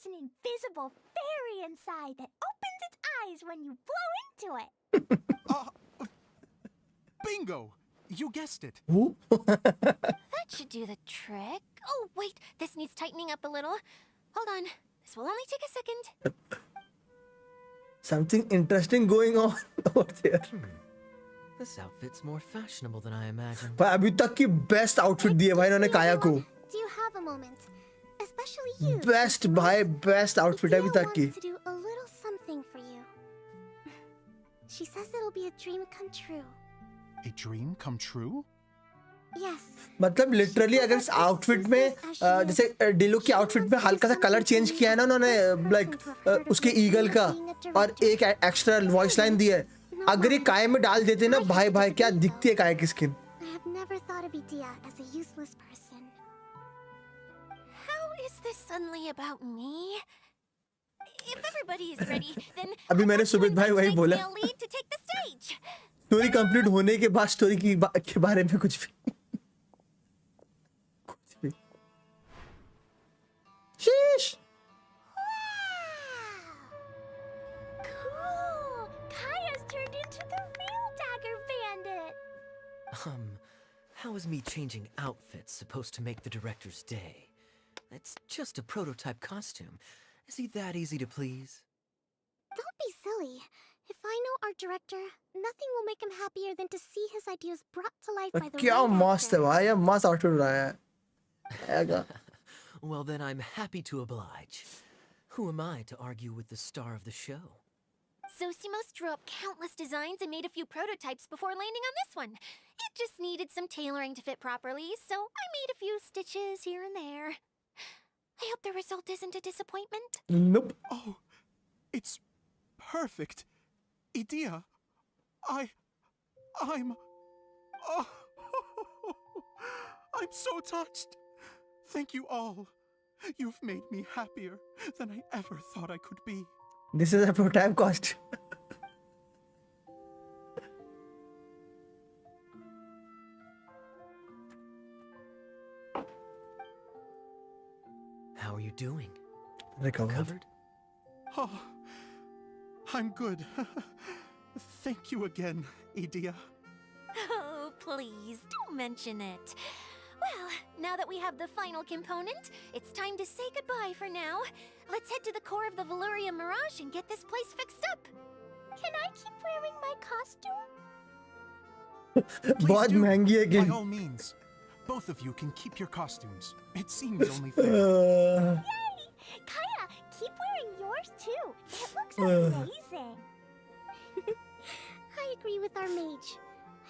There's an invisible fairy inside that opens its eyes when you blow into it. Bingo! You guessed it. Who? That should do the trick. Oh, wait, this needs tightening up a little. Hold on. This will only take a second. Something interesting going on over there. This outfit's more fashionable than I imagined. भाई अभी तक की best outfit दी है भाई इन्होंने काया को. Do you have a moment? Especially you. Best भाई बेस्ट आउटफिट है अभी तक की. Wants to do a little something for you. She says it'll be a dream come true. A dream come true? Yes. मतलब literally अगर इस outfit में जैसे डिलो की आउटफिट में हल्का सा कलर चेंज किया है ना उन्होंने लाइक उसके ईगल का और एक एक्स्ट्रा वॉइस लाइन दी है. अगर ये काय में डाल देते ना भाई भाई क्या दिखती है काय की skin. I have never thought of Idea as a useless person. How is this suddenly about me? If everybody is ready, then अभी मैंने सुमित भाई वही बोला. lead to take the stage. Story complete होने के बाद स्टोरी के बारे में कुछ भी. शीश. Cool. Kaya's turned into the real Dagger Bandit. How is me changing outfits supposed to make the director's day? It's just a prototype costume. Is he that easy to please? Don't be silly. If I know our director, nothing will make him happier than to see his ideas brought to life by the क्या right मस्त है actor. भाई ये मस्त outfit उड़ाया है. Well, then I'm happy to oblige. Who am I to argue with the star of the show? Zosimos drew up countless designs and made a few prototypes before landing on this one. It just needed some tailoring to fit properly, so I made a few stitches here and there. I hope the result isn't a disappointment. Nope. Oh, it's perfect. Idea, I'm so touched. Thank you all. You've made me happier than I ever thought I could be. This is a prototype cost. How are you doing? Recovered? Oh, I'm good. Thank you again, Idea. Oh, please, don't mention it. Well, now that we have the final component, it's time to say goodbye for now. Let's head to the core of the Valuria Mirage and get this place fixed up. Can I keep wearing my costume? बहुत महंगी है By game. all means, both of you can keep your costumes. It seems only fair. Kaya, keep wearing yours too. It looks amazing. I agree with our mage.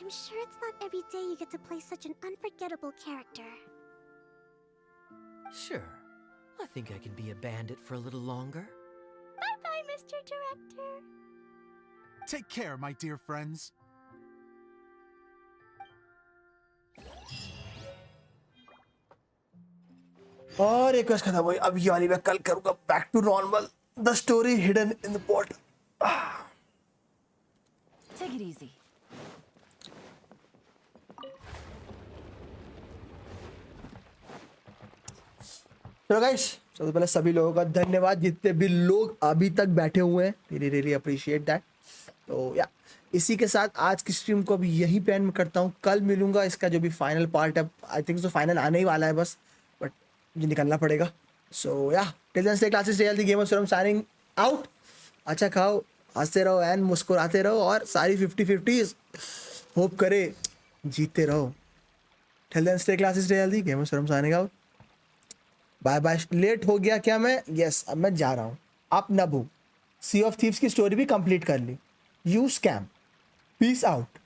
I'm sure it's not every day you get to play such an unforgettable character. Sure. I think I can be a bandit for a little longer. Bye-bye, Mr. Director. Take care, my dear friends. और एक खत्म हुई. अब ये वाली मैं कल करूंगा. Back to normal. The story hidden in the bottle. Take it easy. तो गाइस सबसे पहले सभी लोगों का धन्यवाद जितने भी लोग अभी तक बैठे हुए हैं. Really appreciate that. तो या इसी के साथ आज की स्ट्रीम को अभी यहीं पे एंड करता हूँ. कल मिलूंगा इसका जो भी फाइनल पार्ट है. आई थिंक सो फाइनल आने ही वाला है बस, बट मुझे निकलना पड़ेगा. So yeah till then stay classes real the gamers from signing out. अच्छा खाओ, हंसते रहो एंड मुस्कुराते रहो और सारी 50-50s होप करे जीतते रहो. Till then stay classes real the gamers from signing out. Bye bye. Late हो गया क्या मैं? यस अब मैं जा रहा हूँ. आप न भू. सी ऑफ थीव्स की स्टोरी भी कंप्लीट कर ली. You scam. Peace out.